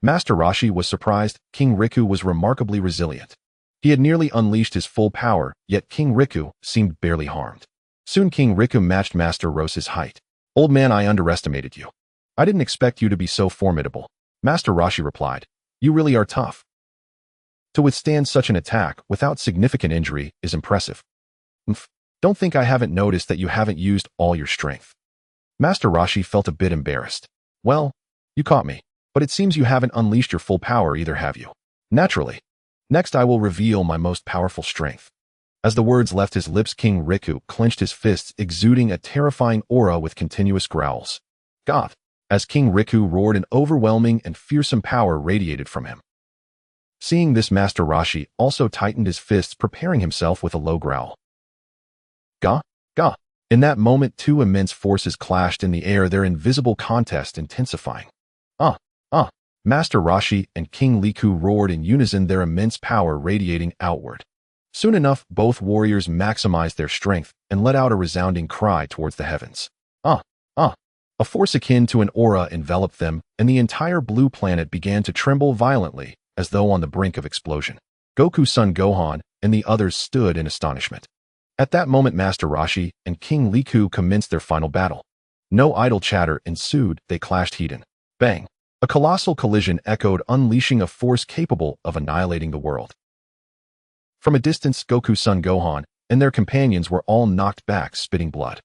A: Master Roshi was surprised. King Riku was remarkably resilient. He had nearly unleashed his full power, yet King Riku seemed barely harmed. Soon King Riku matched Master Roshi's height. Old man, I underestimated you. I didn't expect you to be so formidable. Master Roshi replied. You really are tough. To withstand such an attack without significant injury is impressive. Don't think I haven't noticed that you haven't used all your strength. Master Roshi felt a bit embarrassed. Well, you caught me. But it seems you haven't unleashed your full power either, have you? Naturally. Next I will reveal my most powerful strength. As the words left his lips, King Riku clenched his fists, exuding a terrifying aura with continuous growls. God! As King Riku roared, an overwhelming and fearsome power radiated from him. Seeing this, Master Roshi also tightened his fists, preparing himself with a low growl. Gah! Gah! In that moment, two immense forces clashed in the air, their invisible contest intensifying. Master Roshi and King Riku roared in unison, their immense power radiating outward. Soon enough, both warriors maximized their strength and let out a resounding cry towards the heavens. A force akin to an aura enveloped them, and the entire blue planet began to tremble violently, as though on the brink of explosion. Goku's son Gohan and the others stood in astonishment. At that moment, Master Roshi and King Riku commenced their final battle. No idle chatter ensued, they clashed head-on. Bang! A colossal collision echoed, unleashing a force capable of annihilating the world. From a distance, Goku's son Gohan and their companions were all knocked back, spitting blood.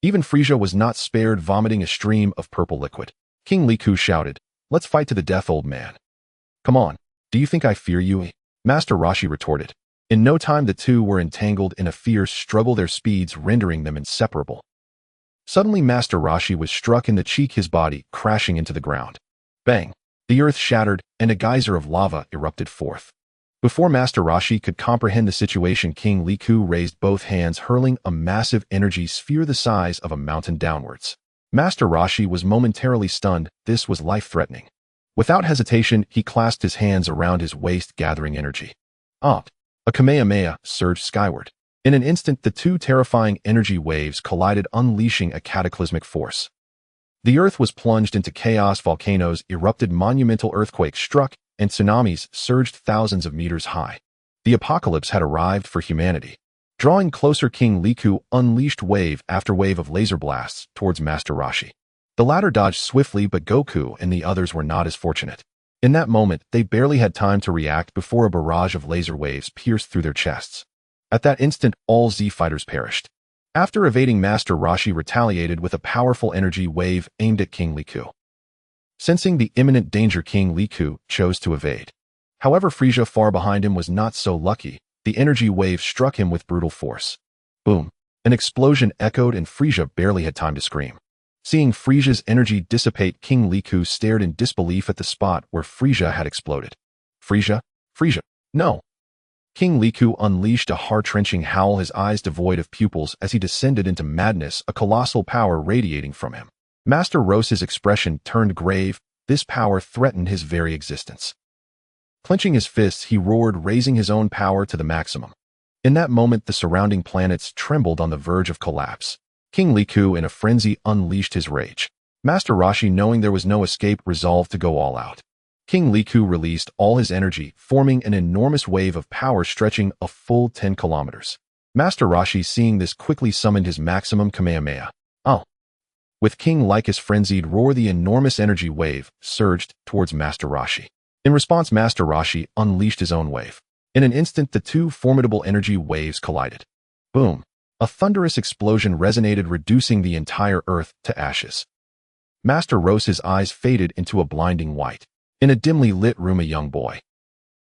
A: Even Frieza was not spared, vomiting a stream of purple liquid. King Riku shouted, "Let's fight to the death, old man." "Come on, do you think I fear you?" Master Roshi retorted. In no time, the two were entangled in a fierce struggle, their speeds rendering them inseparable. Suddenly, Master Roshi was struck in the cheek, his body crashing into the ground. Bang! The earth shattered, and a geyser of lava erupted forth. Before Master Roshi could comprehend the situation, King Riku raised both hands, hurling a massive energy sphere the size of a mountain downwards. Master Roshi was momentarily stunned. This was life-threatening. Without hesitation, he clasped his hands around his waist, gathering energy. A Kamehameha surged skyward. In an instant, the two terrifying energy waves collided, unleashing a cataclysmic force. The earth was plunged into chaos, volcanoes erupted, monumental earthquakes struck, and tsunamis surged thousands of meters high. The apocalypse had arrived for humanity. Drawing closer, King Riku unleashed wave after wave of laser blasts towards Master Roshi. The latter dodged swiftly, but Goku and the others were not as fortunate. In that moment, they barely had time to react before a barrage of laser waves pierced through their chests. At that instant, all Z fighters perished. After evading, Master Roshi retaliated with a powerful energy wave aimed at King Riku. Sensing the imminent danger, King Riku chose to evade. However, Frieza, far behind him, was not so lucky. The energy wave struck him with brutal force. Boom! An explosion echoed, and Frieza barely had time to scream. Seeing Frieza's energy dissipate, King Riku stared in disbelief at the spot where Frieza had exploded. Frieza? No! King Liku unleashed a heart-wrenching howl, his eyes devoid of pupils as he descended into madness, a colossal power radiating from him. Master Roshi's expression turned grave. This power threatened his very existence. Clenching his fists, he roared, raising his own power to the maximum. In that moment, the surrounding planets trembled on the verge of collapse. King Liku, in a frenzy, unleashed his rage. Master Roshi, knowing there was no escape, resolved to go all out. King Liku released all his energy, forming an enormous wave of power stretching a full 10 kilometers. Master Roshi, seeing this, quickly summoned his maximum Kamehameha. Oh! With King Lyca's frenzied roar, the enormous energy wave surged towards Master Roshi. In response, Master Roshi unleashed his own wave. In an instant, the two formidable energy waves collided. Boom! A thunderous explosion resonated, reducing the entire earth to ashes. Master Roshi's eyes faded into a blinding white. In a dimly lit room, a young boy,